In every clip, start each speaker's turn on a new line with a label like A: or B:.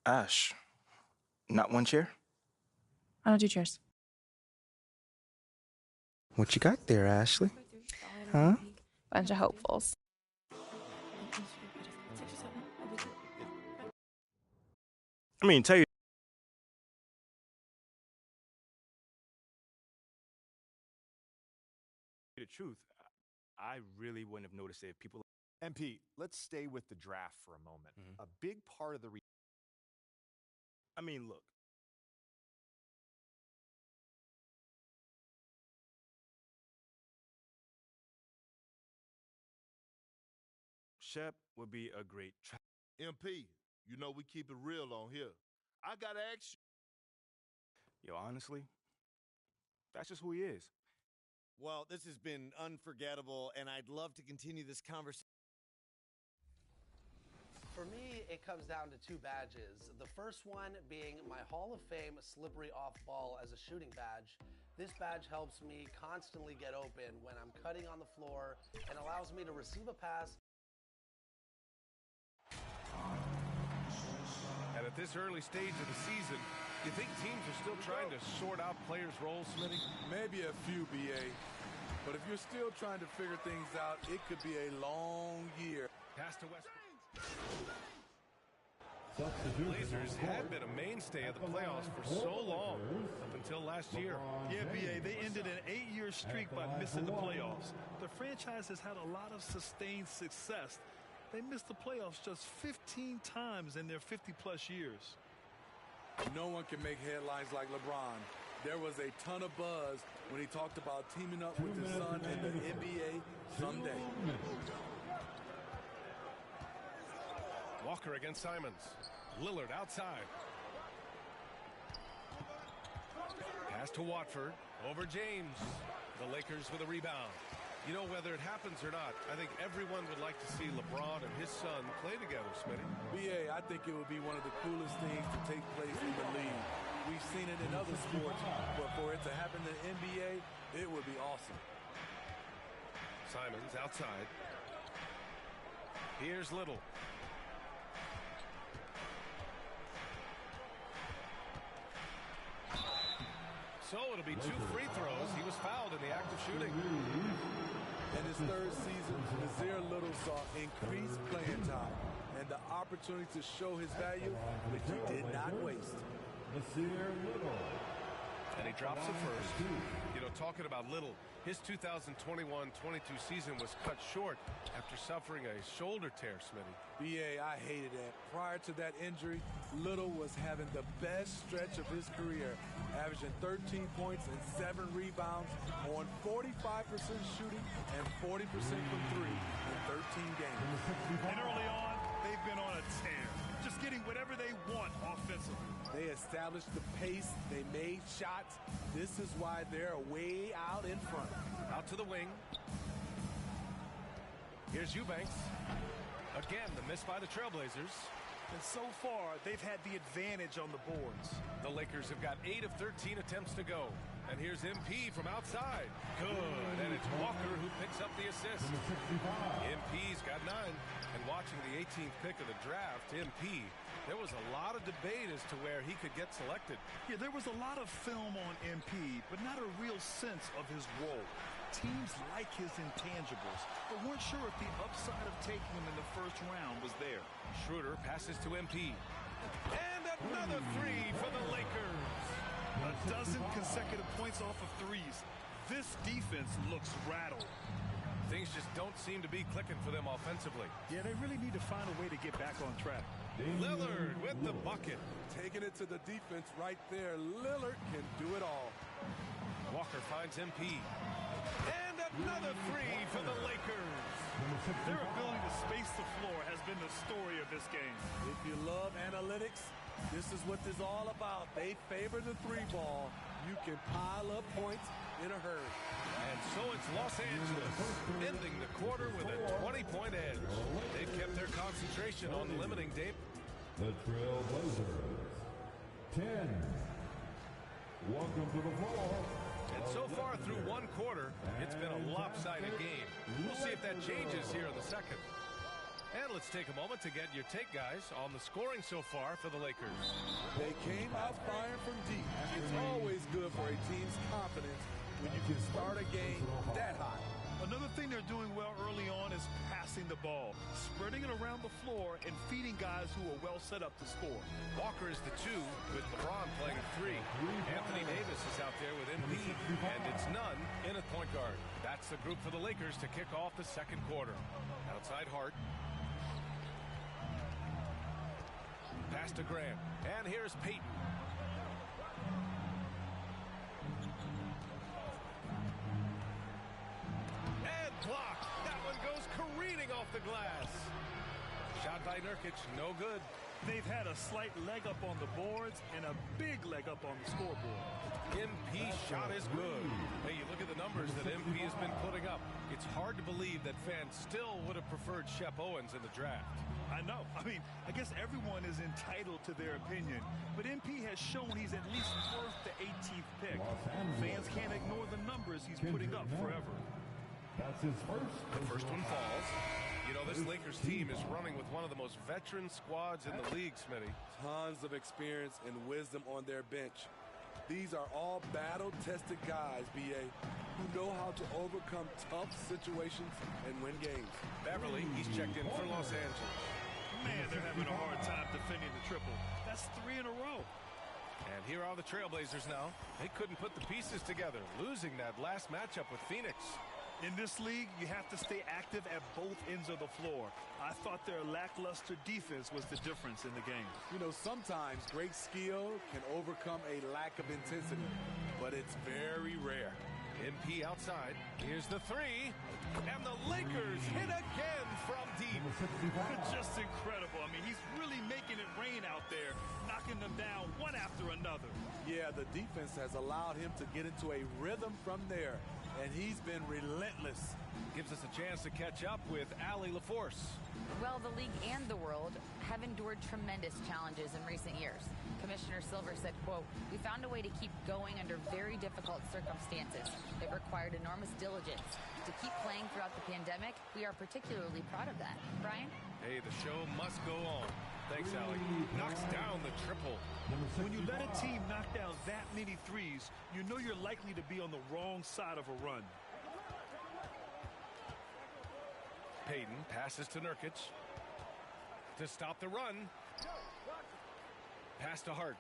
A: Ash, not one chair?
B: I don't do chairs.
A: What you got there, Ashley? Huh?
B: Bunch of hopefuls.
A: I mean, tell you the truth, I really wouldn't have noticed it if people.
C: MP, let's stay with the draft for a moment. A big part of the
A: I mean, look. Shep would be a great
D: MP, you know we keep it real on here. I gotta ask you.
A: Yo, honestly, that's just who he is.
E: Well, this has been unforgettable, and I'd love to continue this conversation.
F: For me, it comes down to two badges. The first one being my Hall of Fame slippery off ball as a shooting badge. This badge helps me constantly get open when I'm cutting on the floor and allows me to receive a pass.
G: And at this early stage of the season, you think teams are still trying to sort out players' roles, Smitty?
H: Maybe a few, BA. But if you're still trying to figure things out, it could be a long year.
G: Pass to Westbrook. The Blazers had been a mainstay of the playoffs for so long, up until last year.
I: Yeah, BA, they ended an 8-year streak by missing the playoffs. The franchise has had a lot of sustained success. They missed the playoffs just 15 times in their 50-plus years.
H: No one can make headlines like LeBron. There was a ton of buzz when he talked about teaming up with his son in the NBA someday.
G: Walker against Simons. Lillard outside. Pass to Watford. Over James. The Lakers with a rebound. You know, whether it happens or not, I think everyone would like to see LeBron and his son play together, Smitty.
H: BA, I think it would be one of the coolest things to take place in the league. We've seen it in other sports, but for it to happen in the NBA, it would be awesome.
G: Simons outside. Here's Little. So it'll be 2 free throws. He was fouled in the act of shooting.
H: In his third season, Nassir Little saw increased playing time and the opportunity to show his value, which he did not waste.
G: Nassir Little. And he drops it first. You know, talking about Little, his 2021-22 season was cut short after suffering a shoulder tear, Smitty.
H: BA, I hated that. Prior to that injury, Little was having the best stretch of his career, averaging 13 points and 7 rebounds on 45% shooting and 40% from 3 in 13 games.
I: And early on, they've been on a tear, just getting whatever they want offensively.
H: They established the pace, they made shots. This is why they're way out in front.
G: Out to the wing. Here's Eubanks. Again, the miss by the Trailblazers.
I: And so far, they've had the advantage on the boards.
G: The Lakers have got 8 of 13 attempts to go. And here's MP from outside. Good. And it's Walker who picks up the assist. MP's got 9. And watching the 18th pick of the draft, MP, there was a lot of debate as to where he could get selected.
I: Yeah, there was a lot of film on MP, but not a real sense of his role. Teams like his intangibles, but weren't sure if the upside of taking him in the first round was there.
G: Schroeder passes to MP. And another 3 for the Lakers.
I: A dozen consecutive points off of threes. This defense looks rattled.
G: Things just don't seem to be clicking for them offensively.
I: Yeah, they really need to find a way to get back on track.
G: Lillard with the bucket.
H: Taking it to the defense right there. Lillard can do it all.
G: Walker finds MP. And another 3 for the Lakers.
I: Their ability to space the floor has been the story of this game.
H: If you love analytics, this is what this is all about. They favor the 3-ball. You can pile up points in a hurry.
G: And so it's Los Angeles, ending the quarter with a 20-point edge. They've kept their concentration on limiting Dave.
J: The Trailblazers, 10. Welcome to the floor.
G: And so far through one quarter, it's been a lopsided game. We'll see if that changes here in the second. And let's take a moment to get your take, guys, on the scoring so far for the Lakers.
H: They came out firing from deep. It's always good for a team's confidence when you can start a game that hot.
I: Another thing they're doing well early on is passing the ball, spreading it around the floor and feeding guys who are well set up to score.
G: Walker is the 2 with LeBron playing 3. Anthony Davis is out there with MP, and it's Nunn in at point guard. That's the group for the Lakers to kick off the second quarter. Outside Hart. Pass to Graham. And here's Payton. And blocked. That one goes careening off the glass. Shot by Nurkic, no good.
I: They've had a slight leg up on the boards and a big leg up on the scoreboard.
G: MP shot is good. Hey, you look at the numbers that MP has been putting up. It's hard to believe that fans still would have preferred Shep Owens in the draft.
I: I know. I mean, I guess everyone is entitled to their opinion, but MP has shown he's at least worth the 18th pick. Fans can't ignore the numbers he's putting up forever.
J: That's his first.
G: The first one falls. You know, this Lakers team is running with one of the most veteran squads in the league, Smitty.
H: Tons of experience and wisdom on their bench. These are all battle-tested guys, B.A., who know how to overcome tough situations and win games.
G: Beverly, he's checked in for Los Angeles.
I: Man, they're having a hard time defending the triple. That's 3 in a row.
G: And here are the Trailblazers now. They couldn't put the pieces together, losing that last matchup with Phoenix.
I: In this league, you have to stay active at both ends of the floor. I thought their lackluster defense was the difference in the game.
H: You know, sometimes great skill can overcome a lack of intensity, but it's very rare.
G: MP outside. Here's the 3. And the Lakers hit again from deep.
I: Just incredible. I mean, he's really making it rain out there, knocking them down one after another.
H: Yeah, the defense has allowed him to get into a rhythm from there, and he's been relentless.
G: Gives us a chance to catch up with Allie LaForce.
K: Well, the league and the world have endured tremendous challenges in recent years. Commissioner Silver said, quote, "We found a way to keep going under very difficult circumstances. It required enormous diligence. To keep playing throughout the pandemic, we are particularly proud of that." Brian?
G: Hey, the show must go on. Thanks, Allie. Knocks down the triple.
I: When you let a team knock down that many threes, you know you're likely to be on the wrong side of a run.
G: Payton passes to Nurkic to stop the run. Pass to Hart.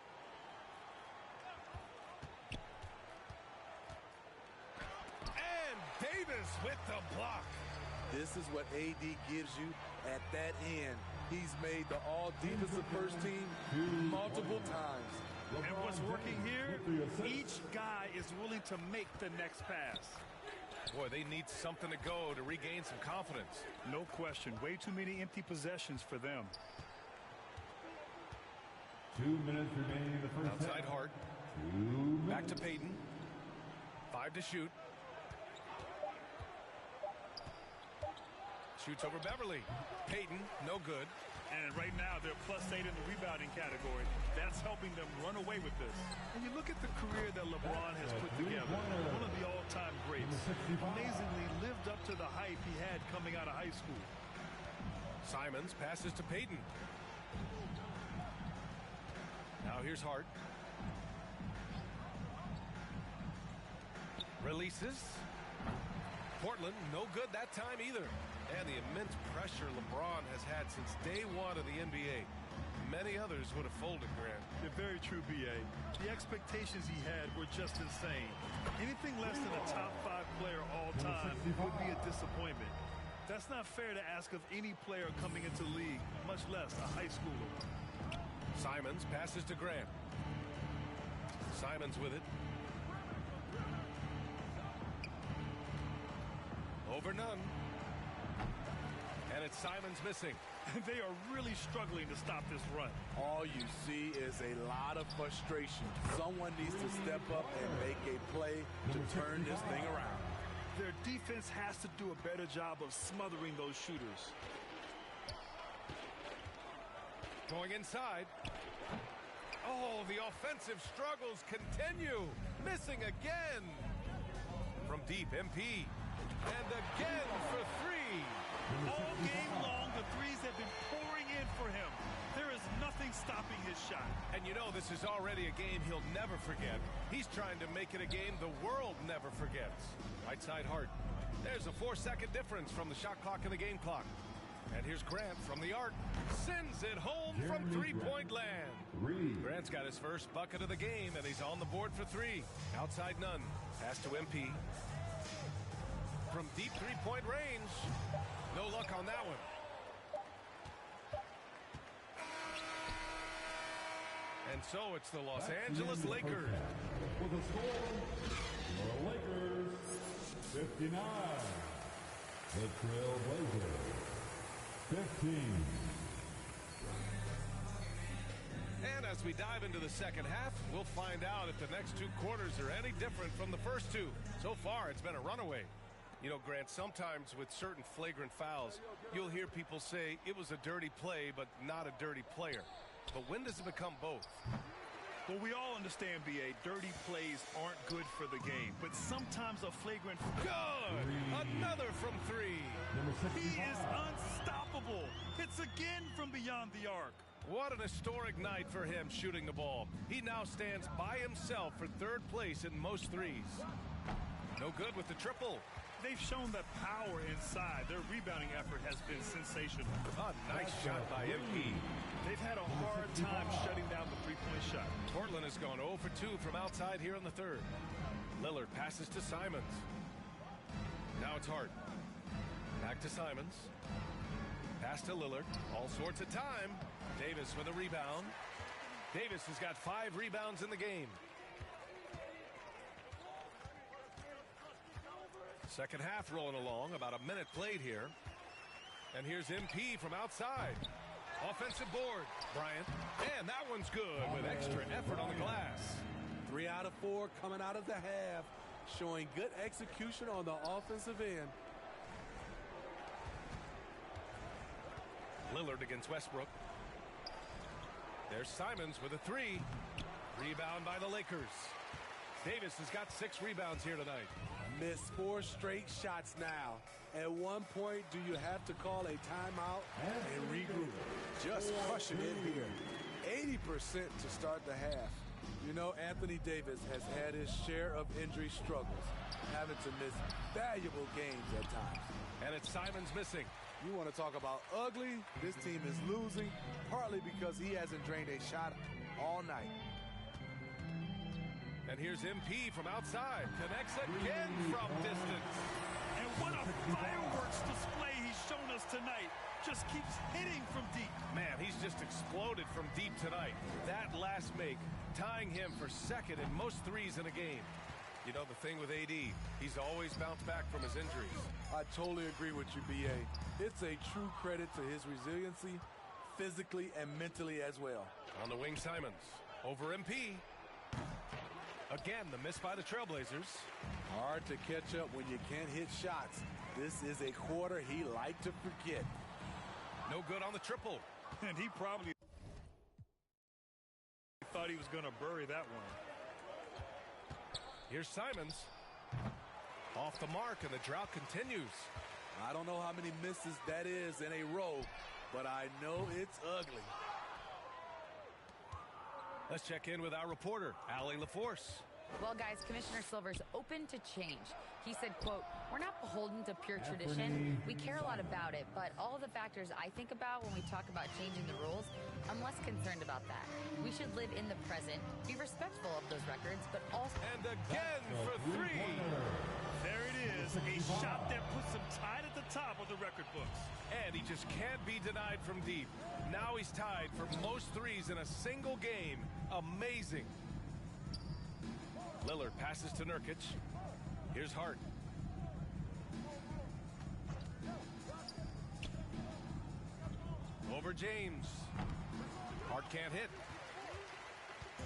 G: And Davis with the block.
H: This is what AD gives you at that end. He's made the all-defensive first team multiple times.
I: And what's working here, each guy is willing to make the next pass.
G: Boy, they need something to go to regain some confidence.
I: No question. Way too many empty possessions for them.
J: 2 minutes remaining in the first
G: Outside
J: half.
G: Hart.
J: 2 minutes.
G: Back to Payton. 5 to shoot. Shoots over Beverly. Payton, no good.
I: And right now, they're +8 in the rebounding category. That's helping them run away with this. And you look at the career that LeBron has put together. One of the all-time greats. Amazingly lived up to the hype he had coming out of high school.
G: Simons passes to Payton. Now here's Hart. Releases. Portland, no good that time either. And the immense pressure LeBron has had since day one of the NBA. Many others would have folded, Grant.
I: They're very true, B.A. The expectations he had were just insane. Anything less than a top 5 player all time would be a disappointment. That's not fair to ask of any player coming into the league, much less a high schooler.
G: Simons passes to Grant. Simons with it. Over Nunn. And it's Simons missing.
I: They are really struggling to stop this run.
H: All you see is a lot of frustration. Someone needs to step up and make a play to turn this thing around.
I: Their defense has to do a better job of smothering those shooters.
G: Going inside. Oh, the offensive struggles continue. Missing again. From deep, MP. And again for 3.
I: All game long, the threes
G: This is already a game he'll never forget. He's trying to make it a game the world never forgets. Right side Hart. There's a 4-second difference from the shot clock and the game clock. And here's Grant from the arc. Sends it home from three-point land. Grant's got his first bucket of the game, and he's on the board for three. Outside Nunn. Pass to MP. From deep three-point range. No luck on that one. And so it's the Los Angeles Lakers.
J: With a score, the Lakers 59. The Trailblazers 15.
G: And as we dive into the second half, we'll find out if the next two quarters are any different from the first two. So far, it's been a runaway. You know, Grant, sometimes with certain flagrant fouls, you'll hear people say it was a dirty play, but not a dirty player. But when does it become both?
I: Well, we all understand, B.A., dirty plays aren't good for the game, but sometimes a flagrant...
G: Good! Another from three.
I: He is unstoppable. It's again from beyond the arc.
G: What an historic night for him shooting the ball. He now stands by himself for third place in most threes. No good with the triple.
I: They've shown that power inside. Their rebounding effort has been sensational.
G: A nice shot by MP.
I: They've had a hard time shutting down the three-point shot.
G: Portland has gone 0 for 2 from outside here in the third. Lillard passes to Simons. Now it's Hart. Back to Simons. Pass to Lillard. All sorts of time. Davis with a rebound. Davis has got 5 rebounds in the game. Second half rolling along, about a minute played here. And here's MP from outside. Offensive board, Bryant. And that one's good with extra effort on the glass.
H: 3 out of 4 coming out of the half, showing good execution on the offensive end.
G: Lillard against Westbrook. There's Simons with a 3. Rebound by the Lakers. Davis has got 6 rebounds here tonight.
H: Missed 4 straight shots now. At one point, do you have to call a timeout and regroup? Just crushing it here. 80% to start the half. You know, Anthony Davis has had his share of injury struggles, having to miss valuable games at times.
G: And it's Simons missing.
H: You want to talk about ugly? This team is losing, partly because he hasn't drained a shot all night.
G: And here's MP from outside. Connects again from distance.
I: And what a fireworks display he's shown us tonight. Just keeps hitting from deep.
G: Man, he's just exploded from deep tonight. That last make, tying him for second in most threes in a game. You know, the thing with AD, he's always bounced back from his injuries.
H: I totally agree with you, B.A. It's a true credit to his resiliency, physically and mentally as well.
G: On the wing, Simons. Over MP. Again, the miss by the Trailblazers.
H: Hard to catch up when you can't hit shots. This is a quarter he liked to forget.
G: No good on the triple.
I: And he probably thought he was going to bury that one.
G: Here's Simons. Off the mark, and the drought continues.
H: I don't know how many misses that is in a row, but I know it's ugly.
G: Let's check in with our reporter, Allie LaForce.
K: Well, guys, Commissioner Silver's open to change. He said, quote, "We're not beholden to pure tradition. We care a lot about it, but all the factors I think about when we talk about changing the rules, I'm less concerned about that. We should live in the present, be respectful of those records, but also..."
G: And again for 3.
I: There it is, a shot that puts him tied at the top of the record books.
G: And he just can't be denied from deep. Now he's tied for most threes in a single game. Amazing. Lillard passes to Nurkic. Here's Hart. Over James. Hart can't hit.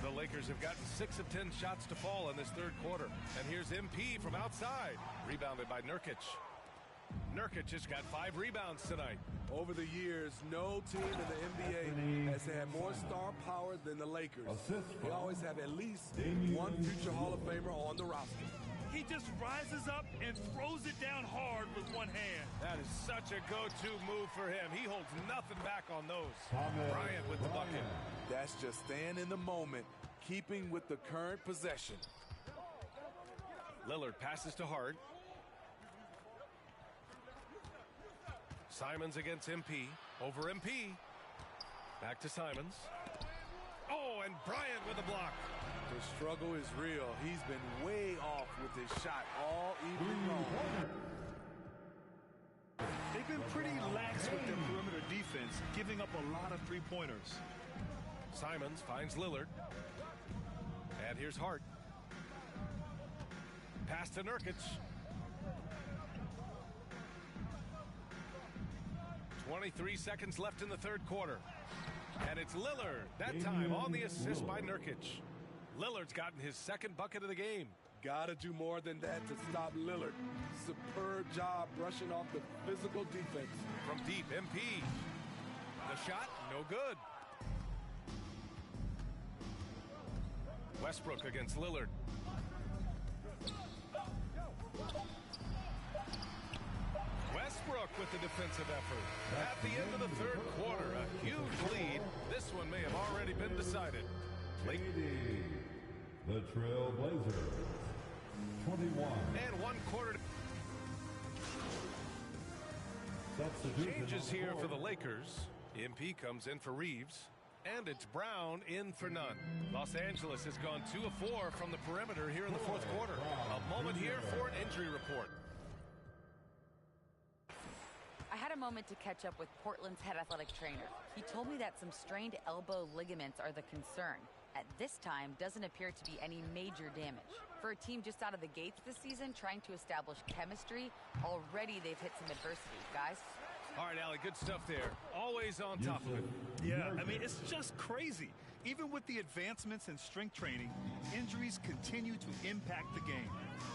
G: The Lakers have gotten 6 of 10 shots to fall in this third quarter. And here's MP from outside. Rebounded by Nurkic. Nurkic has got 5 rebounds tonight.
H: Over the years, no team in the NBA has had more star power than the Lakers. They always have at least one future Hall of Famer on the roster.
I: He just rises up and throws it down hard with one hand.
G: That is such a go-to move for him. He holds nothing back on those. Bryant with the bucket.
H: That's just staying in the moment, keeping with the current possession.
G: Lillard passes to Hart. Simons against MP. Over MP. Back to Simons. Oh, and Bryant with a block.
H: The struggle is real. He's been way off with his shot all evening long.
I: They've been pretty lax with their perimeter defense, giving up a lot of three-pointers.
G: Simons finds Lillard. And here's Hart. Pass to Nurkic. 23 seconds left in the third quarter. And it's Lillard, that time on the assist by Nurkic. Lillard's gotten his second bucket of the game.
H: Gotta do more than that to stop Lillard. Superb job brushing off the physical defense.
G: From deep, MP. The shot, no good. Westbrook against Lillard. Westbrook with the defensive effort. At the end of the third quarter, a huge lead. This one may have already been decided. Late.
J: The Trail Blazers, 21.
G: And 1 quarter. Changes here for the Lakers. MP comes in for Reeves. And it's Brown in for none. Los Angeles has gone 2 of 4 from the perimeter here in the fourth quarter. A moment here for an injury report.
K: I had a moment to catch up with Portland's head athletic trainer. He told me that some strained elbow ligaments are the concern. At this time, doesn't appear to be any major damage. For a team just out of the gates this season, trying to establish chemistry, already they've hit some adversity. Guys?
G: All right, Allie, good stuff there. Always on top of it.
I: Yeah, I mean, it's just crazy. Even with the advancements in strength training, injuries continue to impact the game.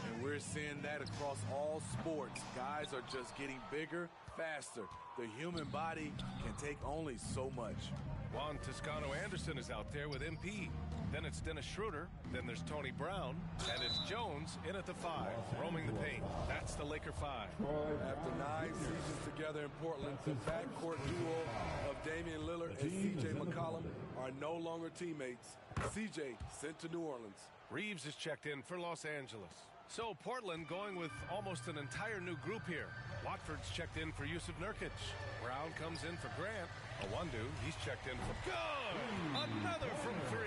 H: And we're seeing that across all sports. Guys are just getting bigger, faster. The human body can take only so much.
G: Juan Toscano-Anderson is out there with MP. Then it's Dennis Schroeder. Then there's Tony Brown. And it's Jones in at the 5, roaming the paint. That's the Laker 5.
H: After 9 seasons together in Portland, the backcourt duo of Damian Lillard and C.J. McCollum are no longer teammates. C.J. sent to New Orleans.
G: Reeves is checked in for Los Angeles. So Portland going with almost an entire new group here. Watford's checked in for Yusuf Nurkic. Brown comes in for Grant. Awandu, he's checked in for good. Another from 3.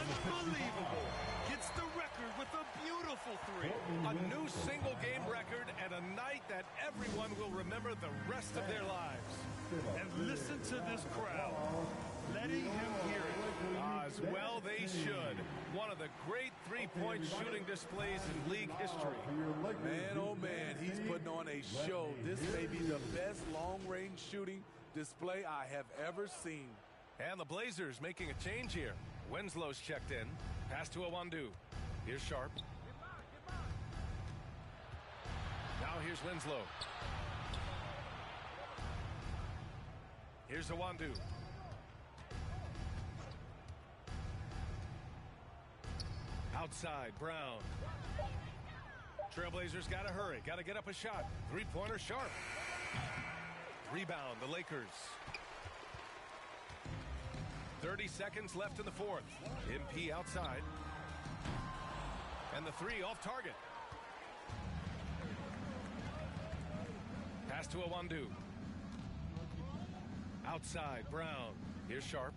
I: Unbelievable. Gets the record with a beautiful 3.
G: A new single-game record and a night that everyone will remember the rest of their lives.
I: And listen to this crowd, letting him hear it.
G: As well they should. One of the great three-point shooting displays in league history.
H: Man, oh man, he's putting on a show. This may be the best long-range shooting display I have ever seen.
G: And the Blazers making a change here. Winslow's checked in. Pass to Awandu. Here's Sharp. Now here's Winslow. Here's Awandu. Outside, Brown. Trailblazers got to hurry. Got to get up a shot. Three-pointer, Sharp. Rebound, the Lakers. 30 seconds left in the fourth. MP outside. And the 3 off target. Pass to Awandu. Outside, Brown. Here's Sharp.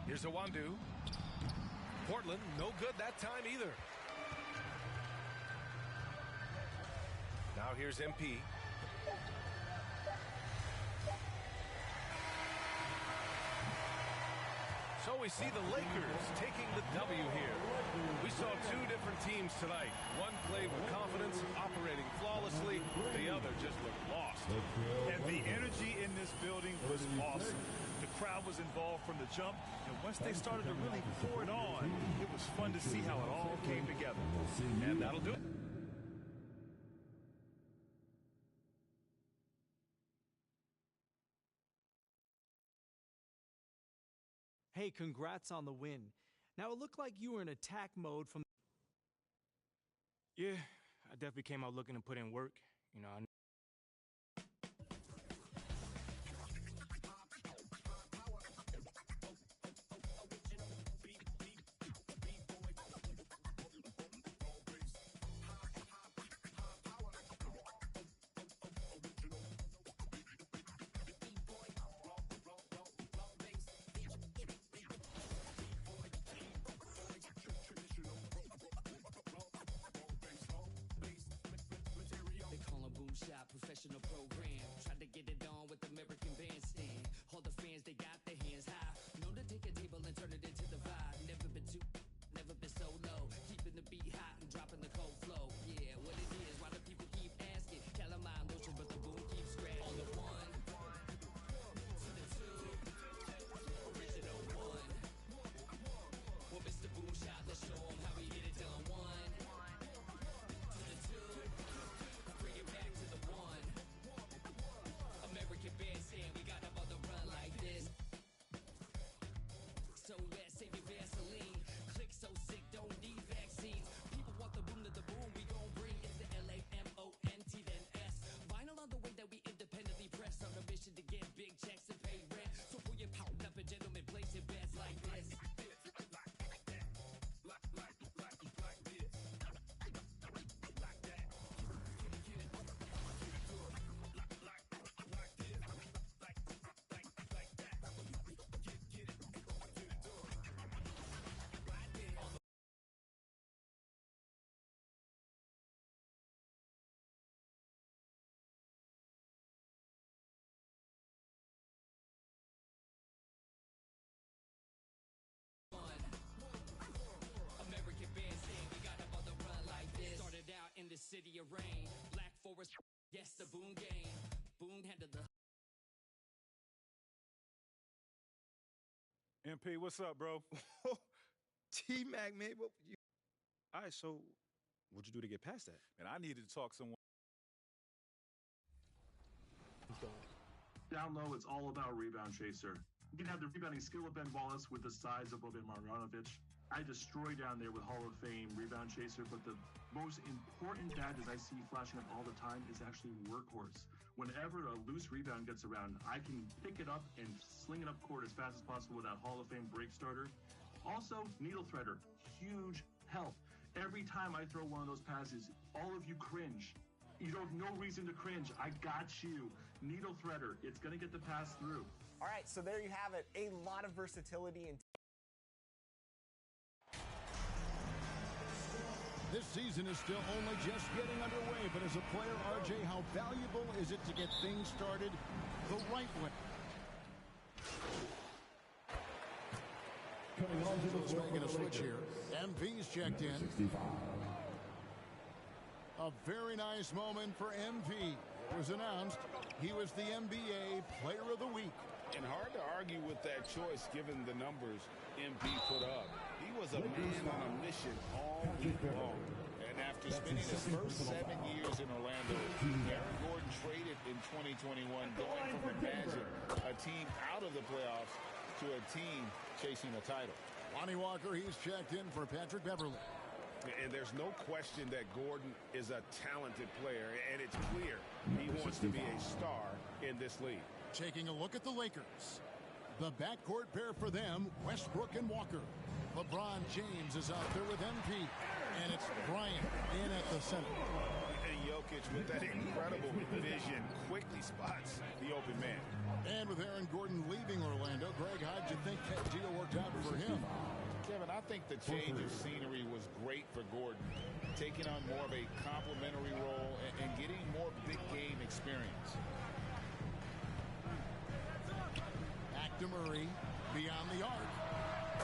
G: Here's Awandu. Portland, no good that time either. Now here's MP. So we see the Lakers taking the W here. We saw 2 different teams tonight. One played with confidence, operating flawlessly. The other just looked lost.
I: And the energy in this building was awesome. The crowd was involved from the jump, and once they started to really pour it on, it was fun to see how it all came together.
G: And that'll do it.
L: Hey, congrats on the win. Now, it looked like you were in attack mode from...
A: Yeah, I definitely came out looking to put in work. You know,
M: professional program. Tried to get it on with American Bandstand. All the fans, they got their hands high. Known to take a table and turn it into the vibe. Never been so low. Keeping the beat hot and dropping the cold flow. Yeah, what it is, why do people keep asking? Calamine lotion, but the boom keeps scratching. On the one, to the two, original one. Well, Mr. Boom Shot, let's show 'em how we get it done. One, to the two, bring it back to the one. American Bandstand, we got them on the run like this. So let's save your Vaseline. Click so sick, don't need vaccines. People want the boom to the boom, we gon' bring it's the LAMONT then S. Vinyl on the way that we independently press. On a mission to get big checks and pay rent. So pull your pout up and gentlemen, place your bets like this. American Bandstand, we got them on the run like this. Started out in the city of rain. Black Forest, yes, the Boom game. Boom handed the
A: MP, what's up, bro?
N: T-Mac, man. All right, so what'd you do to get past that?
O: And I needed to talk someone.
P: Down low, it's all about Rebound Chaser. You can have the rebounding skill of Ben Wallace with the size of Boban Marjanovic. I destroy down there with Hall of Fame Rebound Chaser, but the most important badges I see flashing up all the time is actually Workhorse. Whenever a loose rebound gets around, I can pick it up and sling it up court as fast as possible with that Hall of Fame break starter. Also, Needle Threader, huge help. Every time I throw one of those passes, all of you cringe. You don't have no reason to cringe. I got you. Needle Threader, it's going to get the pass through.
Q: All right, so there you have it. A lot of versatility in
R: This season is still only just getting underway, but as a player, RJ, how valuable is it to get things started the right way? Let's make a switch here. MP's checked in. A very nice moment for MP. It was announced he was the NBA Player of the Week.
S: And hard to argue with that choice given the numbers MP put up. He was a man on a mission all week long. And after spending his first 7 years in Orlando, Aaron Gordon traded in 2021, going from Imagine, a team out of the playoffs, to a team chasing a title.
R: Lonnie Walker, he's checked in for Patrick Beverly.
S: And there's no question that Gordon is a talented player, and it's clear he wants to be a star in this league.
R: Taking a look at the Lakers. The backcourt pair for them, Westbrook and Walker. LeBron James is out there with MP. And it's Bryant in at the center.
S: And Jokic, with that incredible vision, quickly spots the open man.
R: And with Aaron Gordon leaving Orlando, Greg, how'd you think that deal worked out for him?
S: Kevin, I think the change of scenery was great for Gordon, taking on more of a complimentary role and getting more big game experience.
R: Back to Murray, beyond the arc.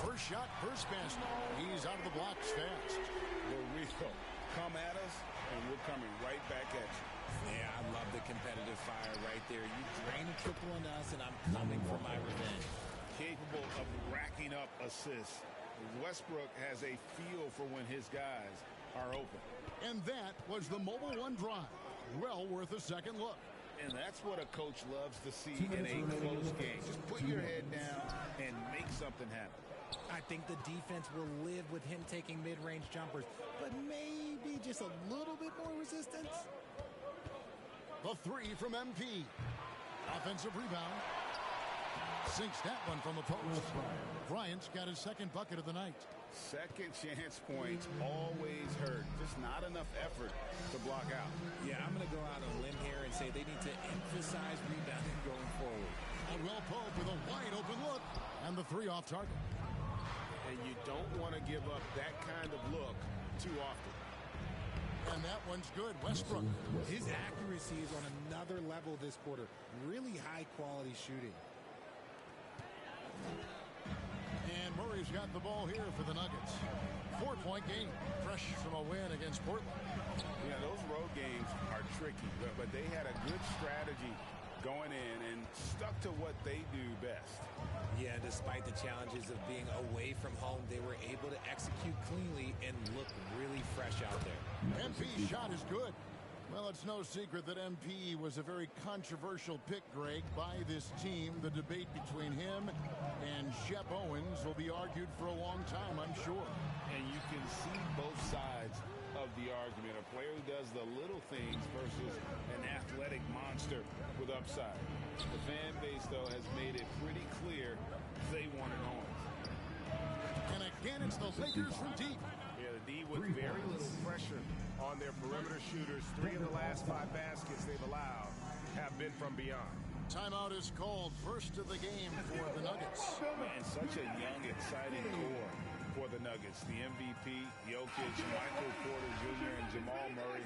R: First shot, first basket. He's out of the blocks fast.
S: Rico, come at us, and we're coming right back at you.
E: Yeah, I love the competitive fire right there. You drain a triple on us, and I'm coming for my revenge.
S: Capable of racking up assists. Westbrook has a feel for when his guys are open.
R: And that was the Mobile One drive. Well worth a second look.
S: And that's what a coach loves to see in a close game. Just put your head down and make something happen.
T: I think the defense will live with him taking mid-range jumpers, but maybe
H: be just a little bit more resistance.
R: The three from MP. Offensive rebound. Sinks that one from the post. Bryant's got his second bucket of the night.
S: Second chance points always hurt. Just not enough effort to block out.
E: Yeah, I'm going to go out on a limb here and say they need to emphasize rebounding going forward.
R: Caldwell Pope with a wide open look. And the three off target.
S: And you don't want to give up that kind of look too often.
R: And that one's good. Westbrook.
H: His accuracy is on another level this quarter. Really high quality shooting.
R: And Murray's got the ball here for the Nuggets. 4-point game. Fresh from a win against Portland.
S: Yeah, those road games are tricky, but they had a good strategy going in and stuck to what they do best.
E: Yeah, despite the challenges of being away from home, they were able to execute cleanly and look really fresh out there.
R: MP's shot is good. Well, it's no secret that MP was a very controversial pick, Greg, by this team. The debate between him and Shep Owens will be argued for a long time, I'm sure.
S: And you can see both sides of the argument. A player who does the little things versus an athletic monster with upside. The fan base, though, has made it pretty clear they wanted Owens.
R: And again, it's the Lakers from deep.
G: Yeah, the D with very little pressure on their perimeter shooters. 3 of the last 5 baskets they've allowed have been from beyond.
R: Timeout is called. First of the game for the Nuggets.
S: Man, such a young, exciting core for the Nuggets. The MVP, Jokic, Michael Porter Jr., and Jamal Murray.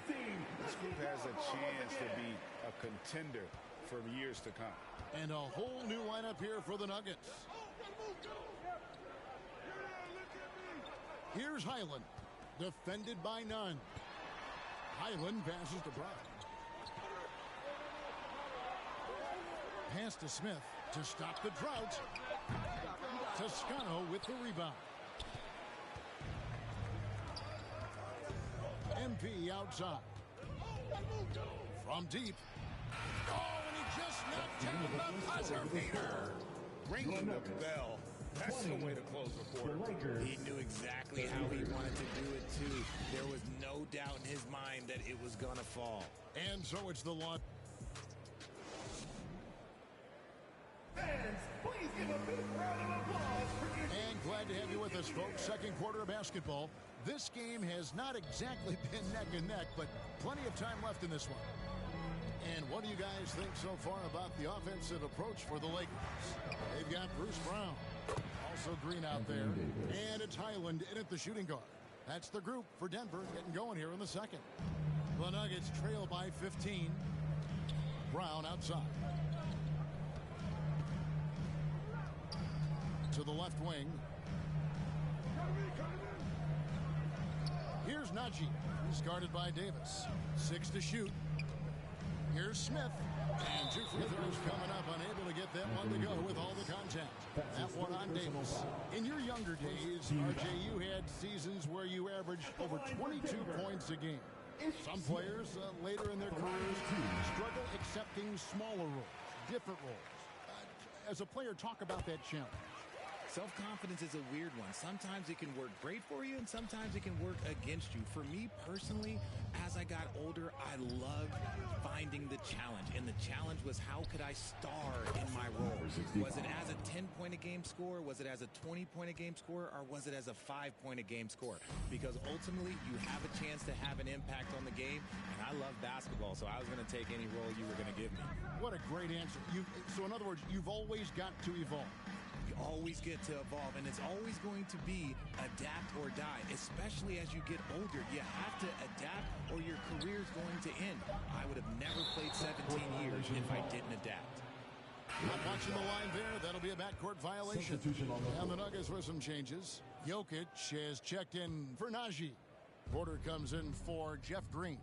S: This group has a chance to be a contender for years to come.
R: And a whole new lineup here for the Nuggets. Here's Highland, defended by none. Highland passes to Brown. Pass to Smith to stop the drought. Toscano with the rebound. MP outside. From deep. Oh, and he just knocked down the buzzer beater.
S: Ringing the bell. That's the way to close the quarter.
E: He knew exactly how he wanted to do it, too. There was no doubt in his mind that it was going to fall.
R: And so it's the launch.
J: Fans, please give a big round of applause for
R: And glad to have you with us, folks. Second quarter of basketball. This game has not exactly been neck and neck, but plenty of time left in this one. And what do you guys think so far about the offensive approach for the Lakers? They've got Bruce Brown. Also Green out there. And it's Highland in at the shooting guard. That's the group for Denver getting going here in the second. The Nuggets trail by 15. Brown outside. To the left wing. Here's Najee. He's guarded by Davis. 6 to shoot. Here's Smith. And 2 free throws coming up. Unable to get that one to go with all the contact. That one on Davis. In your younger days, RJ, you had seasons where you averaged over 22 points a game. Some players later in their careers struggle accepting smaller roles, different roles. As a player, talk about that challenge.
E: Self-confidence is a weird one. Sometimes it can work great for you, and sometimes it can work against you. For me personally, as I got older, I loved finding the challenge. And the challenge was, how could I star in my role? Was it as a 10-point-a-game scorer? Was it as a 20-point-a-game scorer? Or was it as a 5-point-a-game scorer? Because ultimately, you have a chance to have an impact on the game. And I love basketball, so I was going to take any role you were going to give me.
R: What a great answer. So in other words, you've always got to evolve.
E: You always get to evolve, and it's always going to be adapt or die, especially as you get older. You have to adapt or your career's going to end. I would have never played 17 years if I didn't adapt.
R: Not watching the line there. That'll be a backcourt violation. And the Nuggets with some changes. Jokic has checked in for Najee. Porter comes in for Jeff Green.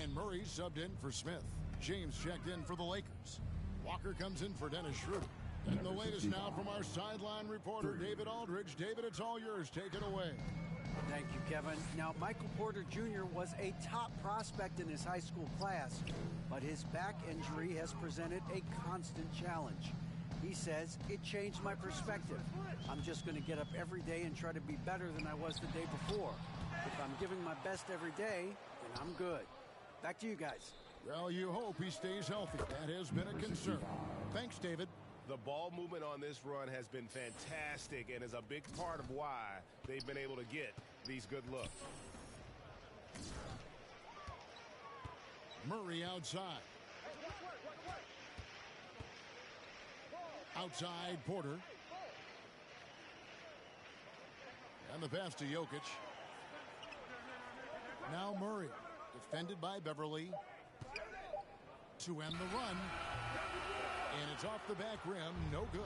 R: And Murray subbed in for Smith. James checked in for the Lakers. Walker comes in for Dennis Schroeder. And the latest now from our sideline reporter, David Aldridge. David, it's all yours. Take it away.
O: Thank you, Kevin. Now, Michael Porter Jr. was a top prospect in his high school class, but his back injury has presented a constant challenge. He says, it changed my perspective. I'm just going to get up every day and try to be better than I was the day before. If I'm giving my best every day, then I'm good. Back to you guys.
R: Well, you hope he stays healthy. That has been a concern. Thanks, David.
G: The ball movement on this run has been fantastic and is a big part of why they've been able to get these good looks.
R: Murray outside. Outside Porter. And the pass to Jokic. Now Murray. Defended by Beverly. To end the run. And it's off the back rim. No good.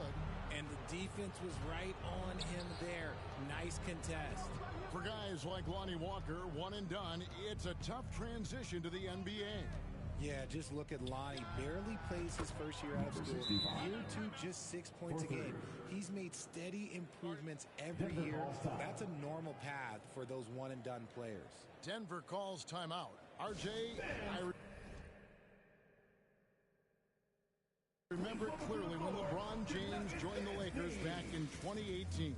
E: And the defense was right on him there. Nice contest.
R: For guys like Lonnie Walker, one and done, it's a tough transition to the NBA.
E: Yeah, just look at Lonnie. Barely plays his first year out of school. Year 2, just 6 points a game. He's made steady improvements every year. That's a normal path for those one-and-done players.
R: Denver calls timeout. RJ, I remember it clearly when LeBron James joined the Lakers back in 2018.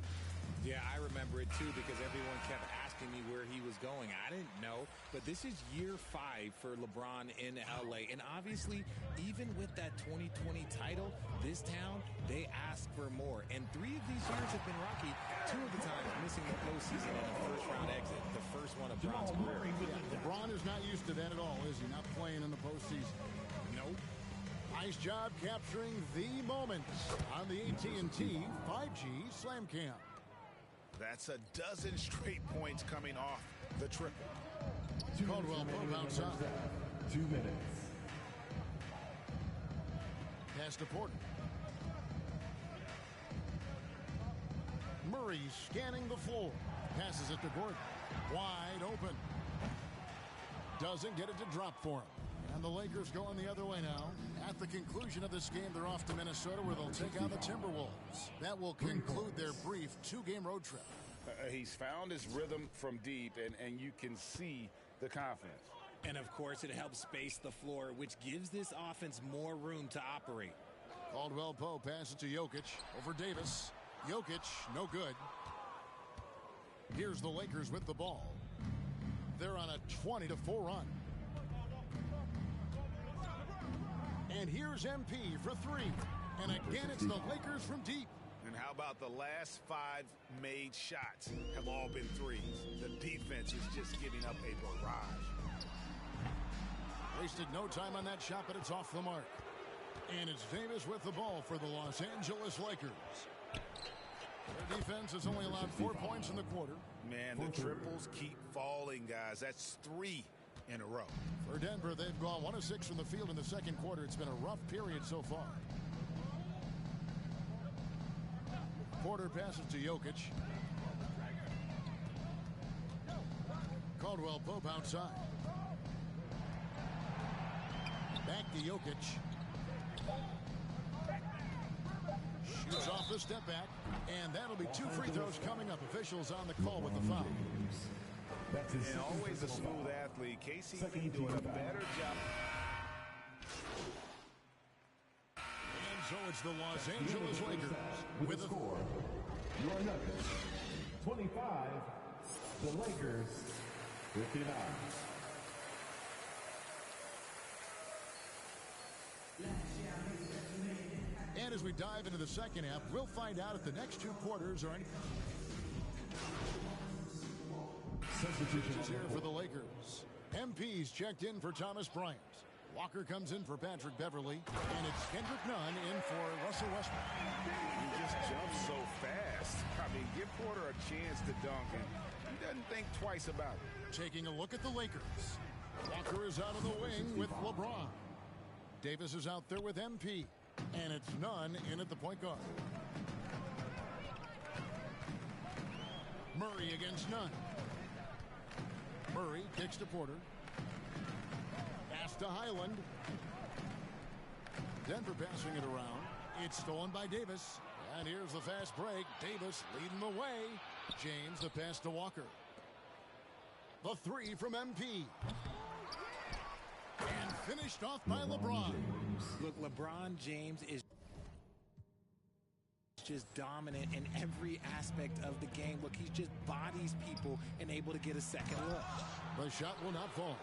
E: Yeah, I remember it too because everyone kept asking me where he was going. I didn't know, but this is year 5 for LeBron in LA. And obviously, even with that 2020 title, this town, they ask for more. And 3 of these years have been rocky. 2 of the times missing the postseason in a first-round exit. The first one of Bron's career.
R: LeBron is not used to that at all, is he? Not playing in the postseason.
E: Nope.
R: Nice job capturing the moments on the AT&T 5G Slam Cam.
S: That's a dozen straight points coming off the triple.
R: Caldwell Pope outside.
J: 2 minutes.
R: Pass to Porter. Murray scanning the floor. Passes it to Gordon. Wide open. Doesn't get it to drop for him. And the Lakers going the other way now. At the conclusion of this game, they're off to Minnesota where they'll take on the Timberwolves. That will conclude their brief 2-game road trip.
S: He's found his rhythm from deep, and you can see the confidence.
E: And, of course, it helps space the floor, which gives this offense more room to operate.
R: Caldwell Pope passes to Jokic over Davis. Jokic, no good. Here's the Lakers with the ball. They're on a 20-4 run. And here's MP for 3. And again, it's the Lakers from deep.
S: And how about the last 5 made shots have all been threes? The defense is just giving up a barrage.
R: Wasted no time on that shot, but it's off the mark. And it's Davis with the ball for the Los Angeles Lakers. Their defense has only allowed 4 points in the quarter.
S: Man, the triples keep falling, guys. That's 3 in a row.
R: For Denver, they've gone 1 of 6 from the field in the second quarter. It's been a rough period so far. Porter passes to Jokic. Caldwell Pope outside. Back to Jokic. Shoots off the step back. And that'll be 2 free throws coming up. Officials on the call with the foul.
G: And always a smooth athlete. KCP doing a better job.
R: And so it's the Los Angeles Lakers
J: with a score. Your Nuggets 25. The Lakers 59.
R: And as we dive into the second half, we'll find out if the next 2 quarters are any. Substitutions here for the Lakers. MP's checked in for Thomas Bryant. Walker comes in for Patrick Beverly. And it's Kendrick Nunn in for Russell Westbrook.
S: He just jumps so fast. I mean, give Porter a chance to dunk, and he doesn't think twice about it.
R: Taking a look at the Lakers. Walker is out of the wing with LeBron. Davis is out there with MP. And it's Nunn in at the point guard. Murray against Nunn. Murray kicks to Porter. Pass to Highland. Denver passing it around. It's stolen by Davis. And here's the fast break. Davis leading the way. James the pass to Walker. The 3 from MP. And finished off by LeBron.
E: Look, LeBron James is just dominant in every aspect of the game. Look, he just bodies people and able to get a second look.
R: The shot will not fall.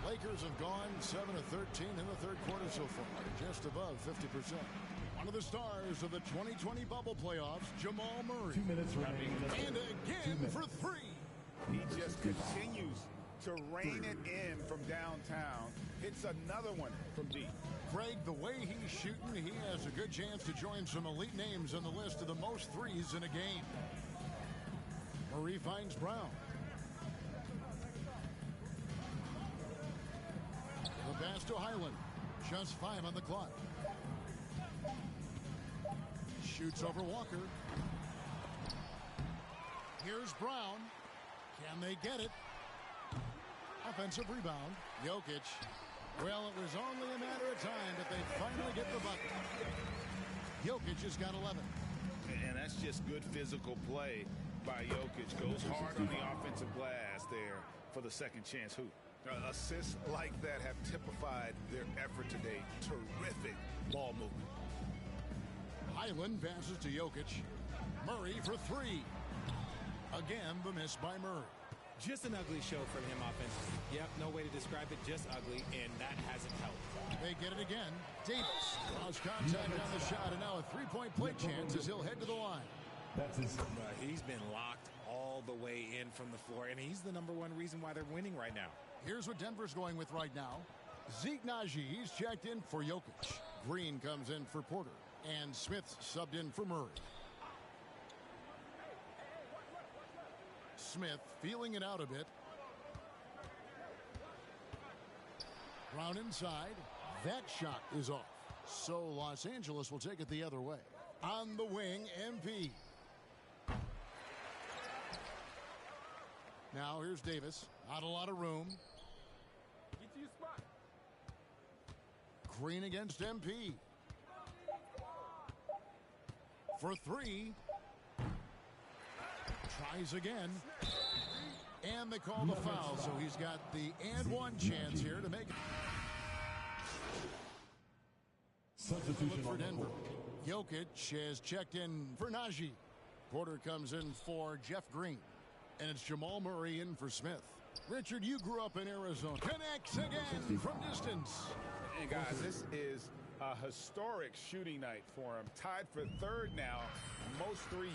R: Lakers have gone 7 of 13 in the third quarter so far, just above 50%. One of the stars of the 2020 bubble playoffs, Jamal Murray.
J: 2 minutes remaining.
R: And again for three.
S: He just continues to rein it in from downtown. Hits another one from deep.
R: Greg, the way he's shooting, he has a good chance to join some elite names on the list of the most threes in a game. Murray finds Brown. The pass to Highland. Just 5 on the clock. Shoots over Walker. Here's Brown. Can they get it? Offensive rebound. Jokic. Well, it was only a matter of time, but they finally get the bucket. Jokic has got 11.
S: And that's just good physical play by Jokic. Goes hard on the offensive glass there for the second chance hoop.
G: Assists like that have typified their effort today. Terrific ball movement.
R: Highland passes to Jokic. Murray for three. Again, the miss by Murray.
E: Just an ugly show from him offensively. Yep, no way to describe it, just ugly, and that hasn't helped.
R: They get it again. Davis draws contact on the shot, and now a three-point play chance as he'll head to the line.
J: That's his.
E: He's been locked all the way in from the floor, and he's the #1 reason why they're winning right now.
R: Here's what Denver's going with right now. Zeke Naji, he's checked in for Jokic. Green comes in for Porter. And Smith subbed in for Murray. Smith feeling it out a bit. Brown inside. That shot is off. So Los Angeles will take it the other way. On the wing, MP. Now here's Davis. Not a lot of room.
J: Get to your spot.
R: Green against MP. For three. Tries again. And they call the foul, so he's got the and one chance here to make it.
J: Substitution
R: for Denver. Jokic has checked in for Naji. Porter comes in for Jeff Green. And it's Jamal Murray in for Smith. Richard, you grew up in Arizona. Connects again from distance.
S: And guys, this is a historic shooting night for him. Tied for third now, most threes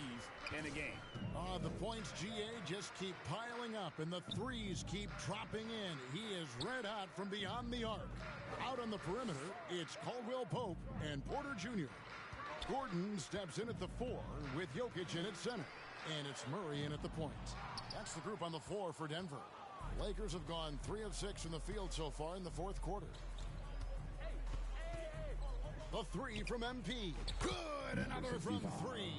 S: in a game.
R: The points, GA, just keep piling up, and the threes keep dropping in. He is red hot from beyond the arc. Out on the perimeter, it's Caldwell Pope and Porter Jr. Gordon steps in at the 4 with Jokic in at center. And it's Murray in at the point. That's the group on the floor for Denver. Lakers have gone 3 of 6 in the field so far in the fourth quarter. The three from MP. Good! Another from 3.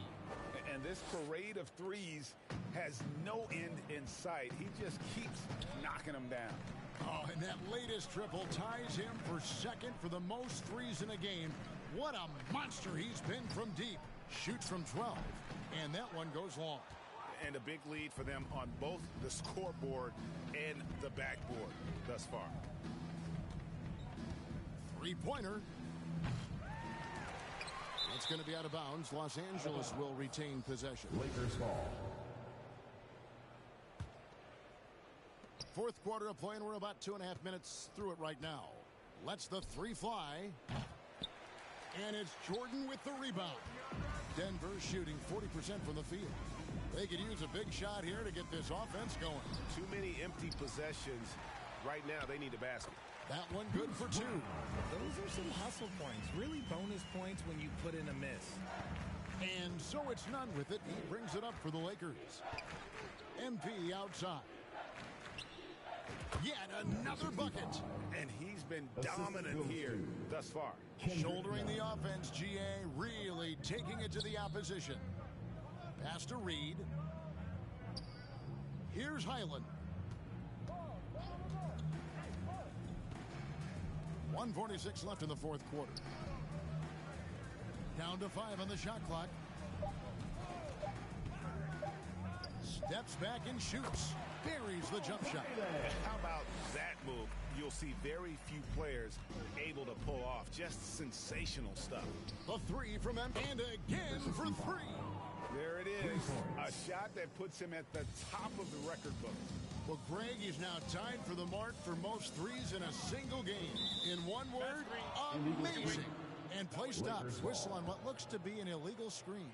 S: And this parade of threes has no end in sight. He just keeps knocking them down.
R: Oh, and that latest triple ties him for second for the most threes in a game. What a monster he's been from deep. Shoots from 12. And that one goes long.
S: And a big lead for them on both the scoreboard and the backboard thus far.
R: Three-pointer. It's going to be out of bounds. Los Angeles will retain possession.
J: Lakers ball.
R: Fourth quarter of play, and we're about 2.5 minutes through it right now. Lets the three fly. And it's Jordan with the rebound. Denver shooting 40% from the field. They could use a big shot here to get this offense going.
G: Too many empty possessions. Right now, they need a basket.
R: That one good for 2.
E: Those are some hustle points. Really bonus points when you put in a miss.
R: And so it's none with it. He brings it up for the Lakers. MP outside. Yet another bucket.
S: And he's been dominant here thus far.
R: Shouldering the offense, GA really taking it to the opposition. Pass to Reed. Here's Highland. 1:46 left in the fourth quarter. Down to 5 on the shot clock. Steps back and shoots. Buries the jump shot.
S: How about that move? You'll see very few players able to pull off off. Just sensational stuff.
R: A three from him, and again for three.
S: There it is. A shot that puts him at the top of the record book.
R: Well, Greg is now tied for the mark for most threes in a single game. In one word, amazing. And play stops. Whistle on what looks to be an illegal screen.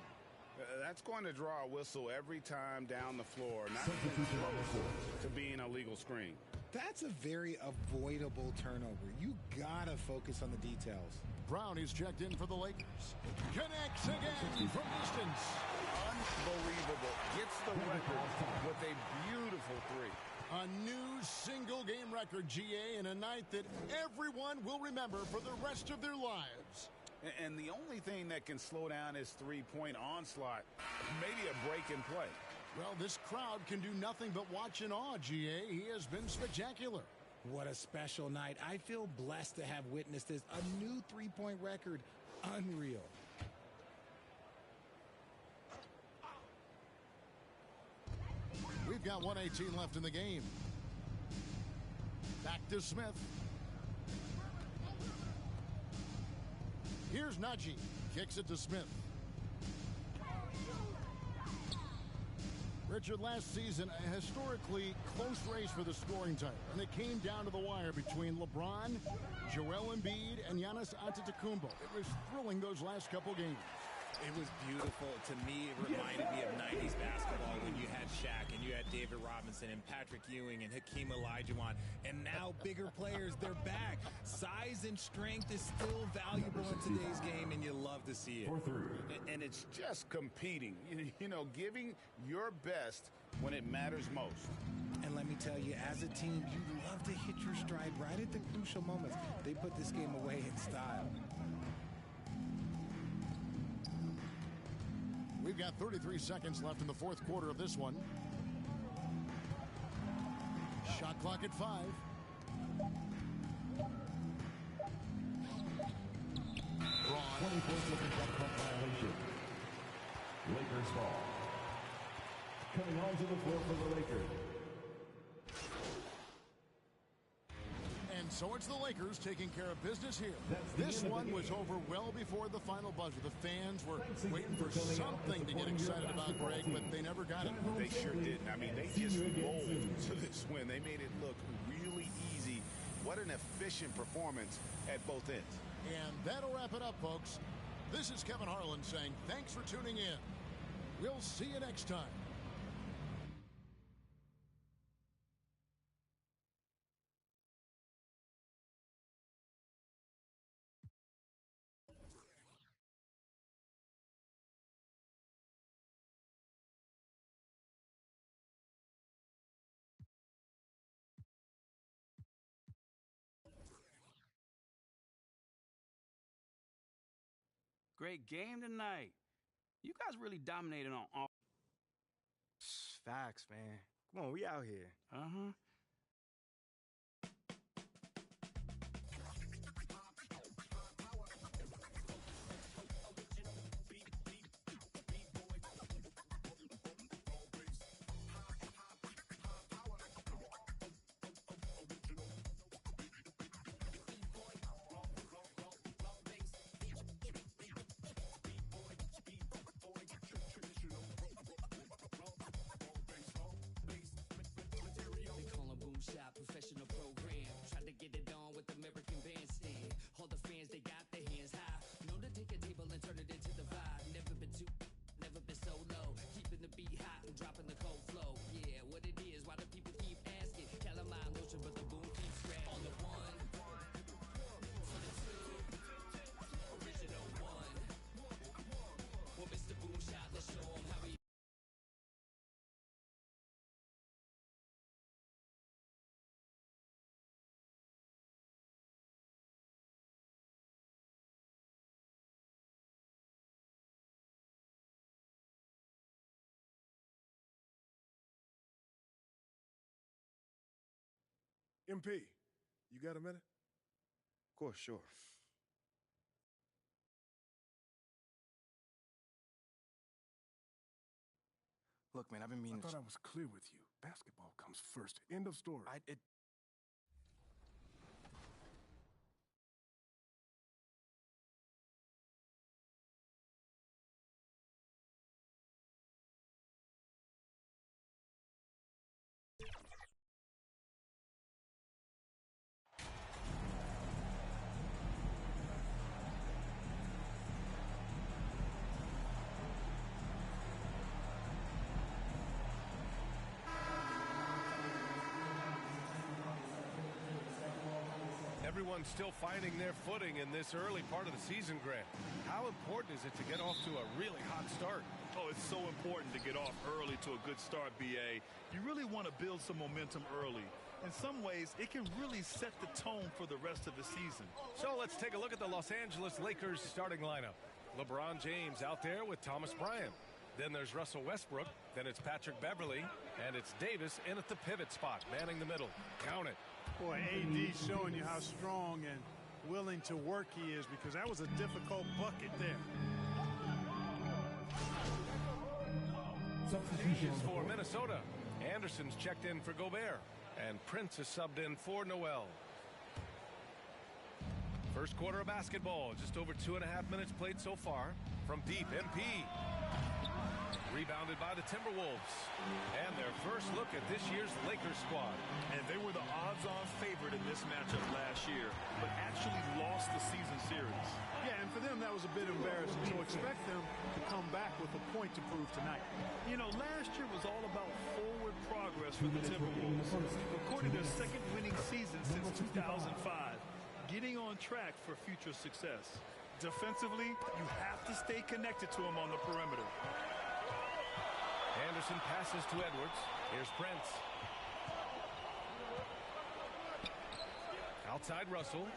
S: That's going to draw a whistle every time down the floor. Not even close to being a legal screen.
E: That's a very avoidable turnover. You gotta focus on the details.
R: Brown is checked in for the Lakers. Connects again from distance.
S: Unbelievable. Gets the record with a beautiful three.
R: A new single-game record, GA, in a night that everyone will remember for the rest of their lives.
S: And the only thing that can slow down his three-point onslaught, maybe a break in play.
R: Well, this crowd can do nothing but watch in awe, GA. He has been spectacular.
E: What a special night. I feel blessed to have witnessed this. A new three-point record. Unreal.
R: We've got 1:18 left in the game. Back to Smith. Here's Najee. Kicks it to Smith. Richard, last season, a historically close race for the scoring title, and it came down to the wire between LeBron, Joel Embiid, and Giannis Antetokounmpo. It was thrilling those last couple games.
E: It was beautiful. To me, it reminded me of 90s basketball when you had Shaq and you had David Robinson and Patrick Ewing and Hakeem Olajuwon. And now bigger players, they're back. Size and strength is still valuable in today's game, and you love to see it.
S: And it's just competing. You know, giving your best when it matters most.
E: And let me tell you, as a team, you love to hit your stride right at the crucial moments. They put this game away in style.
R: We've got 33 seconds left in the fourth quarter of this one. Shot clock at 5. Braun.
J: 24-second shot clock violation. Lakers ball. Coming onto the floor for the Lakers.
R: And so it's the Lakers taking care of business here. This one was over well before the final buzzer. The fans were waiting for something to get excited about, Greg, but they never got it.
S: They sure didn't. I mean, they just rolled to this win. They made it look really easy. What an efficient performance at both ends.
R: And that'll wrap it up, folks. This is Kevin Harlan saying thanks for tuning in. We'll see you next time.
T: Great game tonight. You guys really dominated on all.
A: Facts, man. Come on, we out here.
T: Uh-huh.
M: Professional program. Try to get it on with American Bandstand. All the fans, they got their hands high. Known to take a table and turn it into the vibe. Never been too, never been so low. Keeping the beat hot and dropping the cold flow. Yeah, what it is, why do people keep asking? Calamine lotion, but the boom keeps scratching. On the one, for the two, original one. Well, Mr. Boom Shot, let's show 'em how we.
I: MP, you got a minute?
A: Of course, sure. Look, man, I've been meaning
I: I thought I was clear with you. Basketball comes first. End of story.
G: Everyone's still finding their footing in this early part of the season, Grant. How important is it to get off to a really hot start?
I: Oh, it's so important to get off early to a good start, B.A. You really want to build some momentum early. In some ways, it can really set the tone for the rest of the season.
G: So let's take a look at the Los Angeles Lakers starting lineup. LeBron James out there with Thomas Bryant. Then there's Russell Westbrook. Then it's Patrick Beverly. And it's Davis in at the pivot spot, manning the middle. Count it.
U: Boy, AD showing you how strong and willing to work he is, because that was a difficult bucket there.
G: Changes for Minnesota. Anderson's checked in for Gobert. And Prince is subbed in for Noel. First quarter of basketball. Just over 2.5 minutes played so far. From deep, MP. Rebounded by the Timberwolves. And their first look at this year's Lakers squad.
I: And they were the odds-on favorite in this matchup last year, but actually lost the season series.
U: Yeah, and for them, that was a bit embarrassing. So expect them to come back with a point to prove tonight.
I: You know, last year was all about forward progress for the Timberwolves. Recorded their second winning season since 2005. Getting on track for future success. Defensively, you have to stay connected to him on the perimeter.
G: Anderson passes to Edwards. Here's Prince. Outside Russell.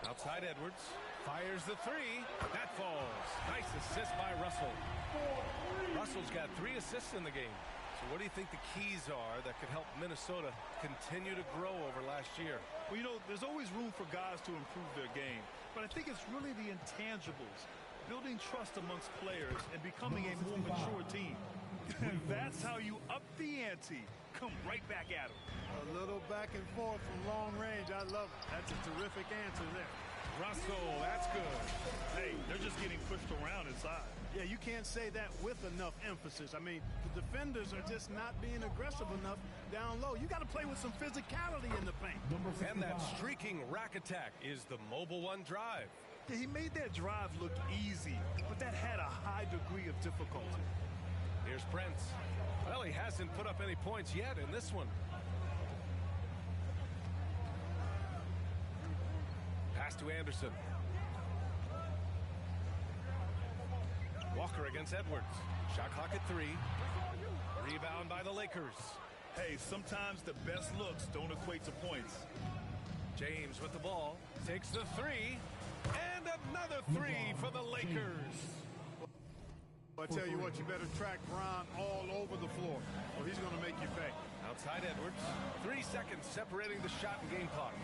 G: Outside Edwards. Fires the three. That falls. Nice assist by Russell. Russell's got 3 assists in the game. So what do you think the keys are that could help Minnesota continue to grow over last year?
I: Well, you know, there's always room for guys to improve their game. But I think it's really the intangibles. Building trust amongst players and becoming a more mature team. That's how you up the ante. Come right back at them.
U: A little back and forth from long range. I love it. That's a terrific answer there.
G: Russell, that's good.
I: Hey, they're just getting pushed around inside.
U: Yeah, you can't say that with enough emphasis. I mean, the defenders are just not being aggressive enough down low. You got to play with some physicality in the paint.
G: And that streaking rack attack is the Mobile One drive.
I: Yeah, he made that drive look easy, but that had a high degree of difficulty.
G: Here's Prince. Well, he hasn't put up any points yet in this one. Pass to Anderson. Walker against Edwards. Shot clock at 3. Rebound by the Lakers.
I: Hey, sometimes the best looks don't equate to points.
G: James with the ball. Takes the 3. And another 3 for the Lakers.
U: I tell you what, you better track Bron all over the floor, or he's going to make you pay.
G: Outside Edwards. 3 seconds separating the shot and game clocks.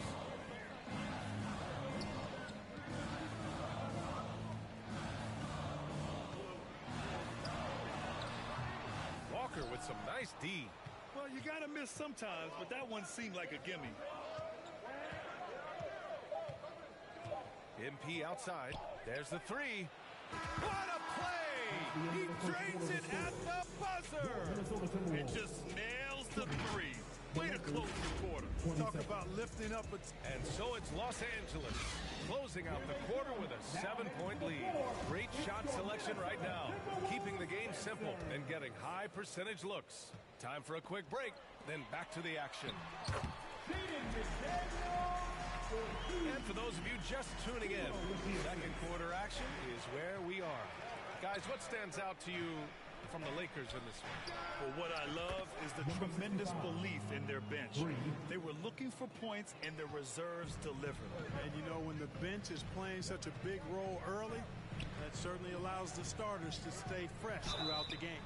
G: Walker with some nice D.
I: Well, you got to miss sometimes, but that one seemed like a gimme.
G: MP outside. There's the 3. What a play! He drains it at the buzzer!
I: It just nails the 3. Way to close the quarter.
U: Talk about lifting up.
G: And so it's Los Angeles closing out the quarter with a 7-point lead. Great shot selection right now. Keeping the game simple and getting high percentage looks. Time for a quick break, then back to the action. And for those of you just tuning in, second quarter action is where we are. Guys, what stands out to you from the Lakers in this one?
I: Well, what I love is the tremendous belief in their bench. They were looking for points, and their reserves delivered.
U: And you know, when the bench is playing such a big role early, that certainly allows the starters to stay fresh throughout the game.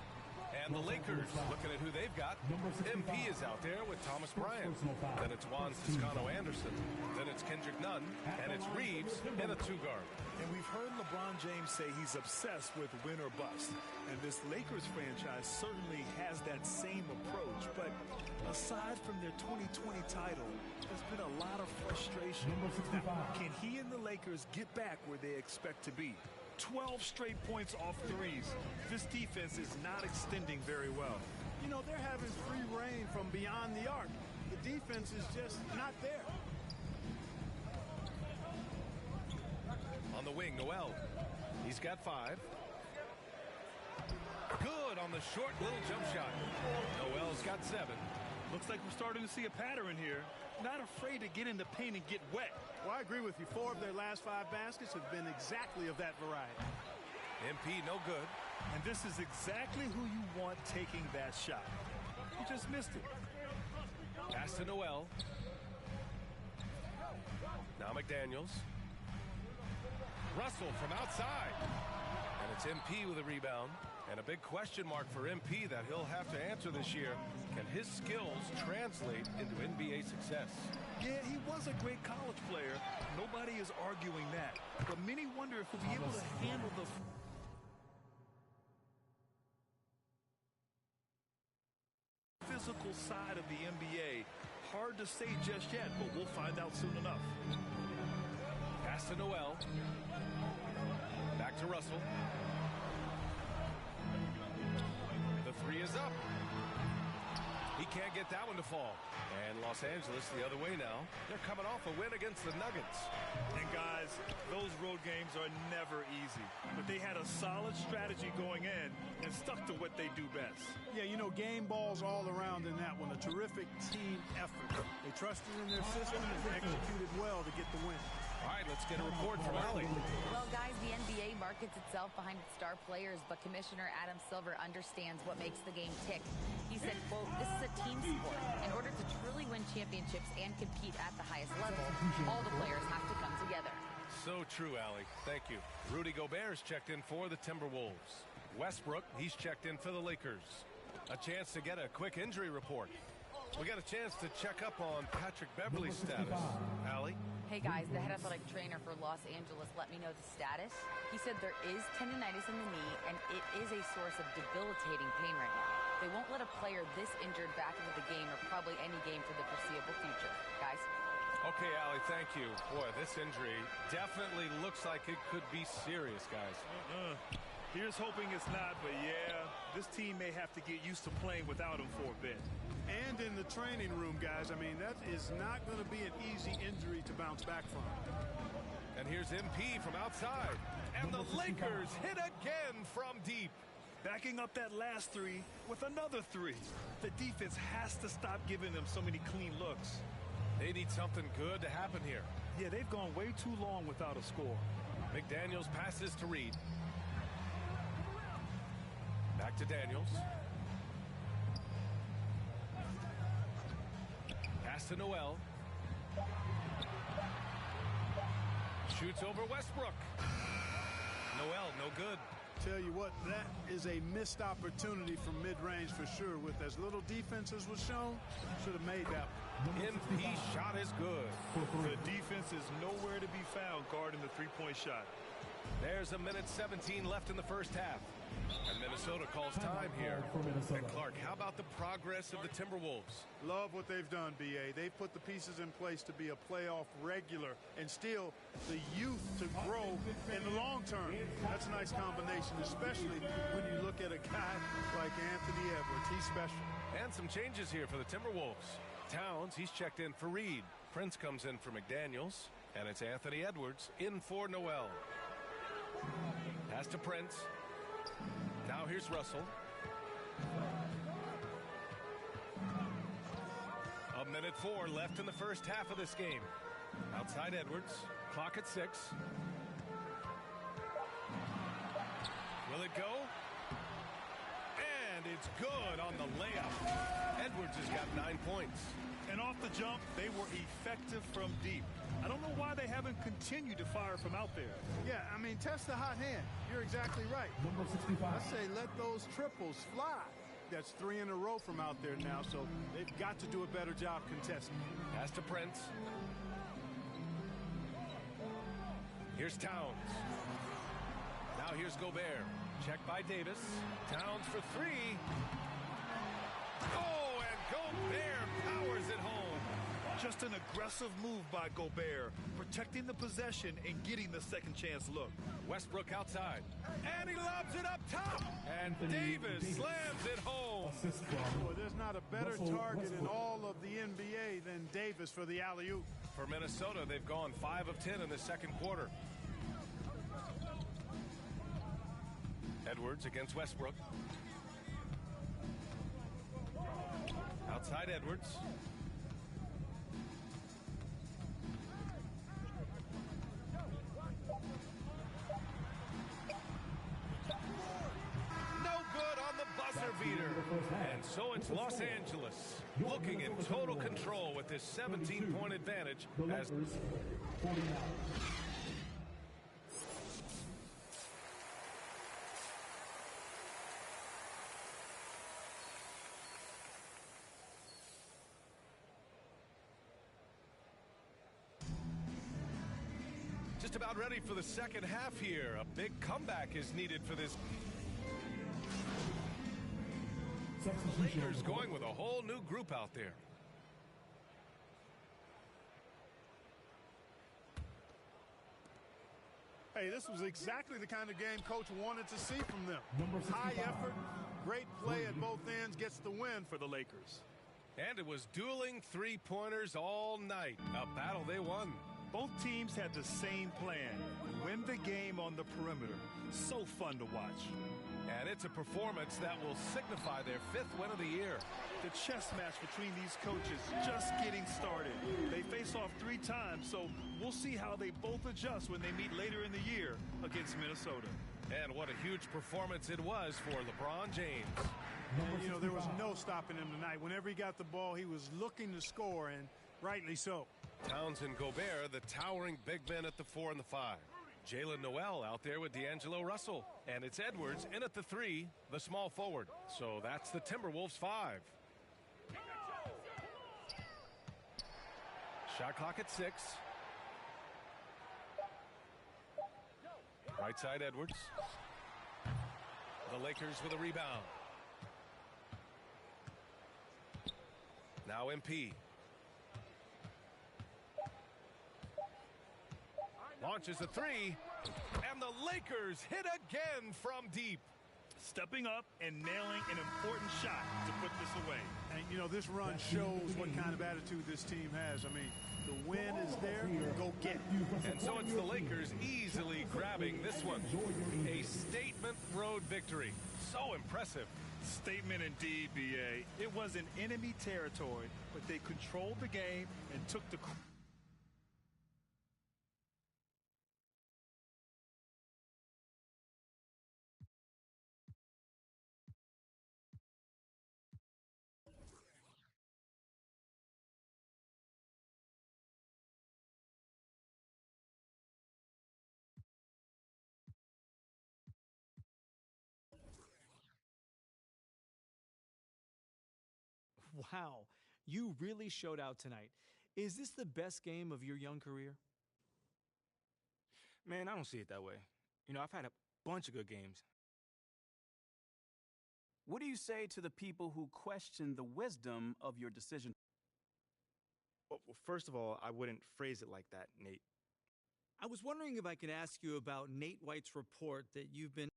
G: And the Lakers, looking at who they've got, MP is out there with Thomas Bryant. Then it's Juan Toscano-Anderson. Then it's Kendrick Nunn. And it's Reeves in a 2-guard.
I: And we've heard LeBron James say he's obsessed with win or bust. And this Lakers franchise certainly has that same approach. But aside from their 2020 title, there's been a lot of frustration. Now, can he and the Lakers get back where they expect to be? 12 straight points off threes. This defense is not extending very well.
U: You know, they're having free reign from beyond the arc. The defense is just not there.
G: On the wing, Noel. He's got 5. Good on the short little jump shot. Noel's got 7.
I: Looks like we're starting to see a pattern here. Not afraid to get in the paint and get wet.
U: Well, I agree with you. 4 of their last 5 baskets have been exactly of that variety.
G: MP no good.
I: And this is exactly who you want taking that shot. He just missed it.
G: Pass to Noel. Now McDaniels. Russell from outside. And it's MP with a rebound. And a big question mark for MP that he'll have to answer this year. Can his skills translate into NBA success?
I: Yeah, he was a great college player. Nobody is arguing that. But many wonder if he'll be able to handle the physical side of the NBA. Hard to say just yet, but we'll find out soon enough.
G: Pass to Noel. Back to Russell. The 3 is up. He can't get that one to fall. And Los Angeles the other way now. They're coming off a win against the Nuggets.
I: And guys, those road games are never easy. But they had a solid strategy going in and stuck to what they do best.
U: Yeah, you know, game balls all around in that one. A terrific team effort. They trusted in their system and executed well to get the win.
G: All right, let's get a report from Allie.
K: Well, guys, the NBA markets itself behind its star players, but Commissioner Adam Silver understands what makes the game tick. He said, quote, "This is a team sport. In order to truly win championships and compete at the highest level, all the players have to come together."
G: So true, Allie. Thank you. Rudy Gobert's checked in for the Timberwolves. Westbrook, he's checked in for the Lakers. A chance to get a quick injury report. We got a chance to check up on Patrick Beverley's status. Allie?
K: Hey guys, the head athletic trainer for Los Angeles let me know the status. He said there is tendonitis in the knee, and it is a source of debilitating pain right now. They won't let a player this injured back into the game or probably any game for the foreseeable future. Guys?
G: Okay, Allie, thank you. Boy, this injury definitely looks like it could be serious, guys.
I: Here's hoping it's not, but yeah, this team may have to get used to playing without him for a bit.
U: And in the training room, guys, I mean, that is not going to be an easy injury to bounce back from.
G: And here's MP from outside. And the Lakers hit again from deep.
I: Backing up that last 3 with another 3. The defense has to stop giving them so many clean looks.
G: They need something good to happen here.
I: Yeah, they've gone way too long without a score.
G: McDaniels passes to Reed. Back to Daniels. Pass to Noel. Shoots over Westbrook. Noel, no good.
U: Tell you what, that is a missed opportunity from mid-range for sure. With as little defense as was shown, should have made that one.
G: MP shot is good.
I: The defense is nowhere to be found guarding the three-point shot.
G: There's a minute 17 left in the first half. And Minnesota calls time here. And Clark, how about the progress of the Timberwolves?
U: Love what they've done, B.A. They've put the pieces in place to be a playoff regular and still the youth to grow in the long term. That's a nice combination, especially when you look at a guy like Anthony Edwards. He's special.
G: And some changes here for the Timberwolves. Towns, he's checked in for Reed. Prince comes in for McDaniels. And it's Anthony Edwards in for Noel. Pass to Prince. Now here's Russell. A minute 4 left in the first half of this game. Outside Edwards. Clock at 6. Will it go? And it's good on the layup. Edwards has got 9 points.
I: And off the jump, they were effective from deep. I don't know why they haven't continued to fire from out there.
U: Yeah, I mean, test the hot hand. You're exactly right. I say let those triples fly. That's 3 in a row from out there now, so they've got to do a better job contesting.
G: Pass to Prince. Here's Towns. Now here's Gobert. Checked by Davis. Towns for 3. Oh, and Gobert powers it home.
I: Just an aggressive move by Gobert, protecting the possession and getting the second chance look.
G: Westbrook outside. And he lobs it up top. And Davis slams it home.
U: Boy, there's not a better target in all of the NBA than Davis for the alley-oop.
G: For Minnesota, they've gone 5 of 10 in the second quarter. Edwards against Westbrook. Outside Edwards. No good on the buzzer beater. And so it's Los Angeles looking in total control with this 17-point advantage. As just about ready for the second half here. A big comeback is needed for this. The Lakers going with a whole new group out there.
U: Hey, this was exactly the kind of game Coach wanted to see from them. High effort, great play at both ends, gets the win for the Lakers.
G: And it was dueling three-pointers all night. A battle they won.
I: Both teams had the same plan: win the game on the perimeter. So fun to watch.
G: And it's a performance that will signify their 5th win of the year.
I: The chess match between these coaches just getting started. They face off 3 times, so we'll see how they both adjust when they meet later in the year against Minnesota.
G: And what a huge performance it was for LeBron James.
U: And, you know, there was no stopping him tonight. Whenever he got the ball, he was looking to score, and rightly so.
G: Towns and Gobert, the towering big men at the 4 and the 5. Jalen Noel out there with D'Angelo Russell. And it's Edwards in at the 3, the small forward. So that's the Timberwolves 5. Shot clock at 6. Right side Edwards. The Lakers with a rebound. Now MP. Launches a 3, and the Lakers hit again from deep.
I: Stepping up and nailing an important shot to put this away.
U: And, you know, this run shows what kind of attitude this team has. I mean, the win is there, go get it.
G: And so it's the Lakers easily grabbing this one. A statement road victory. So impressive.
I: Statement indeed, B.A. It was in enemy territory, but they controlled the game and took the...
L: Wow, you really showed out tonight. Is this the best game of your young career?
A: Man, I don't see it that way. You know, I've had a bunch of good games.
T: What do you say to the people who question the wisdom of your decision?
A: Well, first of all, I wouldn't phrase it like that, Nate.
L: I was wondering if I could ask you about Nate White's report that you've been...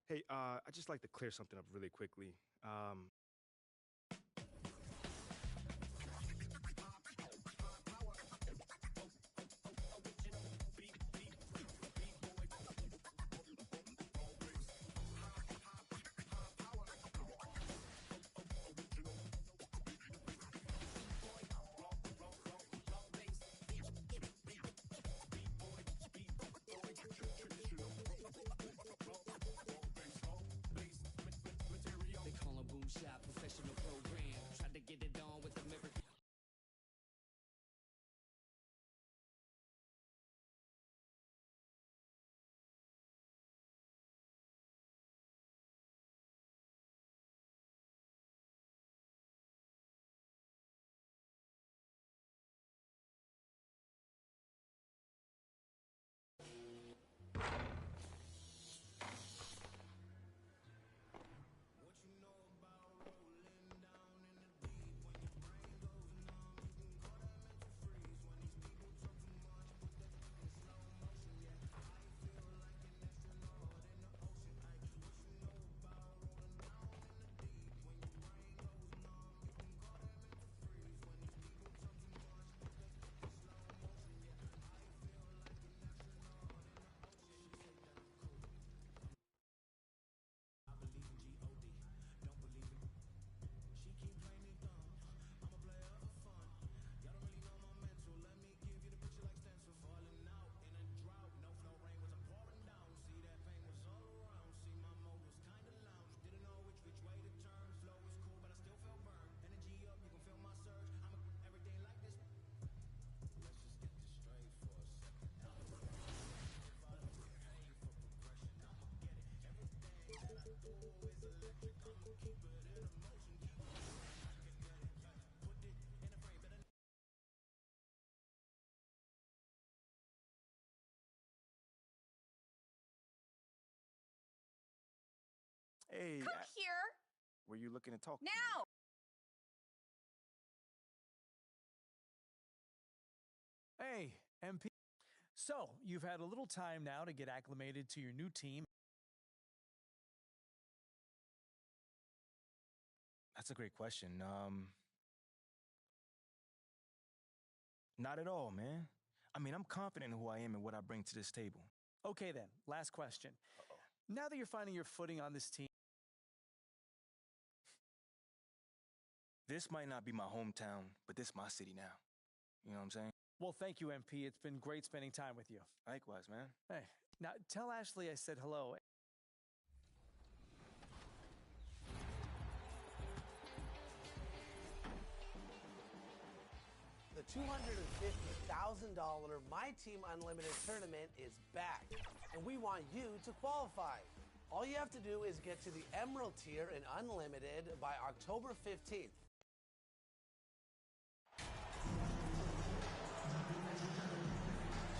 A: Hey, I'd just like to clear something up really quickly.
M: They call him Boom Shot.
N: Hey,
K: Come here
N: were you looking to talk?
K: now.
L: Hey, MP. So, you've had a little time now to get acclimated to your new team.
N: That's a great question. Not at all, man. I mean, I'm confident in who I am and what I bring to this table.
L: Okay, then. Last question. Now that you're finding your footing on this team,
N: This might not be my hometown, but this my city now. You know what I'm saying?
L: well, thank you, MP. It's been great spending time with you.
N: Likewise, man.
L: Hey, now tell Ashley I said hello.
F: The $250,000 My Team Unlimited tournament is back, and we want you to qualify. All you have to do is get to the Emerald tier in Unlimited by October 15th.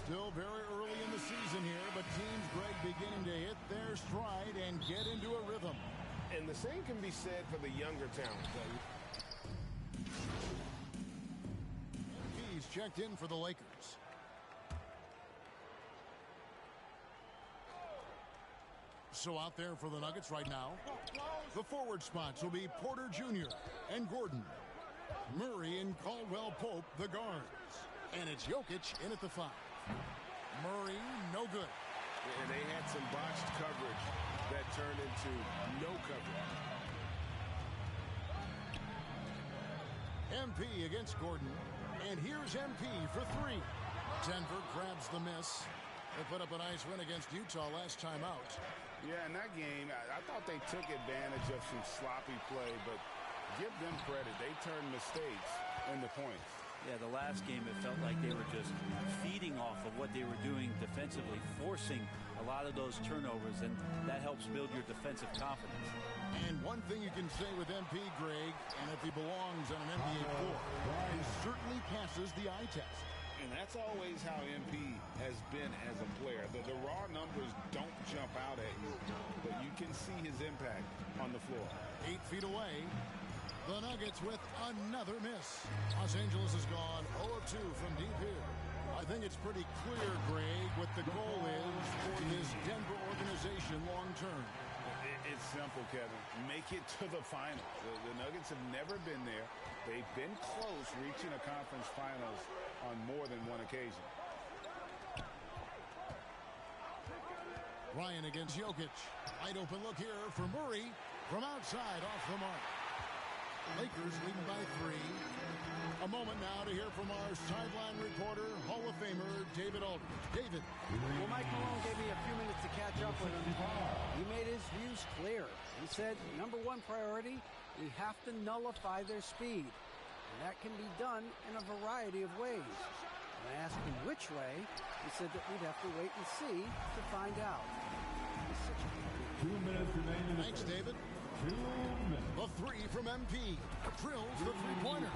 R: Still very early in the season here, but Teams Greg beginning to hit their stride and get into a rhythm.
B: And the same can be said for the younger talent.
R: He's checked in for the Lakers. So out there for the Nuggets right now, the forward spots will be Porter Jr. and Gordon. Murray and Caldwell Pope, the guards. And it's Jokic in at the 5. Murray, no good.
B: And they had some botched coverage that turned into no coverage.
R: MP against Gordon. And here's MP for 3. Denver grabs the miss. They put up a nice win against Utah last time out.
S: Yeah, in that game, I thought they took advantage of some sloppy play, but give them credit. They turned mistakes into points.
V: Yeah, the last game, it felt like they were just feeding off of what they were doing defensively, forcing a lot of those turnovers, and that helps build your defensive confidence.
R: And one thing you can say with MP, Greg, and if he belongs on an NBA floor, he certainly passes the eye test.
S: And that's always how MP has been as a player. The raw numbers don't jump out at you, but you can see his impact on the floor.
R: 8 feet away. The Nuggets with another miss. Los Angeles has gone 0 of 2 from deep here. I think it's pretty clear, Greg, what the goal is for this Denver organization long term.
S: It's simple, Kevin. Make it to the finals. The Nuggets have never been there. They've been close reaching a conference finals on more than one occasion.
R: Ryan against Jokic. Wide open look here for Murray from outside off the mark. Lakers leading by 3. A moment now to hear from our sideline reporter, Hall of Famer David Aldridge. David.
O: Well, Mike Malone gave me a few minutes to catch up with him. He made his views clear. He said, number one priority, we have to nullify their speed. And that can be done in a variety of ways. When I asked him which way, he said that we'd have to wait and see to find out.
J: 2 minutes remaining.
R: Thanks, David.
J: 2 minutes.
R: The 3 from MP. Drills the three-pointer.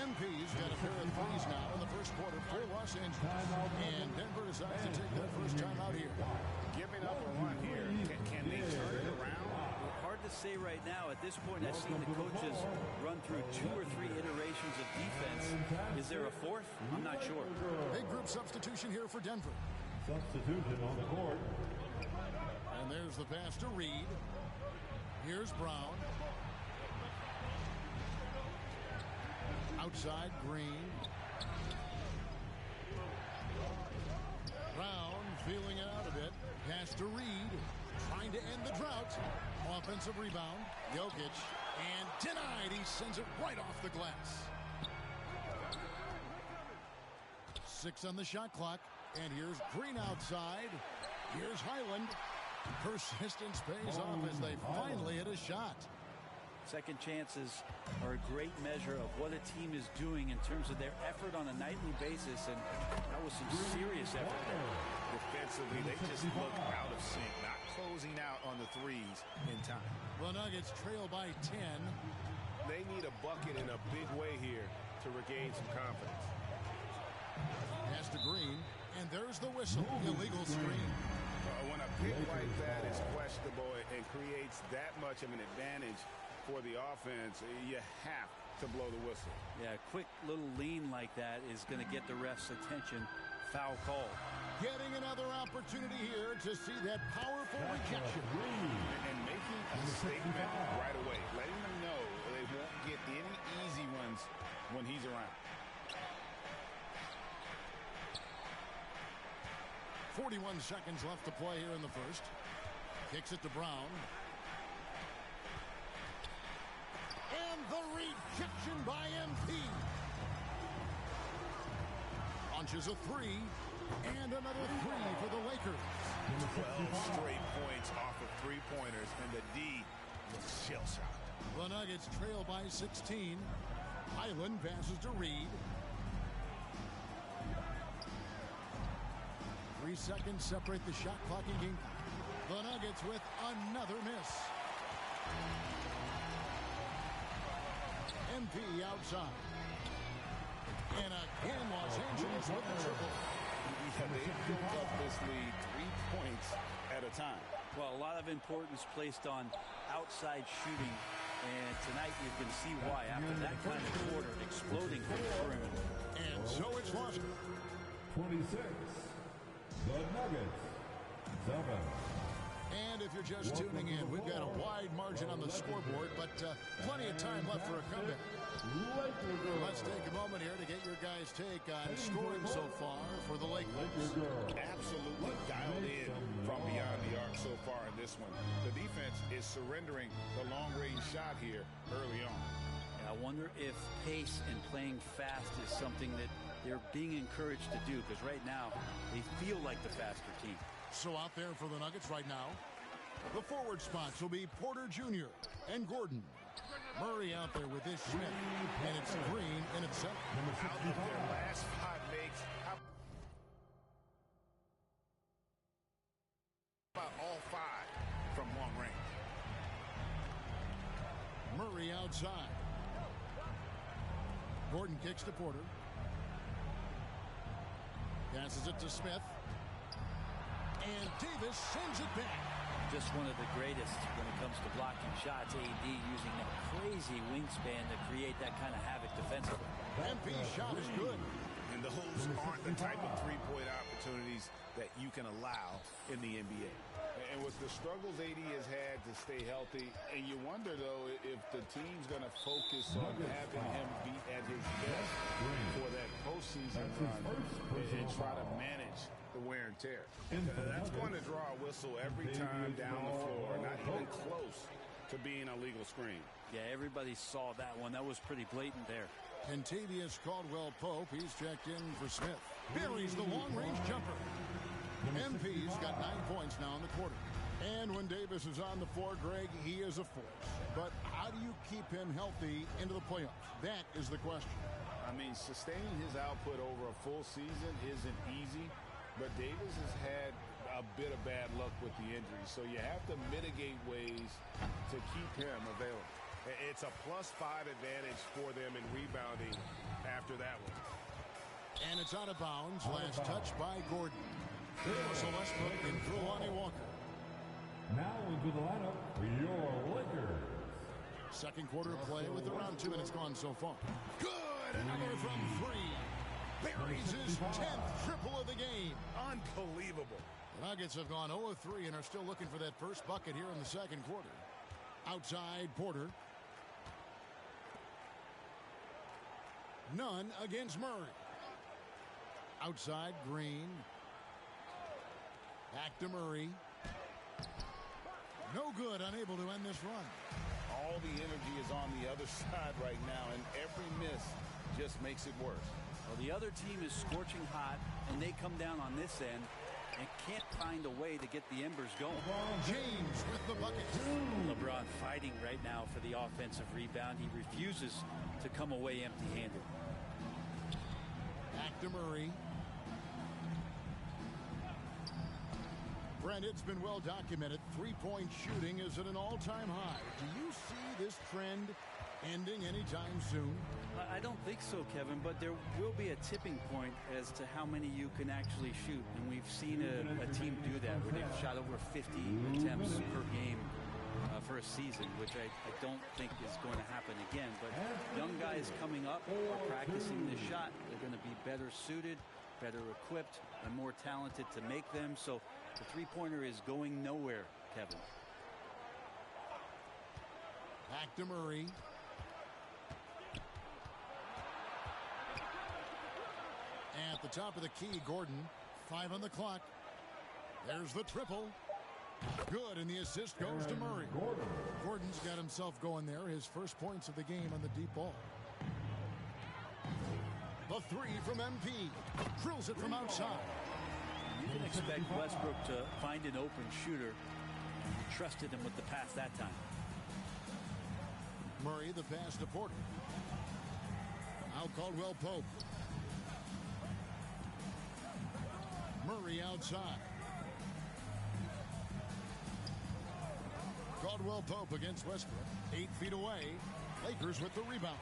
R: MP's got a pair of threes now in the first quarter for Los Angeles. And Denver decides to take that first time out here.
S: Giving up a run here. Can they turn it around?
V: Well, hard to say right now. At this point, I've seen the coaches run through 2 or 3 iterations of defense. Is there a fourth? I'm not sure.
R: Big group substitution here for Denver.
J: Substitution on the court.
R: And there's the pass to Reed. Here's Brown. Outside, Green. Brown feeling it out a bit. Pass to Reed. Trying to end the drought. Offensive rebound. Jokic. And denied. He sends it right off the glass. 6 on the shot clock. And here's Green outside. Here's Highland. Persistence pays off as they finally hit a shot.
V: Second chances are a great measure of what a team is doing in terms of their effort on a nightly basis, and that was some serious effort there.
S: Defensively, they just look out of sync, not closing out on the threes in time.
R: The Nuggets trail by 10.
B: They need a bucket in a big way here to regain some confidence.
R: Pass to Green, and there's the whistle. Illegal screen.
S: When a pick like that is questionable and creates that much of an advantage for the offense, you have to blow the whistle.
V: Yeah, a quick little lean like that is going to get the ref's attention. Foul call.
R: Getting another opportunity here to see that powerful rejection.
S: And making a statement right away, letting them know they won't get any easy ones when he's around.
R: 41 seconds left to play here in the first. Kicks it to Brown. And the rejection by MP. Launches a three. And another three for the Lakers.
S: 12 straight points off of three-pointers, and the D looks shell-shocked.
R: The Nuggets trail by 16. Highland passes to Reed. 3 seconds separate the shot clock and game. The Nuggets with another miss. MP outside. And again, Los Angeles with the triple.
S: Yeah, they've built up this lead 3 points at a time.
V: Well, a lot of importance placed on outside shooting, and tonight you can see why after that kind of quarter exploding from the perimeter.
R: And so it's lost.
J: 26. The Nuggets. 7.
R: And if you're just tuning in, we've got a wide margin on the scoreboard, but plenty of time left for a comeback. Let's take a moment here to get your guys' take on scoring so far for the Lakers.
S: Absolutely dialed in from beyond the arc so far in this one. The defense is surrendering the long-range shot here early on.
V: I wonder if pace and playing fast is something that they're being encouraged to do, because right now they feel like the faster team.
R: So out there for the Nuggets right now, the forward spots will be Porter Jr. and Gordon. Murray out there with this Smith, and it's Green in its center.
S: Out of their last 5 makes, how about all 5 from long range?
R: Murray outside. Gordon kicks to Porter. Passes it to Smith. And Davis sends it back.
V: Just one of the greatest when it comes to blocking shots. AD using that crazy wingspan to create that kind of havoc defensively.
R: MP's shot is good.
S: And those aren't the type of three-point opportunities that you can allow in the NBA. And with the struggles AD has had to stay healthy, and you wonder, though, if the team's going to focus on having him be at his best for that postseason run and try to manage the wear and tear. That's going to draw a whistle every time down the floor, not even close to being a legal screen.
V: Yeah, everybody saw that one. That was pretty blatant there.
R: Kentavious Caldwell-Pope, he's checked in for Smith. Buries the long-range jumper. MP's got 9 points now in the quarter. And when Davis is on the floor, Greg, he is a force. But how do you keep him healthy into the playoffs? That is the question.
S: I mean, sustaining his output over a full season isn't easy, but Davis has had a bit of bad luck with the injury, so you have to mitigate ways to keep him available.
B: It's a +5 advantage for them in rebounding after that one.
R: And it's out of bounds. Last touch by Gordon. Russell Westbrook and Lonnie Walker.
J: Now into the lineup for your Lakers.
R: Second quarter of play with around 2 minutes gone so far. Good! Another from 3. Buries his 10th triple of the game.
B: Unbelievable.
R: The Nuggets have gone 0 of 3 and are still looking for that first bucket here in the second quarter. Outside Porter. None against Murray. Outside Green. Back to Murray. No good, unable to end this run.
S: All the energy is on the other side right now, and every miss just makes it worse.
V: Well, the other team is scorching hot, and they come down on this end. and can't find a way to get the embers going.
R: James with the bucket.
V: LeBron fighting right now for the offensive rebound. He refuses to come away empty-handed.
R: Back to Murray. Brent, it's been well documented. Three-point shooting is at an all-time high. Do you see this trend ending anytime soon?
V: I don't think so, Kevin, but there will be a tipping point as to how many you can actually shoot. And we've seen a team do that where they've shot over 50 attempts per game for a season, which I don't think is going to happen again. But young guys coming up are practicing this shot. They're going to be better suited, better equipped, and more talented to make them. So the three-pointer is going nowhere, Kevin.
R: Back to Murray. At the top of the key, Gordon. 5 on the clock. There's the triple. Good, and the assist goes to Murray. Gordon's got himself going there. His first points of the game on the deep ball. The three from MP. Drills it from outside.
V: You can expect Westbrook to find an open shooter. He trusted him with the pass that time.
R: Murray, the pass to Porter. Now Caldwell Pope. Murray outside. Caldwell Pope against Westbrook. 8 feet away. Lakers with the rebound.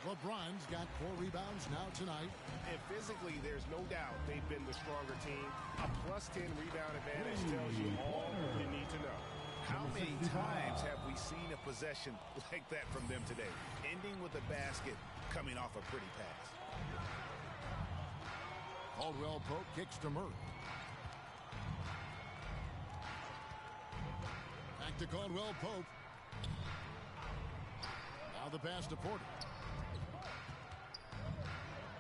R: LeBron's got 4 rebounds now tonight.
B: And physically, there's no doubt they've been the stronger team. A +10 rebound advantage tells you all you need to know.
S: How many times have we seen a possession like that from them today? Ending with a basket, coming off a pretty pass.
R: Caldwell Pope kicks to Murray. Back to Caldwell Pope. Now the pass to Porter.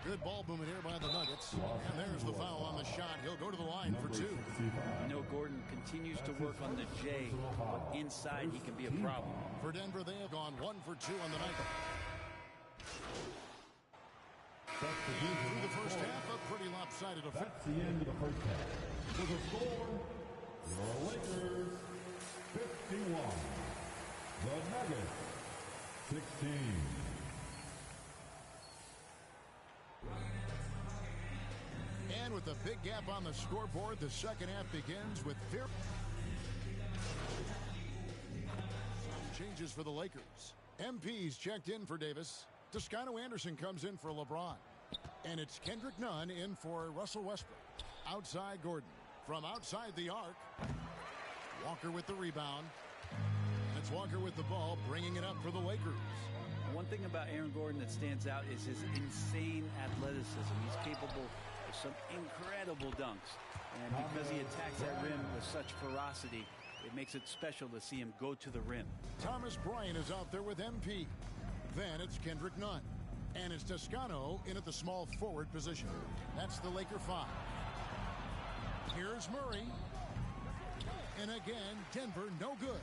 R: Good ball movement here by the Nuggets. And there's the foul on the shot. He'll go to the line for 2.
V: You know, Gordon continues to work on the J, but inside he can be a problem.
R: For Denver, they have gone 1 for 2 on the night. Through the first half, a pretty lopsided affair.
J: That's the end of the first half. For the score, the Lakers 51. The Nuggets 16.
R: And with a big gap on the scoreboard, the second half begins with changes for the Lakers. MP's checked in for Davis. Toscano Anderson comes in for LeBron. And it's Kendrick Nunn in for Russell Westbrook. Outside Gordon. From outside the arc. Walker with the rebound. And it's Walker with the ball, bringing it up for the Lakers.
V: One thing about Aaron Gordon that stands out is his insane athleticism. He's capable of some incredible dunks. And because he attacks that rim with such ferocity, it makes it special to see him go to the rim.
R: Thomas Bryant is out there with MP. Then it's Kendrick Nunn. And it's Toscano in at the small forward position. That's the Laker 5. Here's Murray. And again, Denver no good.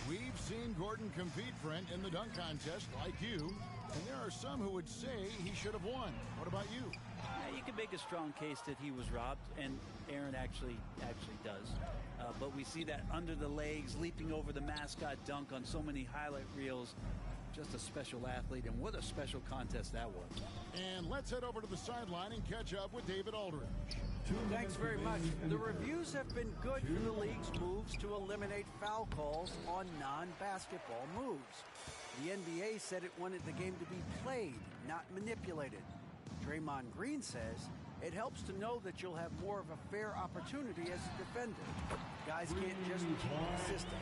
R: We've seen Gordon compete, Brent, in the dunk contest like you. And there are some who would say he should have won. What about you?
V: You can make a strong case that he was robbed, and Aaron actually does. But we see that under the legs, leaping over the mascot dunk on so many highlight reels. Just a special athlete, and what a special contest that was.
R: And let's head over to the sideline and catch up with David Aldridge.
O: Thanks very much. The reviews have been good for the league's moves to eliminate foul calls on non-basketball moves. The NBA said it wanted the game to be played, not manipulated. Draymond Green says it helps to know that you'll have more of a fair opportunity as a defender. Guys can't just cheat the system.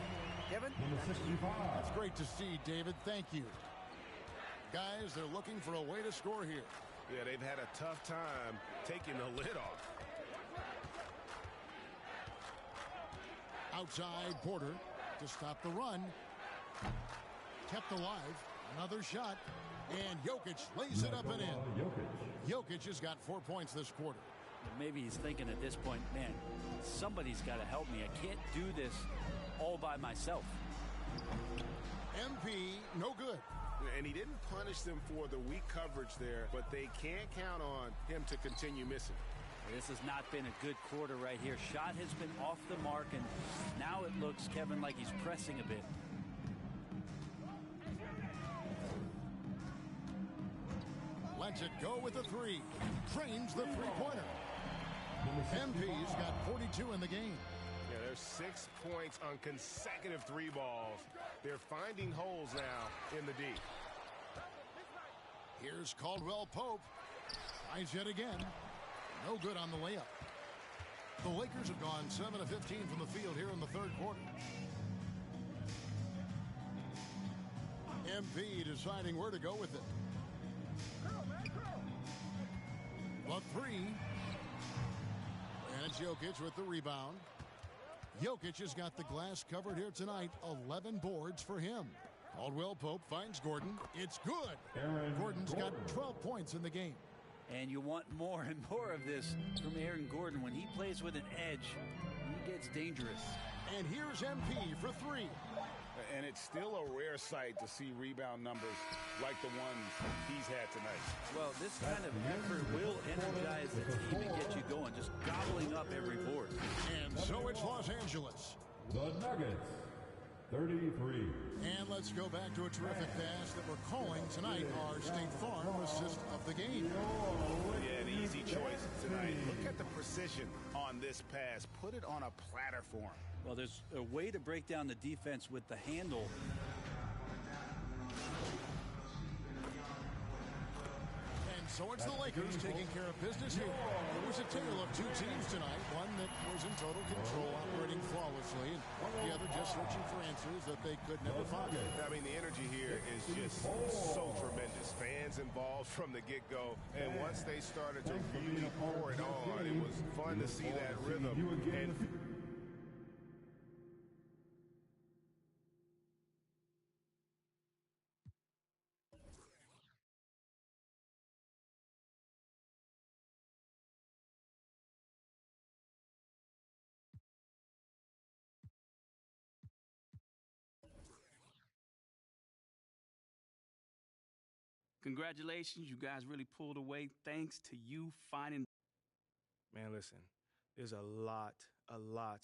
O: Kevin?
R: That's great to see, David. Thank you. Guys, they're looking for a way to score here.
B: Yeah, they've had a tough time taking the lid off.
R: Outside Porter to stop the run. Kept alive. Another shot. And Jokic lays it up and in. Jokic has got 4 points this quarter.
V: Maybe he's thinking at this point, man, somebody's got to help me. I can't do this all by myself.
R: MP, no good.
B: And he didn't punish them for the weak coverage there, but they can't count on him to continue missing.
V: This has not been a good quarter right here. Shot has been off the mark, and now it looks, Kevin, like he's pressing a bit.
R: Lets it go with a three. Trains the three-pointer. MP's got 42 in the game.
B: Yeah, there's 6 points on consecutive three balls. They're finding holes now in the D.
R: Here's Caldwell Pope. Tries yet again. No good on the layup. The Lakers have gone 7 of 15 from the field here in the third quarter. MP deciding where to go with it. The three. And it's Jokic with the rebound. Jokic has got the glass covered here tonight. 11 boards for him. Caldwell Pope finds Gordon. It's good. Gordon's got 12 points in the game.
V: And you want more and more of this from Aaron Gordon. When he plays with an edge, he gets dangerous.
R: And here's MP for three.
S: And it's still a rare sight to see rebound numbers like the ones he's had tonight.
V: Well, this kind of effort will energize the team and get you going, just gobbling up every board.
R: And so it's Los Angeles.
J: The Nuggets, 33.
R: And let's go back to a terrific pass that we're calling tonight our State Farm assist of the game.
S: Yeah, an easy choice tonight. Look at the precision on this pass. Put it on a platter for him.
V: Well, there's a way to break down the defense with the handle.
R: And so it's the Lakers taking care of business here. It was a tale of two teams tonight. One that was in total control, operating flawlessly, and the other just searching for answers that they could never find.
B: I mean, the energy here is just so tremendous. Fans involved from the get-go, and once they started to really pour it on, it was fun to see that rhythm. And
T: Congratulations, you guys really pulled away thanks to you finding.
A: Man, listen, there's a lot of love.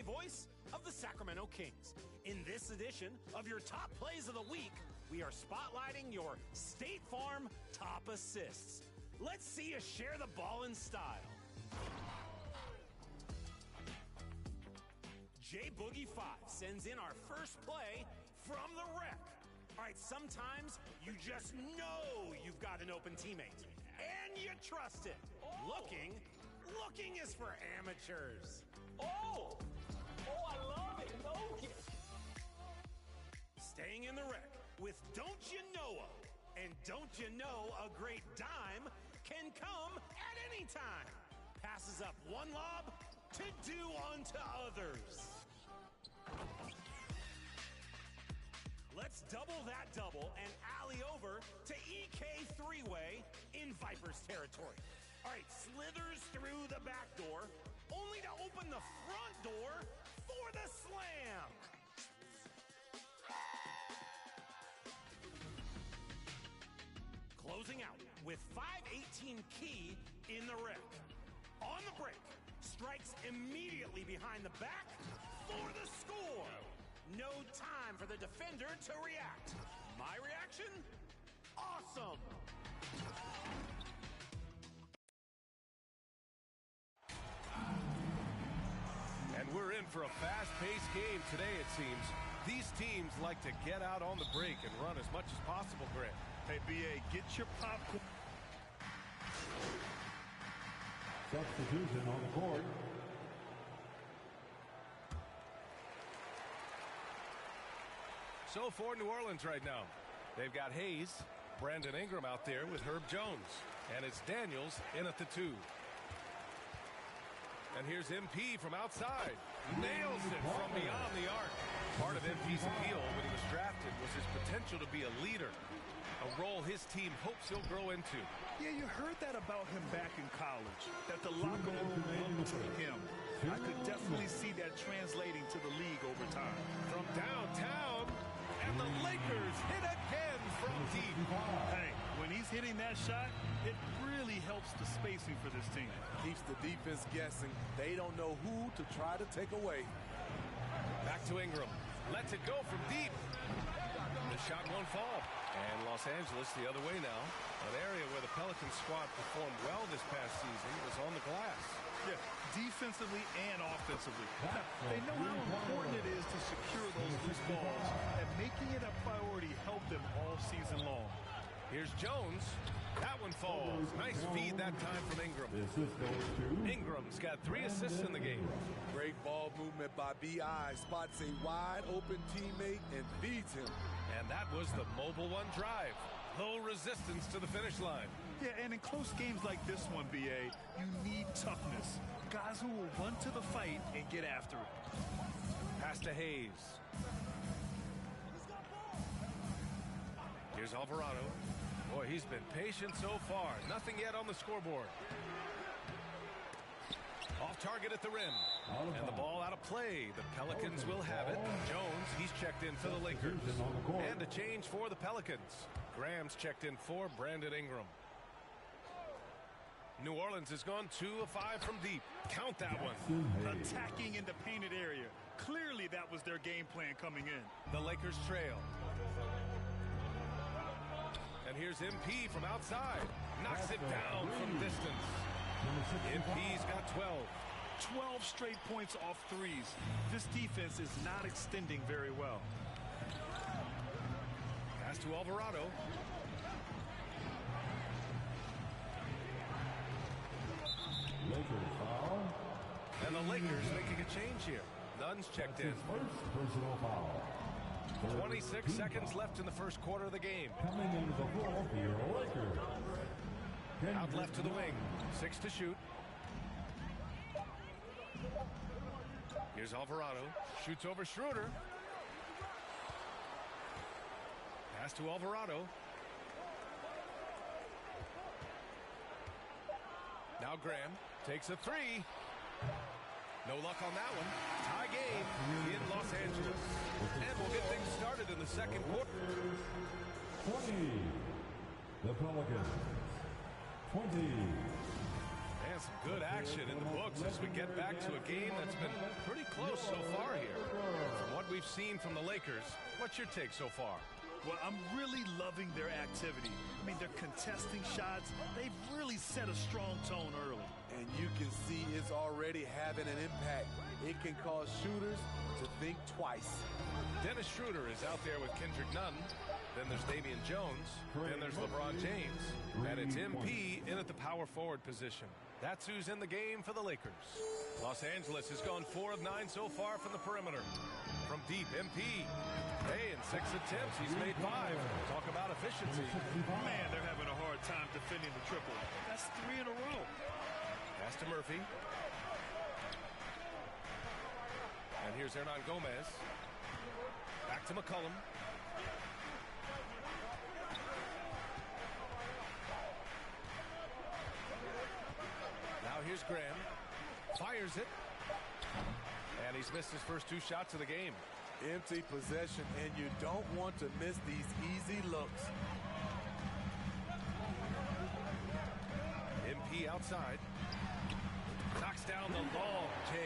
C: PA voice of the Sacramento Kings. In this edition of your top plays of the week, we are spotlighting your State Farm top assists. Let's see you share the ball in style. J Boogie 5 sends in our first play from the wreck. All right, sometimes you just know you've got an open teammate, and you trust it. Looking is for amateurs. Oh, I love it. Okay. Staying in the wreck with Don't You Know-a. And don't you know a great dime can come at any time. Passes up one lob to do unto others. Let's double that double and alley over to EK three-way in Vipers territory. All right, slithers through the back door, only to open the front door for the slam. Closing out with 5:18 key in the wreck. On the break, strikes immediately behind the back for the score. No time for the defender to react. My reaction? Awesome.
G: And we're in for a fast-paced game today, it seems. These teams like to get out on the break and run as much as possible, Grant.
U: Hey, BA, get your popcorn.
J: Substitution on the court.
G: So for New Orleans right now, they've got Hayes, Brandon Ingram out there with Herb Jones, and it's Daniels in at the 2. And here's MP from outside. Nails it from beyond the arc. Part of MP's appeal when he was drafted was his potential to be a leader, a role his team hopes he'll grow into.
I: Yeah, you heard that about him back in college, that the locker room looked to him. I could definitely see that translating to the league over time.
G: From downtown, and the Lakers hit again from deep.
I: Hey, when he's hitting that shot, it really helps the spacing for this team.
H: Keeps the defense guessing. They don't know who to try to take away.
G: Back to Ingram. Lets it go from deep. The shot won't fall. And Los Angeles the other way now. An area where the Pelicans squad performed well this past season was on the glass.
I: Yeah, defensively and offensively. Now, they know how important it is to secure those loose balls, and making it a priority helped them all season long.
G: Here's Jones. That one falls. Nice feed that time from Ingram. Ingram's got 3 assists in the game.
H: Great ball movement by B.I. Spots a wide open teammate and feeds him.
G: And that was the mobile one drive. Low resistance to the finish line.
I: Yeah, and in close games like this one, B.A., you need toughness. Guys who will run to the fight and get after it.
G: Pass to Hayes. Here's Alvarado. Boy, he's been patient so far. Nothing yet on the scoreboard. Off target at the rim. And the ball out of play. The Pelicans will have it. Jones, he's checked in for the Lakers. And a change for the Pelicans. Graham's checked in for Brandon Ingram. New Orleans has gone 2 of 5 from deep. Count that one.
I: Attacking in the painted area. Clearly that was their game plan coming in.
G: The Lakers trail. And here's MP from outside. Knocks it down from distance. MP's got 12.
I: 12 straight points off threes. This defense is not extending very well.
G: Pass to Alvarado.
J: Lakers foul.
G: And the Lakers making a change here. Nunn's checked in.
J: First personal foul.
G: 26 seconds left in the first quarter of the game.
J: Coming into the ball for your Lakers.
G: Out left to the wing. 6 to shoot. Here's Alvarado. Shoots over Schroeder. Pass to Alvarado. Now Graham takes a 3. No luck on that one. Tie game in Los Angeles. And we'll get things started in the second quarter.
J: 20. The Pelicans. 20.
G: And some good action in the books as we get back to a game that's been pretty close so far here. From what we've seen from the Lakers, what's your take so far?
I: Well, I'm really loving their activity. I mean, they're contesting shots. They've really set a strong tone early.
H: And you can see it's already having an impact. It can cause shooters to think twice.
G: Dennis Schroeder is out there with Kendrick Nunn. Then there's Damian Jones. Then there's LeBron James. And it's MP in at the power forward position. That's who's in the game for the Lakers. Los Angeles has gone 4 of 9 so far from the perimeter. From deep, MP. Hey, in 6 attempts, he's made 5. Talk about efficiency.
I: Man, they're having a hard time defending the triple. That's 3 in a row.
G: Pass to Murphy. And here's Hernan Gomez. Back to McCollum. Now here's Graham. Fires it. And he's missed his first 2 shots of the game.
H: Empty possession, and you don't want to miss these easy looks.
G: MP outside. Knocks down the long J.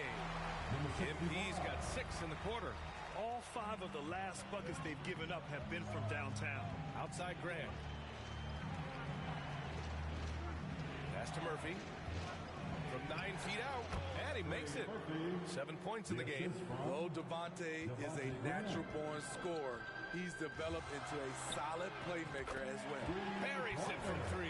G: MP's got 6 in the quarter.
I: All 5 of the last buckets they've given up have been from downtown.
G: Outside Graham. Pass to Murphy. From 9 feet out, and he makes it. 7 points in the game.
H: Though Devontae is a natural-born scorer, he's developed into a solid playmaker as well.
G: Buries it from 3.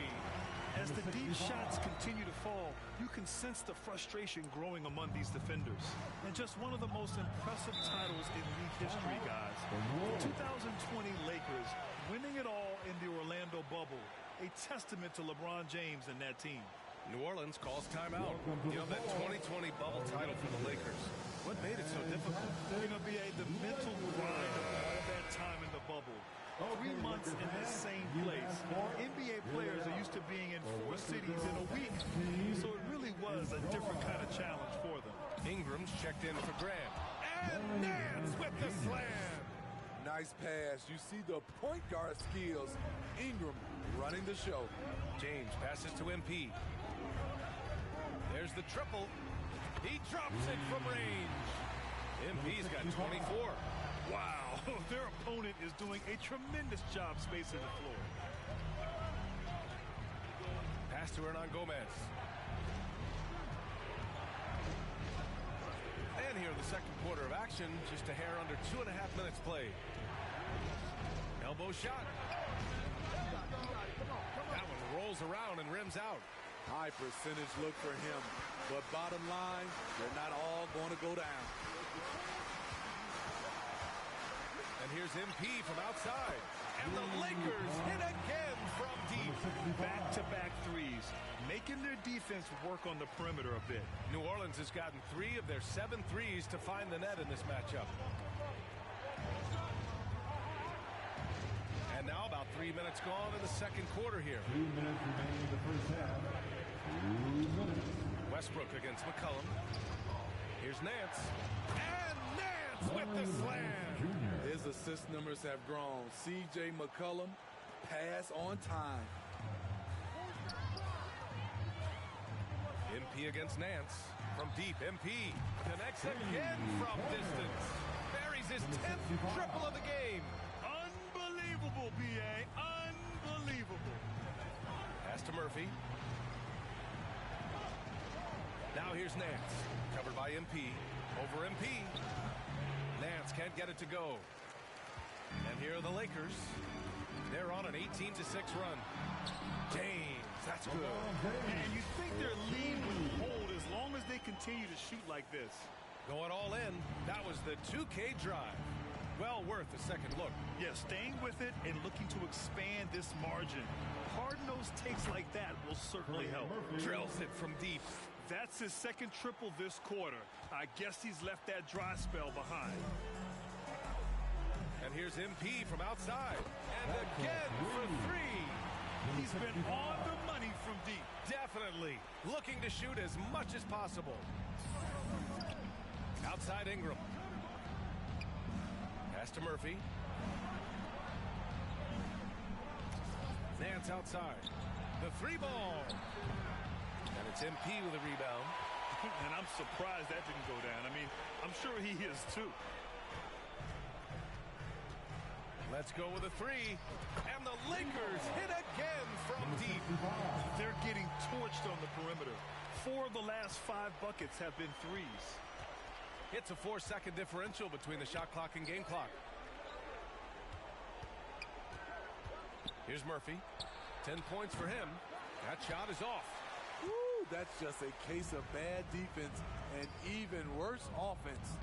I: As the deep shots continue to fall, you can sense the frustration growing among these defenders. And just one of the most impressive titles in league history, guys. The 2020 Lakers winning it all in the Orlando bubble. A testament to LeBron James and that team.
G: New Orleans calls timeout. You know, that 2020 bubble title for the Lakers. What made it so difficult?
I: You know, B.A., the mental grind of all that time in the bubble. 3 months in the same place. NBA players are used to being in 4 cities in a week, so it really was a different kind of challenge for them.
G: Ingram's checked in for Graham. And Nance with the slam.
H: Nice pass. You see the point guard skills. Ingram running the show.
G: James passes to MP. There's the triple. He drops it from range. MP's got 24.
I: Wow, their opponent is doing a tremendous job spacing the floor.
G: Pass to Hernan Gomez. And here in the second quarter of action, just a hair under 2.5 minutes played. Elbow shot. That one rolls around and rims out.
H: High percentage look for him. But bottom line, they're not all going to go down.
G: And here's MP from outside. And the Lakers hit again from deep.
I: Back-to-back threes, making their defense work on the perimeter a bit.
G: New Orleans has gotten 3 of their 7 threes to find the net in this matchup. And now about 3 minutes gone in the second quarter here.
J: 2 minutes remaining in the first half. 2 minutes.
G: Westbrook against McCollum. Here's Nance. And Nance with the slam.
H: His assist numbers have grown. C.J. McCollum, pass on time.
G: MP against Nance. From deep, MP connects again from distance. Buries his 10th triple of the game.
I: Unbelievable, B.A. Unbelievable.
G: Pass to Murphy. Now here's Nance. Covered by MP. Over MP. Nance can't get it to go. And here are the Lakers. They're on an 18-6 run. James, that's good.
I: And you think their lead would hold as long as they continue to shoot like this.
G: Going all in. That was the 2K drive. Well worth a second look.
I: Yeah, staying with it and looking to expand this margin. Hard-nosed takes like that will certainly help.
G: Drills it from deep.
I: That's his second triple this quarter. I guess he's left that dry spell behind.
G: And here's MP from outside. And again for 3.
I: He's been on the money from deep.
G: Definitely. Looking to shoot as much as possible. Outside Ingram. Pass to Murphy. Nance outside. The 3 ball. And It's MP with a rebound.
I: And I'm surprised that didn't go down. I mean, I'm sure he is too.
G: Let's go with a three. And the Lakers hit again from deep.
I: They're getting torched on the perimeter. 4 of the last 5 buckets have been threes.
G: It's a 4-second differential between the shot clock and game clock. Here's Murphy. 10 points for him. That shot is off.
H: Woo, that's just a case of bad defense and even worse offense.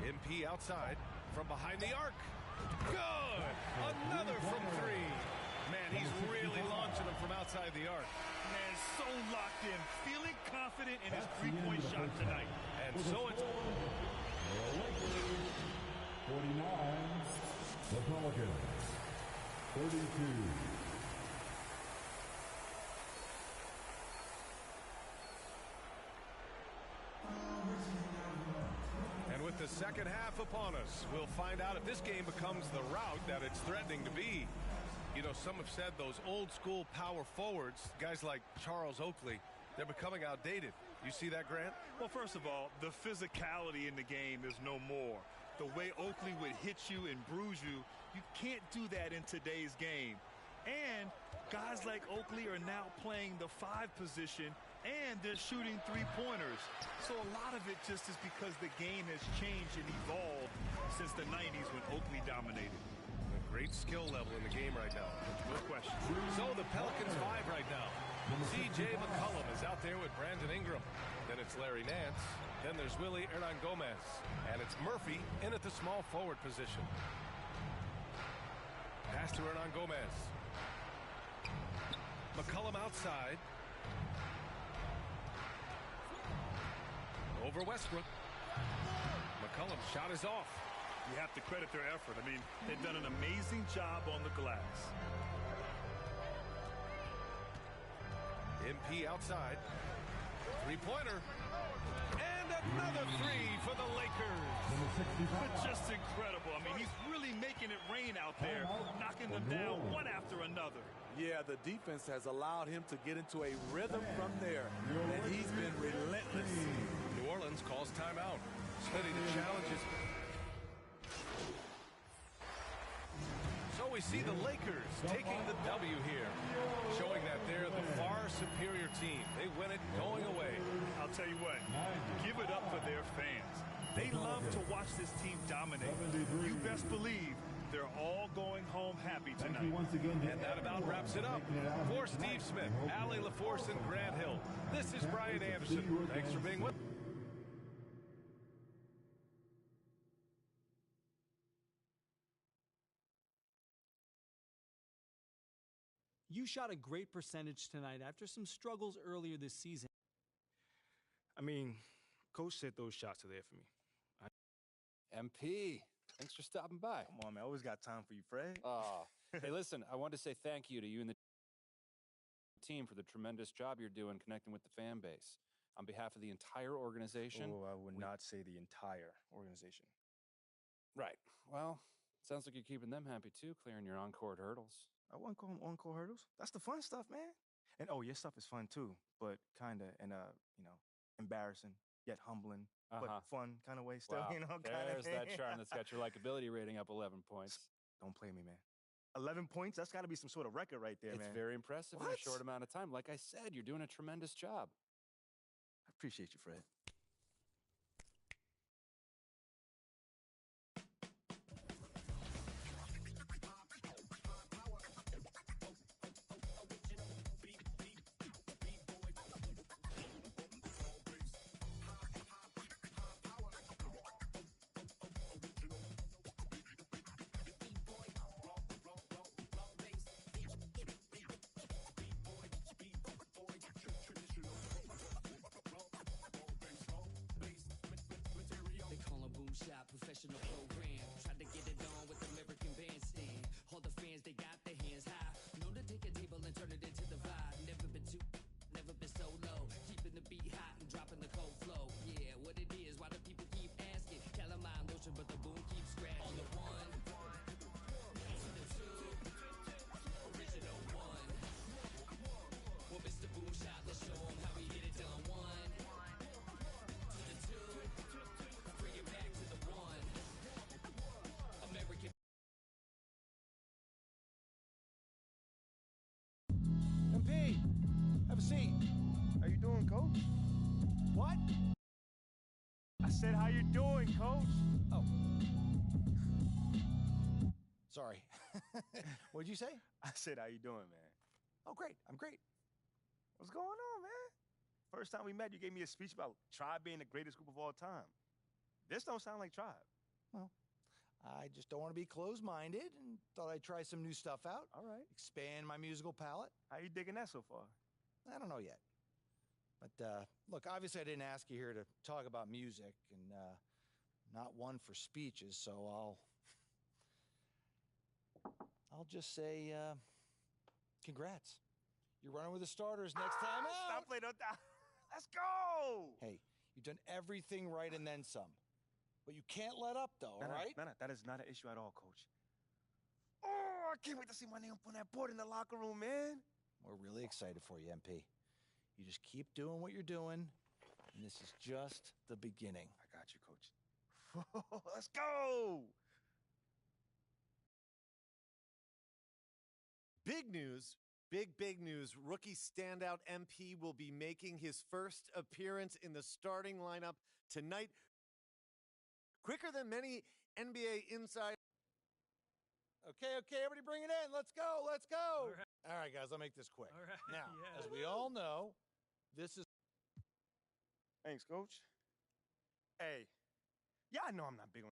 G: MP outside from behind the arc. Good! Another from 3. Man, he's really launching them from outside the arc.
I: Man, so locked in, feeling confident in his three-point shot tonight.
G: And so it's...
J: 49, the Pelicans. 32.
G: And with the second half upon us, we'll find out if this game becomes the route that it's threatening to be. You know, some have said those old-school power forwards, guys like Charles Oakley, they're becoming outdated. You see that, Grant?
I: Well, first of all, the physicality in the game is no more. The way Oakley would hit you and bruise you, you can't do that in today's game. And guys like Oakley are now playing the 5 position, and they're shooting three-pointers. So a lot of it just is because the game has changed and evolved since the 90s when Oakley dominated.
G: A great skill level in the game right now.
I: No question.
G: So the Pelicans 5 right now. C.J. McCollum is out there with Brandon Ingram. Then it's Larry Nance. Then there's Willie Hernangomez. And it's Murphy in at the small forward position. Pass to Hernangomez. McCollum outside. Over Westbrook. McCollum's shot is off.
I: You have to credit their effort. I mean, they've done an amazing job on the glass.
G: MP outside. Three-pointer. And another 3 for the Lakers.
I: But just incredible. I mean, he's really making it rain out there, knocking them down one after another.
H: Yeah, the defense has allowed him to get into a rhythm from there, and he's been relentless.
G: New Orleans calls timeout. Study the challenges. So we see the Lakers taking the W here, showing that they're the far superior team. They win it going away.
I: I'll tell you what, give it up for their fans. They love to watch this team dominate. You best believe they're all going home happy tonight.
G: And that about wraps it up. For Steve Smith, Allie LaForce, and Grant Hill, this is Brian Anderson. Thanks for being with us.
L: You shot a great percentage tonight after some struggles earlier this season.
A: I mean, Coach said those shots are there for me.
D: MP, thanks for stopping by.
N: Come on, man. I always got time for you, Fred.
D: Hey, listen, I want to say thank you to you and the team for the tremendous job you're doing connecting with the fan base. On behalf of the entire organization.
N: Oh, I would not say the entire organization.
D: Right. Well, sounds like you're keeping them happy too, clearing your on-court hurdles.
N: I wouldn't call them on-court hurdles. That's the fun stuff, man. And oh, your stuff is fun too, but kind of in a, embarrassing yet humbling, but fun kind of way still,
D: Wow. There's that charm that's got your likability rating up 11 points.
N: Don't play me, man. 11 points? That's got to be some sort of record right there, man.
D: It's very impressive in a short amount of time. Like I said, you're doing a tremendous job.
N: I appreciate you, Fred. Have a seat.
A: How you doing, Coach?
N: What?
A: I said, how you doing, Coach?
N: Oh. Sorry. What'd you say?
A: I said, how you doing, man?
N: Oh, great. I'm great.
A: What's going on, man? First time we met, you gave me a speech about Tribe being the greatest group of all time. This don't sound like Tribe.
N: Well, I just don't want to be closed-minded and thought I'd try some new stuff out.
A: All right.
N: Expand my musical palette.
A: How you digging that so far?
N: I don't know yet. But, look, obviously I didn't ask you here to talk about music, and not one for speeches, so I'll just say, congrats. You're running with the starters next time out.
A: Stop playing. Let's go.
N: Hey, you've done everything right and then some. But you can't let up, though, all right?
A: No, that is not an issue at all, Coach. Oh, I can't wait to see my name up on that board in the locker room, man.
N: We're really excited for you, MP. You just keep doing what you're doing, and this is just the beginning.
A: I got you, Coach. Let's go.
P: Big news. Big news. Rookie standout MP will be making his first appearance in the starting lineup tonight. Quicker than many NBA insiders.
N: Okay, everybody bring it in. Let's go. All right, guys, I'll make this quick.
L: All right.
N: Now,
L: Yeah.
N: as we all know, this is...
A: Thanks, Coach. Hey, yeah, I know I'm not big on...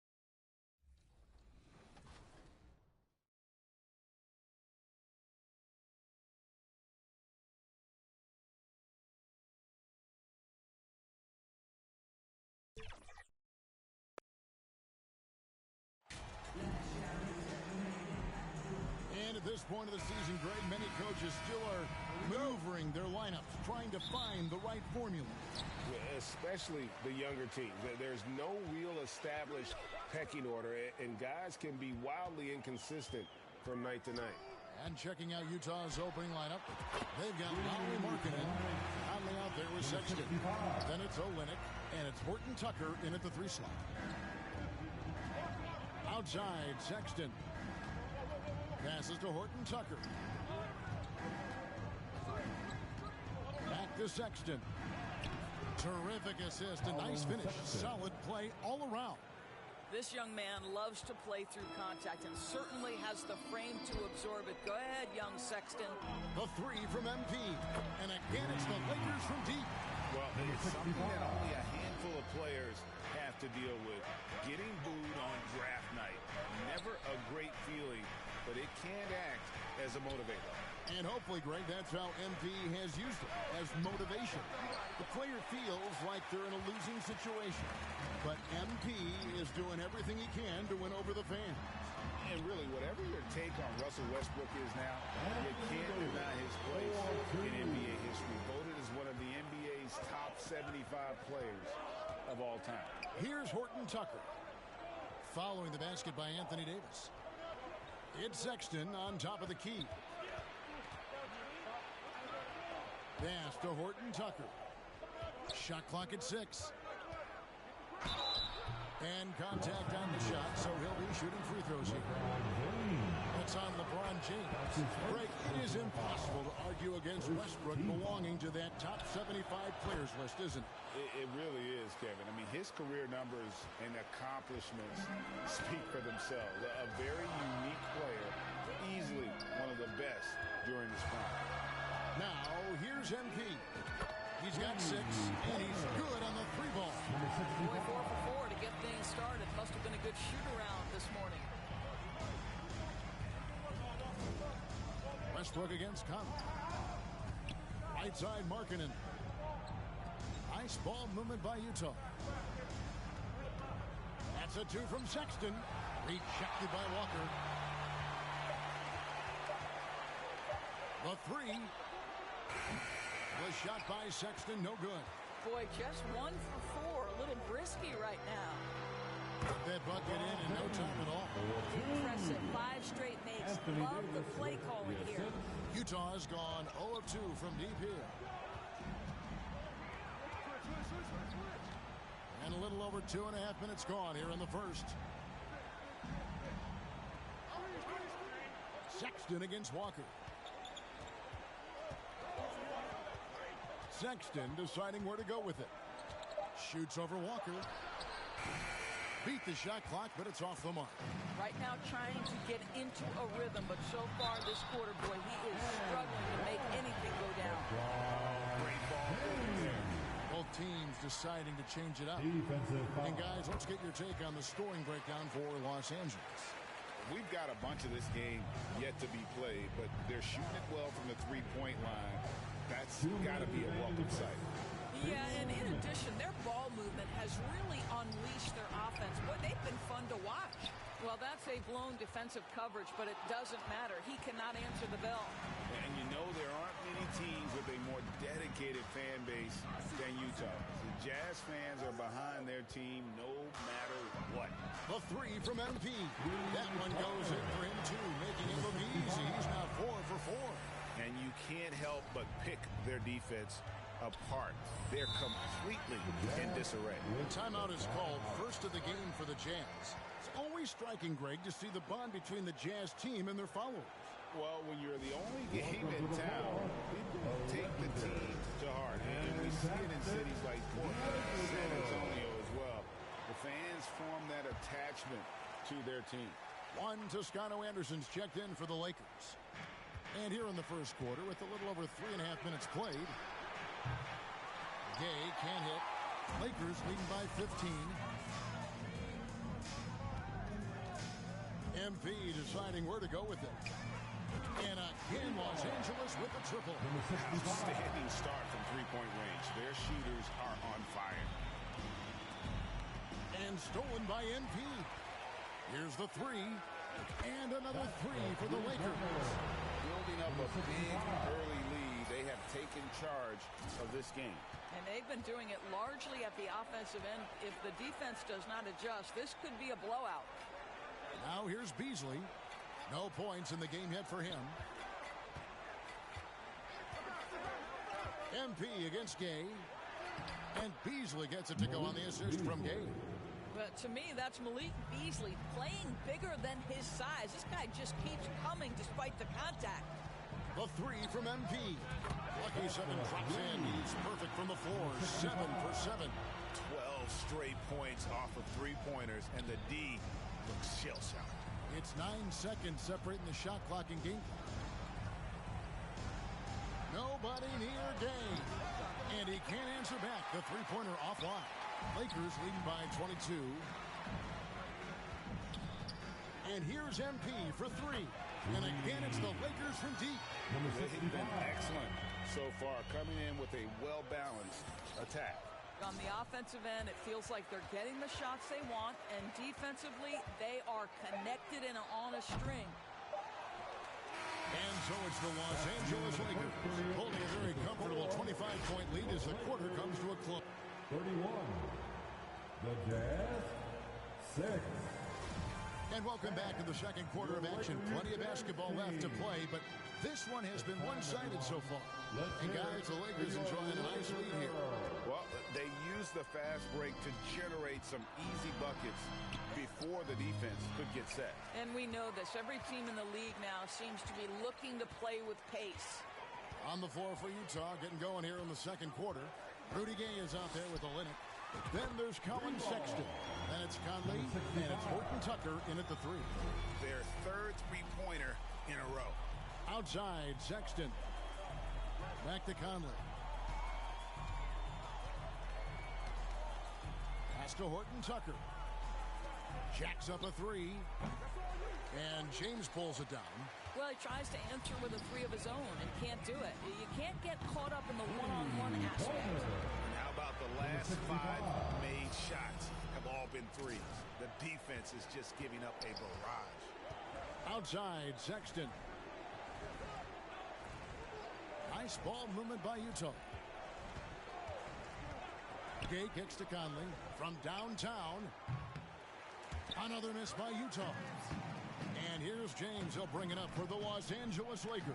R: And at this point of the season, Greg, many coaches still are maneuvering their lineups, trying to find the right formula.
B: Especially the younger teams. There's no real established pecking order, and guys can be wildly inconsistent from night to night.
R: And checking out Utah's opening lineup, they've got Lauri Markkanen Conley out there with Sexton. Then it's Olynyk, and it's Horton Tucker in at the 3 slot. Outside, Sexton. Passes to Horton Tucker. Back to Sexton. Terrific assist, a nice finish. Solid play all around.
Q: This young man loves to play through contact and certainly has the frame to absorb it. Go ahead, young Sexton.
R: The 3 from MP. And again, it's the Lakers from deep.
S: Well, it's something that only a handful of players have to deal with. Getting booed on draft night. Never a great feeling, but it can act as a motivator.
R: And hopefully, Greg, that's how MP has used it, as motivation. The player feels like they're in a losing situation, but MP is doing everything he can to win over the fans.
S: And really, whatever your take on Russell Westbrook is now, you can't deny his place in NBA history. Voted as one of the NBA's top 75 players of all time.
R: Here's Horton Tucker. Following the basket by Anthony Davis. It's Sexton on top of the key. Pass to Horton Tucker. Shot clock at 6. And contact on the shot, so he'll be shooting free throws here. That's on LeBron James. Greg, it is impossible to argue against Westbrook belonging to that top 75 players list, isn't it?
S: It really is, Kevin. I mean, his career numbers and accomplishments speak for themselves. A very unique player, easily one of the best during his prime.
R: Now, here's MP. He's got 6, and he's good on the 3 ball.
Q: Boy, 4 for 4 to get things started. Must have been a good shoot-around this morning.
R: Westbrook against Conley. Right side, Markkanen. Nice ball movement by Utah. That's a 2 from Sexton. Rejected by Walker. The 3. The shot by Sexton, no good.
Q: Boy, just 1 for 4. A little brisky right now.
R: Put that bucket in no time at all.
Q: Impressive. 5 straight makes. Love the play calling here.
R: Utah has gone 0 of 2 from deep here. And a little over 2.5 minutes gone here in the first. Sexton against Walker. Sexton deciding where to go with it. Shoots over Walker. Beat the shot clock, but it's off the mark.
Q: Right now trying to get into a rhythm, but so far this quarter, boy, he is struggling to make anything go down.
B: Great ball.
R: Both teams deciding to change it up. And guys, let's get your take on the scoring breakdown for Los Angeles.
S: We've got a bunch of this game yet to be played, but they're shooting it well from the three-point line. That's got to be a welcome sight.
Q: Yeah, and in addition, their ball movement has really unleashed their offense. Boy, they've been fun to watch. Well, that's a blown defensive coverage, but it doesn't matter. He cannot answer the bell.
S: And you know there aren't many teams with a more dedicated fan base than Utah. The Jazz fans are behind their team no matter what.
R: The three from MP. That one goes in for him, too, making it look easy. He's now 4 for 4.
S: And you can't help but pick their defense apart. They're completely in disarray.
R: The timeout is called, first of the game for the Jazz. It's always striking, Greg, to see the bond between the Jazz team and their followers.
S: Well, when you're the only game in town, people take the team to heart. And we see it in cities like Portland and San Antonio as well. The fans form that attachment to their team.
R: Juan Toscano-Anderson's checked in for the Lakers. And here in the first quarter, with a little over 3.5 minutes played, Gay can't hit. Lakers leading by 15. MP deciding where to go with it. And again, Los Angeles with the triple.
S: Outstanding start from three-point range. Their shooters are on fire.
R: And stolen by MP. Here's the three. And another three for the Lakers.
S: Building up a big early lead, they have taken charge of this game.
Q: And they've been doing it largely at the offensive end. If the defense does not adjust, this could be a blowout.
R: Now here's Beasley. No points in the game yet for him. MP against Gay. And Beasley gets it to go on the assist from Gay.
Q: But to me, that's Malik Beasley playing bigger than his size. This guy just keeps coming despite the contact.
R: The three from MP. Lucky 7 drops in. He's perfect from the floor. 7 for 7.
B: 12 straight points off of three-pointers, and the D looks shell-shocked.
R: It's 9 seconds separating the shot clock and game clock. Nobody near Gay. And he can't answer back. The three-pointer offline. Lakers leading by 22. And here's MP for 3. And again, it's the Lakers from deep.
S: They've been excellent so far, coming in with a well-balanced attack.
Q: On the offensive end, it feels like they're getting the shots they want, and defensively, they are connected and on a string.
R: And so it's the Los Angeles Lakers holding a very comfortable 25-point lead as the quarter comes to a close.
J: 31. The Jazz, 6.
R: And welcome back to the second quarter of action. Plenty of basketball left to play, but this one has been one-sided so far. And guys, the Lakers enjoying a nice lead here.
S: Well, they used the fast break to generate some easy buckets before the defense could get set.
Q: And we know this. Every team in the league now seems to be looking to play with pace.
R: On the floor for Utah, getting going here in the second quarter. Rudy Gay is out there with the Linux. Then there's Colin Sexton. Then it's Conley, and it's Horton Tucker in at the 3.
B: Their third three-pointer in a row.
R: Outside, Sexton. Back to Conley. Pass to Horton Tucker. Jacks up a 3. And James pulls it down.
Q: Well, he tries to answer with a 3 of his own and can't do it. You can't get caught up in the one-on-one aspect.
B: And how about the last 5 made shots have all been threes? The defense is just giving up a barrage.
R: Outside, Sexton. Nice ball movement by Utah. Gay kicks to Conley from downtown. Another miss by Utah. And here's James. He'll bring it up for the Los Angeles Lakers.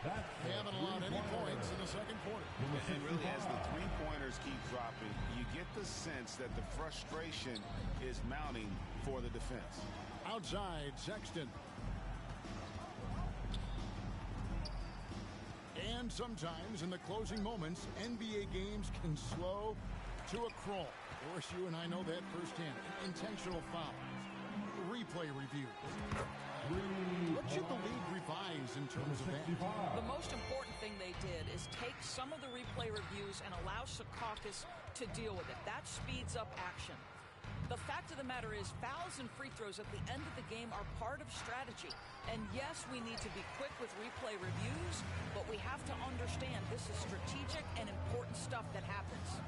R: They haven't allowed any points in the second quarter.
S: And really, as the three-pointers keep dropping, you get the sense that the frustration is mounting for the defense.
R: Outside, Sexton. And And sometimes in the closing moments, NBA games can slow to a crawl. Of course, you and I know that firsthand. Intentional fouls, replay reviews. What should the league revise in terms of that?
Q: The most important thing they did is take some of the replay reviews and allow Secaucus to deal with it. That speeds up action. The fact of the matter is fouls and free throws at the end of the game are part of strategy. And yes, we need to be quick with replay reviews, but we have to understand this is strategic and important stuff that happens.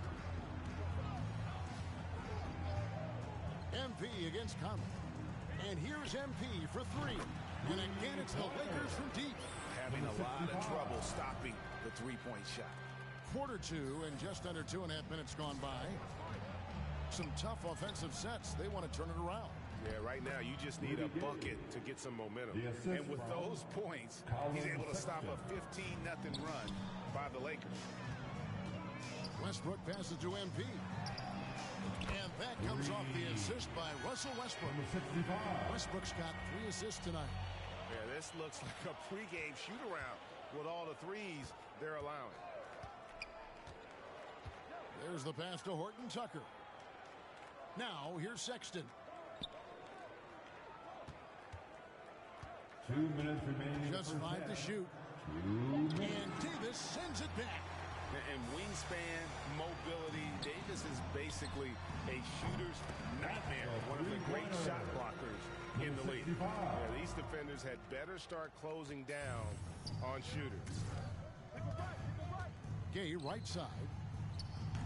R: MP against Conley. And here's MP for three. And again, it's the Lakers from deep.
S: Having a lot of trouble stopping the three-point shot.
R: Quarter two and just under 2.5 minutes gone by. Some tough offensive sets. They want to turn it around.
B: Yeah, right now you just need a bucket to get some momentum. And with those points, he's able to stop a 15-0 run by the Lakers.
R: Westbrook passes to MP. And that comes off the assist by Russell Westbrook. Westbrook's got 3 assists tonight.
B: Yeah, this looks like a pregame shoot-around with all the threes they're allowing.
R: There's the pass to Horton Tucker. Now, here's Sexton.
J: 2 minutes remaining.
R: Just 5 to shoot. And Davis sends it back.
S: And wingspan, mobility, Davis is basically a shooter's nightmare.
B: One of the great shot blockers in the league. Yeah, these defenders had better start closing down on shooters.
R: Gay right side.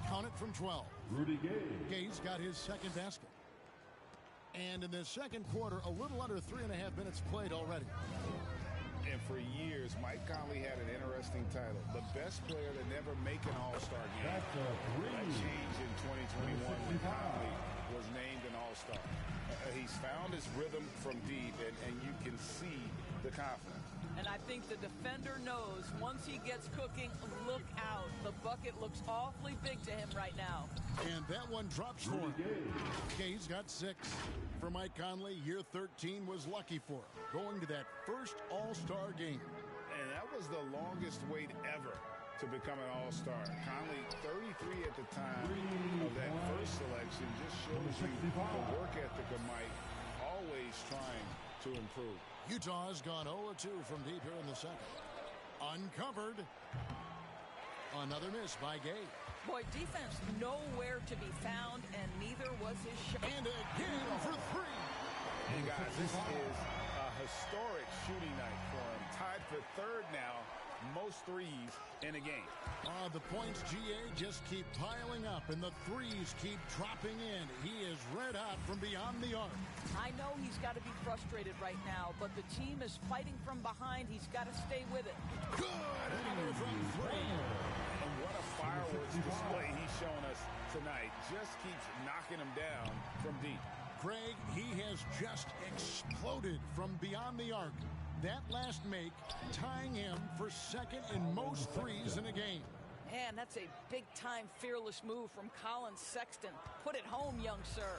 R: Count it from 12.
J: Rudy Gay.
R: Gay's got his second basket. And in the second quarter, a little under 3.5 minutes played already.
S: And for years, Mike Conley had an interesting title. The best player to never make an All-Star game. That changed in 2021 when Conley was named an All-Star. He's found his rhythm from deep, and you can see the confidence.
Q: And I think the defender knows once he gets cooking, look out. The bucket looks awfully big to him right now.
R: And that one drops for him. Gay's got 6. For Mike Conley, year 13 was lucky for him, going to that first All-Star game.
S: And that was the longest wait ever to become an All-Star. Conley, 33 at the time of that first selection, just shows you the work ethic of Mike, always trying to improve.
R: Utah's gone 0-2 from deep here in the second. Uncovered. Another miss by Gay.
Q: Boy, defense nowhere to be found, and neither was his shot.
R: And again for 3.
S: Hey, guys, this is a historic shooting night for him. Tied for 3rd now, most threes in a game.
R: The points, GA, just keep piling up, and the threes keep dropping in. He is red hot from beyond the arc.
Q: I know he's got to be frustrated right now, but the team is fighting from behind. He's got to stay with it.
R: Good hammer from 3.
S: And what a fireworks display he's showing us tonight. Just keeps knocking him down from deep.
R: Greg, he has just exploded from beyond the arc. That last make tying him for 2nd in most threes in a game.
Q: Man, that's a big-time fearless move from Colin Sexton. Put it home, young sir.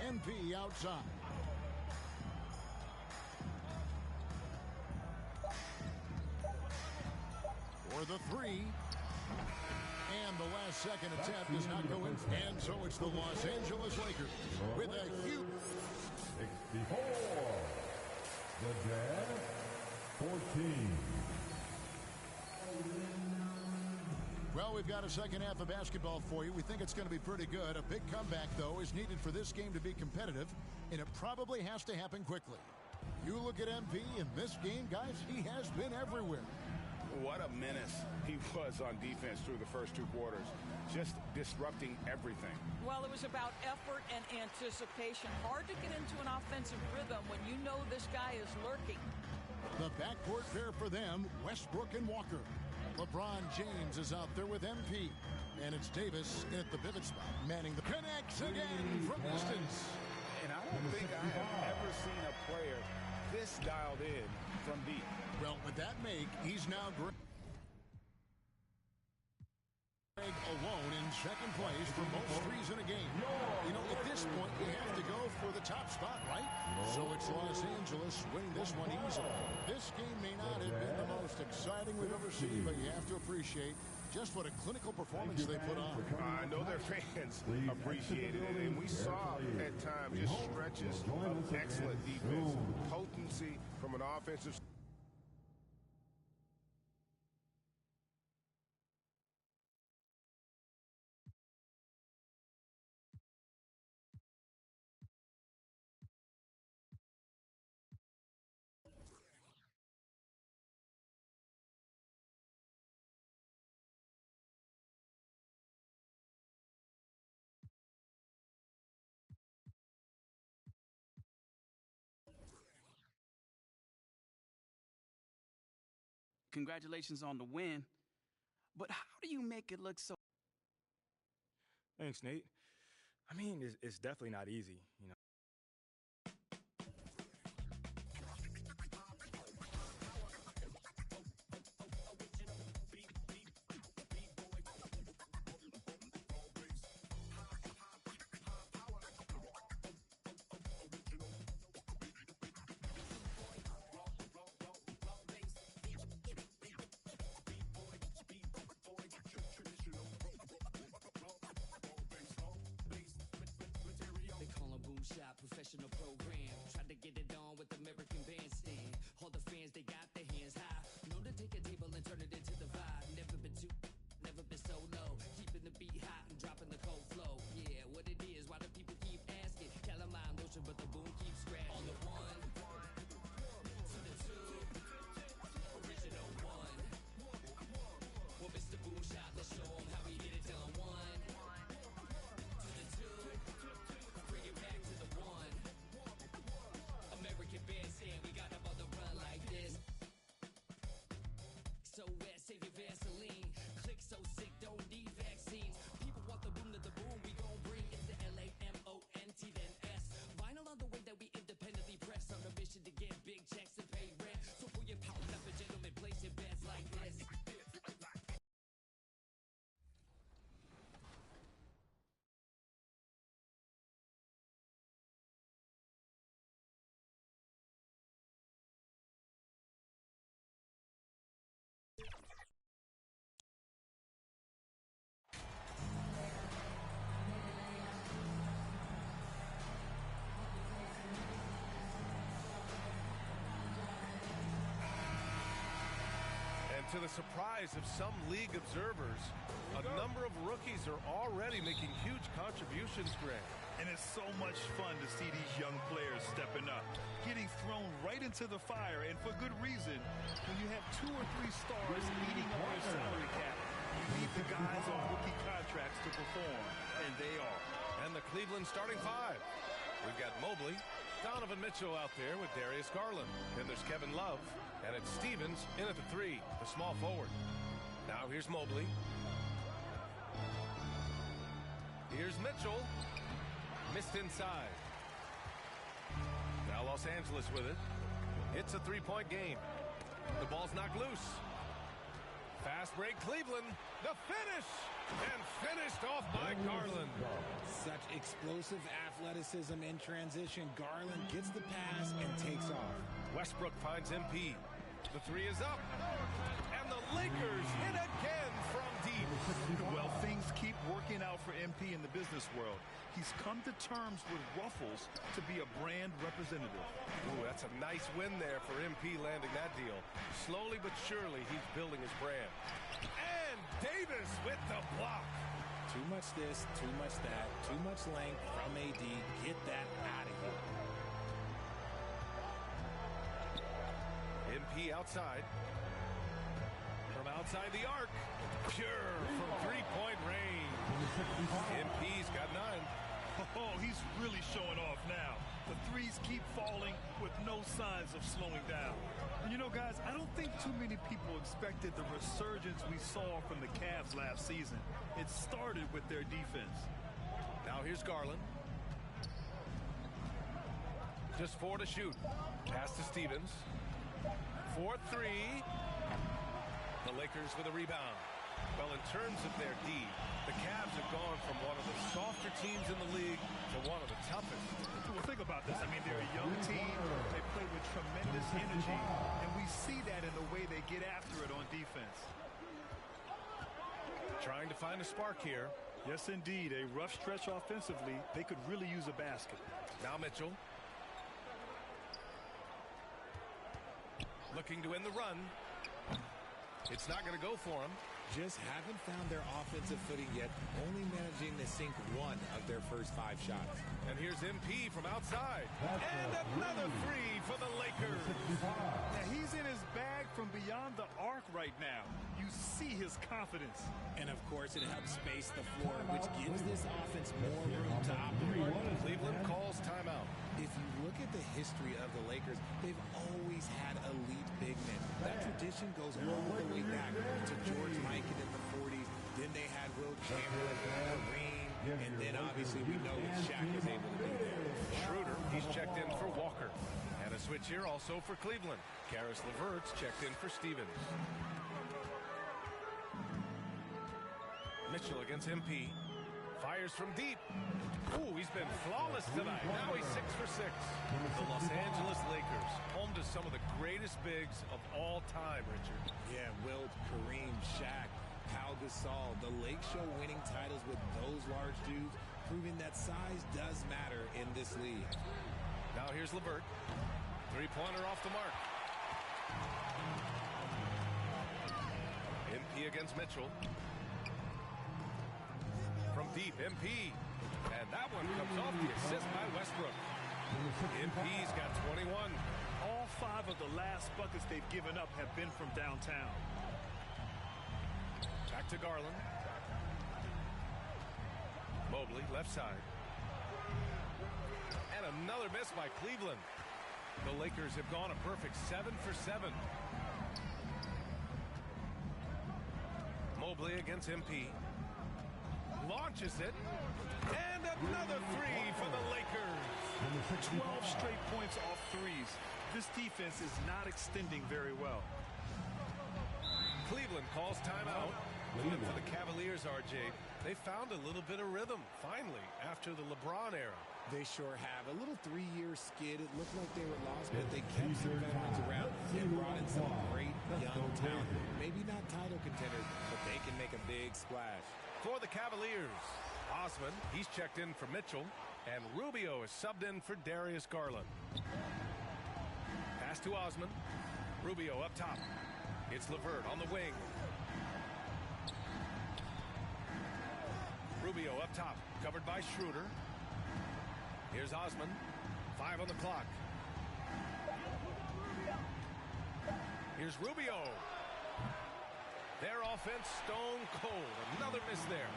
R: MP outside. For the 3. And the last second attempt does not go in. And so it's the Los Angeles Lakers with a huge...
J: 64. The Jazz, 14.
R: Well, we've got a second half of basketball for you. We think it's going to be pretty good. A big comeback, though, is needed for this game to be competitive, and it probably has to happen quickly. You look at MP in this game, guys, he has been everywhere.
S: What a menace he was on defense through the first 2 quarters, just disrupting everything.
Q: Well, it was about effort and anticipation. Hard to get into an offensive rhythm when you know this guy is lurking.
R: The backcourt pair for them, Westbrook and Walker. LeBron James is out there with MP. And it's Davis at the pivot spot, manning the connects again from distance.
S: And I don't think I have ever seen a player this dialed in from deep.
R: Well, with that make, he's now Greg alone in 2nd place for most threes in a game. You know, at this point, you have to go for the top spot, right? So it's Los Angeles winning this one easily. This This game may not have been the most exciting we've ever seen, but you have to appreciate just what a clinical performance they put on.
B: I know their fans appreciated it, and we saw at times just stretches of excellent defense, potency from an offensive.
T: Congratulations on the win, but how do you make it look so?
N: Thanks, Nate. I mean, it's definitely not easy, you know.
E: Professional program, tried to get it on with American Bandstand. All the fans, they got their hands high. Known to take a table and turn it into the vibe. Never been too, never been so low. Keeping the beat hot and dropping the cold flow. Yeah, what it is, why do people keep asking? Calamine lotion, but the boom keeps scratching. On the one, to the two, original one. Well, Mr. Boom Shot, let's show him how we get it done. One, to the two, bring it back to the one. American Bandstand, we got them on the run like this. So wet, save your Vaseline. Click so sick, don't need vaccines. People want the boom to the boom, we gon' bring it to LAMONT then S. Vinyl on the way that we independently press. On a mission to get big checks and pay rent. So pull your power up and gentlemen, place your bets like this.
G: To the surprise of some league observers, a number of rookies are already making huge contributions, Grant.
I: And it's so much fun to see these young players stepping up, getting thrown right into the fire, and for good reason. When you have 2 or 3 stars eating up their salary cap, you need the guys on rookie contracts to perform, and they are.
G: And the Cleveland starting 5. We've got Mobley, Donovan Mitchell out there with Darius Garland. Then there's Kevin Love. And it's Stevens in at the 3, the small forward. Now here's Mobley. Here's Mitchell. Missed inside. Now Los Angeles with it. It's a 3-point game. The ball's knocked loose. Fast break Cleveland. The finish! And finished off by Garland.
M: Such explosive athleticism in transition. Garland gets the pass and takes off.
G: Westbrook finds MP. The 3 is up. And the Lakers hit again from deep.
I: Well, things keep working out for MP in the business world. He's come to terms with Ruffles to be a brand representative.
G: Ooh, that's a nice win there for MP landing that deal. Slowly but surely, he's building his brand. And Davis with the block.
M: Too much this, too much that, too much length from AD. Get that out of here.
G: MP outside. From outside the arc. Pure from 3-point range. MP's got 9.
I: Oh, he's really showing off now. The threes keep falling with no signs of slowing down. And you know, guys, I don't think too many people expected the resurgence we saw from the Cavs last season. It started with their defense.
G: Now here's Garland. Just 4 to shoot. Pass to Stevens. 4-3. The Lakers with a rebound. Well, in terms of their D, the Cavs have gone from one of the softer teams in the league to one of the toughest.
I: Well, think about this. I mean, they're a young team. They play with tremendous energy. And we we see that in the way they get after it on defense.
G: Trying to find a spark here.
I: Yes, indeed. A rough stretch offensively. They could really use a basket.
G: Now Mitchell. Looking to end the run. It's not going to go for him.
M: Just haven't found their offensive footing yet, only managing to sink one of their first 5 shots.
G: And here's MP from outside. And another three for the Lakers.
I: Now he's in his bag from beyond the arc right now. You see his confidence.
M: And of course it helps space the floor, which gives this offense more room to operate.
G: Cleveland calls timeout.
M: If you look at the history of the Lakers, they've always had elite big men. That tradition goes all the way back to George Mikan in the 40s. Then they had Will Chamberlain, Kareem, and then obviously we know that Shaq was able to be there.
G: Schroeder, he's checked in for Walker. And a switch here also for Cleveland. Karis LeVert's checked in for Stevens. Mitchell against MP. Fires from deep. Ooh, he's been flawless tonight. Now he's 6 for 6. The Los Angeles Lakers, home to some of the greatest bigs of all time, Richard.
M: Yeah, Wilt, Kareem, Shaq, Pau Gasol. The Lake Show winning titles with those large dudes, proving that size does matter in this league.
G: Now here's LeVert. Three-pointer off the mark. MP against Mitchell. From deep, MP. And that one comes off the assist by Westbrook. MP's got 21.
I: All 5 of the last buckets they've given up have been from downtown.
G: Back to Garland. Mobley, left side. And another miss by Cleveland. The Lakers have gone a perfect 7 for 7. Mobley against MP. Launches it. And another three for the Lakers.
I: 12 straight points off threes. This defense is not extending very well.
G: Cleveland calls timeout. And for the Cavaliers, RJ, they found a little bit of rhythm, finally, after the LeBron era.
M: They sure have. A little 3-year skid. It looked like they were lost, but they kept some veterans around and brought in some great young talent. Maybe not title contenders, but they can make a big splash.
G: For the Cavaliers, Osman, he's checked in for Mitchell, and Rubio is subbed in for Darius Garland. Pass to Osman. Rubio up top. It's LeVert on the wing. Rubio up top, covered by Schroeder. Here's Osman. 5 on the clock. Here's Rubio. Their offense stone cold. Another miss there.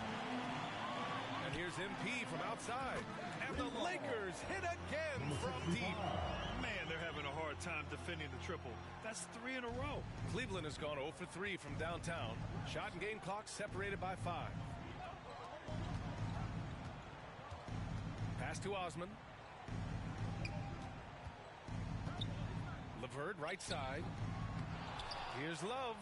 G: And here's MP from outside. And the Lakers hit again from deep.
I: Man, they're having a hard time defending the triple. That's 3 in a row.
G: Cleveland has gone 0 for 3 from downtown. Shot and game clock separated by 5. Pass to Osman. LeVert right side. Here's Love.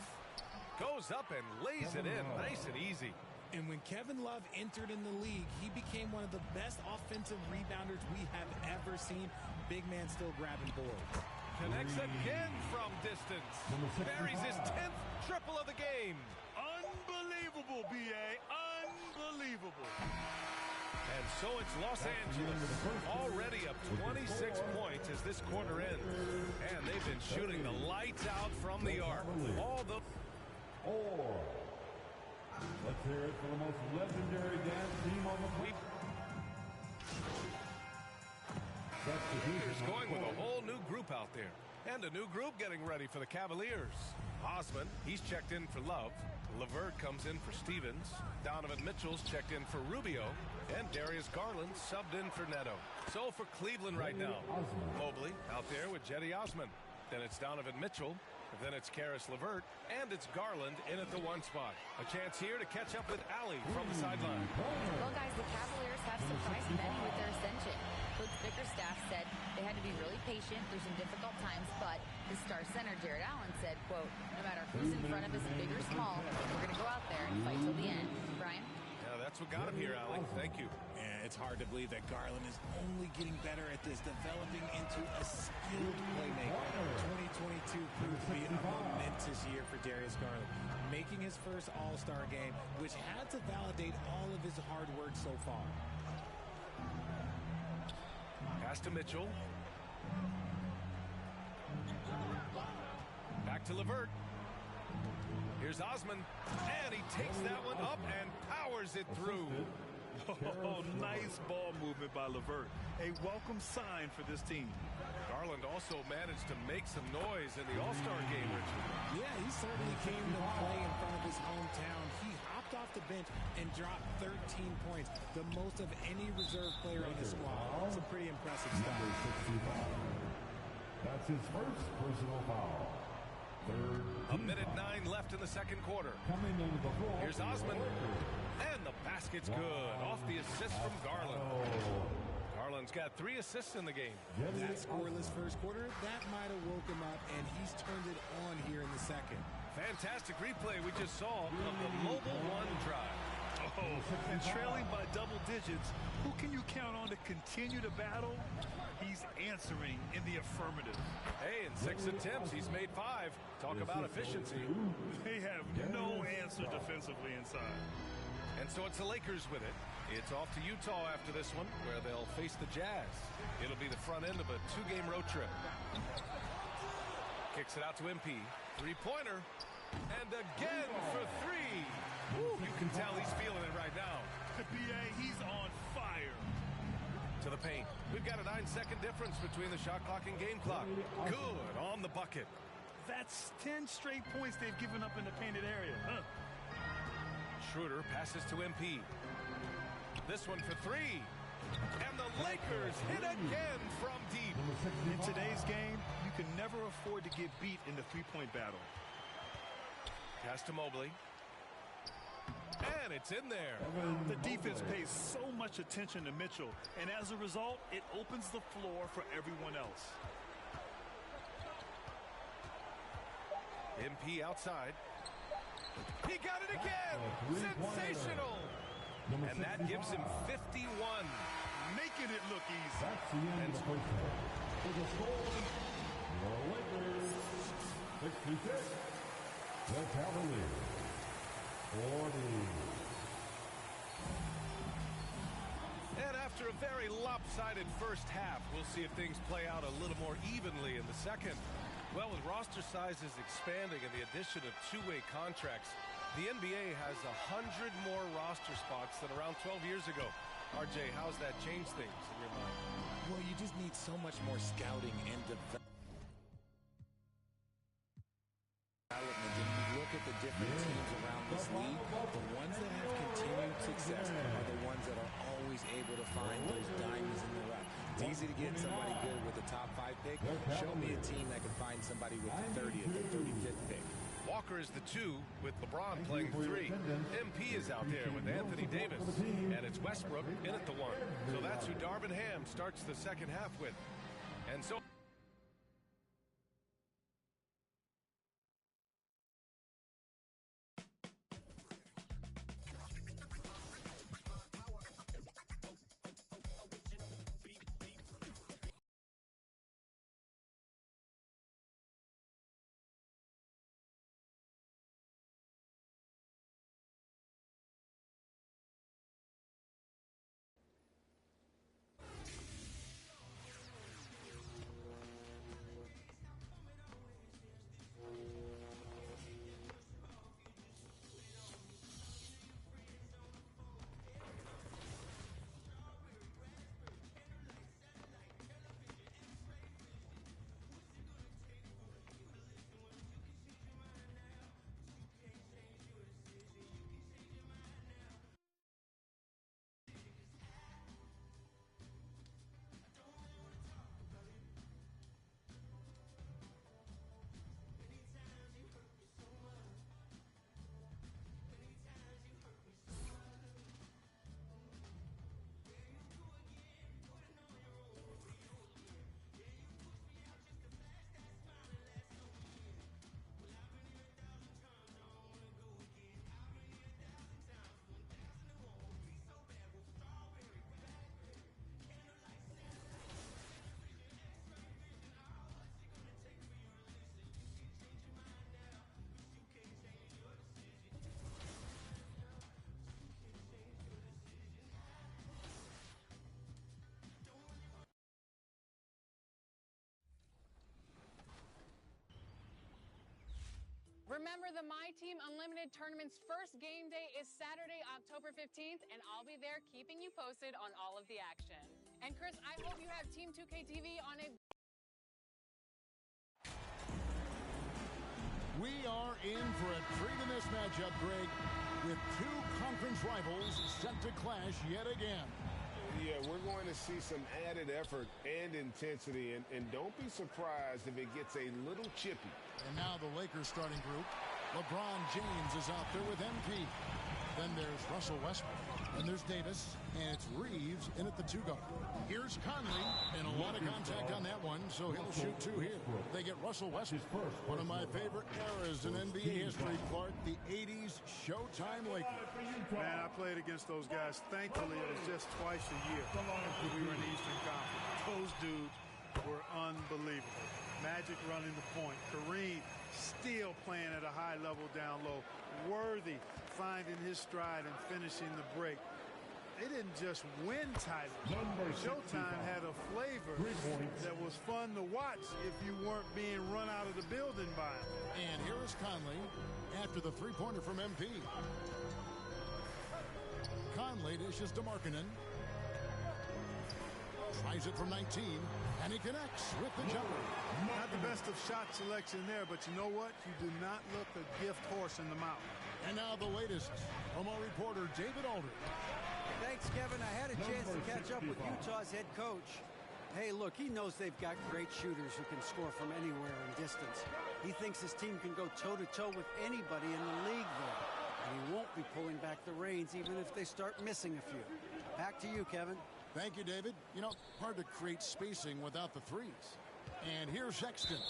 G: Goes up and lays it in nice and easy.
M: And when Kevin Love entered in the league, he became one of the best offensive rebounders we have ever seen. Big man still grabbing boards.
G: Connects again from distance. Buries his 10th triple of the game.
I: Unbelievable, B.A. Unbelievable.
G: And so it's Los Angeles, already up 26 points as this quarter ends. And they've been shooting the lights out from the arc.
J: Or let's hear it for the most legendary dance team on the planet.
G: Lakers going with a whole new group out there. And a new group getting ready for the Cavaliers. Osman, he's checked in for Love. LeVert comes in for Stevens. Donovan Mitchell's checked in for Rubio. And Darius Garland subbed in for Neto. So for Cleveland right now, Mobley out there with Cedi Osman. Then it's Donovan Mitchell. Then it's Karis LeVert, and it's Garland in at the 1 spot. A chance here to catch up with Allie from the sideline.
F: Well, guys, the Cavaliers have surprised many with their ascension. Coach Bickerstaff said they had to be really patient through some difficult times, but the star center, Jared Allen, said, quote, no matter who's in front of us, big or small, we're going to go out there and fight till the end. Brian?
G: Yeah, that's what got him here, Allie. Thank you.
M: Yeah, it's hard to believe that Garland is only getting better at this, developing into a skilled playmaker. 2022 proved to be momentous year for Darius Garland, making his first All-Star game, which had to validate all of his hard work so far.
G: Pass to Mitchell. Back to LeVert. Here's Osman, and he takes that one up and powers it through.
I: Oh, nice ball movement by LeVert. A welcome sign for this team.
G: Garland also managed to make some noise in the All-Star game, Richard.
M: Yeah, he certainly came to play in front of his hometown. He hopped off the bench and dropped 13 points, the most of any reserve player on the squad. Some pretty impressive stuff.
J: That's his first personal foul.
G: A minute 9 left in the second quarter. Here's Osman, and the basket's good off the assist from Garland. Garland's got 3 assists in the game.
M: That scoreless first quarter, that might have woke him up, and he's turned it on here in the second.
G: Fantastic replay we just saw of the Mobile One drive.
I: Oh, and trailing by double digits, who can you count on to continue to battle? He's answering in the affirmative.
G: Hey, in 6 attempts, he's made 5. Talk about efficiency.
I: They have no answer defensively inside.
G: And so it's the Lakers with it. It's off to Utah after this one, where they'll face the Jazz. It'll be the front end of a 2-game road trip. Kicks it out to MP. 3-pointer. And again for 3. Woo, you can tell he's feeling it right now.
I: B.A., he's on fire.
G: To the paint. We've got a 9-second difference between the shot clock and game clock. Good on the bucket.
I: That's 10 straight points they've given up in the painted area.
G: Schroeder passes to MP. This one for 3. And the Lakers hit again from deep.
I: In today's game, you can never afford to get beat in the three-point battle.
G: Pass to Mobley. And it's in there.
I: The defense pays so much attention to Mitchell, and as a result, it opens the floor for everyone else.
G: MP outside. He got it again. Sensational. And that gives him 51.
I: Making it look easy.
J: That's the end of the first half. For the score, the Lakers 66. The Cavaliers 40.
G: And after a very lopsided first half, we'll see if things play out a little more evenly in the second. Well, with roster sizes expanding and the addition of two-way contracts, the NBA has 100 more roster spots than around 12 years ago. RJ, how's that changed things in your mind?
M: Well, you just need so much more scouting and development. If you look at the different teams around this league, the ones that have continued success are the ones that are always able to find those diamonds in the rough. It's easy to get somebody good with the top 5 pick. Show me a team that can find somebody with the 30th or 35th pick.
G: Walker is the 2 with LeBron playing 3. MP is out there with Anthony Davis. And it's Westbrook in at the 1. So that's who Darvin Ham starts the second half with. And so
K: Remember, the My Team Unlimited Tournament's first game day is Saturday, October 15th, and I'll be there keeping you posted on all of the action. And Chris, I hope you have Team 2K TV on it.
R: We are in for a treat in this matchup, Greg, with two conference rivals set to clash yet again.
B: Yeah, we're going to see some added effort and intensity, and don't be surprised if it gets a little chippy.
R: And now the Lakers starting group. LeBron James is out there with MP. Then there's Russell Westbrook. And there's Davis. And it's Reeves in at the 2-guard. Here's Conley. And a lot of contact on that one, so he'll shoot 2 here. They get Russell Westbrook. One of my favorite eras in NBA history, Clark. The 80s Showtime Lakers.
U: Man, I played against those guys. Thankfully, it was just twice a year. We were in the Eastern Conference. Those dudes were unbelievable. Magic running the point. Kareem still playing at a high level down low. Worthy finding his stride and finishing the break. They didn't just win titles. Showtime had a flavor that was fun to watch if you weren't being run out of the building by him.
R: And here is Conley after the three-pointer from MP. Conley dishes to Markkanen. Tries it from 19, and he connects with the jumper.
U: Not the best of shot selection there, but you know what? You do not look a gift horse in the mouth.
R: And now the latest from our reporter, David Aldridge.
O: Thanks, Kevin. I had a chance to catch up with Utah's head coach. Hey, look, he knows they've got great shooters who can score from anywhere in distance. He thinks his team can go toe-to-toe with anybody in the league there. And he won't be pulling back the reins even if they start missing a few. Back to you, Kevin.
R: Thank you, David. You know, hard to create spacing without the threes. And here's Sexton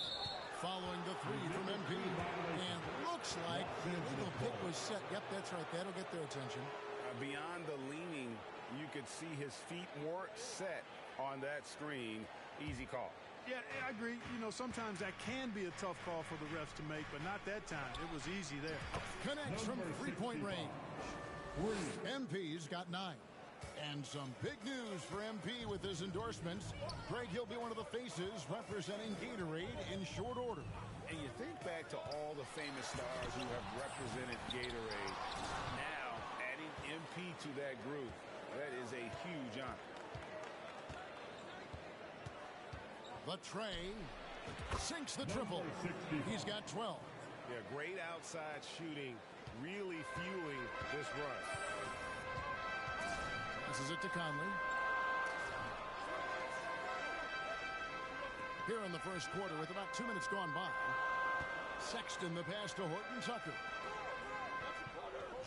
R: following the 3 from MP. And looks like the illegal pick was set. Yep, that's right. That'll get their attention.
B: Beyond the leaning, you could see his feet more set on that screen. Easy call.
U: Yeah, I agree. You know, sometimes that can be a tough call for the refs to make, but not that time. It was easy there.
R: Connects from three-point range. MP's got 9. And some big news for MP with his endorsements. Greg, he'll be one of the faces representing Gatorade in short order.
B: And you think back to all the famous stars who have represented Gatorade. Now, adding MP to that group, that is a huge honor.
R: The Trey sinks the triple. He's got 12.
B: Yeah, great outside shooting, really fueling this run.
R: This is it to Conley. Here in the first quarter with about 2 minutes gone by. Sexton the pass to Horton Tucker.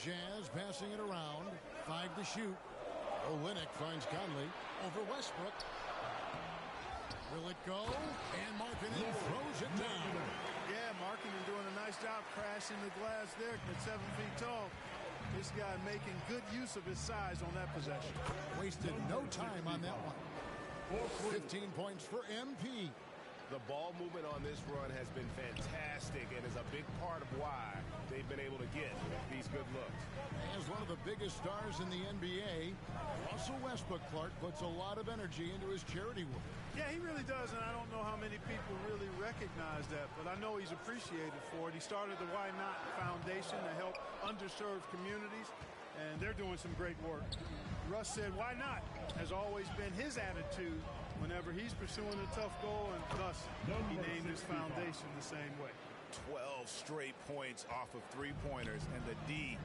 R: Jazz passing it around. 5 to shoot. Olynyk finds Conley over Westbrook. Will it go? And Markkanen throws it down.
U: Yeah, Markkanen doing a nice job crashing the glass there at 7 feet tall. This guy making good use of his size on that possession.
R: Wasted no time on that one. 15 points for MP.
B: The ball movement on this run has been fantastic and is a big part of why they've been able to get these good looks.
R: As one of the biggest stars in the NBA, Russell Westbrook, Clark, puts a lot of energy into his charity work.
U: Yeah, he really does, and I don't know how many people really recognize that, but I know he's appreciated for it. He started the Why Not Foundation to help underserved communities, and they're doing some great work. Russ said, why not? Has always been his attitude whenever he's pursuing a tough goal, and thus he named his foundation the same way.
B: 12 straight points off of three-pointers, and the D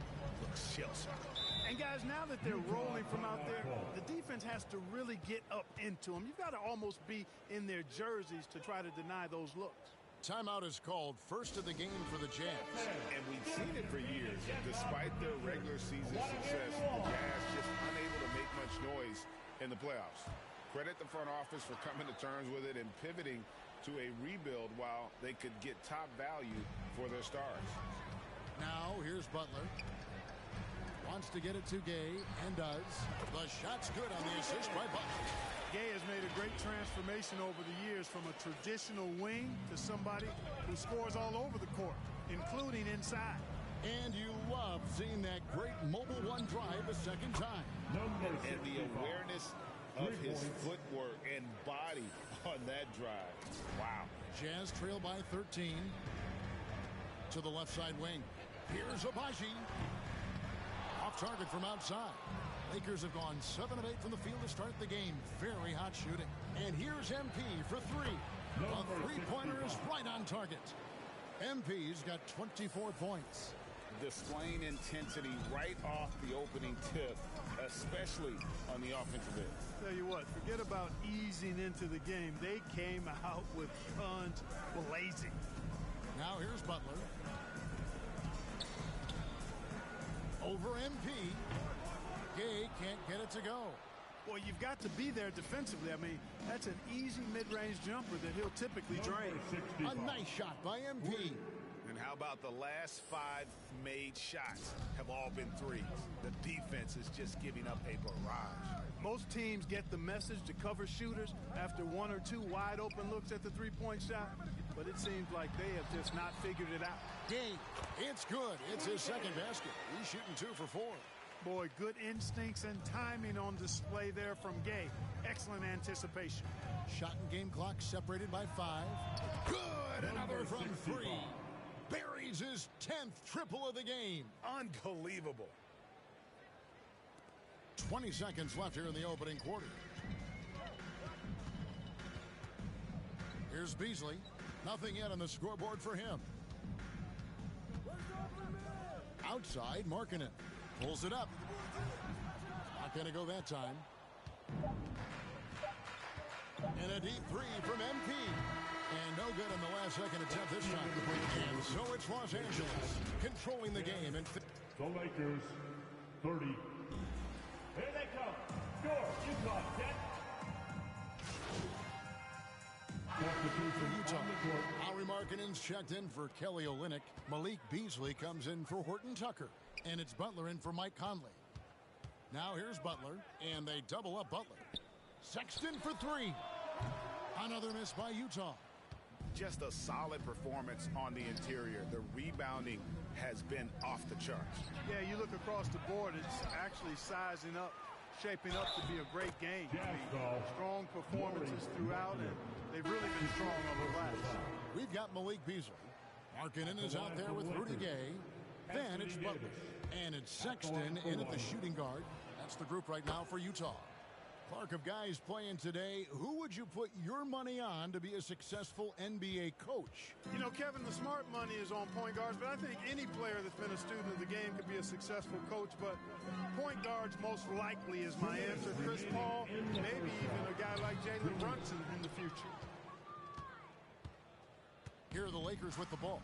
B: looks shell-shocked.
U: And guys, now that they're rolling from out there, the defense has to really get up into them. You've got to almost be in their jerseys to try to deny those looks.
R: Timeout is called, first of the game for the Jazz.
B: And we've seen it for years. Despite their regular season success, the Jazz just unable to make much noise in the playoffs. Credit the front office for coming to terms with it and pivoting to a rebuild while they could get top value for their stars.
R: Now, here's Butler. Wants to get it to Gay, and does. The shot's good on the assist by Butler.
U: Gay has made a great transformation over the years from a traditional wing to somebody who scores all over the court, including inside.
R: And you love seeing that great mobile one drive a second time.
B: And the awareness of his footwork and body on that drive. Wow.
R: Jazz trail by 13. to the left side wing. Here's Agbaji. Off target from outside. Lakers have gone 7 of 8 from the field to start the game. Very hot shooting. And here's MP for 3. A three-pointer is right on target. MP's got 24 points.
S: Displaying intensity right off the opening tip, especially on the offensive end.
U: Tell you what, forget about easing into the game. They came out with guns blazing.
R: Now here's Butler. Over MP. Gay can't get it to go.
U: Boy, you've got to be there defensively. I mean, that's an easy mid-range jumper that he'll typically drain.
R: A nice shot by MP.
B: And how about the last 5 made shots have all been threes? The defense is just giving up a barrage.
U: Most teams get the message to cover shooters after 1 or 2 wide open looks at the three-point shot, but it seems like they have just not figured it out.
R: Gay, it's good. It's his second basket. He's shooting 2 for 4.
U: Boy, good instincts and timing on display there from Gay. Excellent anticipation.
R: Shot and game clock separated by 5. Good! Another from 3. Buries his 10th triple of the game.
B: Unbelievable.
R: 20 seconds left here in the opening quarter. Here's Beasley. Nothing yet on the scoreboard for him. Outside, Markkanen. Pulls it up. Not going to go that time. And a deep 3 from MP. And no good on the last second attempt this time. And so it's Los Angeles controlling the game. And
J: the Lakers, 30. Here they come. Score. Utah, set.
R: For Utah, Lauri Markkanen's checked in for Kelly Olynyk. Malik Beasley comes in for Horton Tucker. And it's Butler in for Mike Conley. Now here's Butler, and they double up Butler. Sexton for 3. Another miss by Utah.
B: Just a solid performance on the interior. The rebounding has been off the charts.
U: Yeah, you look across the board, it's actually sizing up, shaping up to be a great game. I mean, strong performances throughout, and they've really been strong on the glass.
R: We've got Malik Beasley. Markkanen is out there with Rudy Gay. Then it's Butler. And it's Sexton in at the shooting guard. That's the group right now for Utah. Clark, of guys playing today, who would you put your money on to be a successful NBA coach?
U: You know, Kevin, the smart money is on point guards, but I think any player that's been a student of the game could be a successful coach, but point guards most likely is my answer. Chris Paul, maybe even a guy like Jalen Brunson in the future.
R: Here are the Lakers with the ball.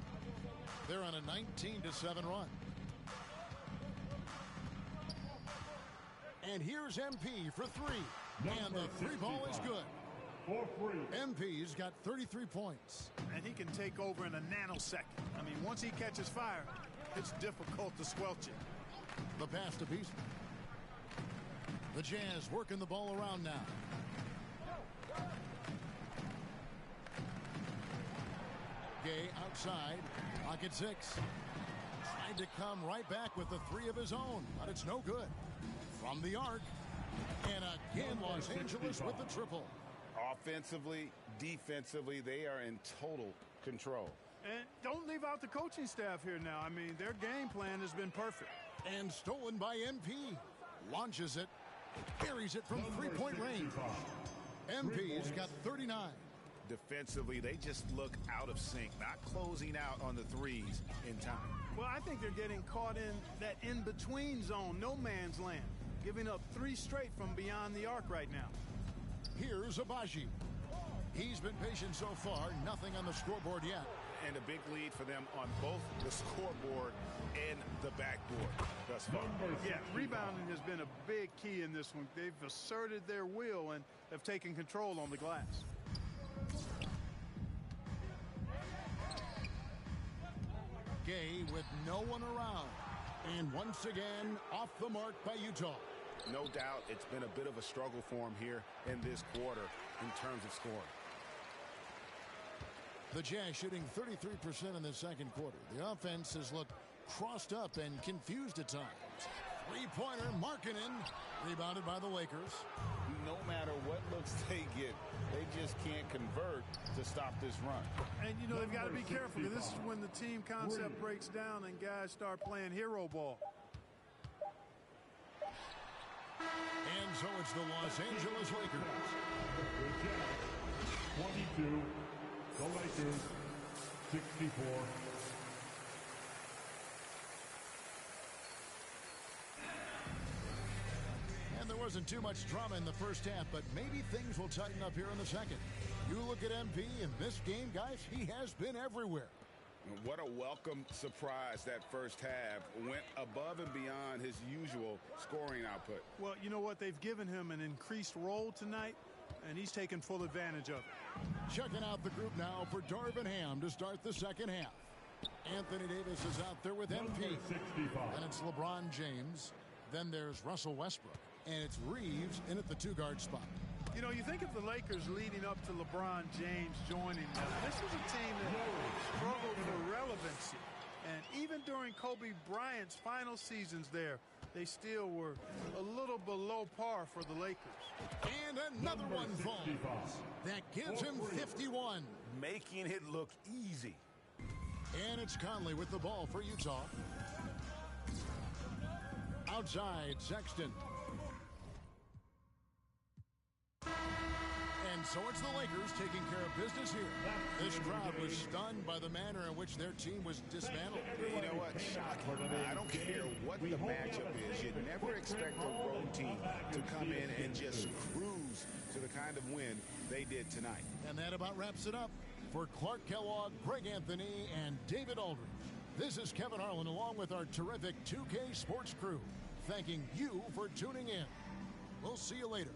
R: They're on a 19-7 run. And here's MP for 3. And the 3 ball is good. MP's got 33 points.
U: And he can take over in a nanosecond. I mean, once he catches fire, it's difficult to squelch it.
R: The pass to Beasley. The Jazz working the ball around now. Gay outside. Pocket 6. Tried to come right back with the 3 of his own, but it's no good. From the arc. And again, Los Angeles with the triple.
B: Offensively, defensively, they are in total control.
U: And don't leave out the coaching staff here now. I mean, their game plan has been perfect.
R: And stolen by MP. Launches it. Carries it from three-point range. MP's got 39.
B: Defensively, they just look out of sync, not closing out on the threes in time.
U: Well, I think they're getting caught in that in-between zone, no man's land, giving up 3 straight from beyond the arc right now.
R: Here's Agbaji. He's been patient so far, nothing on the scoreboard yet.
B: And a big lead for them on both the scoreboard and the backboard thus far.
U: Yeah, rebounding has been a big key in this one. They've asserted their will and have taken control on the glass.
R: Gay with no one around. And once again, off the mark by Utah.
B: No doubt it's been a bit of a struggle for him here in this quarter in terms of scoring.
R: The Jazz shooting 33% in the second quarter. The offense has looked crossed up and confused at times. Three-pointer, Markkanen, rebounded by the Lakers.
S: no matter what looks they get, they just can't convert to stop this run.
U: And, you know, they've got to be careful, because this is when the team concept breaks down and guys start playing hero ball.
R: And so it's the Los Angeles Lakers.
J: 22, the Lakers, 64.
R: And there wasn't too much drama in the first half, but maybe things will tighten up here in the second. You look at MP in this game, guys, he has been everywhere.
S: What a welcome surprise that first half. Went above and beyond his usual scoring output.
U: Well, you know what? They've given him an increased role tonight, and he's taken full advantage of it.
R: Checking out the group now for Darvin Ham to start the second half. Anthony Davis is out there with MP. And it's LeBron James. Then there's Russell Westbrook. And it's Reeves in at the two-guard spot.
U: You know, you think of the Lakers leading up to LeBron James joining them. This was a team that struggled for relevancy. And even during Kobe Bryant's final seasons there, they still were a little below par for the Lakers.
R: And another one falls. That gives him 51.
A: Making it look easy.
R: And it's Conley with the ball for Utah. Outside, Sexton. And so it's the Lakers taking care of business here. This crowd was stunned by the manner in which their team was dismantled.
S: You know what? Shocking. I don't care what the matchup is. You never expect a road team to come in and just cruise to the kind of win they did tonight.
R: And that about wraps it up. For Clark Kellogg, Greg Anthony, and David Aldridge, this is Kevin Harlan along with our terrific 2K Sports crew, thanking you for tuning in. We'll see you later.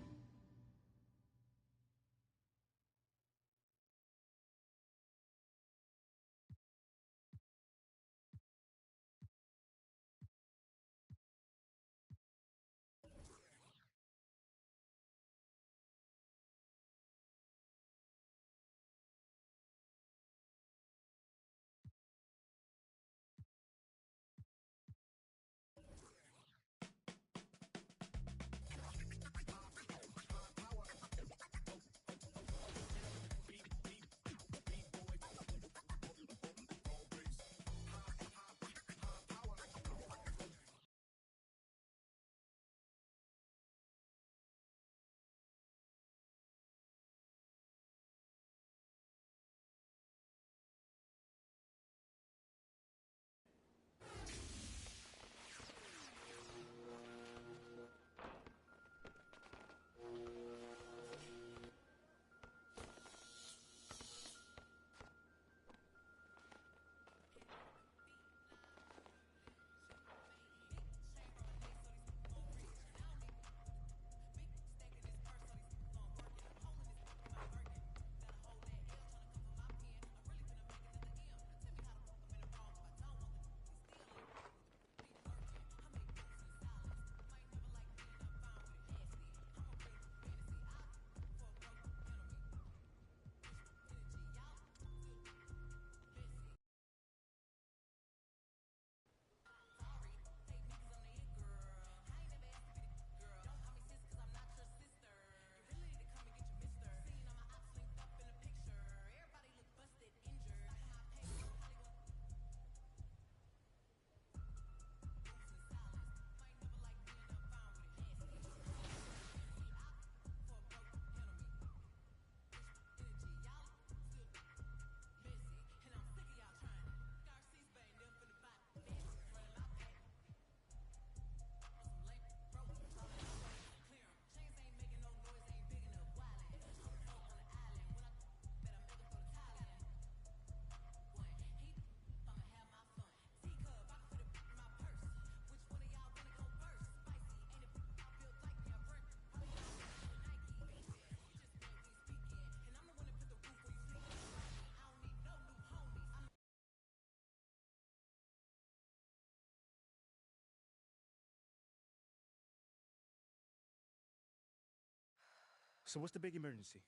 N: So what's the big emergency?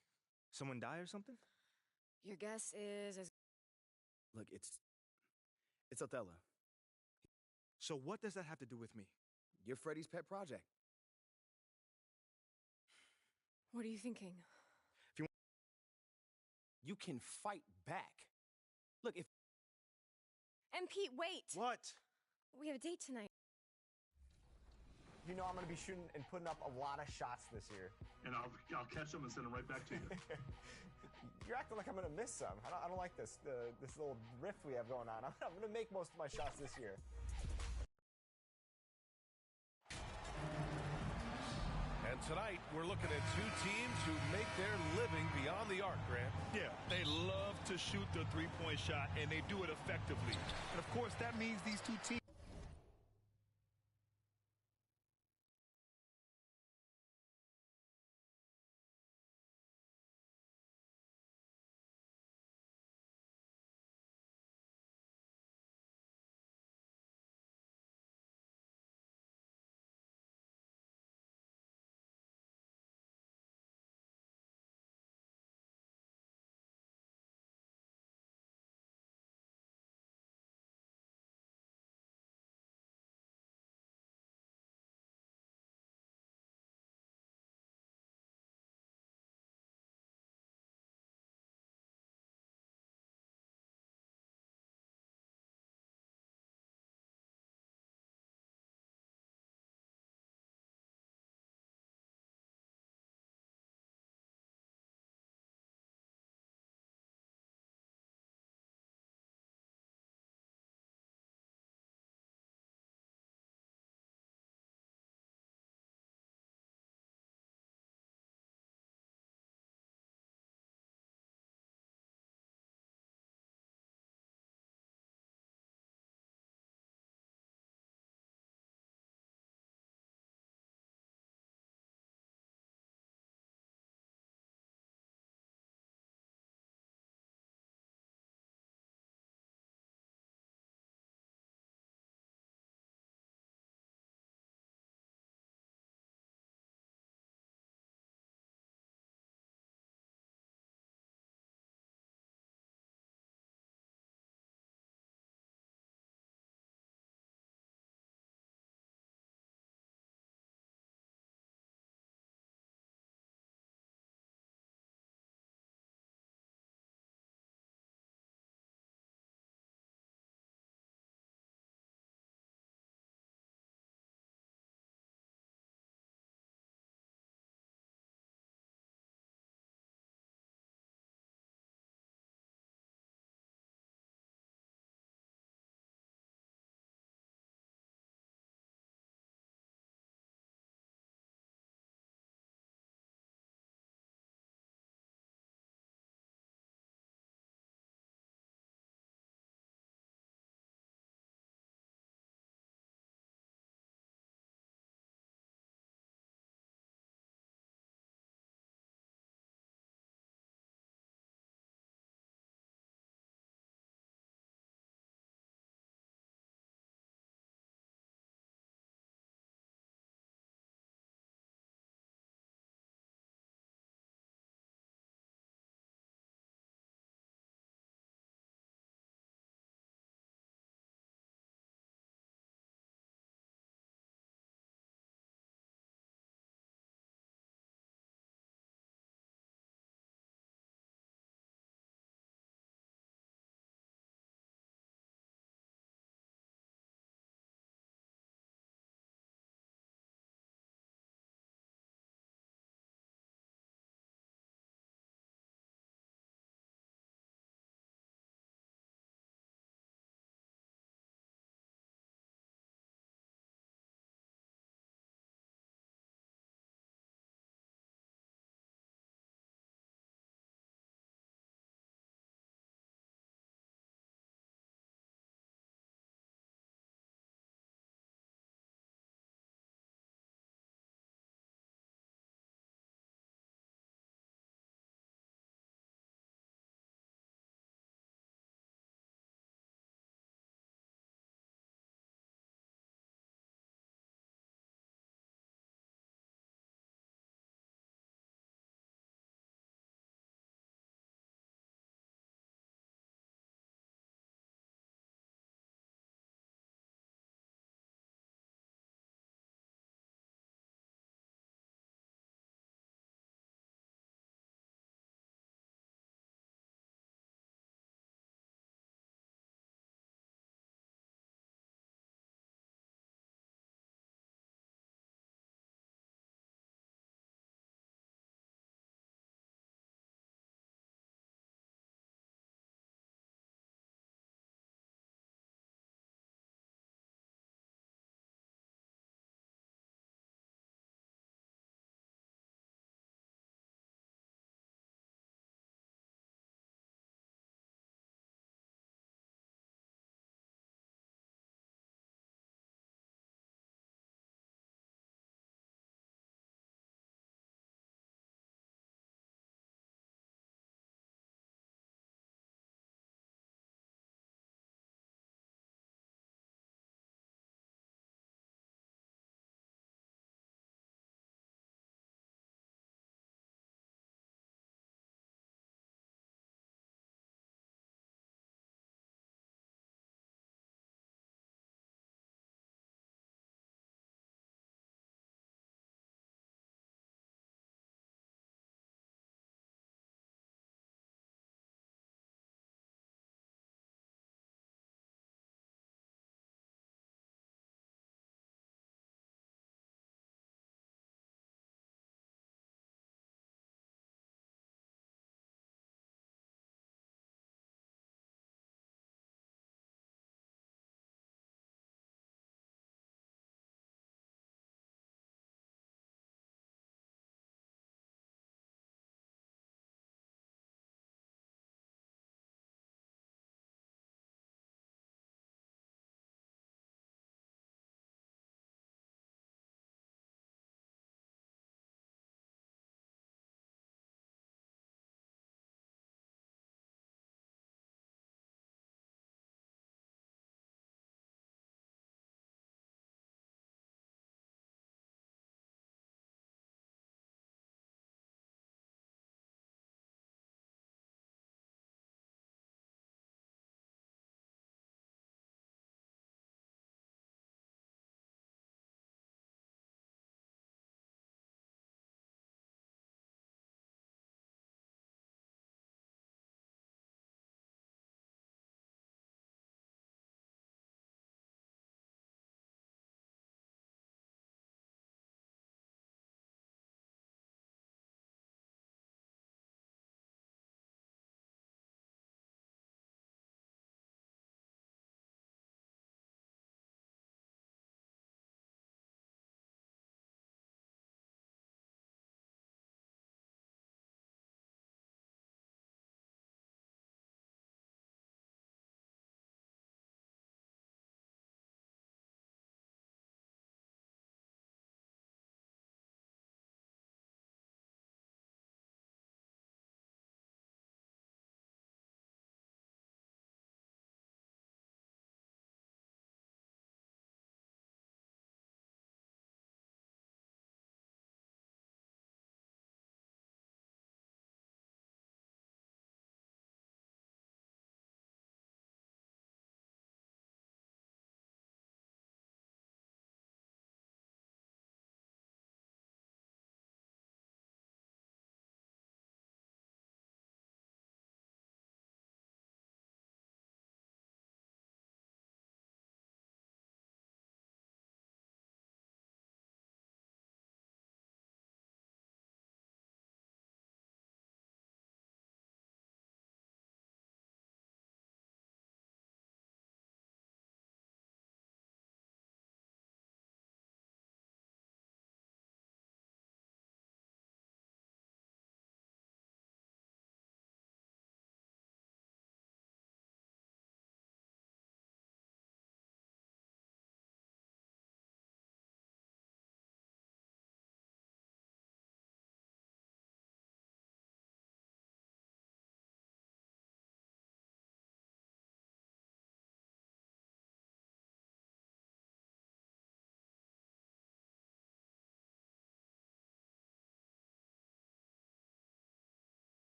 N: Someone die or something?
C: Your guess is as...
N: Look, it's Othello. So what does that have to do with me?
V: You're Freddie's pet project.
C: What are you thinking?
H: You can fight back. Look, if...
C: And Pete, wait!
H: What?
C: We have a date tonight.
V: You know I'm going to be shooting and putting up a lot of shots this year.
W: And I'll catch them and send them right back to you.
V: You're acting like I'm going to miss some. I don't like this little rift we have going on. I'm going to make most of my shots this year.
G: And tonight, we're looking at two teams who make their living beyond the arc, Grant.
I: Yeah, they love to shoot the three-point shot, and they do it effectively. And, of course, that means these two teams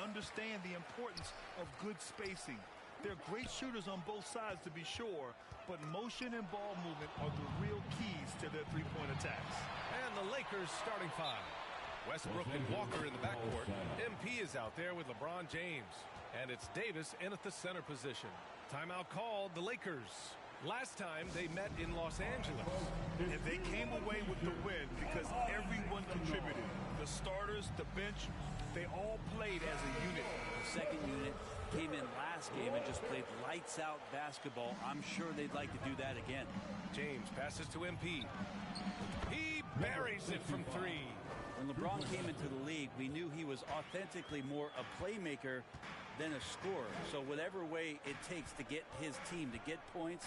I: understand the importance of good spacing. They're great shooters on both sides, to be sure, but motion and ball movement are the real keys to their three-point attacks.
G: And the Lakers starting five. Westbrook and Walker in the backcourt. MP is out there with LeBron James. And it's Davis in at the center position. Timeout called the Lakers. Last time they met in Los Angeles.
I: And they came away with the win because everyone contributed. The starters, the bench, they all played as a unit.
D: The second unit came in last game and just played lights-out basketball. I'm sure they'd like to do that again.
G: James passes to MP. He buries it from three.
D: When LeBron came into the league, we knew he was authentically more a playmaker than a scorer. So whatever way it takes to get his team to get points,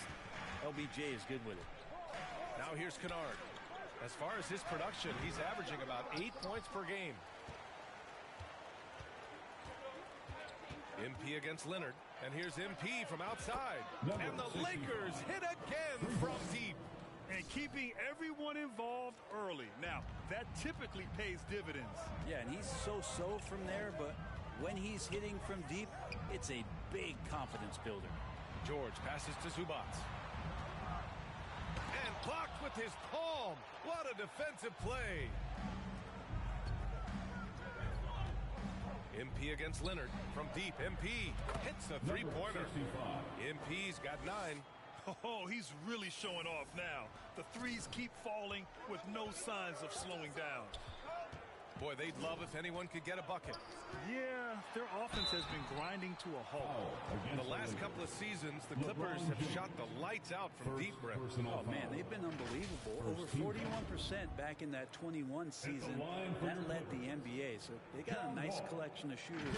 D: LBJ is good with it.
G: Now here's Kennard. As far as his production, he's averaging about 8 points per game. MP against Leonard. And here's MP from outside. And the Lakers hit again from deep.
I: And keeping everyone involved early. Now, that typically pays dividends.
D: Yeah, and he's so-so from there, but when he's hitting from deep, it's a big confidence builder.
G: George passes to Zubac. And blocked with his palm. What a defensive play. MP against Leonard. From deep, MP hits a three-pointer. MP's got 9.
I: Oh, he's really showing off now. The threes keep falling with no signs of slowing down.
G: Boy, they'd love if anyone could get a bucket.
I: Yeah, their offense has been grinding to a halt.
G: The last couple of seasons, the Clippers have shot the lights out from deep rim.
D: Oh, man, they've been unbelievable. Over 41% back in that 21 season. That led the NBA. So they got a nice collection of shooters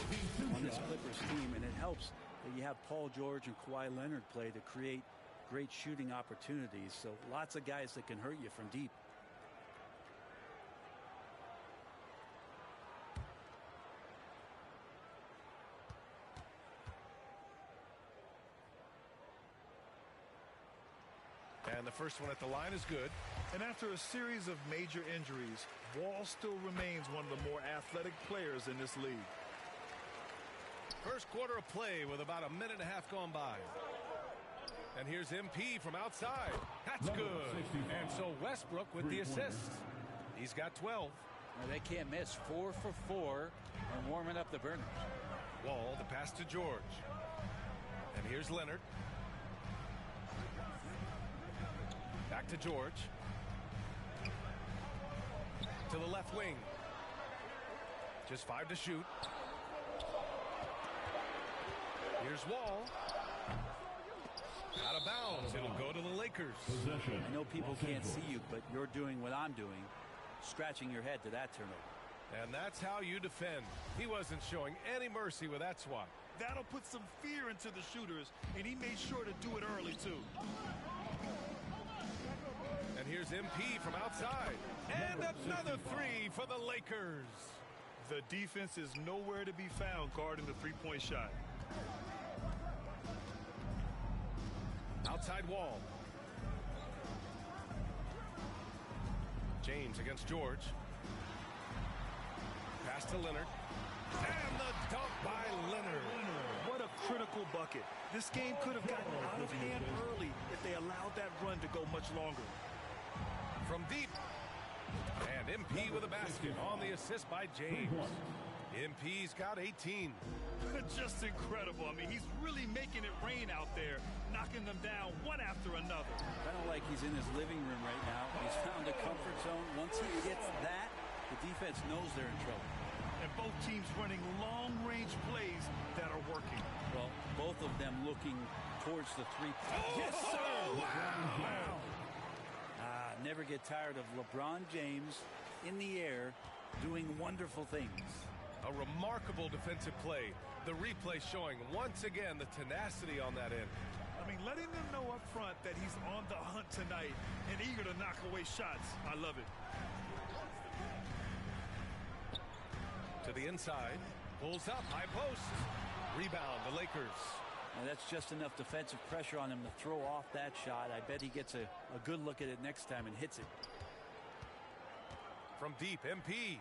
D: on this Clippers team, and it helps that you have Paul George and Kawhi Leonard play to create great shooting opportunities. So lots of guys that can hurt you from deep.
G: And the first one at the line is good.
I: And after a series of major injuries, Wall still remains one of the more athletic players in this league.
G: First quarter of play with about a minute and a half gone by. And here's MP from outside. That's good. And so Westbrook with the assist. He's got 12.
D: Now they can't miss. 4 for 4 and warming up the burners.
G: Wall, the pass to George. And here's Leonard. Back to George. To the left wing. Just 5 to shoot. Here's Wall. Out of bounds. It'll go to the Lakers.
D: I know people can't see you, but you're doing what I'm doing. Scratching your head to that turnover.
G: And that's how you defend. He wasn't showing any mercy with that swat.
I: That'll put some fear into the shooters, and he made sure to do it early, too.
G: And here's MP from outside. And another 3 for the Lakers.
I: The defense is nowhere to be found guarding the three-point shot.
G: Outside Wall. James against George. Pass to Leonard. And the dunk by Leonard.
I: What a critical bucket. This game could have gotten out of hand early if they allowed that run to go much longer.
G: From deep. And MP with a basket on the assist by James. MP's got 18.
I: Just incredible. I mean, he's really making it rain out there, knocking them down one after another.
D: Kind of like he's in his living room right now. He's found a comfort zone. Once he gets that, the defense knows they're in trouble.
I: And both teams running long-range plays that are working.
D: Well, both of them looking towards the three-point.
G: Oh,
D: yes, sir!
G: Wow!
D: Never get tired of LeBron James in the air doing wonderful things.
G: A remarkable defensive play. The replay showing once again the tenacity on that end.
I: I mean, letting them know up front that he's on the hunt tonight and eager to knock away shots. I love it.
G: To the inside. Pulls up. High post. Rebound. The Lakers.
D: And that's just enough defensive pressure on him to throw off that shot. I bet he gets a good look at it next time and hits it.
G: From deep, MP.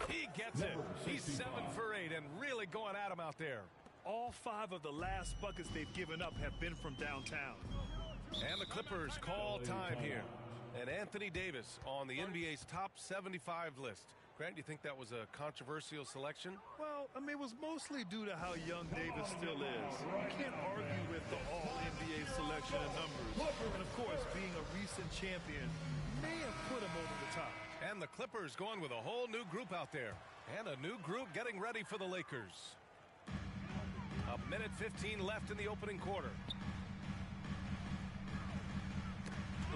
G: He gets it. He's 7 for 8 and really going at him out there.
I: All 5 of the last buckets they've given up have been from downtown.
G: And the Clippers call time here. And Anthony Davis on the NBA's top 75 list. Grant, do you think that was a controversial selection?
I: Well, I mean, it was mostly due to how young Davis still is. You can't argue with the all-NBA selection and numbers. And, of course, being a recent champion may have put him over the top.
G: And the Clippers going with a whole new group out there. And a new group getting ready for the Lakers. A minute 15 left in the opening quarter.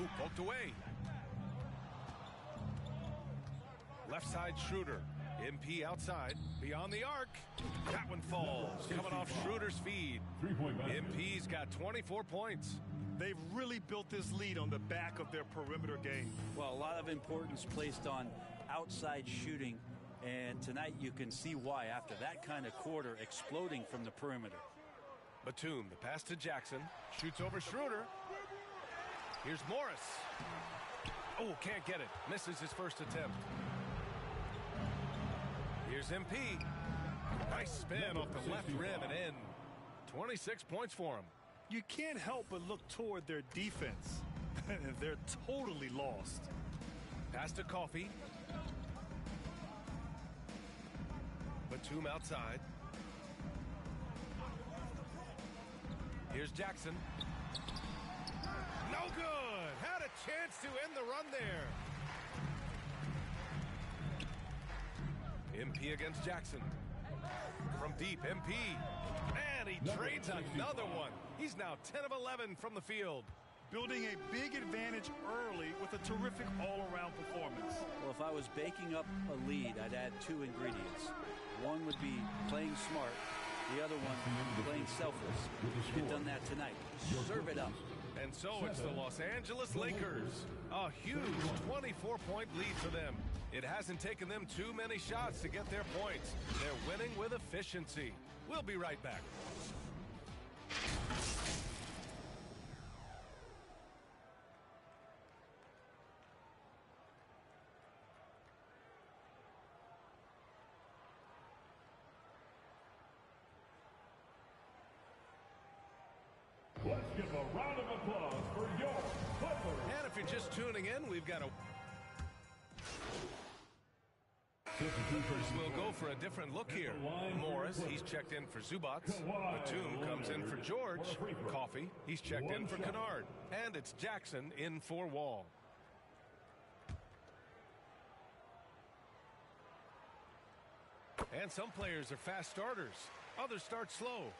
G: Ooh, poked away. Left side Schroeder. MP outside. Beyond the arc. That one falls. Coming off Schroeder's feed. MP's got 24 points.
I: They've really built this lead on the back of their perimeter game.
D: Well, a lot of importance placed on outside shooting. And tonight you can see why after that kind of quarter exploding from the perimeter.
G: Batum, the pass to Jackson. Shoots over Schroeder. Here's Morris. Oh, can't get it. Misses his first attempt. Here's MP. Nice spin off the left rim and in. 26 points for him.
I: You can't help but look toward their defense. They're totally lost.
G: Pass to Coffey. Batum outside. Here's Jackson. No good. Had a chance to end the run there. MP against Jackson. From deep, MP. And he trades another one. He's now 10 of 11 from the field.
I: Building a big advantage early with a terrific all-around performance.
D: Well, if I was baking up a lead, I'd add 2 ingredients. One would be playing smart. The other one, playing selfless. You've done that tonight. Serve it up.
G: And so it's the Los Angeles Lakers. A huge 24-point lead for them. It hasn't taken them too many shots to get their points. They're winning with efficiency. We'll be right back.
J: Let's give a round of applause for your Clippers.
G: And if you're just tuning in, we've got a... Clippers will go for a different look here. Morris, he's checked in for Zubac. Batum comes in for George. Coffey, he's checked in for Kennard. And it's Jackson in for Wall. And some players are fast starters. Others start slow.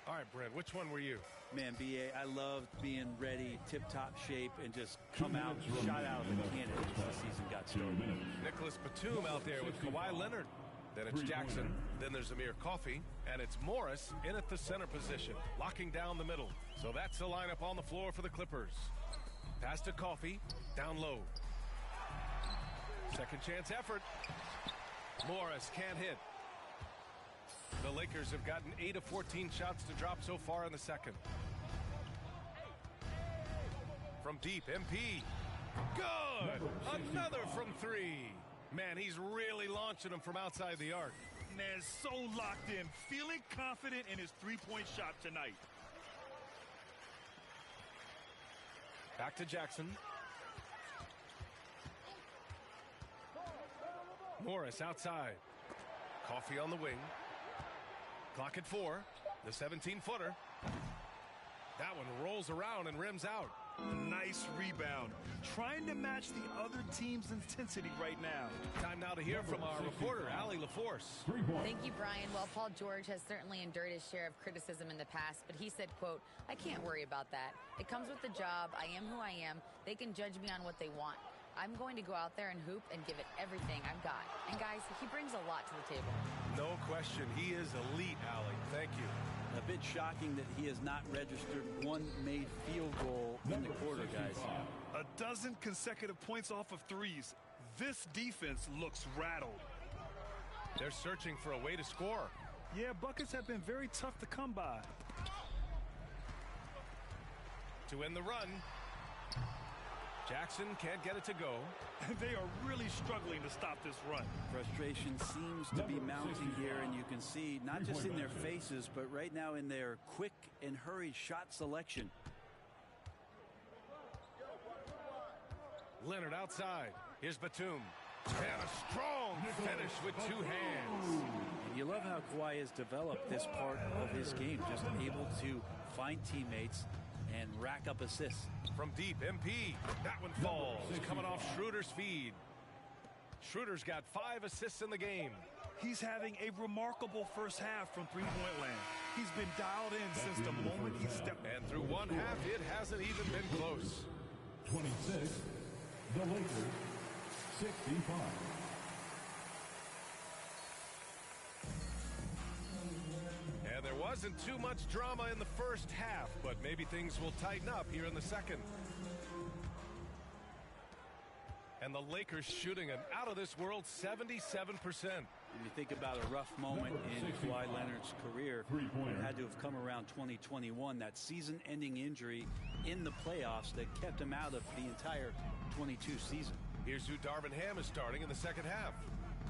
G: All right, Brent, which one were you?
D: Man, B.A., I loved being ready, tip-top shape, and just come out, shot out of the cannon as the season got started.
G: Nicholas Batum out there with Kawhi Leonard. Then it's Jackson. Then there's Amir Coffey. And it's Morris in at the center position, locking down the middle. So that's the lineup on the floor for the Clippers. Pass to Coffey, down low. Second chance effort. Morris can't hit. The Lakers have gotten 8 of 14 shots to drop so far in the second. From deep, MP. Good! Another from 3. Man, he's really launching them from outside the arc.
I: Man, so locked in, feeling confident in his three-point shot tonight.
G: Back to Jackson. Morris outside. Coffey on the wing. Clock at 4. The 17-footer. That one rolls around and rims out.
I: Nice rebound. Trying to match the other team's intensity right now.
G: Time now to hear from our reporter, Allie LaForce.
F: Thank you, Brian. Well, Paul George has certainly endured his share of criticism in the past, but he said, quote, "I can't worry about that. It comes with the job. I am who I am. They can judge me on what they want. I'm going to go out there and hoop and give it everything I've got." And guys, he brings a lot to the table.
G: No question. He is elite, Allie. Thank you.
D: A bit shocking that he has not registered one made field goal in the quarter, guys.
I: 12 consecutive points off of threes. This defense looks rattled.
G: They're searching for a way to score.
I: Yeah, buckets have been very tough to come by.
G: To end the run. Jackson can't get it to go.
I: They are really struggling to stop this run.
D: Frustration seems to be mounting here, and you can see not just in their faces, but right now in their quick and hurried shot selection.
G: Leonard outside. Here's Batum. And a strong finish with two hands.
D: And you love how Kawhi has developed this part of his game, just able to find teammates and rack up assists.
G: From deep, MP. That one falls. Coming off Schroeder's feed. Schroeder's got 5 assists in the game.
I: He's having a remarkable first half from three-point land. He's been dialed in since the moment he stepped.
G: And through one half, it hasn't even been close.
J: 26, the Lakers, 65.
G: And there wasn't too much drama in the first half, but maybe things will tighten up here in the second. And the Lakers shooting an out-of-this-world 77%.
D: When you think about a rough moment in Kawhi Leonard's career, it had to have come around 2021, that season-ending injury in the playoffs that kept him out of the entire 22 season.
G: Here's who Darvin Ham is starting in the second half.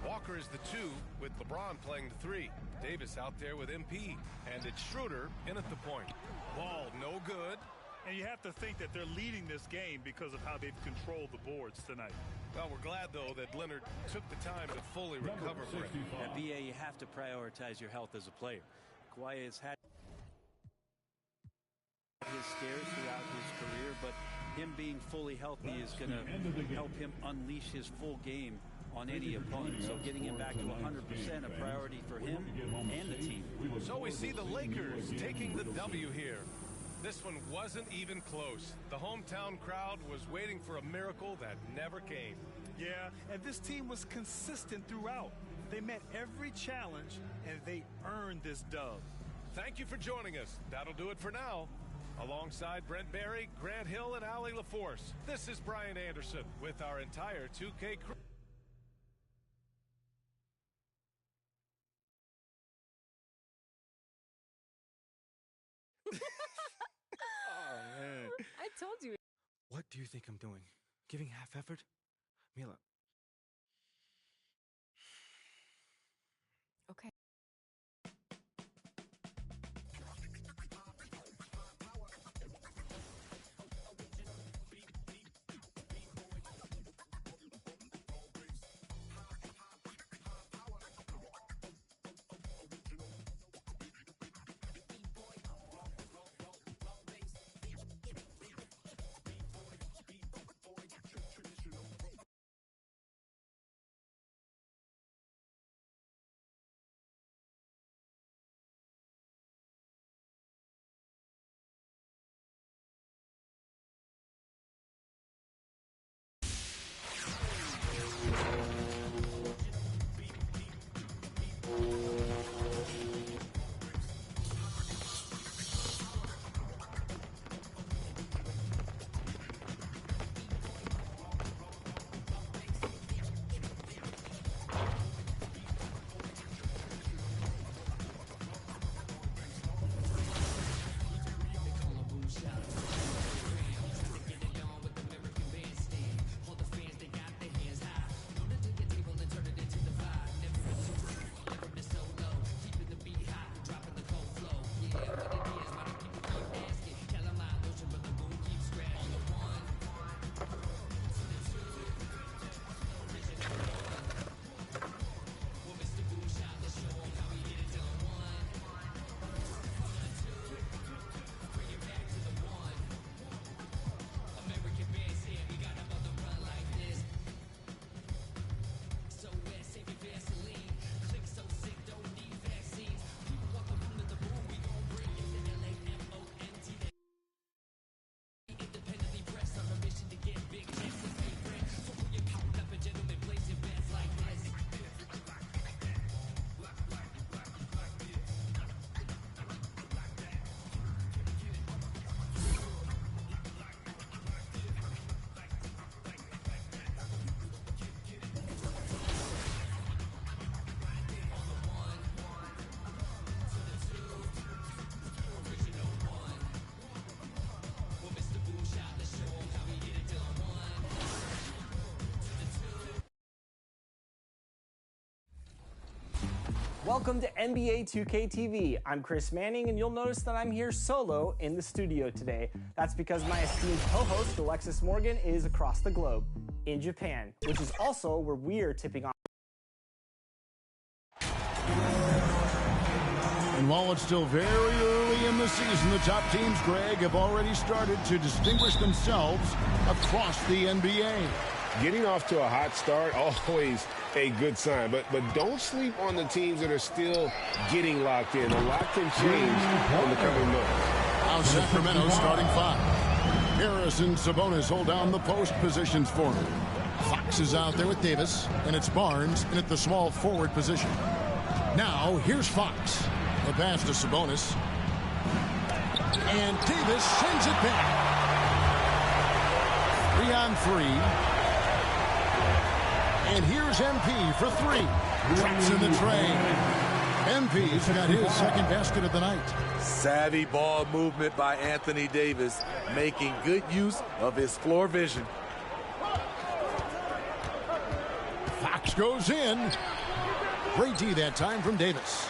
G: Walker is the 2, with LeBron playing the 3. Davis out there with MP, and it's Schroeder in at the point. Ball no good.
I: And you have to think that they're leading this game because of how they've controlled the boards tonight.
G: Well, we're glad, though, that Leonard took the time to fully recover from it.
D: At BA, you have to prioritize your health as a player. Kawhi has had his scares throughout his career, but him being fully healthy is going to help him unleash his full game on any opponent. So getting him back to 100% a priority for him and the team.
G: So we see the Lakers taking the W here. This one wasn't even close. The hometown crowd was waiting for a miracle that never came.
I: Yeah, and this team was consistent throughout. They met every challenge, and they earned this dub.
G: Thank you for joining us. That'll do it for now. Alongside Brent Barry, Grant Hill, and Allie LaForce, this is Brian Anderson with our entire 2K crew.
N: Oh, man.
C: I told you.
N: What do you think I'm doing? Giving half effort? Mila.
C: Okay.
L: Welcome to NBA 2K TV. I'm Chris Manning, and you'll notice that I'm here solo in the studio today. That's because my esteemed co-host, Alexis Morgan, is across the globe, in Japan, which is also where we are tipping off.
R: And while it's still very early in the season, the top teams, Greg, have already started to distinguish themselves across the NBA.
B: Getting off to a hot start, always a good sign. But don't sleep on the teams that are still getting locked in. A lot can change in the coming months.
R: Now Sacramento starting five. Harris and Sabonis hold down the post positions for him. Fox is out there with Davis, and it's Barnes in at the small forward position. Now here's Fox. The pass to Sabonis. And Davis sends it back. 3-on-3. And here's MP for three. Drops in the train. MP's got his second basket of the night.
P: Savvy ball movement by Anthony Davis, making good use of his floor vision.
R: Fox goes in. Great D that time from Davis.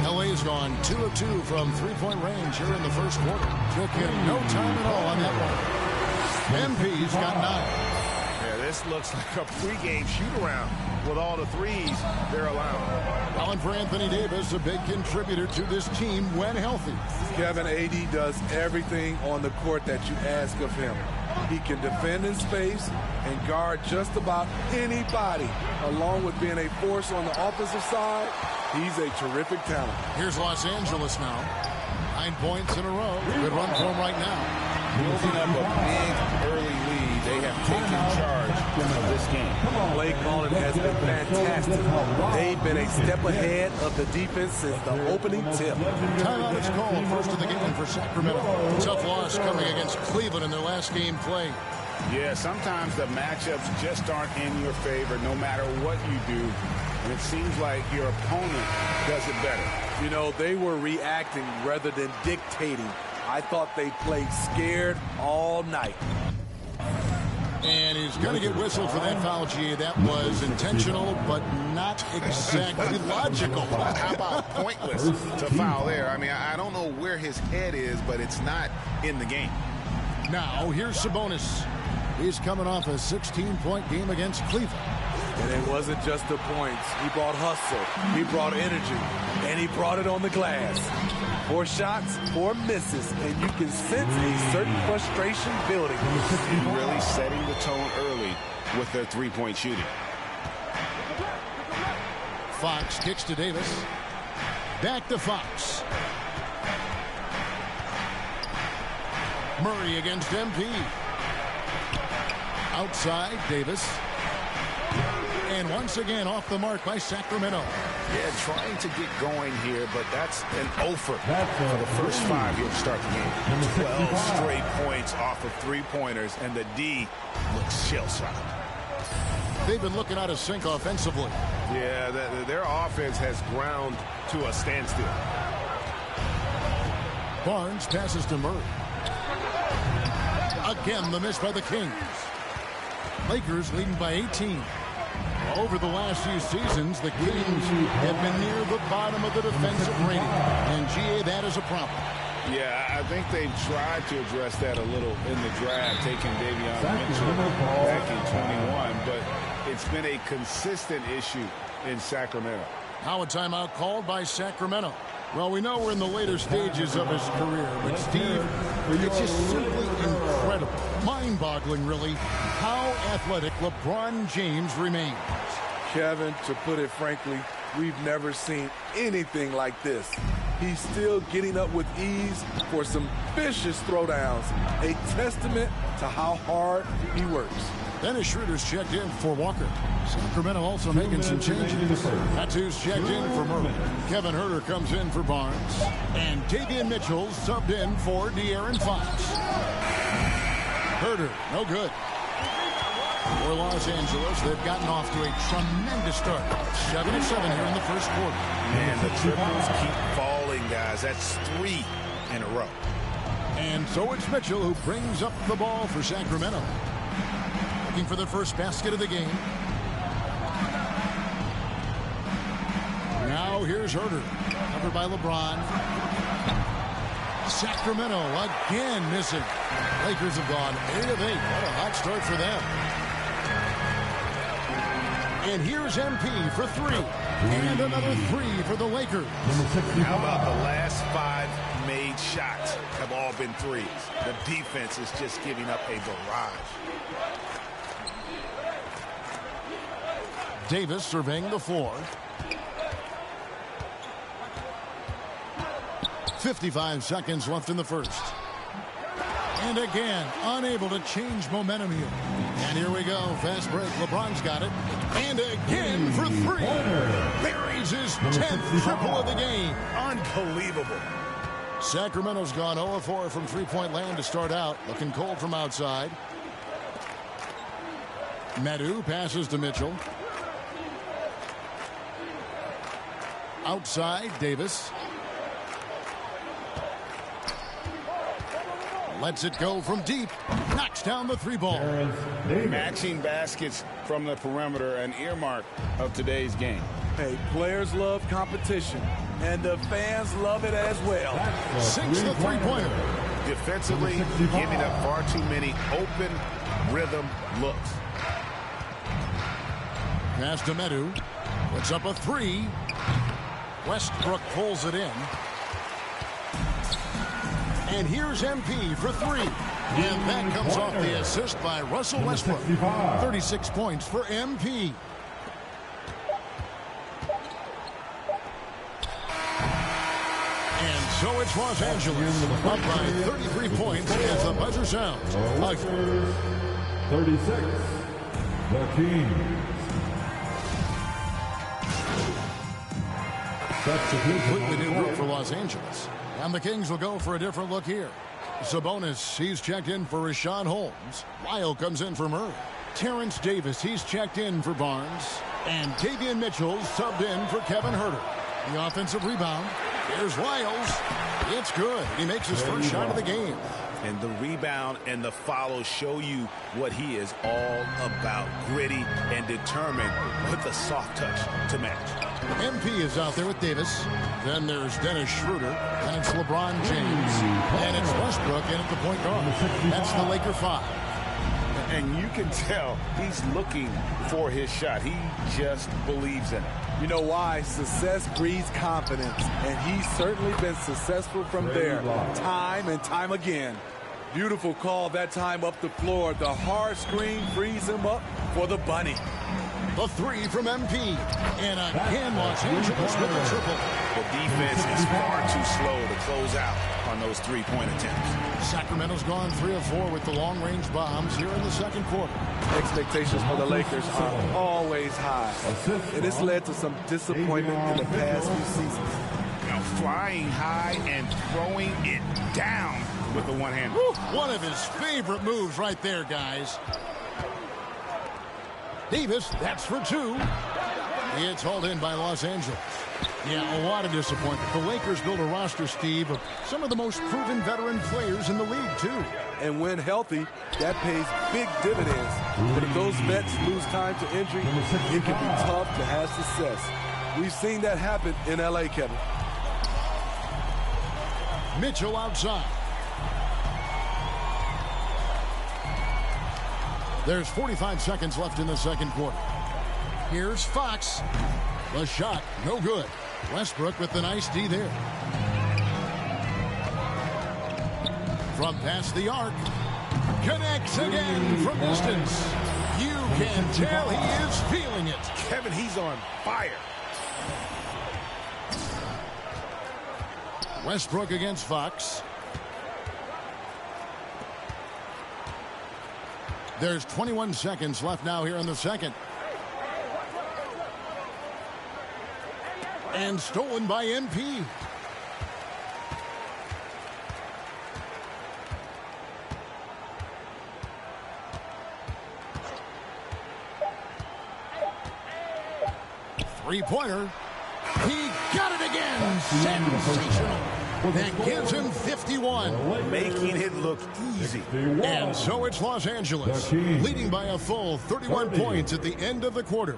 R: LA's gone 2 of 2 from three-point range here in the first quarter. Took him no time at all on that one. MP's got 9.
B: Yeah, this looks like a pregame shoot-around with all the threes they're allowing.
R: Allen for Anthony Davis, a big contributor to this team when healthy.
P: Kevin, AD does everything on the court that you ask of him. He can defend in space and guard just about anybody. Along with being a force on the offensive side, he's a terrific talent.
R: Here's Los Angeles now. 9 points in a row. Good run for him right now.
B: Building up a big early lead, they have taken charge of this game.
P: Blake Mullen has been fantastic. They've been a step ahead of the defense since the opening tip.
R: Timeout is called first of the game for Sacramento. Tough loss coming against Cleveland in their last game played.
B: Yeah, sometimes the matchups just aren't in your favor no matter what you do. And it seems like your opponent does it better.
P: You know, they were reacting rather than dictating. I thought they played scared all night.
R: And he's going to get whistled for that foul, G. That was intentional, but not exactly logical.
B: How about pointless to foul there? I mean, I don't know where his head is, but it's not in the game.
R: Now, here's Sabonis. He's coming off a 16-point game against Cleveland.
P: And it wasn't just the points. He brought hustle, he brought energy, and he brought it on the glass. 4 shots, 4 misses, and you can sense a certain frustration building.
B: Really setting the tone early with their three-point shooting.
R: Fox kicks to Davis. Back to Fox. Murray against MP. Outside, Davis. And once again off the mark by Sacramento.
B: Yeah, trying to get going here, but that's an offer for the first 5 here to start the game. 12 straight points off of three-pointers, and the D looks shell-shocked.
R: They've been looking out of sync offensively.
B: Yeah, their offense has ground to a standstill.
R: Barnes passes to Murray. Again, the miss by the Kings. Lakers leading by 18. Over the last few seasons, the Kings have been near the bottom of the defensive rating. And, GA, that is a problem.
B: Yeah, I think they tried to address that a little in the draft, taking Davion Mitchell back in 21, but it's been a consistent issue in Sacramento.
R: Now a timeout called by Sacramento. Well, we know we're in the later stages of his career, but Steve, it's just simply incredible, mind-boggling really, how athletic LeBron James remains.
P: Kevin, to put it frankly, we've never seen anything like this. He's still getting up with ease for some vicious throwdowns, a testament to how hard he works.
R: Dennis Schroeder's checked in for Walker. Sacramento also making some changes. That's who's checked in for Murray. Kevin Huerter comes in for Barnes. And Davion Mitchell subbed in for De'Aaron Fox. Huerter, no good. For Los Angeles, they've gotten off to a tremendous start. 7-7 here in the first quarter.
B: Man, the triples keep falling, guys. That's 3 in a row.
R: And so it's Mitchell who brings up the ball for Sacramento. Looking for the first basket of the game. Now here's Herter. Covered by LeBron. Sacramento again missing. Lakers have gone 8 of 8. What a hot start for them. And here's MP for 3. And another 3 for the Lakers.
B: How about the last 5 made shots have all been threes? The defense is just giving up a barrage.
R: Davis surveying the floor. 55 seconds left in the first. And again, unable to change momentum here. And here we go. Fast break. LeBron's got it. And again for 3. Buries his 10th triple of the game.
B: Unbelievable.
R: Sacramento's gone 0 of 4 from three-point land to start out. Looking cold from outside. Medu passes to Mitchell. Outside, Davis. Lets it go from deep. Knocks down the 3-ball.
B: Matching baskets from the perimeter, an earmark of today's game.
P: Hey, players love competition, and the fans love it as well.
R: Sinks the 3-pointer.
B: Defensively, giving up far too many open rhythm looks.
R: Pass to Medu. Puts up a 3. Westbrook pulls it in. And here's MP for 3. And that comes off the assist by Russell Westbrook. 36 points for MP. And so it's Los Angeles up by 33 points as the buzzer sounds.
J: 36, the Kings.
R: Completely new group for Los Angeles. And the Kings will go for a different look here. Sabonis, he's checked in for Richaun Holmes. Lyle comes in for Murray. Terrence Davis, he's checked in for Barnes. And Davion Mitchell subbed in for Kevin Herter. The offensive rebound. Here's Lyles. It's good. He makes his first shot of the game.
B: And the rebound and the follow show you what he is all about. Gritty and determined with a soft touch to match.
R: MP is out there with Davis. Then there's Dennis Schroeder. And it's LeBron James. And it's Westbrook in at the point guard. That's the Laker 5.
B: And you can tell he's looking for his shot. He just believes in it.
P: You know why? Success breeds confidence. And he's certainly been successful from there, time and time again. Beautiful call that time up the floor. The hard screen frees him up for the bunny.
R: The 3 from MP. And again, Los Angeles with a triple.
B: The defense is far too slow to close out on those 3-point attempts.
R: Sacramento's gone 3 of 4 with the long-range bombs here in the second quarter.
P: Expectations for the Lakers are always high. And it's led to some disappointment in the past few seasons.
B: Now flying high and throwing it down with the one-hand.
R: One of his favorite moves right there, guys. Davis, that's for 2. It's hauled in by Los Angeles. Yeah, a lot of disappointment. The Lakers built a roster, Steve, of some of the most proven veteran players in the league, too.
P: And when healthy, that pays big dividends. But if those vets lose time to injury, it can be tough to have success. We've seen that happen in L.A., Kevin.
R: Mitchell outside. There's 45 seconds left in the second quarter. Here's Fox. The shot, no good. Westbrook with the nice D there. From past the arc. Connects again from distance. You can tell he is feeling it.
B: Kevin, he's on fire.
R: Westbrook against Fox. There's 21 seconds left now here in the second. And stolen by MP. Three-pointer. He got it again. Sensational. That gives him 51.
B: Making it look easy.
R: And so it's Los Angeles, leading by a full 31 points at the end of the quarter.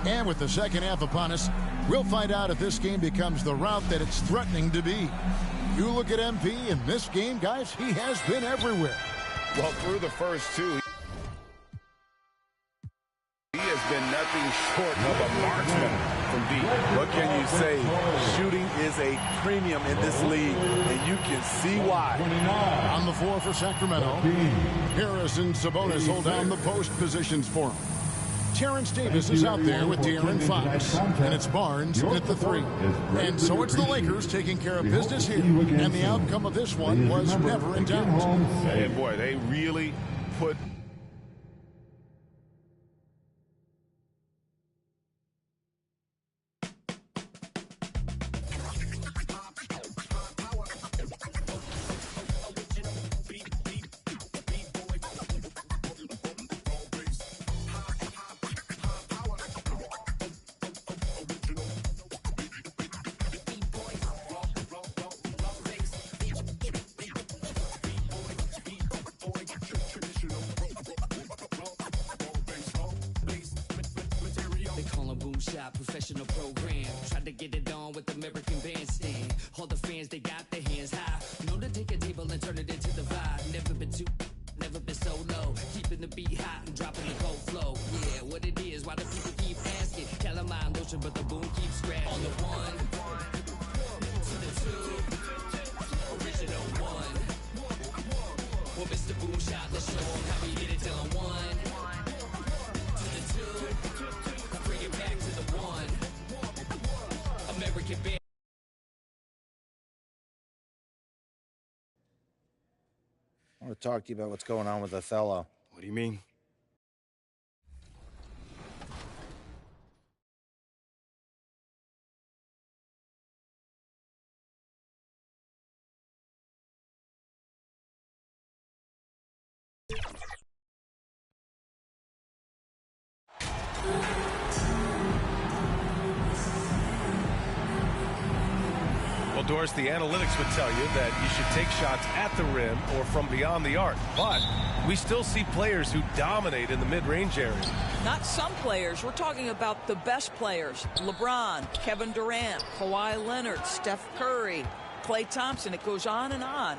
R: And with the second half upon us, we'll find out if this game becomes the route that it's threatening to be. You look at MP in this game, guys, he has been everywhere.
B: Well, through the first two, he has been nothing short of a marksman from deep.
P: What can you say? Shooting is a premium in this league, and you can see why.
R: On the floor for Sacramento, Harris and Sabonis hold down the post positions for him. Terrence Davis is out there with De'Aaron Fox, and it's Barnes at the 3. And so it's the Lakers taking care of business here, and the outcome of this one was never in doubt.
B: And boy, they really put
E: professional program. Tried to get it on with American Bandstand. All the fans, they got their hands high. Known to take a table and turn it into the vibe. Never been too, never been so low. Keeping the beat hot and dropping the cold flow. Yeah, what it is, why do people keep asking? Calamine lotion, but the boom keeps scratching. On the 1 to the 2, original 1. Well, Mr. Boom Shot, let's show 'em how we get it done. 1 to the 2. Bring it back to the 1. American Band.
Q: I want to talk to you about what's going on with Othello.
A: What do you mean?
G: Well, Doris, the analytics would tell you that you should take shots at the rim or from beyond the arc. But we still see players who dominate in the mid-range area.
T: Not some players. We're talking about the best players. LeBron, Kevin Durant, Kawhi Leonard, Steph Curry, Klay Thompson. It goes on and on.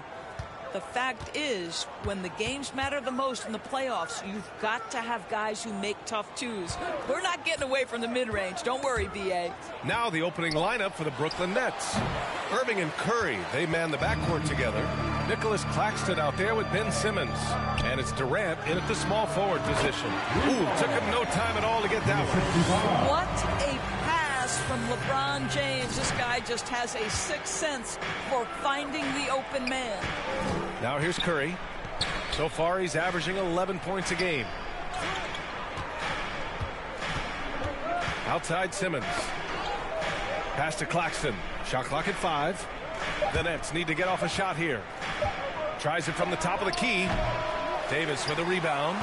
T: The fact is, when the games matter the most in the playoffs, you've got to have guys who make tough twos. We're not getting away from the mid-range. Don't worry, B.A.
G: Now the opening lineup for the Brooklyn Nets. Irving and Curry, they man the backcourt together. Nicholas Claxton out there with Ben Simmons. And it's Durant in at the small forward position. Ooh, took him no time at all to get that one.
T: What a pass from LeBron James. This guy just has a sixth sense for finding the open man.
G: Now here's Curry. So far he's averaging 11 points a game. Outside Simmons. Pass to Claxton. Shot clock at 5. The Nets need to get off a shot here. Tries it from the top of the key. Davis with a rebound.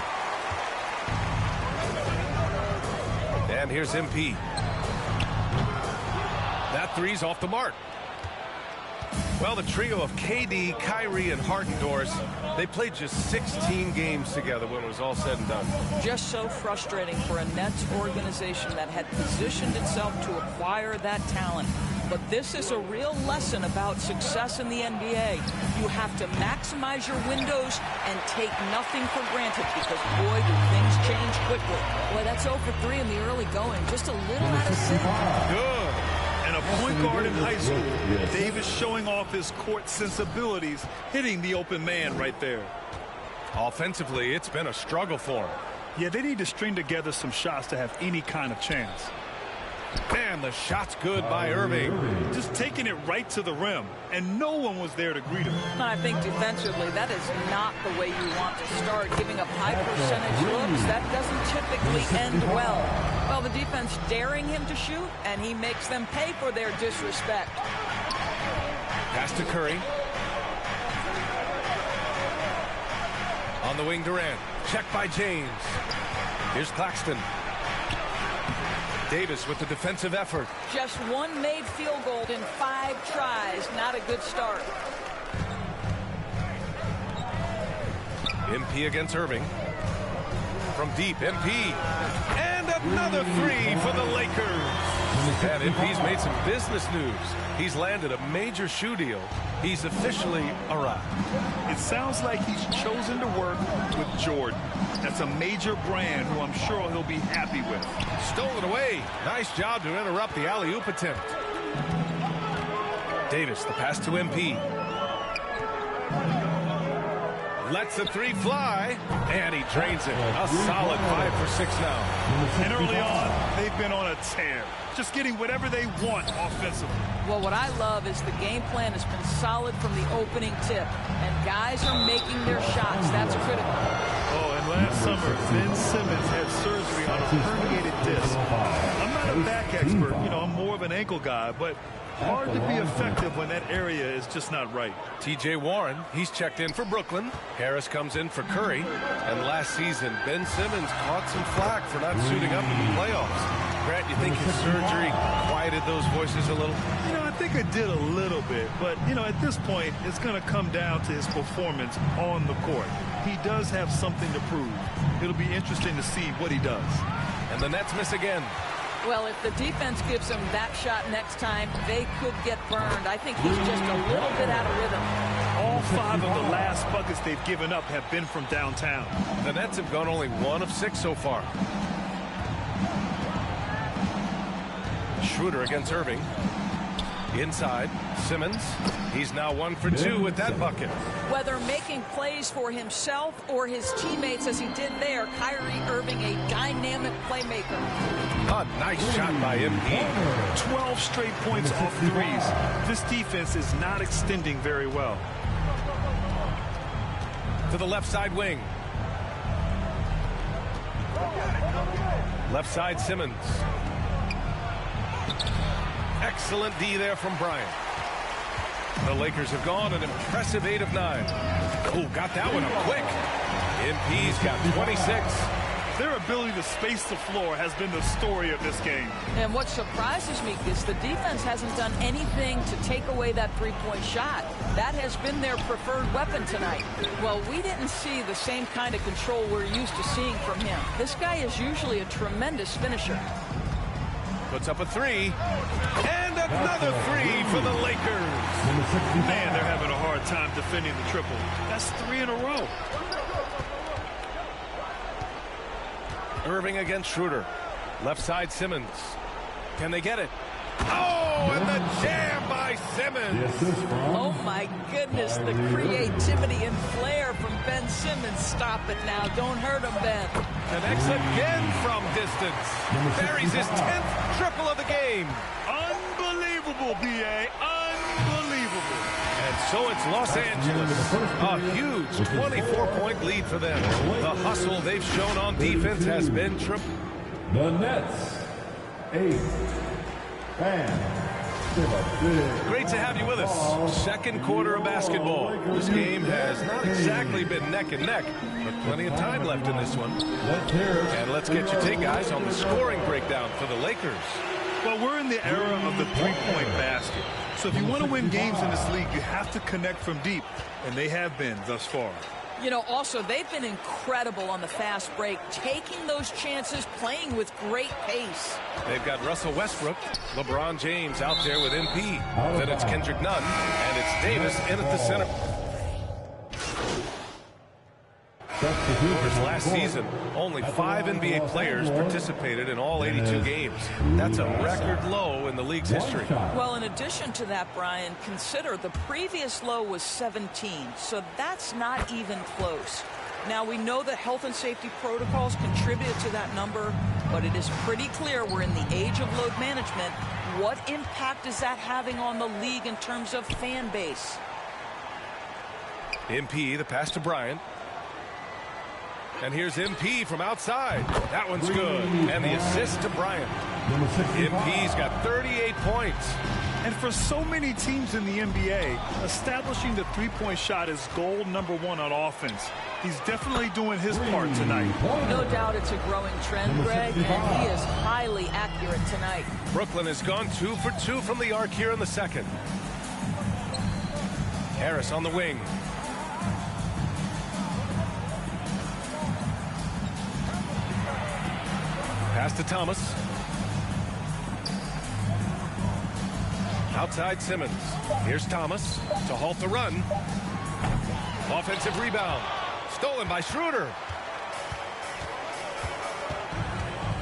G: And here's MP. That three's off the mark. Well, the trio of KD, Kyrie, and Harden, Doris, they played just 16 games together when it was all said and done.
T: Just so frustrating for a Nets organization that had positioned itself to acquire that talent. But this is a real lesson about success in the NBA. You have to maximize your windows and take nothing for granted because, boy, do things change quickly.
C: Boy, that's 0 for 3 in the early going. Just a little out of sync.
I: Good. And a point guard in high school. Davis showing off his court sensibilities, hitting the open man right there.
G: Offensively, it's been a struggle for him.
I: Yeah, they need to string together some shots to have any kind of chance.
G: And the shot's good by Irving.
I: Just taking it right to the rim, and no one was there to greet him.
T: I think defensively, that is not the way you want to start. Giving up high percentage looks, that doesn't typically end well. Well, the defense daring him to shoot, and he makes them pay for their disrespect.
G: Pass to Curry. On the wing, Durant. Check by James. Here's Claxton. Davis with the defensive effort.
T: Just one made field goal in 5 tries. Not a good start.
G: MP against Irving. From deep, MP. And another three for the Lakers. And MP's made some business news. He's landed a major shoe deal. He's officially arrived.
I: It sounds like he's chosen to work with Jordan. That's a major brand who I'm sure he'll be happy with.
G: Stolen away. Nice job to interrupt the alley-oop attempt. Davis, the pass to MP. Lets the three fly, and he drains it. A solid 5 for 6 now.
I: And early on, they've been on a tear. Just getting whatever they want offensively.
T: Well, what I love is the game plan has been solid from the opening tip, and guys are making their shots. That's critical.
I: Oh, and last summer, Ben Simmons had surgery on a herniated disc. I'm not a back expert. You know, I'm more of an ankle guy, but hard to be effective when that area is just not right.
G: T.J. Warren, he's checked in for Brooklyn. Harris comes in for Curry. And last season, Ben Simmons caught some flack for not suiting up in the playoffs. Grant, you think his surgery quieted those voices a little?
I: You know, I think it did a little bit. But, you know, at this point, it's going to come down to his performance on the court. He does have something to prove. It'll be interesting to see what he does.
G: And the Nets miss again.
T: Well, if the defense gives him that shot next time, they could get burned. I think he's just a little bit out of rhythm.
I: All 5 of the last buckets they've given up have been from downtown.
G: The Nets have gone only 1 of 6 so far. Schroeder against Irving. Inside, Simmons. He's now 1 for 2 with that bucket.
T: Whether making plays for himself or his teammates as he did there, Kyrie Irving, a dynamic playmaker.
G: A nice shot by MP.
I: 12 straight points off threes. This defense is not extending very well.
G: To the left side wing. Left side Simmons. Excellent D there from Bryant. The Lakers have gone an impressive 8 of 9. Oh, got that one up quick. MP's got 26.
I: Their ability to space the floor has been the story of this game.
T: And what surprises me is the defense hasn't done anything to take away that three-point shot. That has been their preferred weapon tonight. Well, we didn't see the same kind of control we're used to seeing from him. This guy is usually a tremendous finisher.
G: Puts up a 3. And another 3 for the Lakers.
I: Man, they're having a hard time defending the triple. That's 3 in a row.
G: Irving against Schroeder. Left side Simmons. Can they get it? Oh, and the jam by Simmons.
T: Oh, my goodness, the creativity and flair from Ben Simmons. Stop it now. Don't hurt him, Ben.
G: Connects again from distance. Buries his 10th triple of the game.
I: Unbelievable, B.A. Unbelievable.
G: And so it's Los Angeles. A huge 24-point lead for them. The hustle they've shown on defense has been triple.
J: The Nets, 8.
G: Great to have you with us. Second quarter of basketball. This game has not exactly been neck and neck, but plenty of time left in this one. And let's get your take, guys, on the scoring breakdown for the Lakers.
I: Well, we're in the era of the three-point basket. So if you want to win games in this league, you have to connect from deep, and they have been thus far.
T: You know, also, they've been incredible on the fast break, taking those chances, playing with great pace.
G: They've got Russell Westbrook, LeBron James out there with MP. Then it's Kendrick Nunn, and it's Davis in at the center. Whereas last season, only 5 NBA players participated in all 82 games. That's a record low in the league's history.
T: Well, in addition to that, Brian, consider the previous low was 17, so that's not even close. Now, we know that health and safety protocols contributed to that number, but it is pretty clear we're in the age of load management. What impact is that having on the league in terms of fan base?
G: MP, the pass to Bryant. And here's MP from outside. That one's good. And the assist to Bryant. MP's got 38 points.
I: And for so many teams in the NBA, establishing the three-point shot is goal number 1 on offense. He's definitely doing his part tonight.
T: No doubt it's a growing trend, Greg, and he is highly accurate tonight.
G: Brooklyn has gone 2 for 2 from the arc here in the second. Harris on the wing. Pass to Thomas. Outside Simmons. Here's Thomas to halt the run. Offensive rebound. Stolen by Schroeder.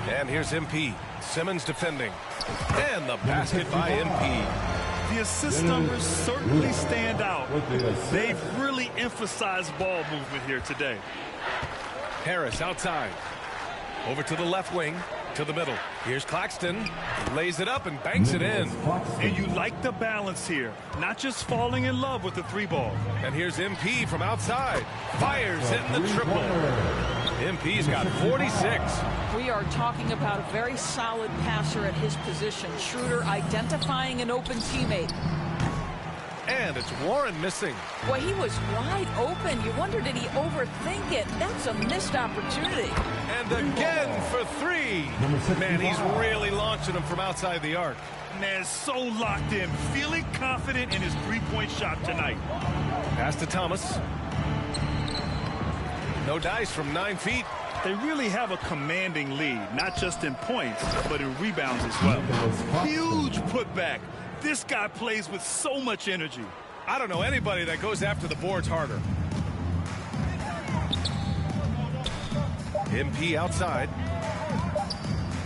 G: And here's MP. Simmons defending. And the basket by MP.
I: The assist numbers certainly stand out. They've really emphasized ball movement here today.
G: Harris outside. Over to the left wing, to the middle. Here's Claxton. Lays it up and banks it in.
I: And you like the balance here. Not just falling in love with the three ball.
G: And here's MP from outside. Fires in the triple. MP's got 46.
T: We are talking about a very solid passer at his position. Schroeder identifying an open teammate.
G: And it's Warren missing.
T: Boy, he was wide open. You wonder, did he overthink it? That's a missed opportunity.
G: And again for three. Man, he's really launching him from outside the arc.
I: Man, so locked in, feeling confident in his three-point shot tonight.
G: Pass to Thomas. No dice from 9 feet.
I: They really have a commanding lead, not just in points, but in rebounds as well. Huge putback. This guy plays with so much energy.
G: I don't know anybody that goes after the boards harder. MP outside.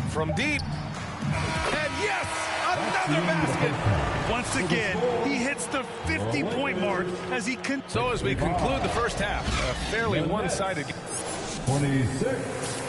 G: From deep. And yes, another basket.
I: Once again, he hits the 50-point mark as he can.
G: So as we conclude the first half, a fairly one-sided game.
J: 26.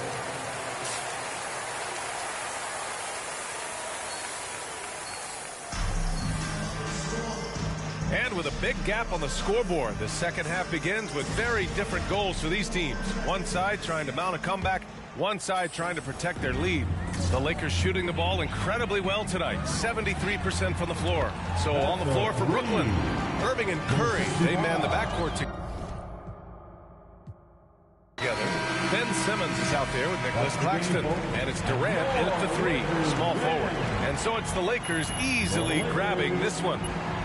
G: And with a big gap on the scoreboard, the second half begins with very different goals for these teams. One side trying to mount a comeback, one side trying to protect their lead. The Lakers shooting the ball incredibly well tonight, 73% from the floor. So on the floor for Brooklyn, Irving and Curry, they man the backcourt together. Ben Simmons is out there with Nicholas Claxton, and it's Durant in at the three, small forward. And so it's the Lakers easily grabbing this one.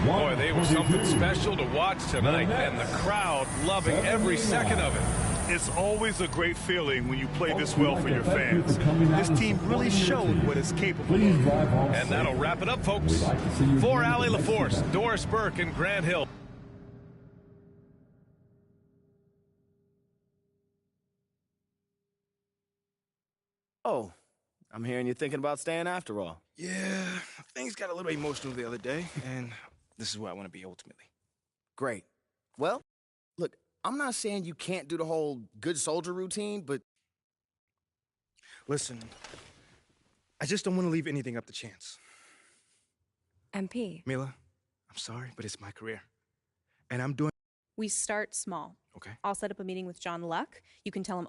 G: Boy, they were something special to watch tonight, and the crowd loving every second of it.
I: It's always a great feeling when you play this well for your fans. This team really showed what it's capable of.
G: And that'll wrap it up, folks. For Allie LaForce, Doris Burke, and Grant Hill.
N: Oh, I'm hearing you're thinking about staying after all.
K: Yeah, things got a little emotional the other day, and this is where I want to be ultimately.
N: Great. Well, look, I'm not saying you can't do the whole good soldier routine, but...
K: Listen, I just don't want to leave anything up to chance.
M: MP.
K: Mila, I'm sorry, but it's my career. And I'm doing...
M: We start small.
K: Okay.
M: I'll set up a meeting with John Luck. You can tell him...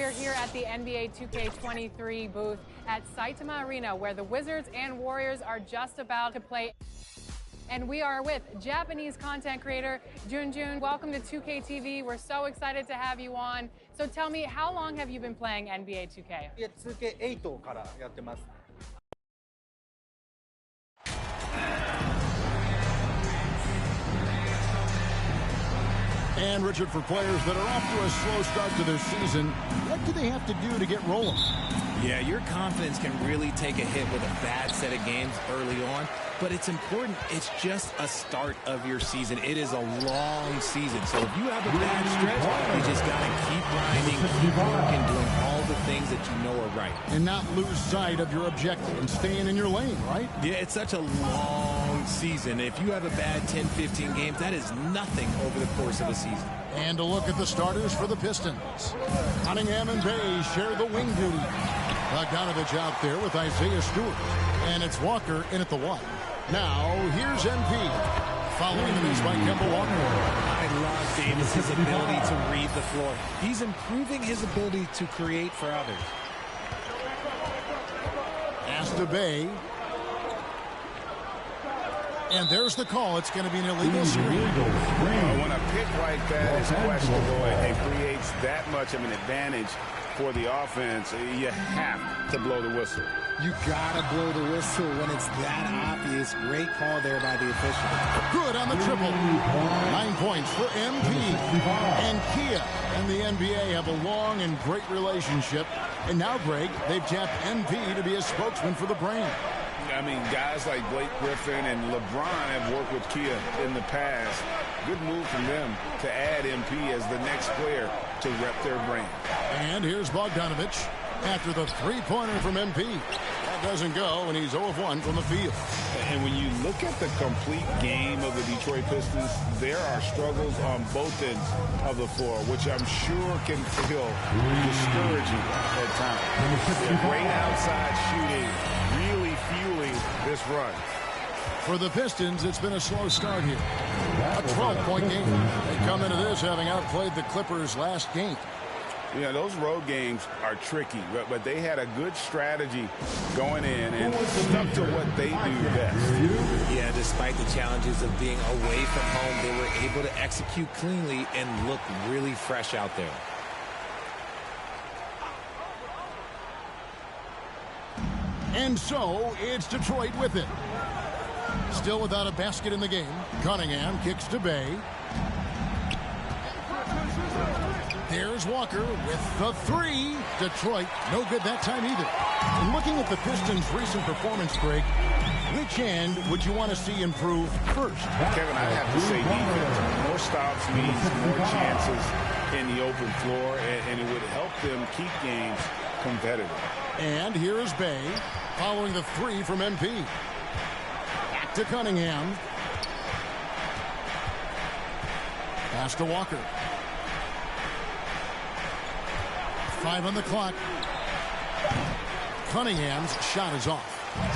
O: we're here at the NBA 2K23 booth at Saitama Arena, where the Wizards and Warriors are just about to play. And we are with Japanese content creator Junjun. Welcome to 2K TV. We're so excited to have you on. So tell me, how long have you been playing NBA 2K?
S: 2K8 からやってます。
R: And Richard, for players that are off to a slow start to their season, what do they have to do to get rolling?
K: Yeah, your confidence can really take a hit with a bad set of games early on, but it's important. It's just a start of your season. It is a long season, so if you have a bad stretch, you just got to keep grinding, keep working, doing all the things that you know are right.
R: And not lose sight of your objective and staying in your lane, right?
K: Yeah, it's such a long season. If you have a bad 10, 15 games, that is nothing over the course of a season.
R: And a look at the starters for the Pistons. Cunningham and Bay share the wing duty. Bogdanovich out there with Isaiah Stewart. And it's Walker in at the one. Now, here's MP. Following the miss by Kemba Walker.
K: I love Davis's ability to read the floor. He's improving his ability to create for others.
R: Pass to Bay. And there's the call. It's going to be an illegal screen.
B: When a pick like that is questionable and creates that much of an advantage for the offense, you have to blow the whistle.
Q: You gotta blow the whistle when it's that obvious. Great call there by the official.
R: Good on the triple. 9 points for MP. And Kia and the NBA have a long and great relationship. And now, Greg, they've tapped MP to be a spokesman for the brand.
B: I mean, guys like Blake Griffin and LeBron have worked with Kia in the past. Good move from them to add MP as the next player to rep their brand.
R: And here's Bogdanovich after the three-pointer from MP. That doesn't go, and he's 0 of 1 from the field.
B: And when you look at the complete game of the Detroit Pistons, there are struggles on both ends of the floor, which I'm sure can feel discouraging at times. Great outside shooting, really fueling this run.
R: For the Pistons, it's been a slow start here. A 12-point game. They come into this having outplayed the Clippers last game.
B: Yeah, those road games are tricky, but they had a good strategy going in and stuck to what they do best.
K: Yeah, despite the challenges of being away from home, they were able to execute cleanly and look really fresh out there.
R: And so, it's Detroit with it. Still without a basket in the game. Cunningham kicks to Bay. There's Walker with the three. Detroit, no good that time either. And looking at the Pistons' recent performance, Greg, which end would you want to see improve first?
B: Kevin, I have to say defense. More stops means more chances in the open floor, and it would help them keep games competitive.
R: And here is Bay following the three from MP. Back to Cunningham. Pass to Walker. 5 on the clock. Cunningham's shot is off.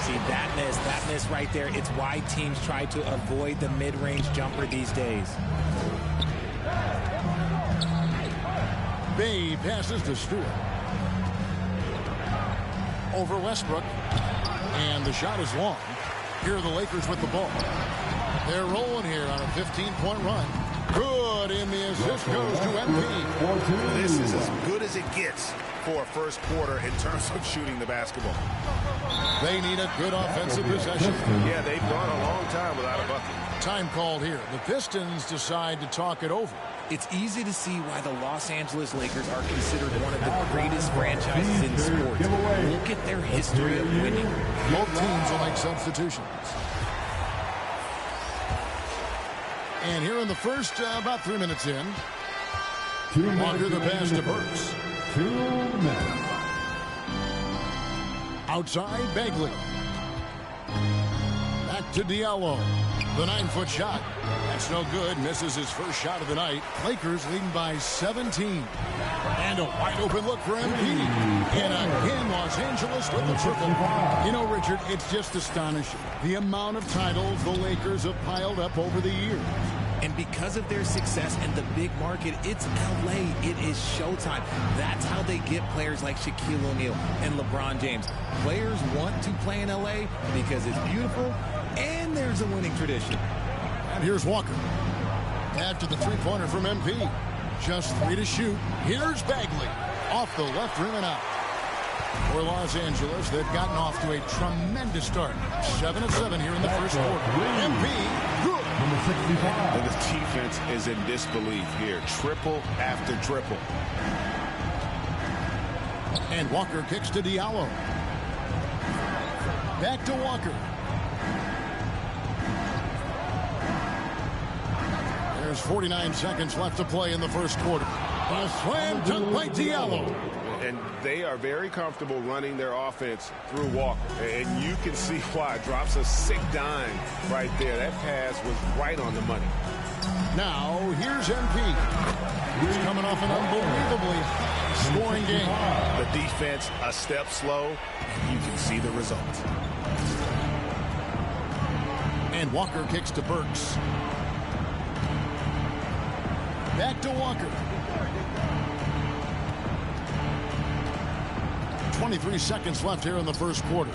K: See, that miss right there, it's why teams try to avoid the mid-range jumper these days.
R: Bay passes to Stewart. Over Westbrook. And the shot is long. Here are the Lakers with the ball. They're rolling here on a 15-point run. Good, and the assist goes to MP.
B: This is as good as it gets for a first quarter in terms of shooting the basketball.
R: They need a good offensive possession.
B: Yeah, they've gone a long time without a bucket.
R: Time called here. The Pistons decide to talk it over.
K: It's easy to see why the Los Angeles Lakers are considered one of the greatest franchises in sports. Look at their history of winning.
R: Both teams will make substitutions. And here in the first, about 3 minutes in, Walker the pass to Burks.
J: 2 minutes.
R: Outside, Bagley. Back to Diallo. The 9-foot shot. That's no good. Misses his first shot of the night. Lakers leading by 17. And a wide open look for MP. And again, Los Angeles with the triple. You know, Richard, it's just astonishing the amount of titles the Lakers have piled up over the years.
K: And because of their success and the big market, it's LA. It is showtime. That's how they get players like Shaquille O'Neal and LeBron James. Players want to play in LA because it's beautiful and there's a winning tradition.
R: And here's Walker. After the three-pointer from MP. Just 3 to shoot. Here's Bagley. Off the left rim and out. For Los Angeles, they've gotten off to a tremendous start. 7 of 7 here in the first quarter. MP, good.
B: And the defense is in disbelief here. Triple after triple.
R: And Walker kicks to Diallo. Back to Walker. There's 49 seconds left to play in the first quarter. A slam dunk by Diallo.
B: And they are very comfortable running their offense through Walker. And you can see why. Drops a sick dime right there. That pass was right on the money.
R: Now, here's MP. He's coming off an unbelievably scoring game.
B: The defense a step slow, and you can see the results.
R: And Walker kicks to Burks. Back to Walker. 23 seconds left here in the first quarter.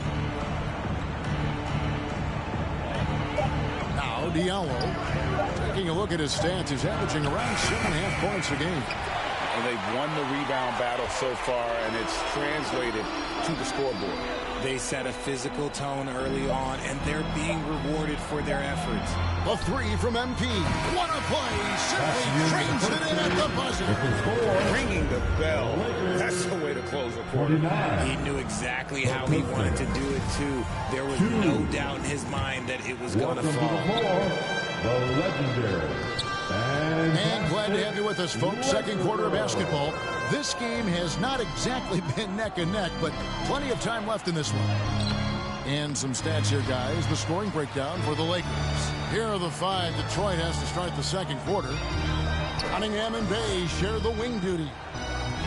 R: Now Diallo, taking a look at his stats, is averaging around 7.5 points a game.
B: And they've won the rebound battle so far, and it's translated to the scoreboard.
K: They set a physical tone early on, and they're being rewarded for their efforts.
R: A 3 from MP. What a play! Simply trains it in at the buzzer.
B: Ringing the bell. That's the way to close a quarter.
K: He knew exactly how he wanted to do it, too. There was no doubt in his mind that it was going to fall.
J: The legendary.
R: And glad to have you with us, folks. Second quarter of basketball. This game has not exactly been neck and neck, but plenty of time left in this one. And some stats here, guys. The scoring breakdown for the Lakers. Here are the 5 Detroit has to start the second quarter. Cunningham and Bay share the wing duty.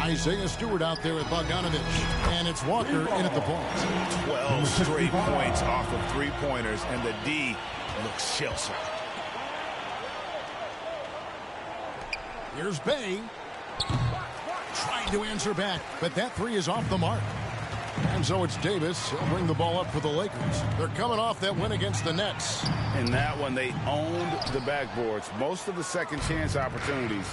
R: Isaiah Stewart out there with Bogdanovich. And it's Walker in at the point.
B: 12 straight points off of three-pointers, and the D looks shell-shocked.
R: Here's Bay. Trying to answer back, but that 3 is off the mark. And so it's Davis. He'll bring the ball up for the Lakers. They're coming off that win against the Nets.
B: In that one, they owned the backboards. Most of the second chance opportunities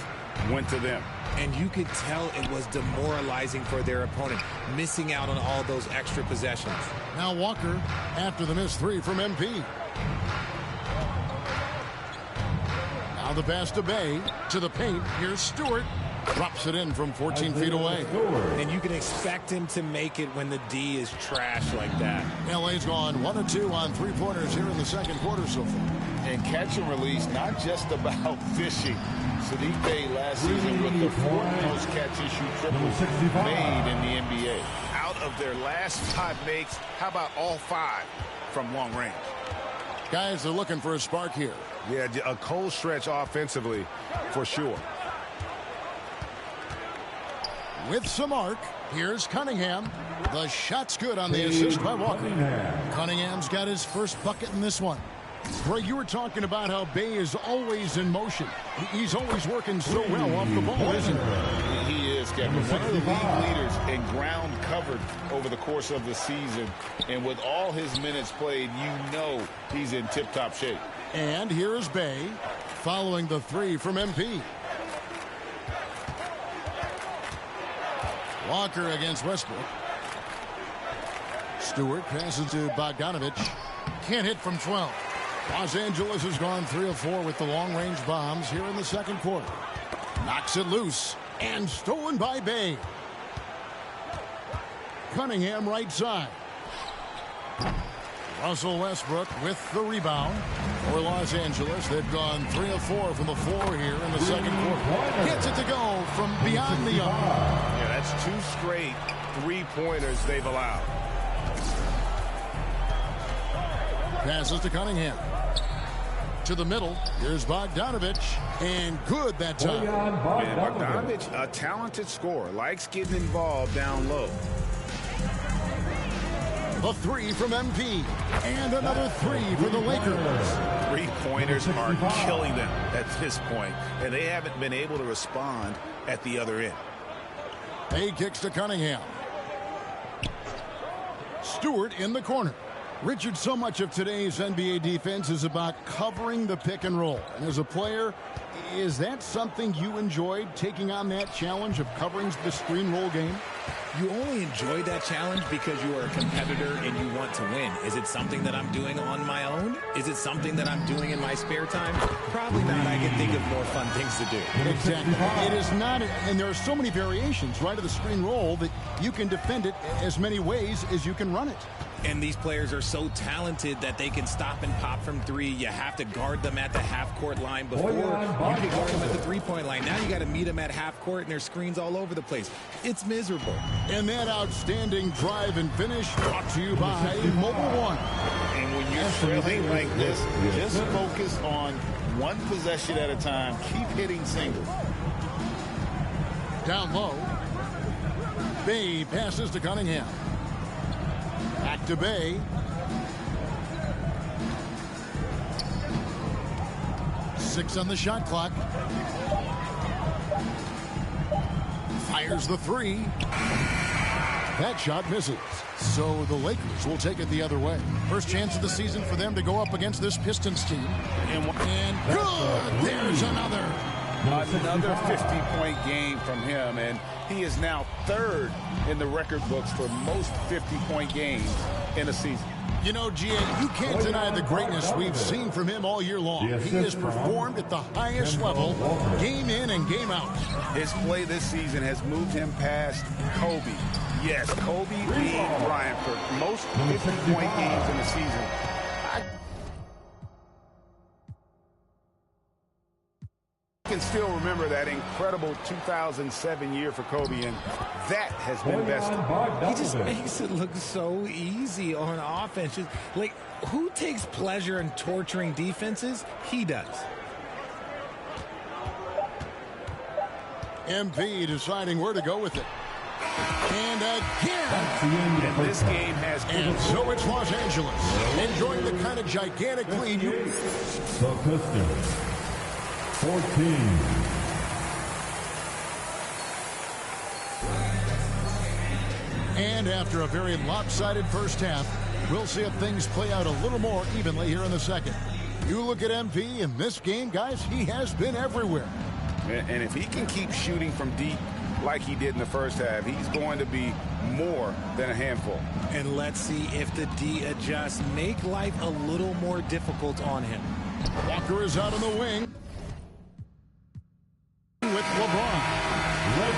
B: went to them.
K: And you could tell it was demoralizing for their opponent, missing out on all those extra possessions.
R: Now Walker after the missed 3 from MP. Now the pass to Bay, to the paint. Here's Stewart. Drops it in from 14 feet away.
K: And you can expect him to make it when the D is trash like that.
R: LA's gone 1 of 2 on three-pointers here in the second quarter so far.
B: And catch and release, not just about fishing. Sadiq Bey last season with the 4th most catch-issue triples made in the NBA. Out of their last 5 makes, how about all 5 from long range?
R: Guys are looking for a spark here.
B: Yeah, a cold stretch offensively for sure.
R: With some arc, here's Cunningham. The shot's good on the assist by Walker. Cunningham's got his first bucket in this one. Greg, you were talking about how Bay is always in motion. He's always working so well off the ball, isn't he?
B: He is, Kevin. One of the league leaders in ground covered over the course of the season. And with all his minutes played, you know he's in tip-top shape.
R: And here's Bay following the 3 from MP. Walker against Westbrook. Stewart passes to Bogdanovich. Can't hit from 12. Los Angeles has gone 3 of 4 with the long-range bombs here in the second quarter. Knocks it loose and stolen by Bay. Cunningham right side. Russell Westbrook with the rebound for Los Angeles. They've gone 3 of 4 from the floor here in the second quarter. Gets it to go from beyond the arc.
B: Yeah, that's 2 straight three-pointers they've allowed.
R: Passes to Cunningham. To the middle. Here's Bogdanovich. And good that time.
B: Man, Bogdanovich, a talented scorer, likes getting involved down low.
R: A three from MP. And another three for the Lakers.
B: Three-pointers are killing them at this point, and they haven't been able to respond at the other end.
R: Hay kicks to Cunningham. Stewart in the corner. Richard, so much of today's NBA defense is about covering the pick and roll. And as a player, is that something you enjoyed, taking on that challenge of covering the screen roll game?
K: You only enjoy that challenge because you are a competitor and you want to win. Is it something that I'm doing on my own? Is it something that I'm doing in my spare time? Probably not. I can think of more fun things to do.
R: Exactly. It is not, and there are so many variations, right, of the screen roll that you can defend it as many ways as you can run it.
K: And these players are so talented that they can stop and pop from three. You have to guard them at the half-court line before. You can guard them at the three-point line. Now you got to meet them at half-court, and there's screens all over the place. It's miserable.
R: And that outstanding drive and finish brought to you by Mobile One.
B: And when you're trailing like this, just focus on one possession at a time. Keep hitting singles.
R: Down low. Bay passes to Cunningham. Back to Bay. Six on the shot clock. Fires the three. That shot misses. So the Lakers will take it the other way. First chance of the season for them to go up against this Pistons team. And good! There's another.
B: Another 50-point game from him, and he is now third in the record books for most 50-point games in a season.
R: You know, GA, you can't deny the greatness we've seen from him all year long. He has performed at the highest level, game in and game out.
B: His play this season has moved him past Kobe. Yes, Kobe beat Bryant for most 50-point games in the season. I can still remember that incredible 2007 year for Kobe, and that has been best.
K: He just makes it look so easy on offense. Like, who takes pleasure in torturing defenses? He does.
R: MP deciding where to go with it. And again.
B: And this game has
R: and so it's Los Angeles enjoying the kind of gigantic lead you.
J: The Pistons. 14.
R: And after a very lopsided first half, we'll see if things play out a little more evenly here in the second. You look at MP in this game, guys, he has been everywhere.
B: And if he can keep shooting from deep like he did in the first half, he's going to be more than a handful.
K: And let's see if the D adjusts. Make life a little more difficult on him.
R: Walker is out on the wing. With LeBron.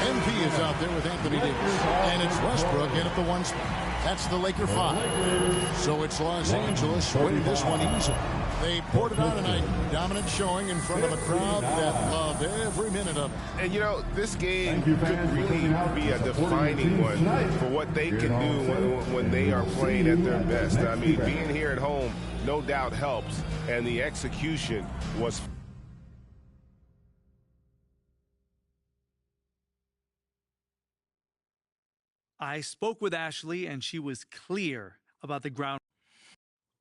R: MP is out there with Anthony Davis. And it's Westbrook in at the one spot. That's the Laker 5. So it's Los Angeles winning this one easily. They poured it on tonight. Dominant showing in front of a crowd that loved every minute of it.
B: And, you know, this game could really be a defining one for what they can do when they are playing at their best. I mean, being here at home no doubt helps. And the execution was...
I: I spoke with Ashley, and she was clear about the ground.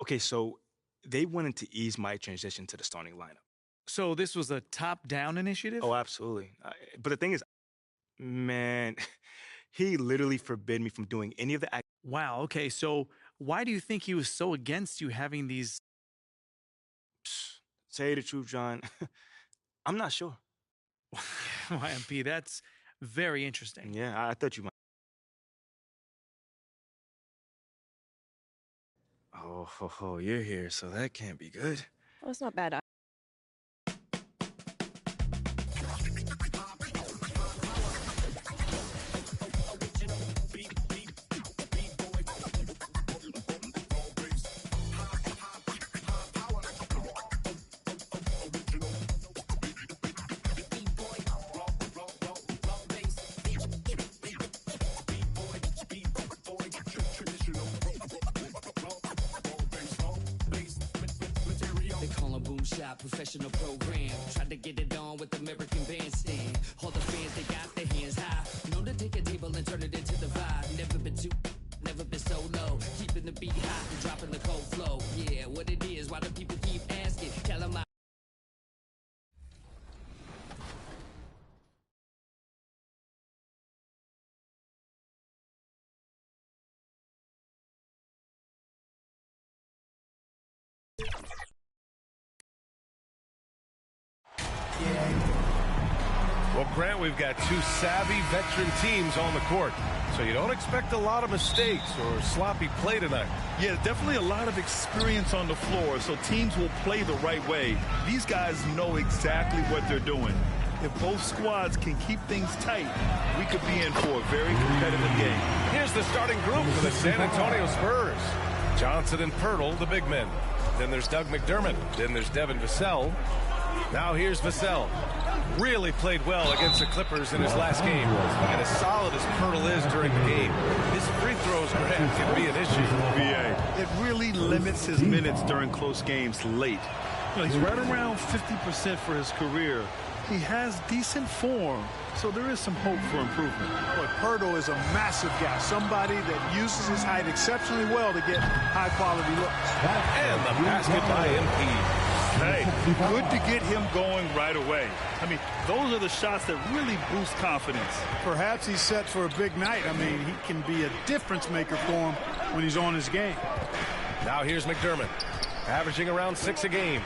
N: Okay, so they wanted to ease my transition to the starting lineup.
I: So this was a top-down initiative?
N: Oh, absolutely. But the thing is, man, he literally forbid me from doing any of the...
I: Wow, okay, so why do you think he was so against you having these...
N: Say the truth, John. I'm not sure.
I: YMP, that's very interesting.
N: Yeah, I thought you might. Oh, you're here, so that can't be good.
M: Oh, it's not bad.
E: Professional program, tried to get it on with American Bandstand. All the fans, they got their hands high. Known to take a table and turn it into the vibe. Never been so low. Keep keeping the beat hot and dropping the cold flow. Yeah, what it is, why do people keep asking? Tell them I
G: Well, Grant, we've got two savvy veteran teams on the court, so you don't expect a lot of mistakes or sloppy play tonight.
I: Yeah, definitely a lot of experience on the floor, so teams will play the right way. These guys know exactly what they're doing. If both squads can keep things tight, we could be in for a very competitive game.
G: Here's the starting group for the San Antonio Spurs. Johnson and Pirtle, the big men. Then there's Doug McDermott. Then there's Devin Vassell. Now here's Vassell. Really played well against the Clippers in his last game. And as solid as Pirtle is during the game, his free throws, Grant, can be an issue.
I: BA. It really limits his minutes during close games late. You know, he's right around 50% for his career. He has decent form, so there is some hope for improvement.
H: But Pirtle is a massive guy, somebody that uses his height exceptionally well to get high-quality looks.
G: And the basket by MP.
I: Hey, good to get him going right away. I mean, those are the shots that really boost confidence.
H: Perhaps he's set for a big night. I mean, he can be a difference maker for him when he's on his game.
G: Now here's McDermott, averaging around 6 a game.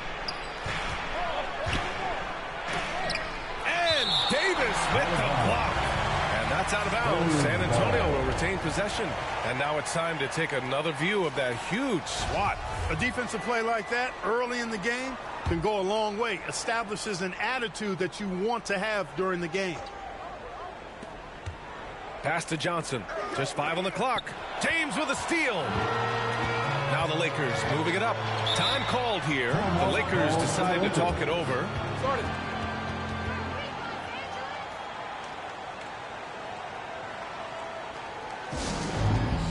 G: And Davis with the block. And that's out of bounds. San Antonio will retain possession. And now it's time to take another view of that huge swat.
H: A defensive play like that early in the game can go a long way. Establishes an attitude that you want to have during the game.
G: Pass to Johnson. Just 5 on the clock. James with a steal. Now the Lakers moving it up. Time called here. The Lakers decide to talk it over. Started.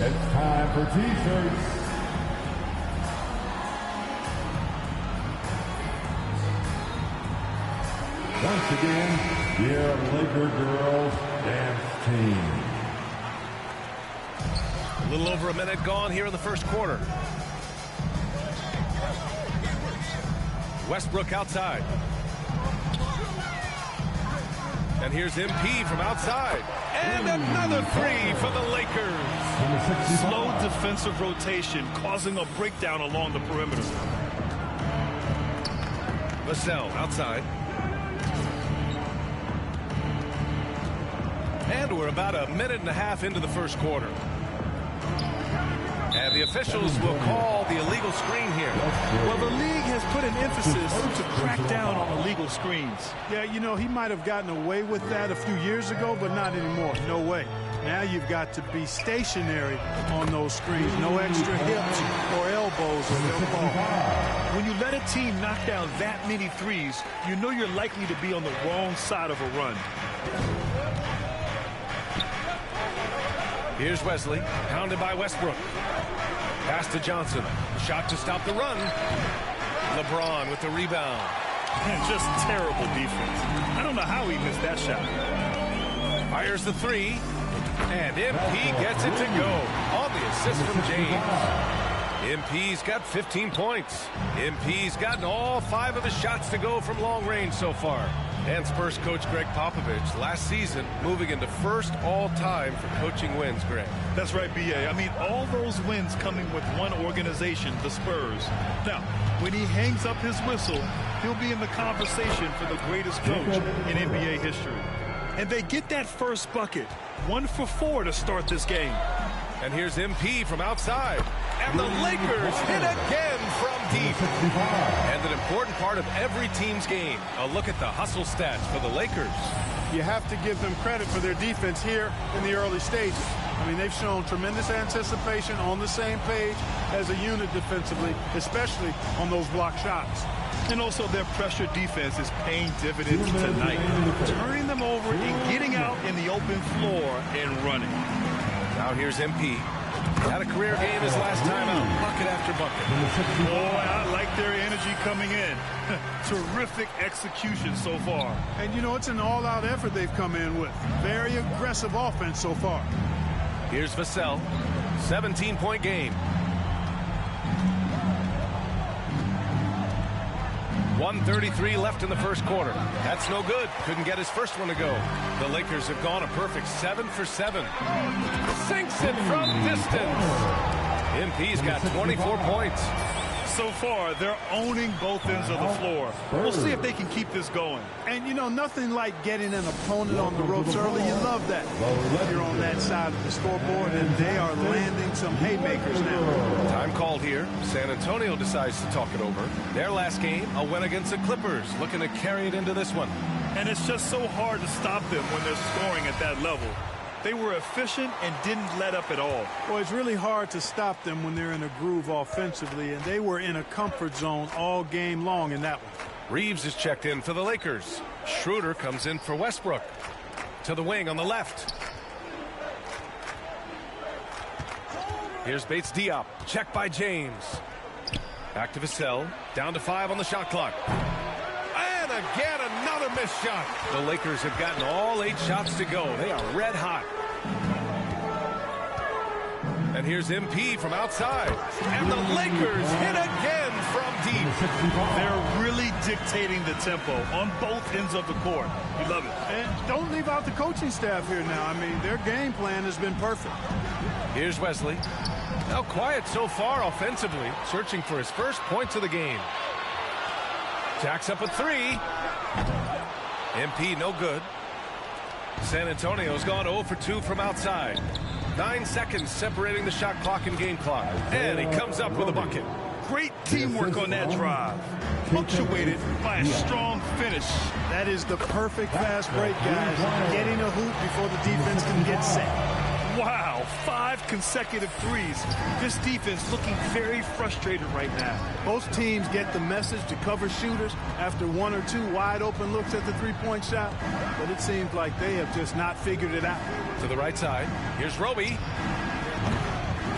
J: It's time for T-shirts. Once again, your Laker girls dance team.
G: A little over a minute gone here in the first quarter. Westbrook outside. And here's MP from outside. And another three for the Lakers.
I: Slow defensive rotation causing a breakdown along the perimeter.
G: Vassell outside. And we're about a minute and a half into the first quarter. And the officials will call the illegal screen here.
I: Well, the league has put an emphasis to crack down on illegal screens.
H: Yeah, you know, he might have gotten away with that a few years ago, but not anymore. No way. Now you've got to be stationary on those screens. No extra hips or elbows or they'll fall.
I: When you let a team knock down that many threes, you know you're likely to be on the wrong side of a run.
G: Here's Wesley, pounded by Westbrook. Pass to Johnson. Shot to stop the run. LeBron with the rebound.
I: And just terrible defense. I don't know how he missed that shot.
G: Fires the three. And MP gets it to go on the assist from James. MP's got 15 points. MP's gotten all 5 of his shots to go from long range so far. And Spurs coach Greg Popovich last season moving into first all-time for coaching wins, Greg.
I: That's right, B.A. I mean, all those wins coming with one organization, the Spurs. Now, when he hangs up his whistle, he'll be in the conversation for the greatest coach in NBA history. And they get that first bucket, 1 for 4 to start this game.
G: And here's MP from outside. And the Lakers hit again from deep. And an important part of every team's game. A look at the hustle stats for the Lakers.
H: You have to give them credit for their defense here in the early stages. I mean, they've shown tremendous anticipation, on the same page as a unit defensively, especially on those block shots.
I: And also their pressure defense is paying dividends tonight. Turning them over and getting out in the open floor and running.
G: Now here's MP. Had a career game his last time out, bucket after bucket.
I: Boy, I like their energy coming in. Terrific execution so far.
H: And, you know, it's an all-out effort they've come in with. Very aggressive offense so far.
G: Here's Vassell. 17-point game. .133 left in the first quarter. That's no good. Couldn't get his first one to go. The Lakers have gone a perfect 7 for 7. Sinks it from distance. MP's got 24 points.
I: So far, they're owning both ends of the floor. We'll see if they can keep this going.
H: And, you know, nothing like getting an opponent on the ropes early. You love that. If you're on that side of the scoreboard, and they are landing some haymakers now.
G: Time called here. San Antonio decides to talk it over. Their last game, a win against the Clippers, looking to carry it into this one.
I: And it's just so hard to stop them when they're scoring at that level. They were efficient and didn't let up at all.
H: Well, it's really hard to stop them when they're in a groove offensively, and they were in a comfort zone all game long in that one.
G: Reeves is checked in for the Lakers. Schroeder comes in for Westbrook. To the wing on the left. Here's Bates Diop. Checked by James. Back to Vassell. Down to 5 on the shot clock. And again, another missed shot. The Lakers have gotten all 8 shots to go. They are red hot. And here's MP from outside. And the Lakers hit again from deep.
I: They're really dictating the tempo on both ends of the court. You love it.
H: And don't leave out the coaching staff here now. I mean, their game plan has been perfect.
G: Here's Wesley. Now quiet so far offensively, searching for his first points of the game. Jacks up a 3. MP no good. San Antonio's gone 0 for 2 from outside. 9 seconds separating the shot clock and game clock. And he comes up with a bucket.
I: Great teamwork on that drive. Punctuated by a strong finish.
H: That is the perfect fast break, guys. Getting a hoop before the defense can get set.
I: Wow, 5 consecutive threes. This defense looking very frustrated right now.
H: Most teams get the message to cover shooters after 1 or 2 wide open looks at the three-point shot, but it seems like they have just not figured it out.
G: To the right side, here's Roby.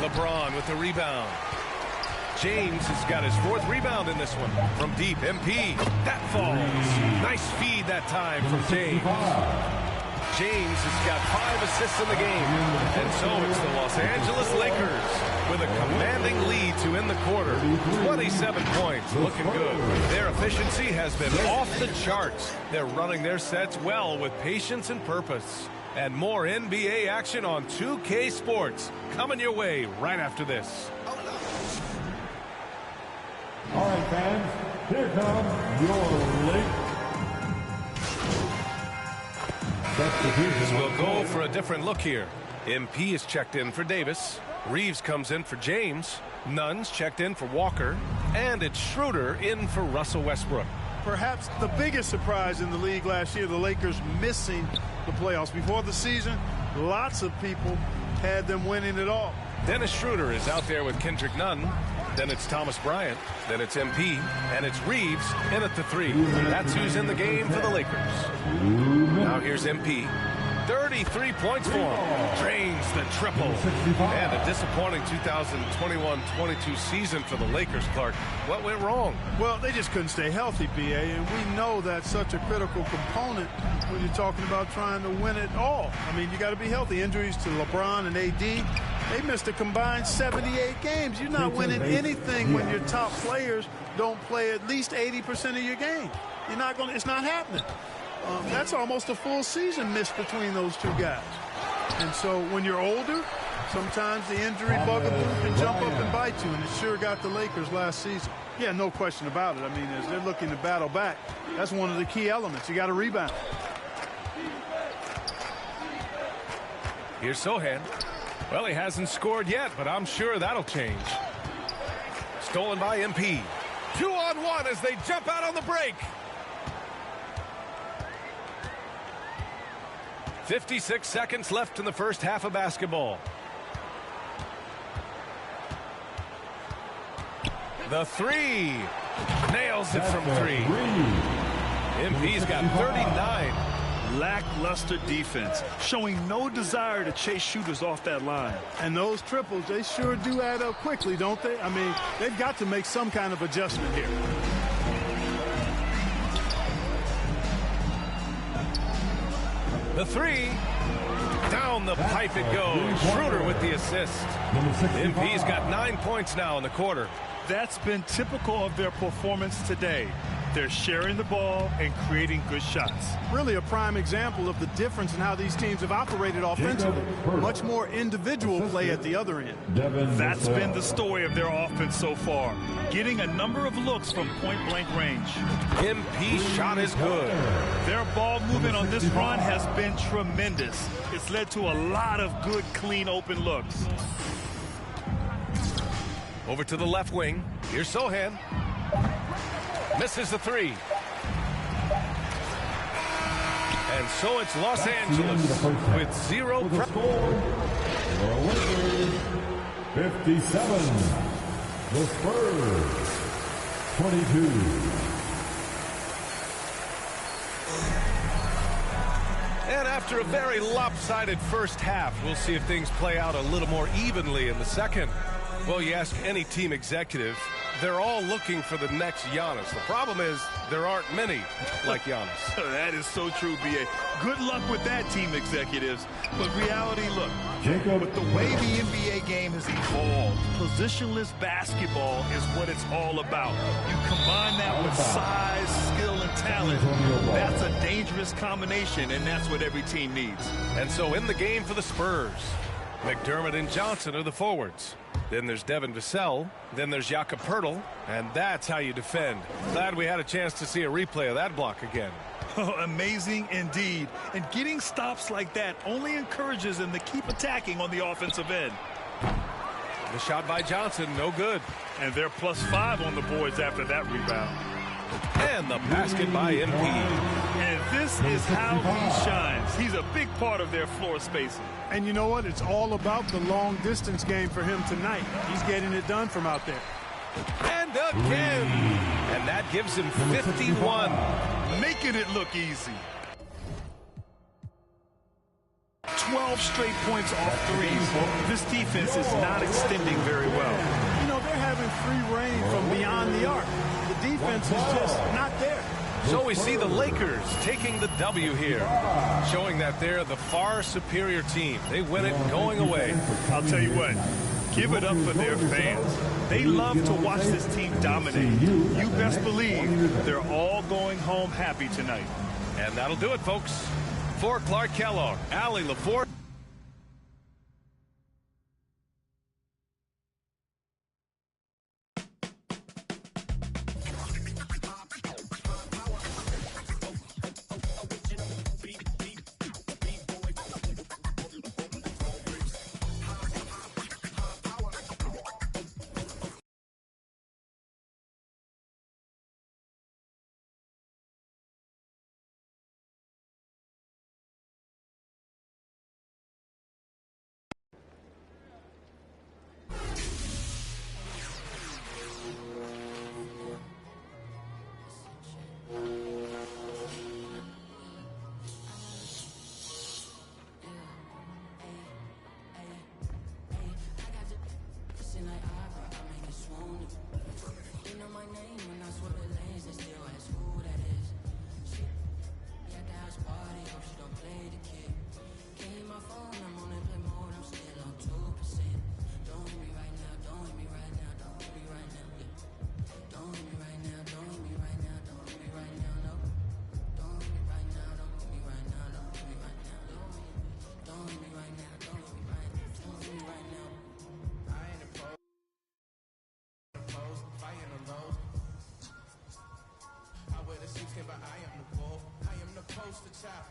G: LeBron with the rebound. James has got his 4th rebound in this one. From deep, MP. That falls. Nice feed that time from James. James has got 5 assists in the game. And so it's the Los Angeles Lakers with a commanding lead to end the quarter. 27 points, looking good. Their efficiency has been off the charts. They're running their sets well with patience and purpose. And more NBA action on 2K Sports coming your way right after this.
J: All right, fans, here comes your late.
G: We'll go for a different look here. MP is checked in for Davis. Reeves comes in for James. Nunn's checked in for Walker. And it's Schroeder in for Russell Westbrook.
H: Perhaps the biggest surprise in the league last year, the Lakers missing the playoffs. Before the season, lots of people had them winning it all.
G: Dennis Schroeder is out there with Kendrick Nunn. Then it's Thomas Bryant. Then it's MP. And it's Reeves in at the 3. That's who's in the game for the Lakers. Now here's MP. 33 points for him. Drains the triple. And a disappointing 2021-22 season for the Lakers, Clark. What went wrong?
H: Well, they just couldn't stay healthy, BA, and we know that's such a critical component when you're talking about trying to win it all. I mean, you got to be healthy. Injuries to LeBron and AD, they missed a combined 78 games. You're not winning anything when your top players don't play at least 80% of your game. You're not going to, it's not happening. That's almost a full season missed between those two guys. And so when you're older, sometimes the injury bugaboo can jump up and bite you, and it sure got the Lakers last season. Yeah, no question about it. I mean, as they're looking to battle back, that's one of the key elements. You got to rebound.
G: Here's Sohan. Well, he hasn't scored yet, but I'm sure that'll change. Stolen by MP. 2-on-1 as they jump out on the break. 56 seconds left in the first half of basketball. The 3. Nails it from 3. MP's got 39.
I: Lackluster defense, showing no desire to chase shooters off that line.
H: And those triples, they sure do add up quickly, don't they? I mean, they've got to make some kind of adjustment here.
G: The 3. Down the pipe it goes. Schroeder with the assist. MP's got 9 points now in the quarter.
I: That's been typical of their performance today. They're sharing the ball and creating good shots.
H: Really a prime example of the difference in how these teams have operated offensively. Much more individual play at the other end.
I: That's been the story of their offense so far. Getting a number of looks from point-blank range.
G: MP's shot is good.
I: Their ball movement on this run has been tremendous. It's led to a lot of good, clean, open looks.
G: Over to the left wing. Here's Sohan. Misses the three. And so it's Los Angeles with 0
J: score. 57. The Spurs 22.
G: And after a very lopsided first half, we'll see if things play out a little more evenly in the second. Well, you ask any team executive, they're all looking for the next Giannis. The problem is there aren't many like Giannis.
I: That is so true, B.A. Good luck with that, team executives. But reality, look, with the way the NBA game has evolved, positionless basketball is what it's all about. You combine that with size, skill, and talent. That's a dangerous combination, and that's what every team needs.
G: And so in the game for the Spurs, McDermott and Johnson are the forwards. Then there's Devin Vassell. Then there's Jakob Poeltl. And that's how you defend. Glad we had a chance to see a replay of that block again.
I: Oh, amazing indeed. And getting stops like that only encourages them to keep attacking on the offensive end.
G: The shot by Johnson, no good.
I: And they're +5 on the boards after that rebound.
G: And the basket by MP.
I: And this is how he shines. He's a big part of their floor spacing.
H: And you know what? It's all about the long distance game for him tonight. He's getting it done from out there.
G: And again. And that gives him 51.
I: Making it look easy. 12 straight points off threes. This defense is not extending very well.
H: You know, they're having free reign from beyond the arc. The defense is just not there.
G: So we see the Lakers taking the W here, showing that they're the far superior team. They win it going away.
I: I'll tell you what, give it up for their fans. They love to watch this team dominate. You best believe they're all going home happy tonight.
G: And that'll do it, folks. For Clark Kellogg, Allie LaForce.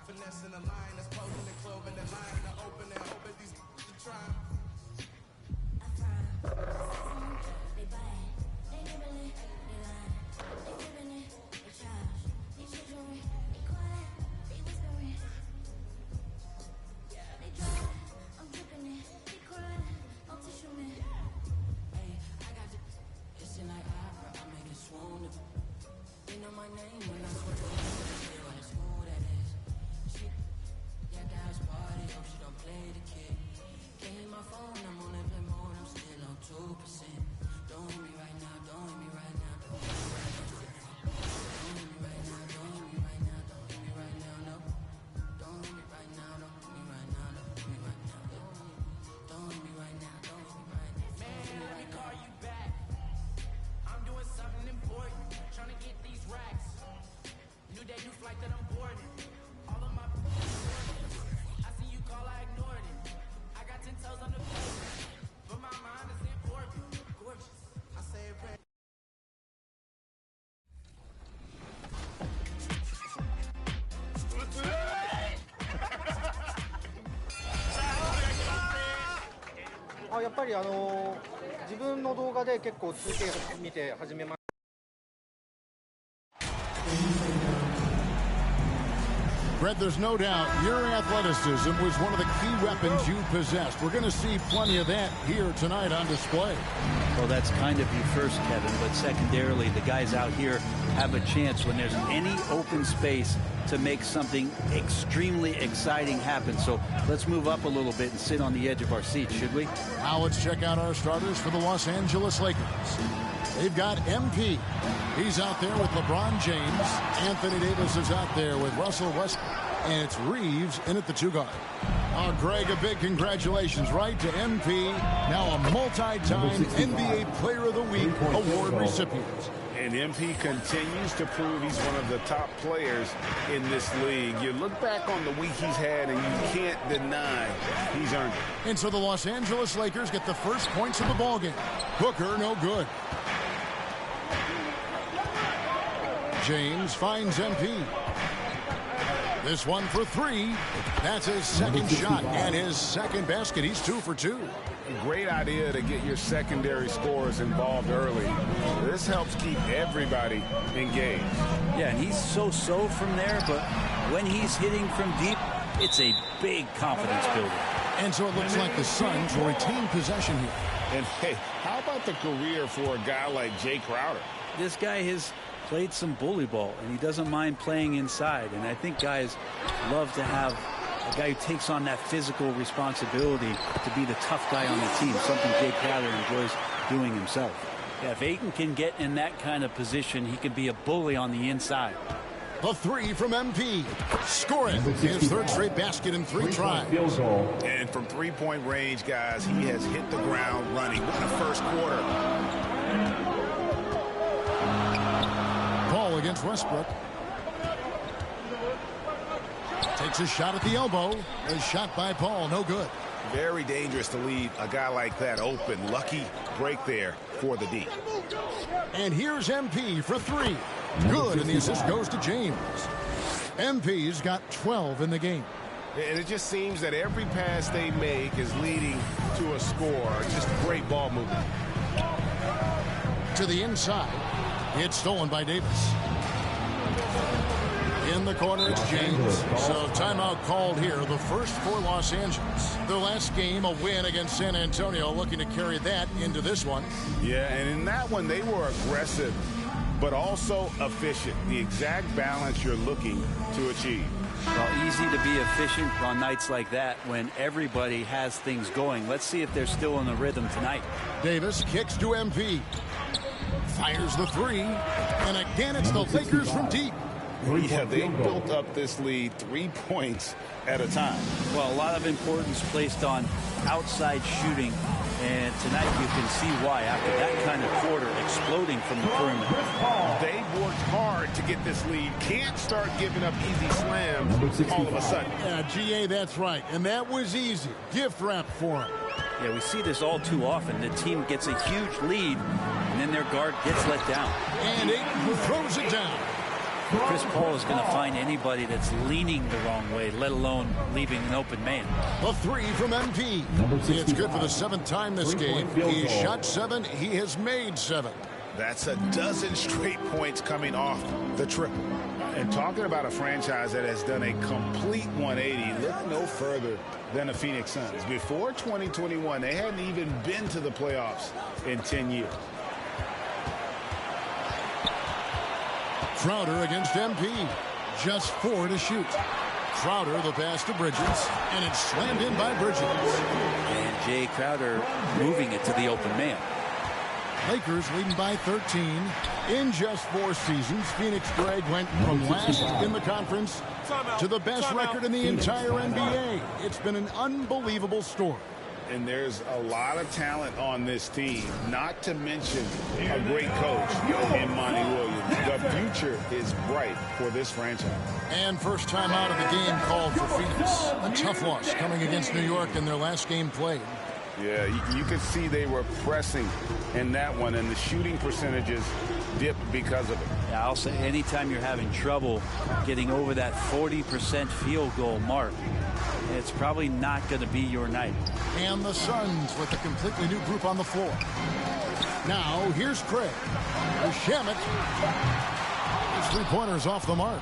U: Finessing the line that's posing the club in the line to open and hope that these to try. They buy it, they nibble it, they lie, they giving it, they charge, they chittering, they quiet, they whispering. They dry, I'm dripping it, they crying, I'm tissue me. Hey, I got the hissing like opera, I make it swoon. They know my name when I swear to God. Party, hope she don't play the kid. Gave my
S: やっぱり自分の動画で結構 2K 見て始めました。
R: Brett, there's no doubt your athleticism was one of the key weapons you possessed. We're going to see plenty of that here tonight on display.
D: Well, that's kind of you first, Kevin, but secondarily, the guys out here have a chance when there's any open space to make something extremely exciting happen. So let's move up a little bit and sit on the edge of our seats, should we?
R: Now let's check out our starters for the Los Angeles Lakers. They've got MP. He's out there with LeBron James. Anthony Davis is out there with Russell Westbrook. And it's Reeves in at the 2 guard. Greg, a big congratulations, right, to MP, now a multi-time NBA Player of the Week award recipient.
B: And MP continues to prove he's one of the top players in this league. You look back on the week he's had, and you can't deny he's earned it.
R: And so the Los Angeles Lakers get the first points of the ballgame. Booker, no good. James finds MP. This one for 3. That's his second shot and his second basket. He's 2 for 2.
B: Great idea to get your secondary scorers involved early. This helps keep everybody engaged.
D: Yeah, and he's so-so from there, but when he's hitting from deep, it's a big confidence builder.
R: And so it looks like the Suns will retain possession here.
B: And hey, how about the career for a guy like Jay Crowder?
D: This guy has played some bully ball, and he doesn't mind playing inside. And I think guys love to have a guy who takes on that physical responsibility to be the tough guy on the team, something Jay Crowder enjoys doing himself. Yeah, if Ayton can get in that kind of position, he can be a bully on the inside.
R: The 3 from MP. Scoring his third straight basket in 3 tries.
B: And from three-point range, guys, he has hit the ground running. What a first quarter.
R: Paul against Westbrook. Takes a shot at the elbow. A shot by Paul, no good.
B: Very dangerous to leave a guy like that open. Lucky break there for the D.
R: And here's MP for 3. Good, and the assist goes to James. MP's got 12 in the game.
B: And it just seems that every pass they make is leading to a score. Just great ball movement.
R: To the inside. It's stolen by Davis. In the corner, it's James. So timeout called here, the first for Los Angeles. Their last game, a win against San Antonio, looking to carry that into this one.
B: Yeah, and in that one, they were aggressive, but also efficient. The exact balance you're looking to achieve.
D: Well, easy to be efficient on nights like that when everybody has things going. Let's see if they're still in the rhythm tonight.
R: Davis kicks to MP. Fires the 3. And again, it's the Lakers from deep.
B: Yeah, they built up this lead 3 points at a time.
D: Well, a lot of importance placed on outside shooting, and tonight you can see why after that kind of quarter exploding from the perimeter.
B: They've worked hard to get this lead. Can't start giving up easy slams all of a sudden.
R: Yeah, GA, that's right. And that was easy. Gift wrap for him.
D: Yeah, we see this all too often. The team gets a huge lead, and then their guard gets let down.
R: And Ayton throws it down.
D: Chris Paul is going to find anybody that's leaning the wrong way, let alone leaving an open man.
R: The 3 from MP. It's good for the 7th time this game. He shot 7. He has made 7.
B: That's a dozen straight points coming off the triple. And talking about a franchise that has done a complete 180, look no further than the Phoenix Suns. Before 2021, they hadn't even been to the playoffs in 10 years.
R: Crowder against MP. Just 4 to shoot. Crowder the pass to Bridges, and it's slammed in by Bridges.
D: And Jay Crowder moving it to the open man.
R: Lakers leading by 13. In just 4 seasons, Phoenix Greg went from last in the conference to the best record in the entire NBA. It's been an unbelievable story.
B: And there's a lot of talent on this team, not to mention a great coach in Monty Williams. The future is bright for this franchise.
R: And first time out of the game called for Phoenix. A tough loss coming against New York in their last game played.
B: Yeah, you could see they were pressing in that one, and the shooting percentages dipped because of it.
D: Yeah, I'll say anytime you're having trouble getting over that 40% field goal mark, it's probably not going to be your night.
R: And the Suns with a completely new group on the floor. Now, here's Craig. Here's Shamet. His three-pointers off the mark.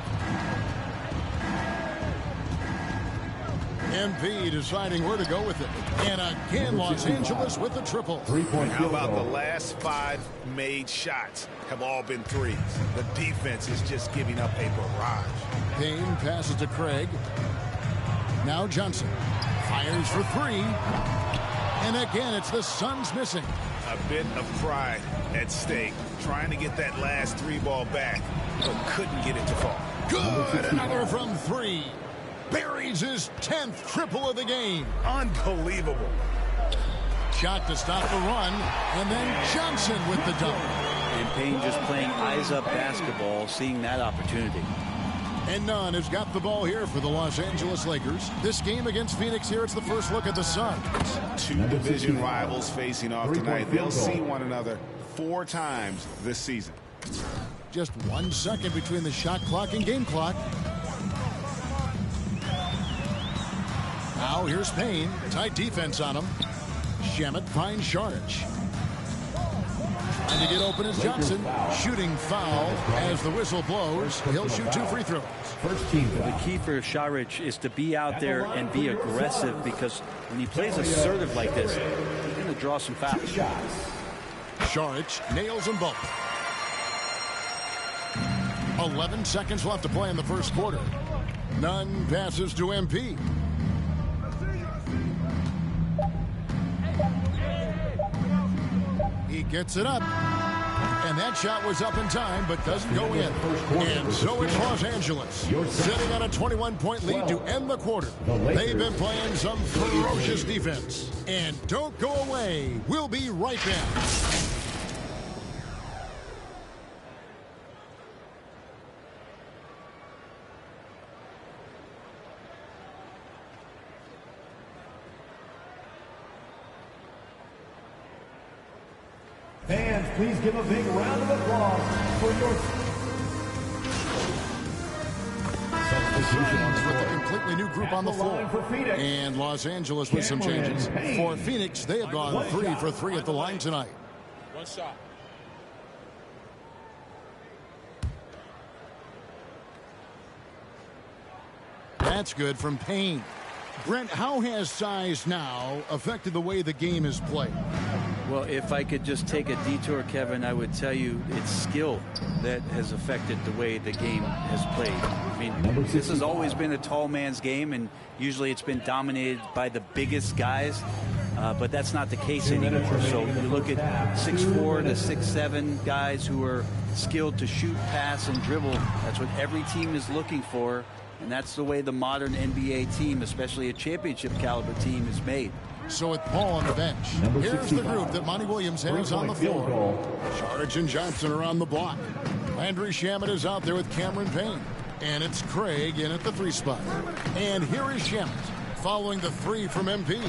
R: MP deciding where to go with it. And again, Los Angeles with the triple.
B: How about the last 5 made shots have all been threes? The defense is just giving up a barrage.
R: Payne passes to Craig. Now Johnson fires for 3. And again, it's the Suns missing.
B: A bit of pride at stake, trying to get that last 3 ball back, but couldn't get it to fall.
R: Good, another from 3. Buries his 10th triple of the game.
B: Unbelievable.
R: Shot to stop the run, and then Johnson with the dunk.
D: And Payne just playing eyes-up basketball, seeing that opportunity.
R: And Nunn has got the ball here for the Los Angeles Lakers. This game against Phoenix here, it's the first look at the Suns.
B: 2 division rivals facing off tonight. They'll see one another 4 times this season.
R: Just 1 second between the shot clock and game clock. Now here's Payne. Tight defense on him. Shamet finds Šarić. Trying to get open is Johnson. Shooting foul as the whistle blows. He'll shoot 2 free throws.
D: The key for Šarić is to be out there and be aggressive, because when he plays assertive like this, he's going to draw some fouls.
R: Šarić nails them both. 11 seconds left to play in the first quarter. Nunn passes to MP. He gets it up. And that shot was up in time, but doesn't go in. And so it's Los Angeles, sitting on a 21-point lead to end the quarter. They've been playing some ferocious defense. And don't go away. We'll be right back.
J: Fans, please give a big round of applause for your
R: Suns with a completely new group on the floor. And Los Angeles with some changes. For Phoenix, they have gone 3 for 3 at the line tonight.
B: One shot.
R: That's good from Payne. Brent, how has size now affected the way the game is played?
D: Well, if I could just take a detour, Kevin, I would tell you it's skill that has affected the way the game has played. I mean, this has always been a tall man's game, and usually it's been dominated by the biggest guys, but that's not the case anymore. So you look at 6'4" to 6'7" guys who are skilled to shoot, pass, and dribble. That's what every team is looking for, and that's the way the modern NBA team, especially a championship caliber team, is made.
R: So with Paul on the bench, here's the group that Monty Williams has on the floor. Šarić and Johnson are on the block. Landry Shamet is out there with Cameron Payne. And it's Craig in at the 3 spot. And here is Shamet following the 3 from MP.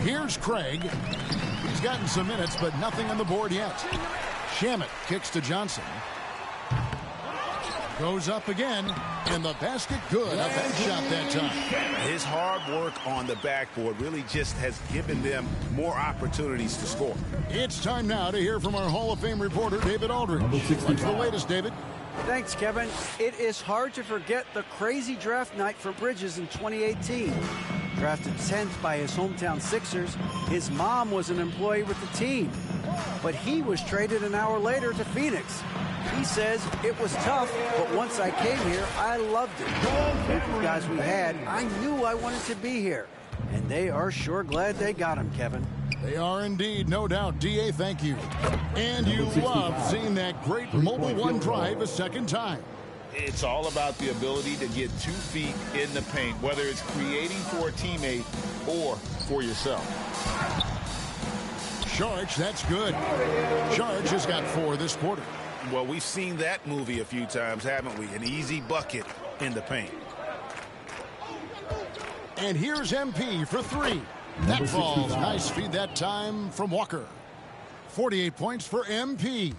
R: Here's Craig. He's gotten some minutes, but nothing on the board yet. Shamet kicks to Johnson. Goes up again, and the basket good. A bad shot that time.
B: His hard work on the backboard really just has given them more opportunities to score.
R: It's time now to hear from our Hall of Fame reporter, David Aldridge. What's the latest, David?
F: Thanks, Kevin. It is hard to forget the crazy draft night for Bridges in 2018. Drafted 10th by his hometown Sixers, his mom was an employee with the team. But he was traded an hour later to Phoenix. He says it was tough, but once I came here, I loved it. With the guys we had, I knew I wanted to be here. And they are sure glad they got him, Kevin.
R: They are indeed, no doubt. D.A., thank you. And you love seeing that great Mobile One drive a second time.
B: It's all about the ability to get 2 feet in the paint, whether it's creating for a teammate or for yourself.
R: Šarić, that's good. Šarić has got 4 this quarter.
B: Well, we've seen that movie a few times, haven't we? An easy bucket in the paint.
R: And here's MP for 3. That falls. Nice feed that time from Walker. 48 points for MP.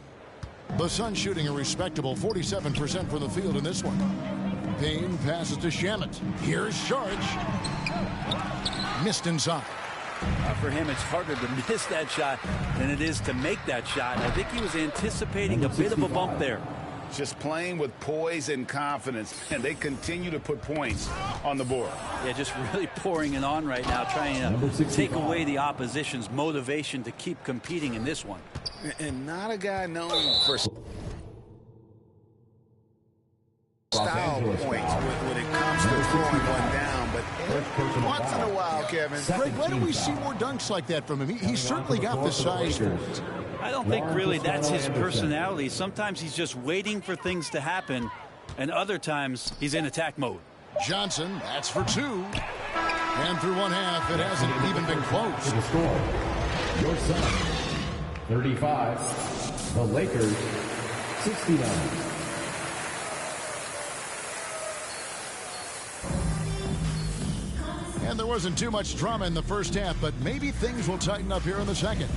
R: The Suns shooting a respectable 47% from the field in this one. Payne passes to Shamet. Here's Sharge. Missed inside.
D: For him, it's harder to miss that shot than it is to make that shot. I think he was anticipating a bit of a bump there.
B: Just playing with poise and confidence, and they continue to put points on the board.
D: Yeah, just really pouring it on right now, trying to take away the opposition's motivation to keep competing in this one.
B: And not a guy known for style points when it comes to throwing one down, but once in a while, Kevin.
R: Greg, why do we see more dunks like that from him? He's certainly got the size for it.
D: I don't think really that's his personality. Sometimes he's just waiting for things to happen, and other times he's in attack mode.
R: Johnson, that's for two. And through one half, it hasn't even been close.
J: The score, your son, 35. The Lakers, 69.
R: And there wasn't too much drama in the first half, but maybe things will tighten up here in the second.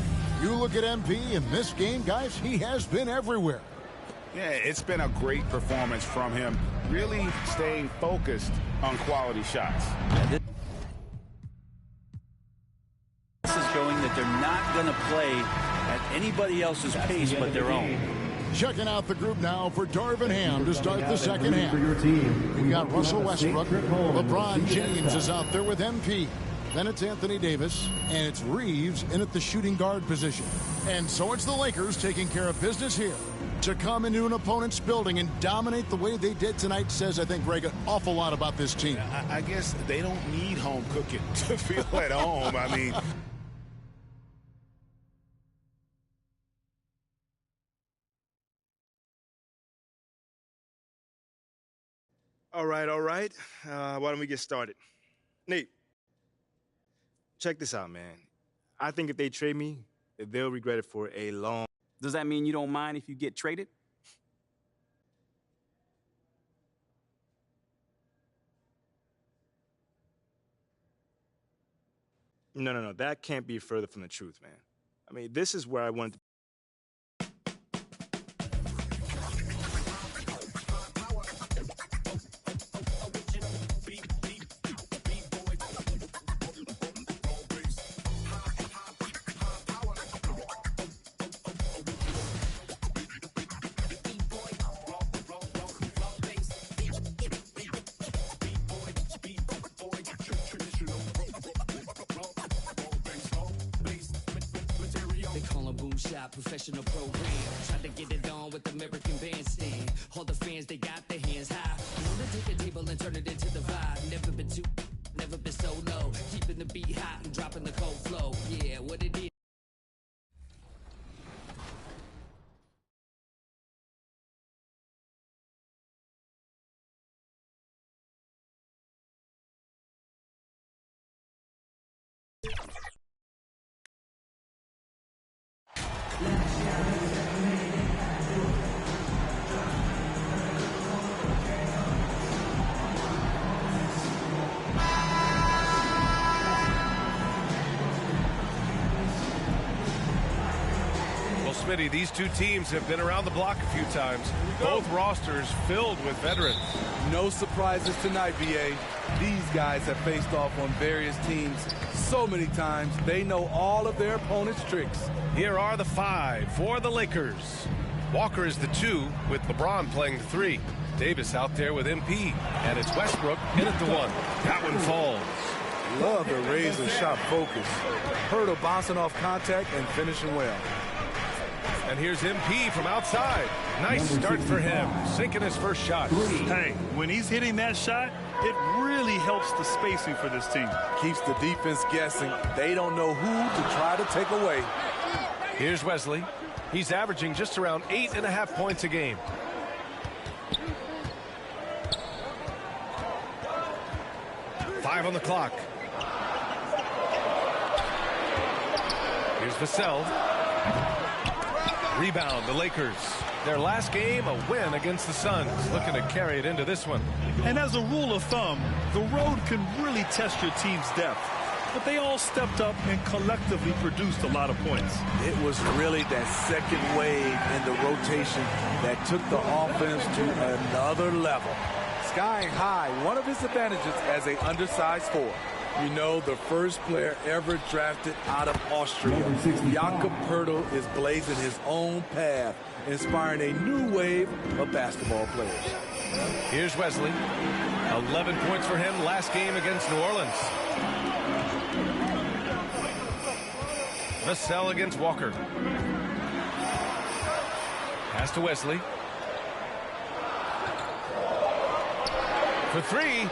R: You look at MP in this game, guys, he has been everywhere.
B: Yeah, it's been a great performance from him, really staying focused on quality shots.
D: This is showing that they're not going to play at anybody else's pace but their own.
R: Checking out the group now for Darvin Ham to start the second half. We got Russell Westbrook. LeBron James is out there with MP. Then it's Anthony Davis, and it's Reeves in at the shooting guard position. And so it's the Lakers taking care of business here. To come into an opponent's building and dominate the way they did tonight says, I think, Greg, an awful lot about this team.
B: I guess they don't need home cooking to feel at home. I mean...
N: All right. Why don't we get started? Nate, check this out, man. I think if they trade me, they'll regret it for a long...
L: Does that mean you don't mind if you get traded?
N: No. That can't be further from the truth, man. I mean, this is where I wanted to...
E: Professional program, tried to get it on with American Bandstand. All the fans, they got their hands high. Wanna take a table and turn it into the vibe. Never been so low. Keeping the beat hot and dropping the cold flow. Yeah, what it is.
G: These two teams have been around the block a few times. Both rosters filled with veterans.
P: No surprises tonight, BA. These guys have faced off on various teams so many times, they know all of their opponent's tricks.
G: Here are the five for the Lakers. Walker is the 2, with LeBron playing the 3. Davis out there with MP. And it's Westbrook in at the 1. That one falls.
P: Love the razor shot focus. Hurdle bouncing off contact and finishing well.
G: And here's MP from outside. Nice start for him, sinking his first shot.
I: Hey, when he's hitting that shot, it really helps the spacing for this team.
P: Keeps the defense guessing. They don't know who to try to take away.
G: Here's Wesley. He's averaging just around 8.5 points a game. Five on the clock. Here's Vassell. Rebound, the Lakers. Their last game, a win against the Suns. Looking to carry it into this one.
I: And as a rule of thumb, the road can really test your team's depth. But they all stepped up and collectively produced a lot of points.
P: It was really that second wave in the rotation that took the offense to another level. sky high. One of his advantages as an undersized 4. You know, the first player ever drafted out of Austria. Jakob Poeltl is blazing his own path, inspiring a new wave of basketball players.
G: Here's Wesley. 11 points for him last game against New Orleans. Vassell against Walker. Pass to Wesley. For 3.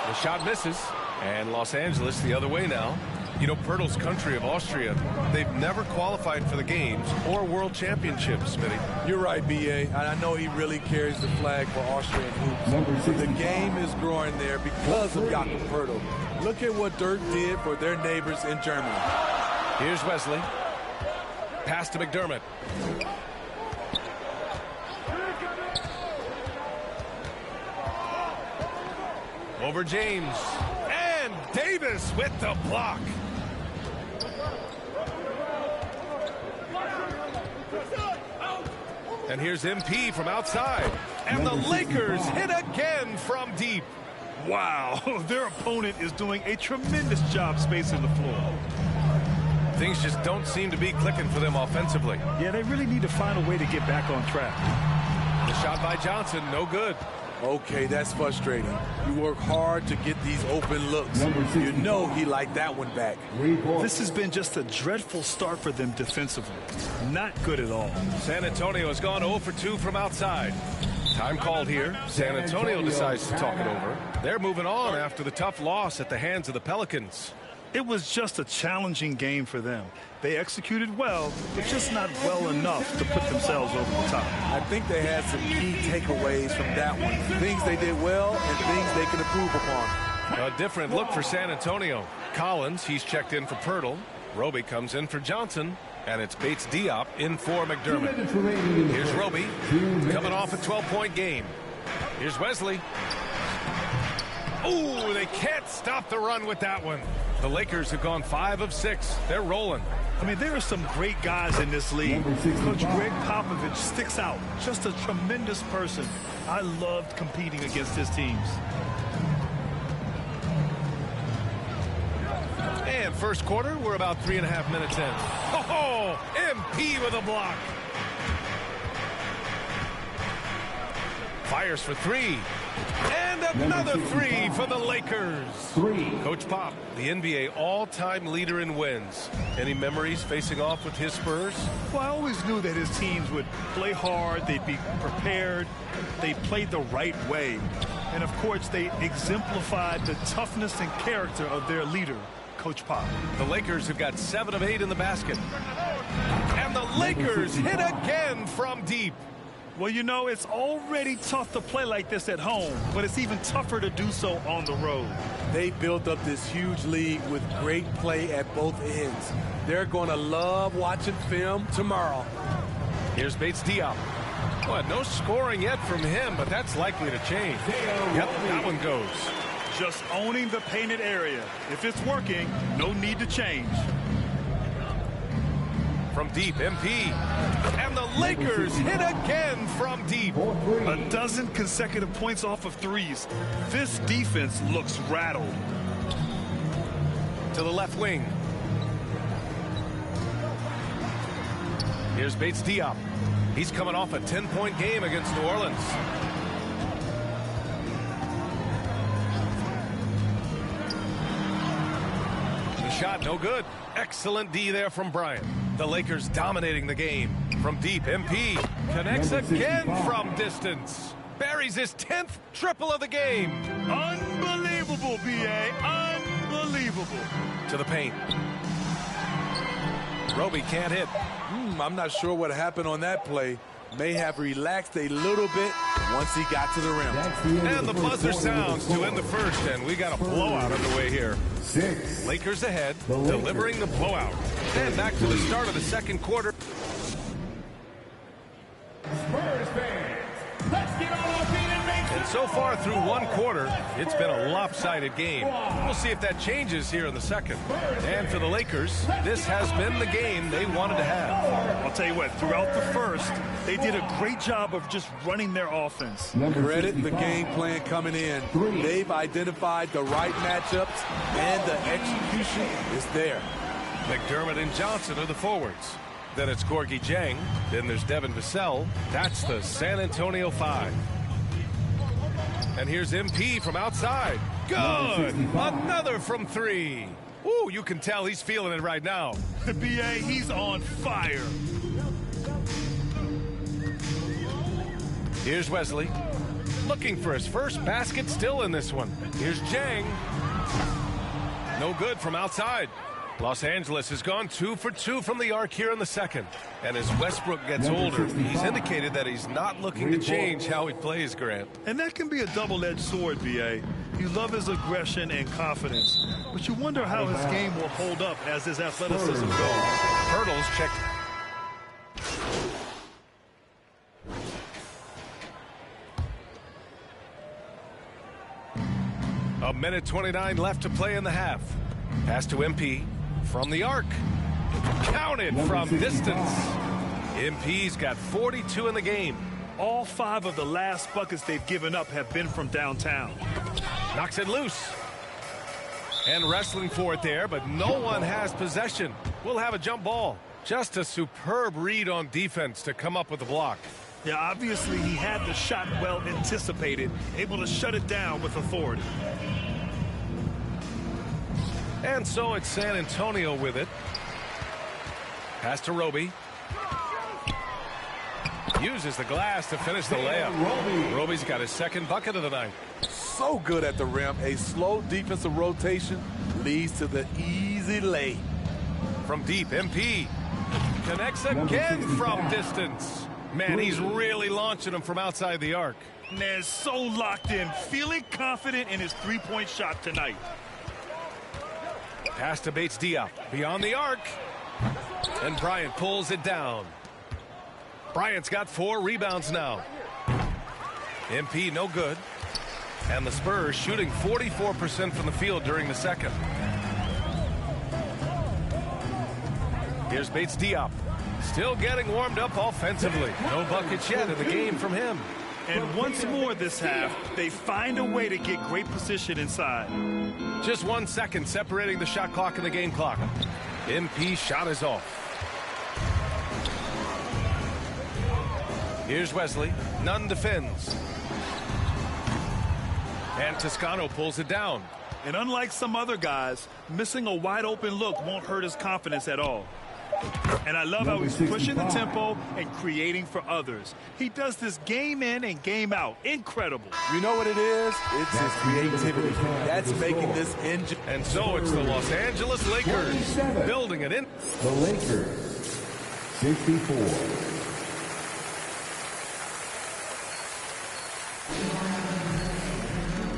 G: The shot misses. And Los Angeles the other way now. You know, Poeltl's country of Austria, they've never qualified for the games or world championships, Smitty.
P: You're right, B.A. And I know he really carries the flag for Austrian hoops. The game is growing there because of Jakob Poeltl. Look at what Dirk did for their neighbors in Germany.
G: Here's Wesley. Pass to McDermott. Over James. And Davis with the block. And here's MP from outside. And the Lakers hit again from deep.
I: Wow, their opponent is doing a tremendous job spacing the floor.
G: Things just don't seem to be clicking for them offensively.
I: Yeah, they really need to find a way to get back on track.
G: The shot by Johnson, no good.
P: Okay, that's frustrating. You work hard to get these open looks. You know he liked that one back.
I: This has been just a dreadful start for them defensively. Not good at all.
G: San Antonio has gone 0 for 2 from outside. Time called here. San Antonio decides to talk it over. They're moving on after the tough loss at the hands of the Pelicans.
I: It was just a challenging game for them. They executed well, but just not well enough to put themselves over the top.
P: I think they had some key takeaways from that one. Things they did well and things they can improve upon.
G: A different look for San Antonio. Collins, he's checked in for Poeltl. Roby comes in for Johnson. And it's Bates Diop in for McDermott. Here's Roby coming off a 12-point game. Here's Wesley. Ooh, they can't stop the run with that one. The Lakers have gone 5 of 6. They're rolling.
I: I mean, there are some great guys in this league. Coach Greg Popovich sticks out. Just a tremendous person. I loved competing against his teams.
G: And first quarter, we're about 3.5 minutes in. Oh, MP with a block. Fires for 3. And another 3 for the Lakers. Coach Pop, the NBA all-time leader in wins. Any memories facing off with his Spurs?
I: Well, I always knew that his teams would play hard. They'd be prepared. They played the right way. And, of course, they exemplified the toughness and character of their leader, Coach Pop.
G: The Lakers have got 7 of 8 in the basket. And the Lakers hit again from deep.
I: Well, you know, it's already tough to play like this at home, but it's even tougher to do so on the road.
P: They built up this huge lead with great play at both ends. They're going to love watching film tomorrow.
G: Here's Bates Diop. Well, no scoring yet from him, but that's likely to change. Yep, that one goes.
I: Just owning the painted area. If it's working, no need to change.
G: From deep, MP. And the Lakers hit again from deep.
I: A dozen consecutive points off of threes. This defense looks rattled.
G: To the left wing. Here's Bates Diop. He's coming off a 10-point game against New Orleans. The shot, no good. Excellent D there from Bryant. The Lakers dominating the game. From deep, MP connects again from distance. Buries his 10th triple of the game.
I: Unbelievable, B.A. Unbelievable.
G: To the paint. Roby can't hit.
P: I'm not sure what happened on that play. May have relaxed a little bit once he got to the rim.
G: And the buzzer sounds to end the first, and we got a blowout underway here. Lakers ahead, delivering the blowout. And back to the start of the second quarter.
J: Spurs fans, let's get on our feet and make some
G: So far through one quarter, it's been a lopsided game. We'll see if that changes here in the second. And for the Lakers, this has been the game they wanted to have.
I: I'll tell you what, throughout the first, they did a great job of just running their offense.
P: Credit the game plan coming in. They've identified the right matchups, and the execution is there.
G: McDermott and Johnson are the forwards. Then it's Gorgui Dieng. Then there's Devin Vassell. That's the San Antonio 5. And here's MP from outside. Good! Another from 3. Ooh, you can tell he's feeling it right now.
I: BA, he's on fire.
G: Here's Wesley. Looking for his first basket still in this one. Here's Dieng. No good from outside. Los Angeles has gone 2 for 2 from the arc here in the second. And as Westbrook gets older, he's indicated that he's not looking to change how he plays, Grant.
I: And that can be a double-edged sword, BA. You love his aggression and confidence, but you wonder how his game will hold up as his athleticism goes.
G: Hurdles checked. A minute 29 left to play in the half. Pass to MP from the arc. Counted from distance. MP's got 42 in the game.
I: All 5 of the last buckets they've given up have been from downtown.
G: Knocks it loose. And wrestling for it there, but no one has possession. We'll have a jump ball. Just a superb read on defense to come up with the block.
I: Yeah, obviously he had the shot well anticipated, able to shut it down with authority.
G: And so it's San Antonio with it. Pass to Roby. Uses the glass to finish the layup. Roby's got his second bucket of the night.
P: So good at the rim. A slow defensive rotation leads to the easy lay.
G: From deep, MP connects again from distance. Man, he's really launching them from outside the arc.
I: Man, so locked in, feeling confident in his three-point shot tonight.
G: Pass to Bates Diop, beyond the arc. And Bryant pulls it down. Bryant's got 4 rebounds now. MP no good. And the Spurs shooting 44% from the field during the second. Here's Bates Diop. Still getting warmed up offensively. No buckets yet in the game from him.
I: And once more this half, they find a way to get great position inside.
G: Just 1 second separating the shot clock and the game clock. MP shot is off. Here's Wesley. Nunn defends. And Toscano pulls it down.
I: And unlike some other guys, missing a wide open look won't hurt his confidence at all. And I love how he's pushing the tempo and creating for others. He does this game in and game out. Incredible.
P: You know what it is? It's his creativity. That's making this engine.
G: And so it's the Los Angeles Lakers building it in.
J: The Lakers, 64.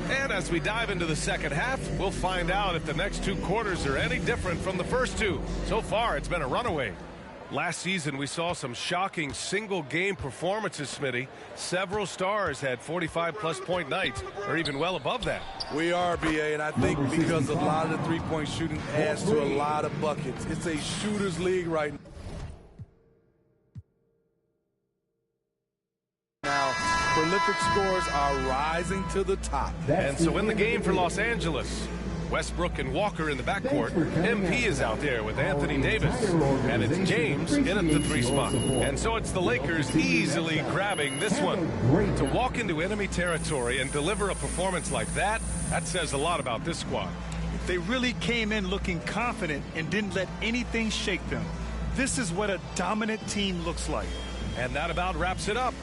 G: And as we dive into the second half, we'll find out if the next 2 quarters are any different from the first 2. So far, it's been a runaway. Last season, we saw some shocking single-game performances, Smitty. Several stars had 45-plus point nights, or even well above that.
P: We are, BA, and I think because a lot of the three-point shooting adds to a lot of buckets. It's a shooter's league right now. Prolific scores are rising to the top.
G: And so in the game for Los Angeles, Westbrook and Walker in the backcourt. MP is out there with Anthony Davis. And it's James in at the 3 spot. And so it's the Lakers easily grabbing this one. To walk into enemy territory and deliver a performance like that, that says a lot about this squad.
I: They really came in looking confident and didn't let anything shake them. This is what a dominant team looks like.
G: And that about wraps it up.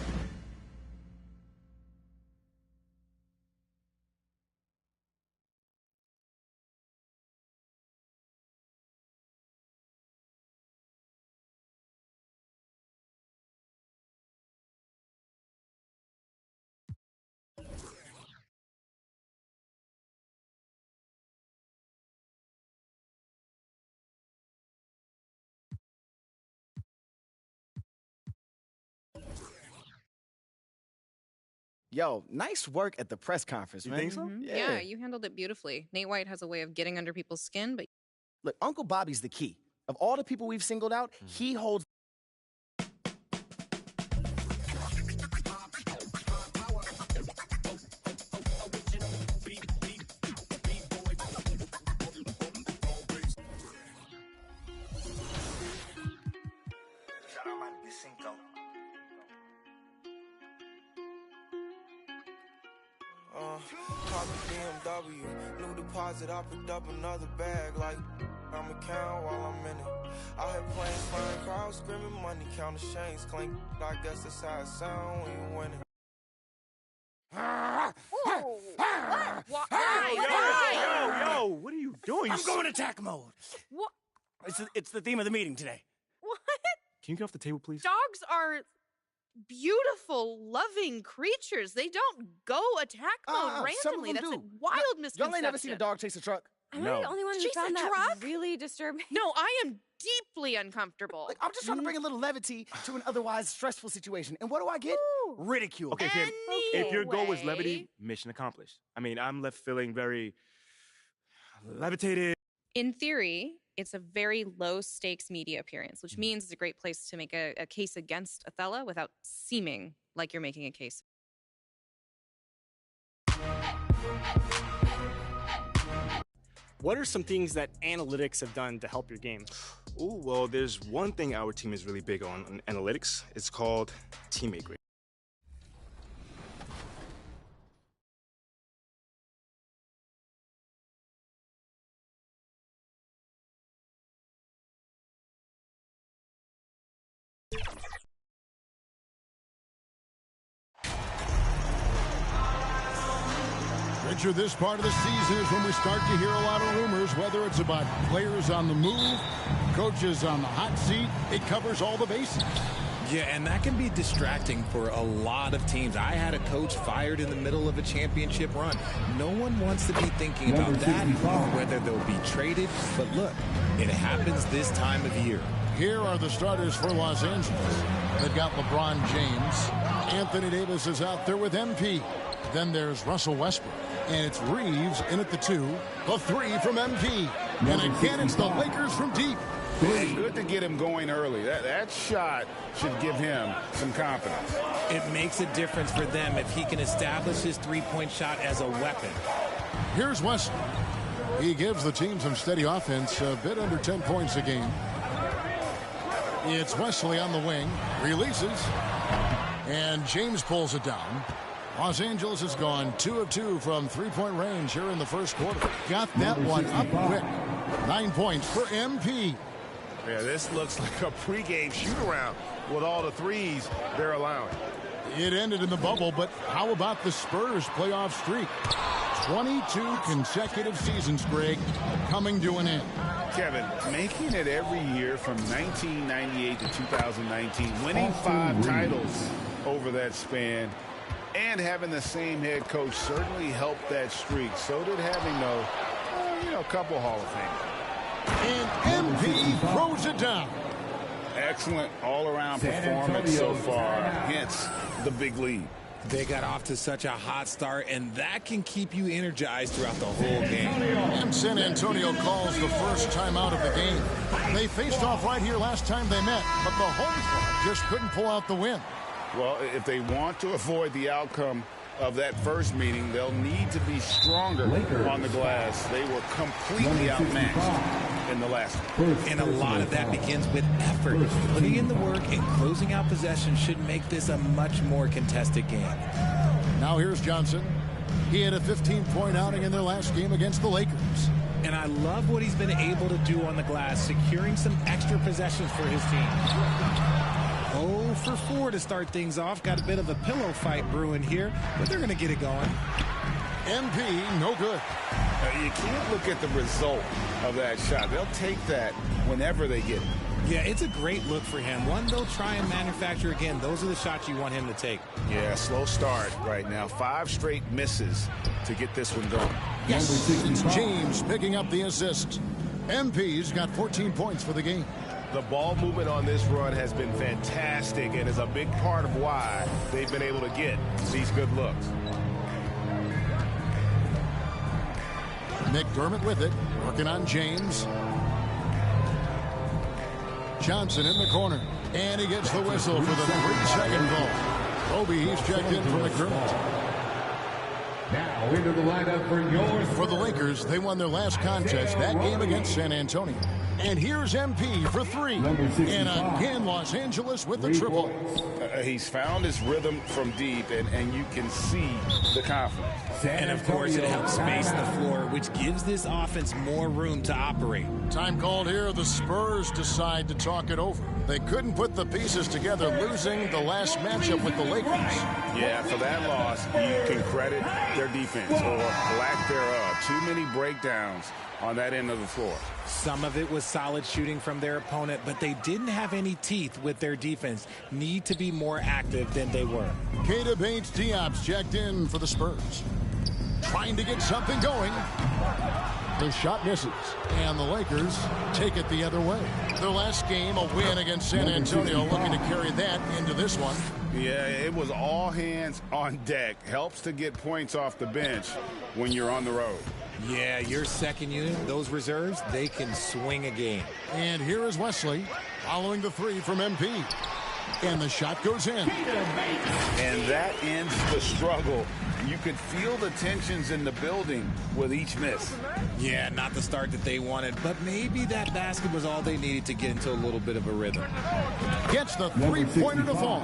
A: Yo, nice work at the press conference, man.
N: You think so?
M: Yeah, you handled it beautifully. Nate White has a way of getting under people's skin, but
A: Look, Uncle Bobby's the key. Of all the people we've singled out, he holds.
V: BMW, new deposit, I picked up another bag like I'ma count while I'm in it. I had planes flying, crowds screaming, money counting, chains clink. I guess that's how it sound when you winning.
N: Yo, what are you doing?
W: I'm going attack mode.
X: What?
W: It's the theme of the meeting today.
X: What?
N: Can you get off the table, please?
X: Dogs are beautiful, loving creatures. They don't go attack mode randomly. That's a wild misconception.
A: Y'all ain't never seen a dog chase a truck?
X: Am I the only one who
M: Chase
X: found
M: a
X: that
M: truck?
X: really disturbing? No, I am deeply uncomfortable.
A: Like, I'm just trying to bring a little levity to an otherwise stressful situation. And what do I get? Ridicule.
N: Okay, Kim, if your goal was levity, mission accomplished. I mean, I'm left feeling very levitated.
M: in theory, it's a very low-stakes media appearance, which means it's a great place to make a case against Othello without seeming like you're making a case.
Y: What are some things that analytics have done to help your game?
N: Ooh, well, there's one thing our team is really big on analytics. It's called teammate grade.
R: Richard, this part of the season is when we start to hear a lot of rumors, whether it's about players on the move, coaches on the hot seat. It covers all the bases.
K: Yeah, and that can be distracting for a lot of teams. I had a coach fired in the middle of a championship run. No one wants to be thinking about that or whether they'll be traded. But look, it happens this time of year.
R: Here are the starters for Los Angeles. They've got LeBron James. Anthony Davis is out there with MP. Then there's Russell Westbrook. And it's Reeves in at the 2. The 3 from MP. And again, it's the Lakers from deep.
B: It's good to get him going early. That shot should give him some confidence.
K: It makes a difference for them if he can establish his three-point shot as a weapon.
R: Here's Wesley. He gives the team some steady offense, a bit under 10 points a game. It's Wesley on the wing. Releases. And James pulls it down. Los Angeles has gone 2 of 2 from three-point range here in the first quarter. Got that one up quick. 9 points for MP.
B: Yeah, this looks like a pregame shoot-around with all the threes they're allowing.
R: It ended in the bubble, but how about the Spurs playoff streak? 22 consecutive seasons, Greg, coming to an end.
B: Kevin, making it every year from 1998 to 2019, winning 5 titles over that span, and having the same head coach certainly helped that streak. So did having a couple Hall of Fame.
R: And MP throws it down.
B: Excellent all-around performance so far, hence the big lead.
K: They got off to such a hot start, and that can keep you energized throughout the whole game.
R: And San Antonio calls the first timeout of the game. They faced off right here last time they met, but the home squad just couldn't pull out the win.
B: Well, if they want to avoid the outcome of that first meeting, they'll need to be stronger on the glass. They were completely outmatched in the last one.
K: And a lot of that begins with effort. Putting in the work and closing out possession should make this a much more contested game.
R: Now here's Johnson. He had a 15-point outing in their last game against the Lakers.
K: And I love what he's been able to do on the glass, securing some extra possessions for his team. 0 for 4 to start things off. Got a bit of a pillow fight brewing here, but they're going to get it going.
R: MP, no good.
B: You can't look at the result of that shot. They'll take that whenever they get it.
K: Yeah, it's a great look for him. One they'll try and manufacture again. Those are the shots you want him to take.
B: Yeah, slow start right now. 5 straight misses to get this one going.
R: Yes, it's James picking up the assist. MP's got 14 points for the game.
B: The ball movement on this run has been fantastic and is a big part of why they've been able to get these good looks.
R: McDermott with it, working on James. Johnson in the corner, and he gets the whistle for the 3-second goal. Roby, he's checked in for McDermott.
J: Now into the lineup for yours.
R: For the Lakers, they won their last contest, that game against San Antonio. And here's MP for 3. And again, Los Angeles with the triple.
B: He's found his rhythm from deep, and you can see the confidence.
K: And, of course, it helps space the floor, which gives this offense more room to operate.
R: Time called here. The Spurs decide to talk it over. They couldn't put the pieces together, losing the last matchup with the Lakers.
B: Yeah, for that loss, you can credit their defense or lack thereof. Too many breakdowns on that end of the floor.
K: Some of it was solid shooting from their opponent, but they didn't have any teeth with their defense. Need to be more active than they were.
R: Keita Bates-Diop's checked in for the Spurs. Trying to get something going. The shot misses, and the Lakers take it the other way. Their last game, a win against San Antonio, looking to carry that into this one.
B: Yeah, it was all hands on deck. Helps to get points off the bench when you're on the road.
K: Yeah, your second unit, those reserves, they can swing a game.
R: And here is Wesley following the 3 from MP. And the shot goes in.
B: And that ends the struggle. You could feel the tensions in the building with each miss.
K: Yeah, not the start that they wanted, but maybe that basket was all they needed to get into a little bit of a rhythm.
R: Gets the 3-pointer to fall.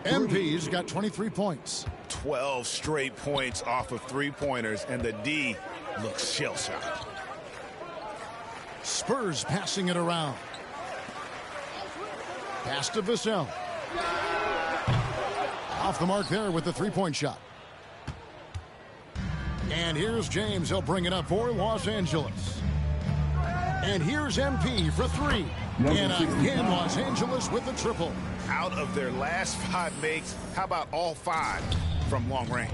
R: MP's got 23 points.
B: 12 straight points off of 3-pointers, and the D looks shell-shocked.
R: Spurs passing it around. Pass to Vassell. Off the mark there with the 3-point shot. And here's James. He'll bring it up for Los Angeles. And here's MP for 3. And again, Los Angeles with the triple.
B: Out of their last 5 makes, how about all 5 from long range?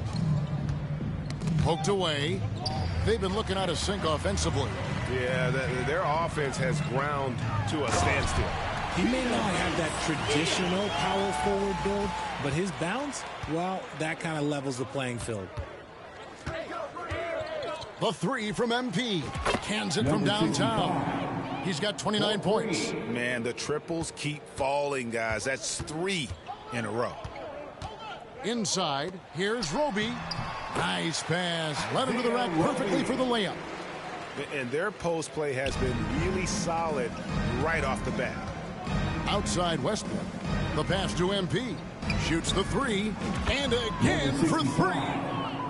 R: Poked away. They've been looking out of sync offensively.
B: Yeah, their offense has ground to a standstill.
K: He may not have that traditional power forward build, but his bounce, well, that kind of levels the playing field.
R: The 3 from MP. Cans it from downtown. He's got 29 points.
B: Man, the triples keep falling, guys. That's 3 in a row.
R: Inside, here's Roby. Nice pass. Led him to the rack perfectly for the layup.
B: And their post play has been really solid right off the bat.
R: Outside Westbrook. The pass to MP. Shoots the 3. And again for 3.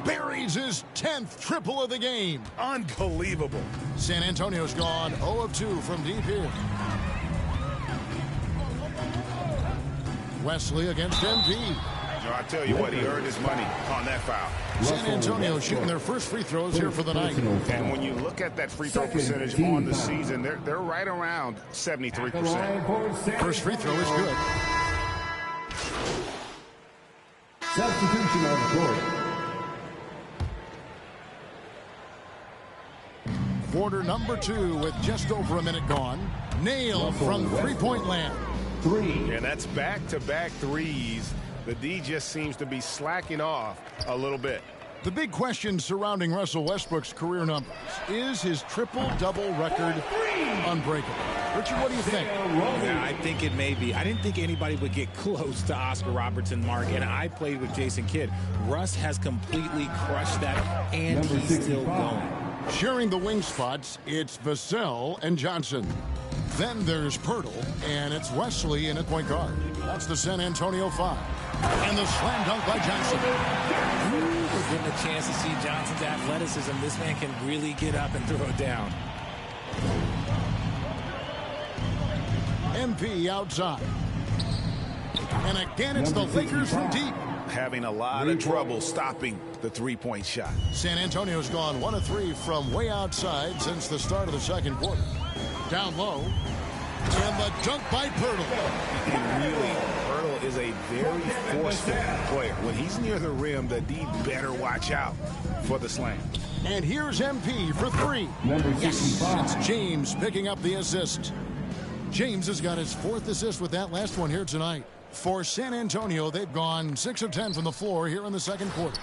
R: Buries his 10th triple of the game.
B: Unbelievable.
R: San Antonio's gone 0 of 2 from deep here. Wesley against MP.
B: No, I tell you what, he earned his money on that foul.
R: San Antonio shooting their first free throws here for the night.
B: And when you look at that free throw percentage on the season, they're right around 73%.
R: First free throw is good.
J: Substitution on the court.
R: Quarter number 2 with just over a minute gone. Nailed from 3-point land.
J: 3.
B: And that's back-to-back threes. The D just seems to be slacking off a little bit.
R: The big question surrounding Russell Westbrook's career numbers is his triple-double record unbreakable. Richard, what do you think?
K: Yeah, I think it may be. I didn't think anybody would get close to Oscar Robertson, Mark, and I played with Jason Kidd. Russ has completely crushed that, and he's still going.
R: Sharing the wing spots, it's Vassell and Johnson. Then there's Pirtle, and it's Wesley in at point guard. That's the San Antonio 5. And the slam dunk by Johnson.
K: We're getting a chance to see Johnson's athleticism. This man can really get up and throw it down.
R: MP outside. And again, it's the Lakers from deep.
B: Having a lot of trouble stopping the 3-point shot.
R: San Antonio's gone 1 of 3 from way outside since the start of the second quarter. Down low. And the dunk by Pirtle.
B: And really, Pirtle is a very forceful player. When he's near the rim, the D better watch out for the slam.
R: And here's MP for 3.
J: Number 65.
R: Yes, it's James picking up the assist. James has got his 4th assist with that last one here tonight. For San Antonio, they've gone 6 of 10 from the floor here in the second quarter.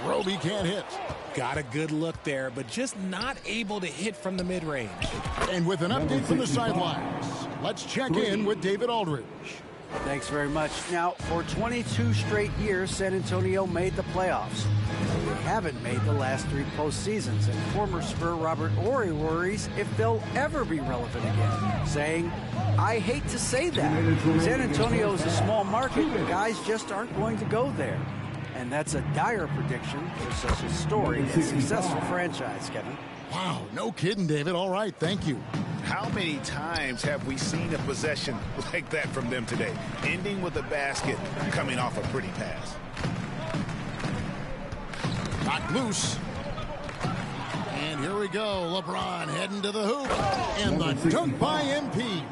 R: Roby can't hit.
K: Got a good look there, but just not able to hit from the mid-range.
R: And with an update from the sidelines, let's check in with David Aldridge.
F: Thanks very much. Now, for 22 straight years, San Antonio made the playoffs. They haven't made the last 3 postseasons, and former Spur Robert Horry worries if they'll ever be relevant again, saying, I hate to say that. San Antonio is a small market, and guys just aren't going to go there. And that's a dire prediction for such a storied and successful franchise, Kevin.
R: Wow, no kidding, David. All right, thank you.
B: How many times have we seen a possession like that from them today, ending with a basket coming off a pretty pass?
R: Knocked loose. And here we go. LeBron heading to the hoop. And the dunk by MP.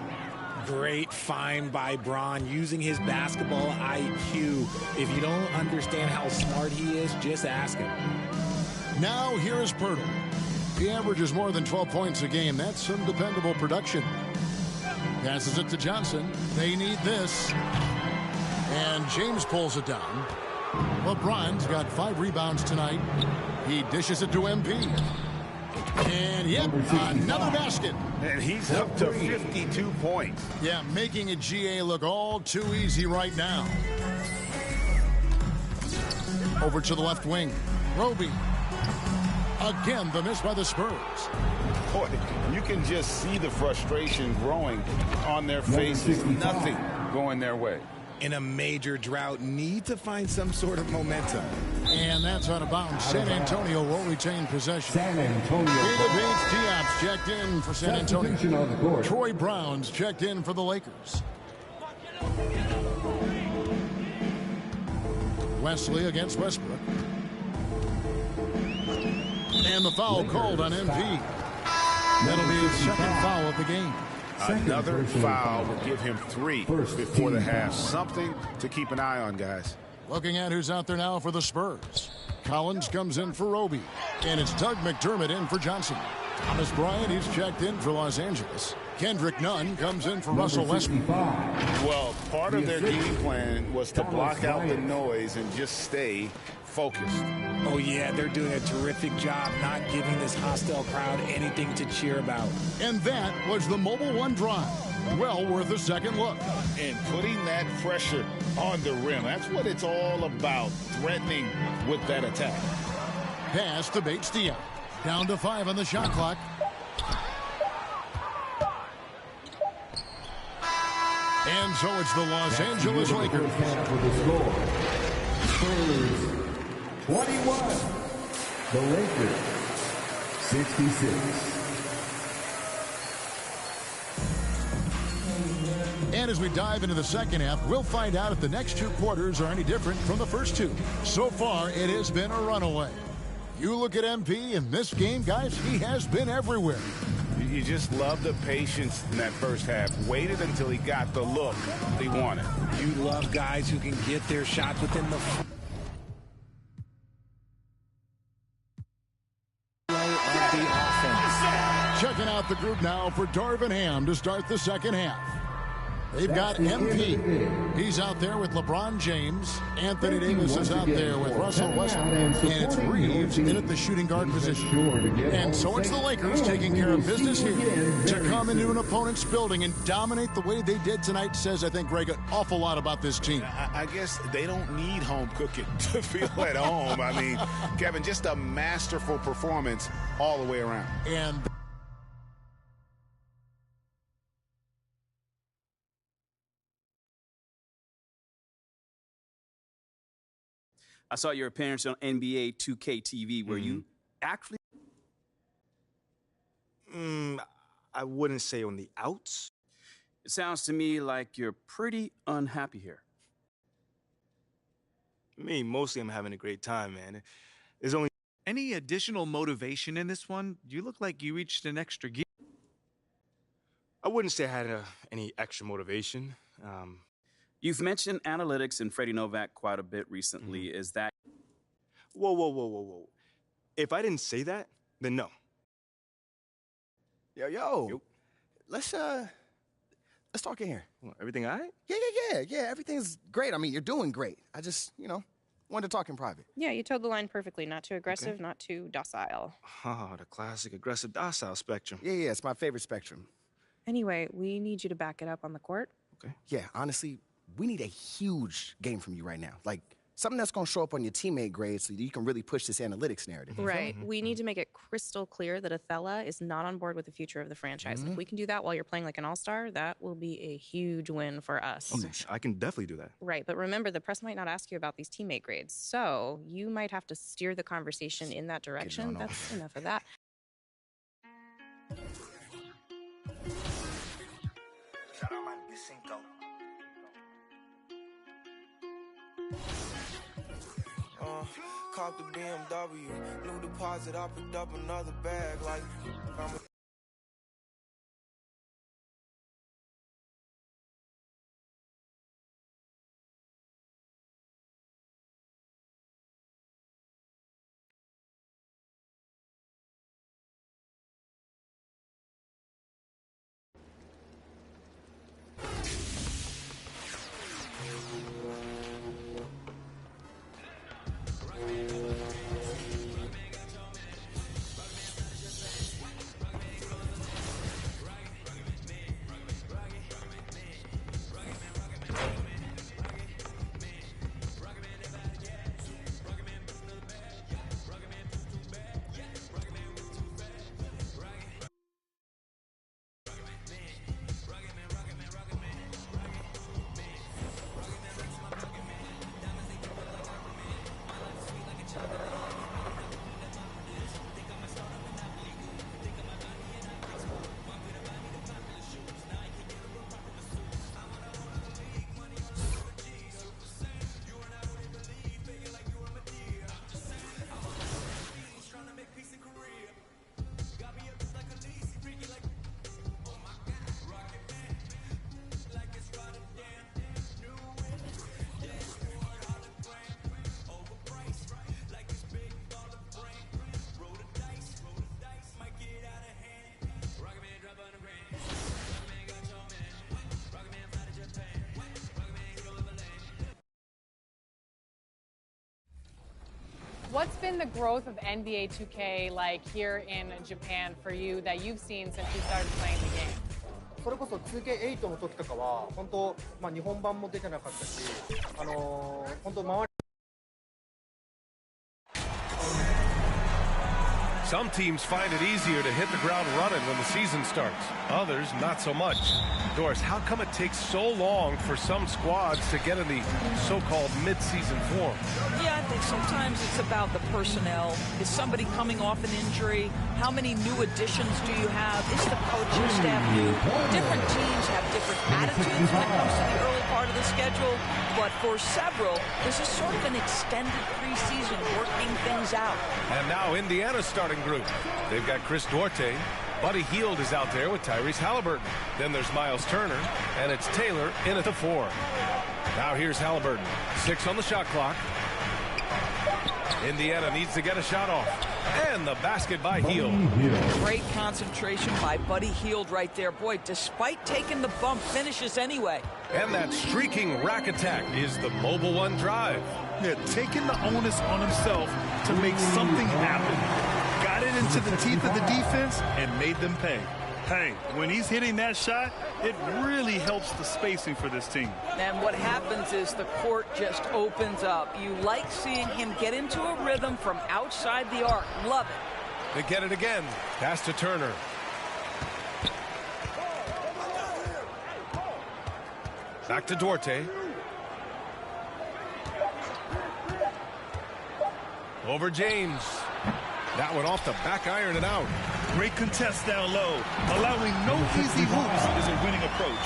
K: Great find by Bron, using his basketball IQ. If you don't understand how smart he is, just ask him.
R: Now here is Poeltl. He averages more than 12 points a game. That's some dependable production. Passes it to Johnson. They need this. And James pulls it down. LeBron's got 5 rebounds tonight. He dishes it to MP. And yep, another basket.
B: And he's up to 52 points.
R: Yeah, making a GA look all too easy right now. Over to the left wing. Roby. Again, the miss by the Spurs.
B: Boy, you can just see the frustration growing on their faces. Nothing going their way.
K: In a major drought, need to find some sort of momentum.
R: And that's out of bounds. San Antonio will retain possession.
J: San Antonio.
R: David Bates-Diop's checked in for San Antonio. Troy Brown's checked in for the Lakers. Wesley against Westbrook. And the foul called on MP. That'll be his second foul of the game.
B: Another foul will give him 3 before the half. Something to keep an eye on, guys.
R: Looking at who's out there now for the Spurs. Collins comes in for Roby. And it's Doug McDermott in for Johnson. Thomas Bryant, he's checked in for Los Angeles. Kendrick Nunn comes in for Russell Westbrook.
B: Well, part of their game plan was to block out the noise and just stay focused.
K: Oh, yeah, they're doing a terrific job not giving this hostile crowd anything to cheer about.
R: And that was the Mobile One drive. Well worth a second look.
B: And putting that pressure on the rim. That's what it's all about, threatening with that attack.
R: Pass to Bates-Diop. Down to 5 on the shot clock. And so it's the Los Angeles Lakers.
J: Spurs 21. The Lakers 66.
R: And as we dive into the second half, we'll find out if the next 2 quarters are any different from the first 2. So far, it has been a runaway. You look at MP in this game, guys, he has been everywhere.
B: You just love the patience in that first half. Waited until he got the look he wanted.
K: You love guys who can get their shots within the flow of the offense.
R: Checking out the group now for Darvin Ham to start the second half. They've got MP. He's out there with LeBron James. Anthony Davis is out there with Russell Westbrook. And it's Reeves in at the shooting guard position. And so it's the Lakers taking care of business here. To come into an opponent's building and dominate the way they did tonight says, I think, Greg, an awful lot about this team.
B: I guess they don't need home cooking to feel at home. I mean, Kevin, just a masterful performance all the way around.
R: And
L: I saw your appearance on NBA 2K TV. Were you actually?
N: I wouldn't say on the outs.
L: It sounds to me like you're pretty unhappy here.
N: Mostly I'm having a great time, man. There's only
C: any additional motivation in this one. You look like you reached an extra gear.
N: I wouldn't say I had any extra motivation.
L: You've mentioned analytics and Freddie Novak quite a bit recently. Is that?
N: Whoa. If I didn't say that, then no.
A: Yo. let's talk in here.
N: Everything all right?
A: Yeah. Everything's great. I mean, you're doing great. I just, wanted to talk in private.
M: Yeah, you toed the line perfectly. Not too aggressive, not too docile.
N: Oh, the classic aggressive docile spectrum.
A: Yeah, it's my favorite spectrum.
M: Anyway, we need you to back it up on the court.
N: Okay.
A: Yeah, honestly, we need a huge game from you right now. Like, something that's going to show up on your teammate grade so that you can really push this analytics narrative.
M: Right. We need to make it crystal clear that Othello is not on board with the future of the franchise. If we can do that while you're playing like an all-star, that will be a huge win for us.
N: Okay, I can definitely do that.
M: Right. But remember, the press might not ask you about these teammate grades. So you might have to steer the conversation in that direction. That's enough of that.
V: Caught the BMW, new deposit, I picked up another bag like I'm a
H: What's been the growth of NBA 2K like here in Japan for you that you've seen since you started playing the game?
S: それこそ 2K8 の時とかは本当、日本版も出てなかったし、本当周り
G: Some teams find it easier to hit the ground running when the season starts. Others, not so much. Doris, how come it takes so long for some squads to get in the so-called mid-season form?
O: Yeah, I think sometimes it's about the personnel. Is somebody coming off an injury? How many new additions do you have? Is the coaching staff new? Different teams have different attitudes when it comes to the early part of the schedule. But for several, this is sort of an extended preseason working things out.
G: And now Indiana's starting group. They've got Chris Duarte. Buddy Hield is out there with Tyrese Halliburton. Then there's Miles Turner, and it's Taylor in at the 4. Now here's Halliburton. 6 on the shot clock. Indiana needs to get a shot off. And the basket by Hield.
O: Great concentration by Buddy Hield right there. Boy, despite taking the bump, finishes anyway.
G: And that streaking rack attack is the Mobile One drive.
I: Yeah, taking the onus on himself to make something happen. Got it into the teeth of the defense and made them pay. Hey, when he's hitting that shot, it really helps the spacing for this team.
O: And what happens is the court just opens up. You like seeing him get into a rhythm from outside the arc. Love it.
G: They get it again. Pass to Turner. Back to Duarte. Over James. That one off the back iron and out.
I: Great contest down low. Allowing no easy hoops is a winning approach.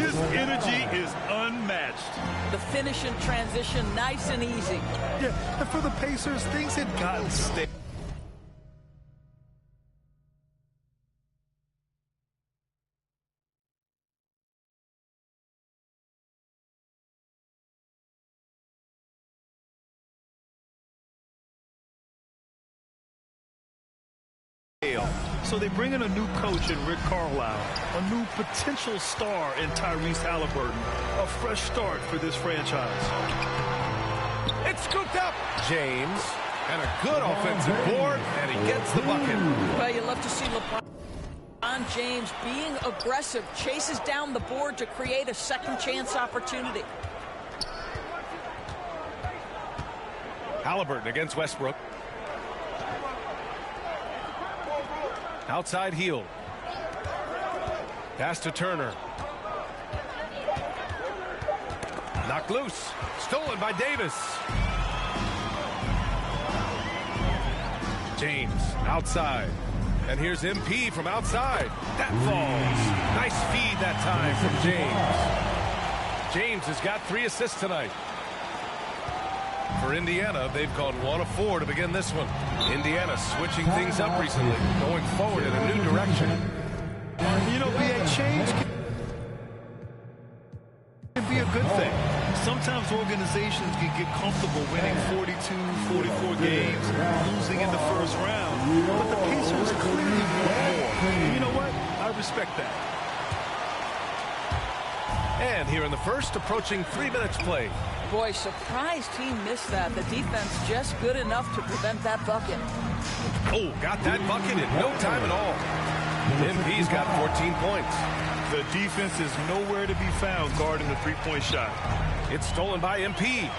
I: His energy is unmatched.
O: The finish in transition, nice and easy.
I: Yeah, and for the Pacers, things had gotten stale. So they bring in a new coach in Rick Carlisle, a new potential star in Tyrese Halliburton, a fresh start for this franchise.
G: It's scooped up. James, and a good offensive board, and he gets the bucket.
O: Well, you love to see LeBron James being aggressive, chases down the board to create a second chance opportunity.
G: Halliburton against Westbrook. Outside heel. Pass to Turner. Knocked loose. Stolen by Davis. James outside. And here's MP from outside. That falls. Nice feed that time from James. James has got 3 assists tonight. For Indiana, they've gone 1 of 4 to begin this one. Indiana switching things up recently, going forward in a new direction.
I: You know, BA, change can be a good thing. Sometimes organizations can get comfortable winning 42, 44 games, losing in the first round. But the Pacers clearly want more. And you know what? I respect that.
G: And here in the first, approaching 3 minutes played.
O: Boy, surprised he missed that. The defense just good enough to prevent that bucket.
G: Oh, got that bucket in no time at all. MP's got 14 points.
I: The defense is nowhere to be found guarding the three-point shot.
G: It's stolen by MP.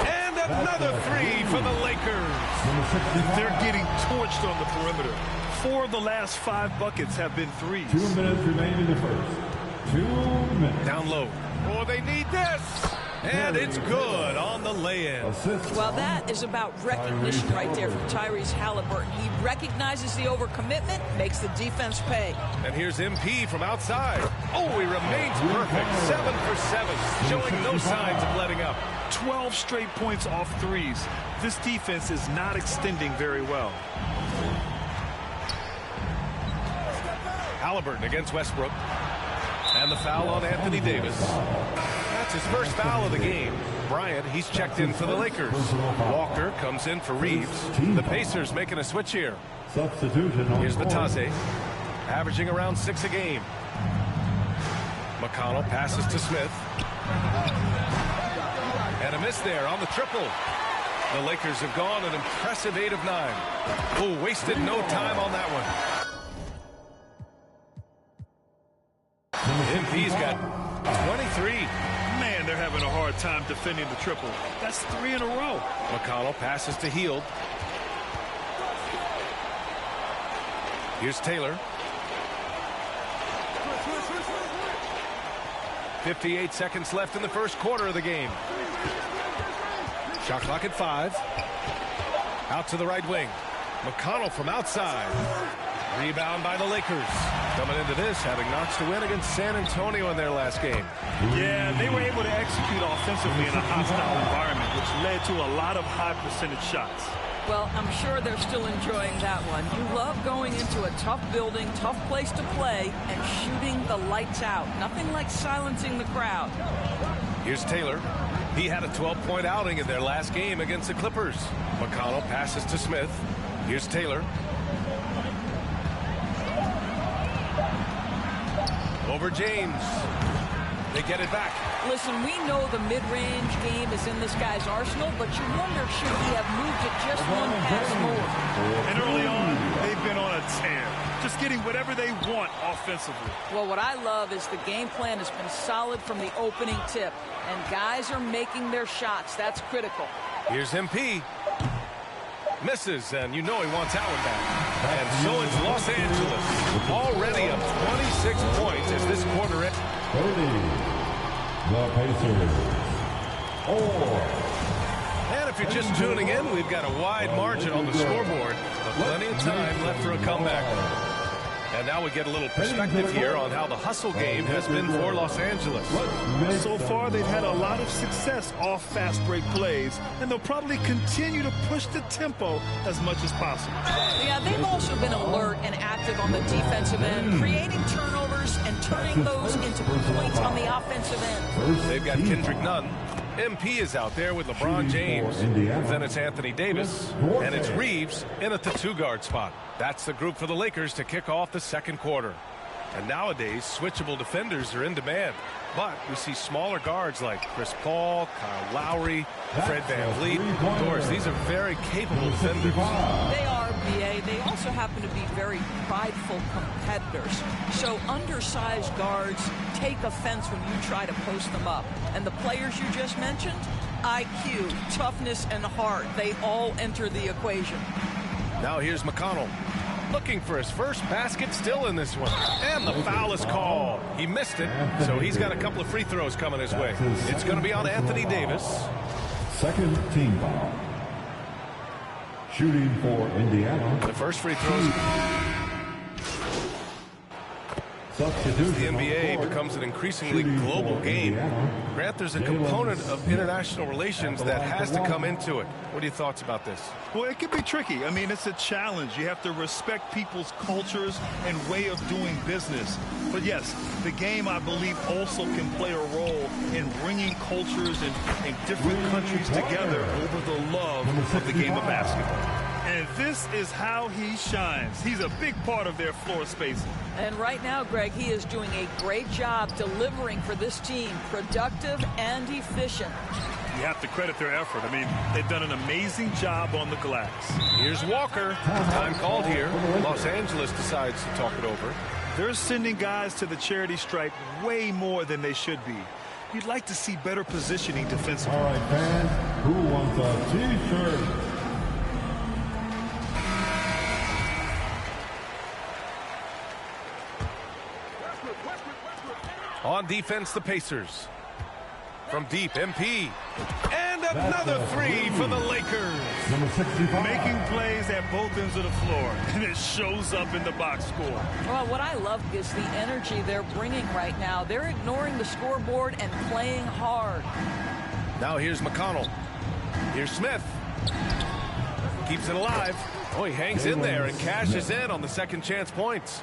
G: And another 3 for the Lakers.
I: They're getting torched on the perimeter. 4 of the last 5 buckets have been threes.
J: 2 minutes remain in the first. 2 minutes.
G: Down low. Oh, they need this. And it's good on the lay-in.
O: Well, that is about recognition right there from Tyrese Halliburton. He recognizes the overcommitment, makes the defense pay.
G: And here's MP from outside. Oh, he remains perfect. 7 for 7, showing no signs of letting up.
I: 12 straight points off threes. This defense is not extending very well.
G: Halliburton against Westbrook. And the foul on Anthony Davis. That's his first foul of the game. Bryant, he's checked in for the Lakers. Walker comes in for Reeves. The Pacers making a switch here.
J: Substitution.
G: Here's Batase, averaging around 6 a game. McConnell passes to Smith. And a miss there on the triple. The Lakers have gone an impressive 8 of 9. Oh, wasted no time on that one. MP's got 23.
I: Man, they're having a hard time defending the triple. That's 3 in a row.
G: McConnell passes to Hield. Here's Taylor. 58 seconds left in the first quarter of the game. Shot clock at 5. Out to the right wing. McConnell from outside. Rebound by the Lakers. Coming into this, having notched a win against San Antonio in their last game.
I: Yeah, they were able to execute offensively in a hostile environment, which led to a lot of high percentage shots.
O: Well, I'm sure they're still enjoying that one. You love going into a tough building, tough place to play, and shooting the lights out. Nothing like silencing the crowd.
G: Here's Taylor. He had a 12-point outing in their last game against the Clippers. McConnell passes to Smith. Here's Taylor. Over James. They get it back.
O: Listen, we know the mid-range game is in this guy's arsenal, but you wonder should he have moved it just one pass more.
I: And early on, they've been on a tear, just getting whatever they want offensively.
O: Well, what I love is the game plan has been solid from the opening tip, and guys are making their shots. That's critical.
G: Here's MP. Misses, and you know he wants that one back. And so it's Los Angeles. Already up 26 points as this quarter ends.
J: 30. The Pacers. 4.
G: And if you're just tuning in, we've got a wide margin on the scoreboard, but plenty of time left for a comeback. And now we get a little perspective here on how the hustle game has been for Los Angeles.
I: So far, they've had a lot of success off fast break plays, and they'll probably continue to push the tempo as much as possible.
O: Yeah, they've also been alert and active on the defensive end, creating turnovers and turning those into points on the offensive end.
G: They've got Kendrick Nunn MP is out there with LeBron James. Then it's Anthony Davis. And it's Reeves in at the 2-guard spot. That's the group for the Lakers to kick off the second quarter. And nowadays, switchable defenders are in demand. But we see smaller guards like Chris Paul, Kyle Lowry, Fred VanVleet. Doris, these are very capable defenders.
O: They are, BA. They also happen to be very prideful competitors. So undersized guards take offense when you try to post them up. And the players you just mentioned, IQ, toughness, and heart, they all enter the equation.
G: Now here's McConnell. Looking for his first basket, still in this one. And the foul is called. He missed it, so he's got a couple of free throws coming his way. It's going to be on Anthony Davis.
J: Second team foul. Shooting for Indiana.
G: The first free throws. As the NBA becomes an increasingly global game, Grant, there's a component of international relations that has to come into it. What are your thoughts about this?
I: Well, it can be tricky. I mean, it's a challenge. You have to respect people's cultures and way of doing business. But yes, the game, I believe, also can play a role in bringing cultures and different countries together over the love of the game of basketball. And this is how he shines. He's a big part of their floor spacing.
O: And right now, Greg, he is doing a great job delivering for this team, productive and efficient.
I: You have to credit their effort. I mean, they've done an amazing job on the glass.
G: Here's Walker. Time called here. Los Angeles decides to talk it over.
I: They're sending guys to the charity stripe way more than they should be. You'd like to see better positioning defensively.
J: All right, fans, who wants a T-shirt?
G: On defense, the Pacers. From deep, MP. And another three for the Lakers.
J: Number 65.
I: Making plays at both ends of the floor, and it shows up in the box score.
O: Well, what I love is the energy they're bringing right now. They're ignoring the scoreboard and playing hard.
G: Now here's McConnell. Here's Smith. Keeps it alive. Oh, he hangs in there and cashes in on the second chance points.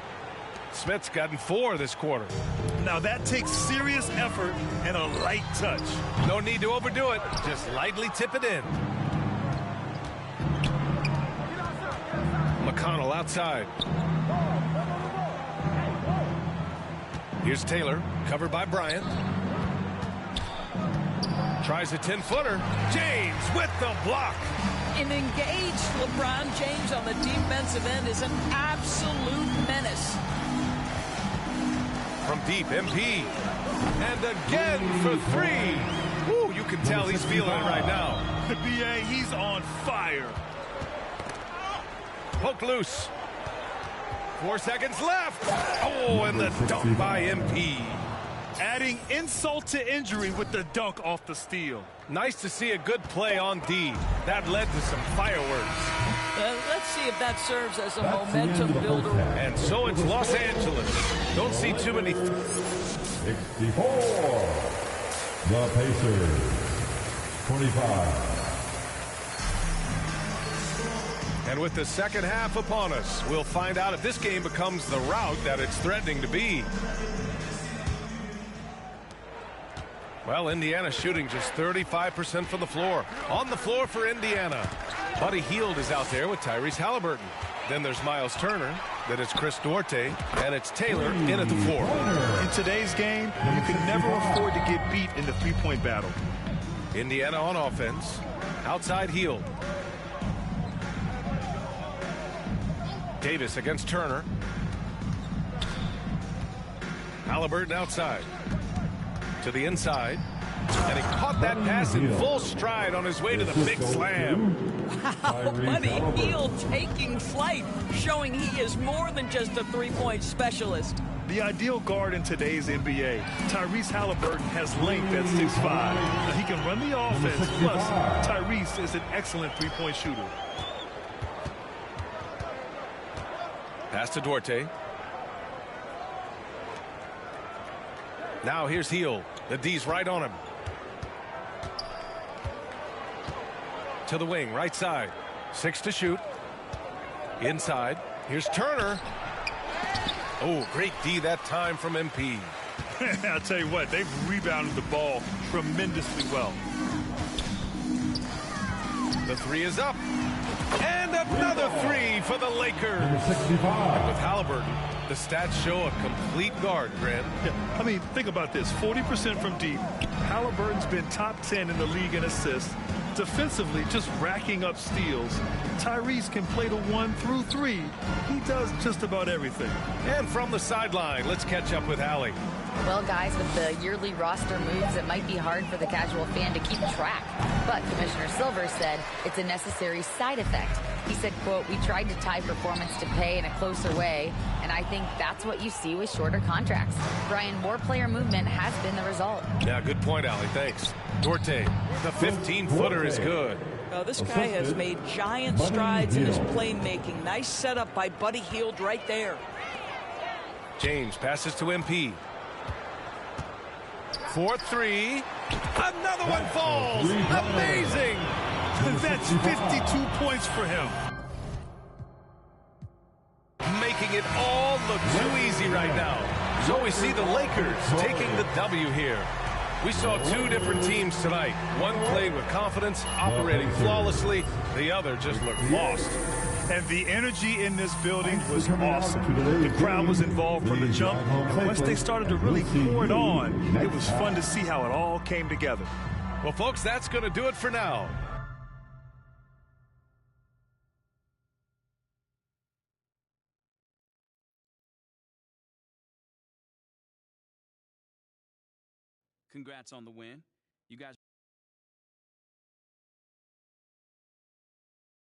G: Smith's gotten 4 this quarter.
I: Now that takes serious effort and a light touch.
G: No need to overdo it. Just lightly tip it in. McConnell outside. Here's Taylor, covered by Bryant. Tries a 10-footer. James with the block.
O: An engaged LeBron James on the defensive end is an absolute menace.
G: From deep, MP. And again for 3. Woo, you can tell he's feeling it right now.
I: The BA, he's on fire.
G: Poke loose. 4 seconds left. Oh, and the dunk by MP.
I: Adding insult to injury with the dunk off the steal.
G: Nice to see a good play on D. That led to some fireworks.
O: Let's see if that serves as a momentum builder.
G: And so it's Los Angeles. Don't see too many.
J: 64. The Pacers. 25.
G: And with the second half upon us, we'll find out if this game becomes the rout that it's threatening to be. Well, Indiana shooting just 35% from the floor. On the floor for Indiana. Buddy Hield is out there with Tyrese Halliburton. Then there's Miles Turner. Then it's Chris Duarte. And it's Taylor in at the 4.
I: In today's game, you can never afford to get beat in the three-point battle.
G: Indiana on offense. Outside Hield. Davis against Turner. Halliburton outside. To the inside. And he caught that pass in full stride on his way to the big slam.
O: Wow, Buddy Hield taking flight, showing he is more than just a three-point specialist.
I: The ideal guard in today's NBA, Tyrese Halliburton, has length at 6'5". Now, he can run the offense, plus Tyrese is an excellent three-point shooter.
G: Pass to Duarte. Now here's Hield. The D's right on him. To the wing, right side. 6 to shoot. Inside. Here's Turner. Oh, great D that time from MP.
I: I'll tell you what, they've rebounded the ball tremendously well.
G: The three is up. And another three for the Lakers. And with Halliburton, the stats show a complete guard, Grant.
I: Yeah, I mean, think about this. 40% from deep. Halliburton's been top 10 in the league in assists. Defensively, just racking up steals. Tyrese can play the 1 through 3. He does just about everything.
G: And from the sideline, let's catch up with Hallie.
D: Well, guys, with the yearly roster moves, it might be hard for the casual fan to keep track. But Commissioner Silver said it's a necessary side effect. He said, quote, "We tried to tie performance to pay in a closer way, and I think that's what you see with shorter contracts." Brian, more player movement has been the result.
G: Yeah, good point, Allie. Thanks. Duarte, the 15-footer is good.
O: This guy has made giant strides in his playmaking. Nice setup by Buddy Hield right there.
G: James passes to MP. 4-3. Another one falls. Amazing.
I: That's 52 points for him.
G: Making it all look too easy right now. So we see the Lakers taking the W here. We saw two different teams tonight. One played with confidence, operating flawlessly. The other just looked lost.
I: And the energy in this building was awesome. The crowd was involved from the jump. And once they started to really pour it on, it was fun to see how it all came together.
G: Well, folks, that's going to do it for now.
L: Congrats on the win. You guys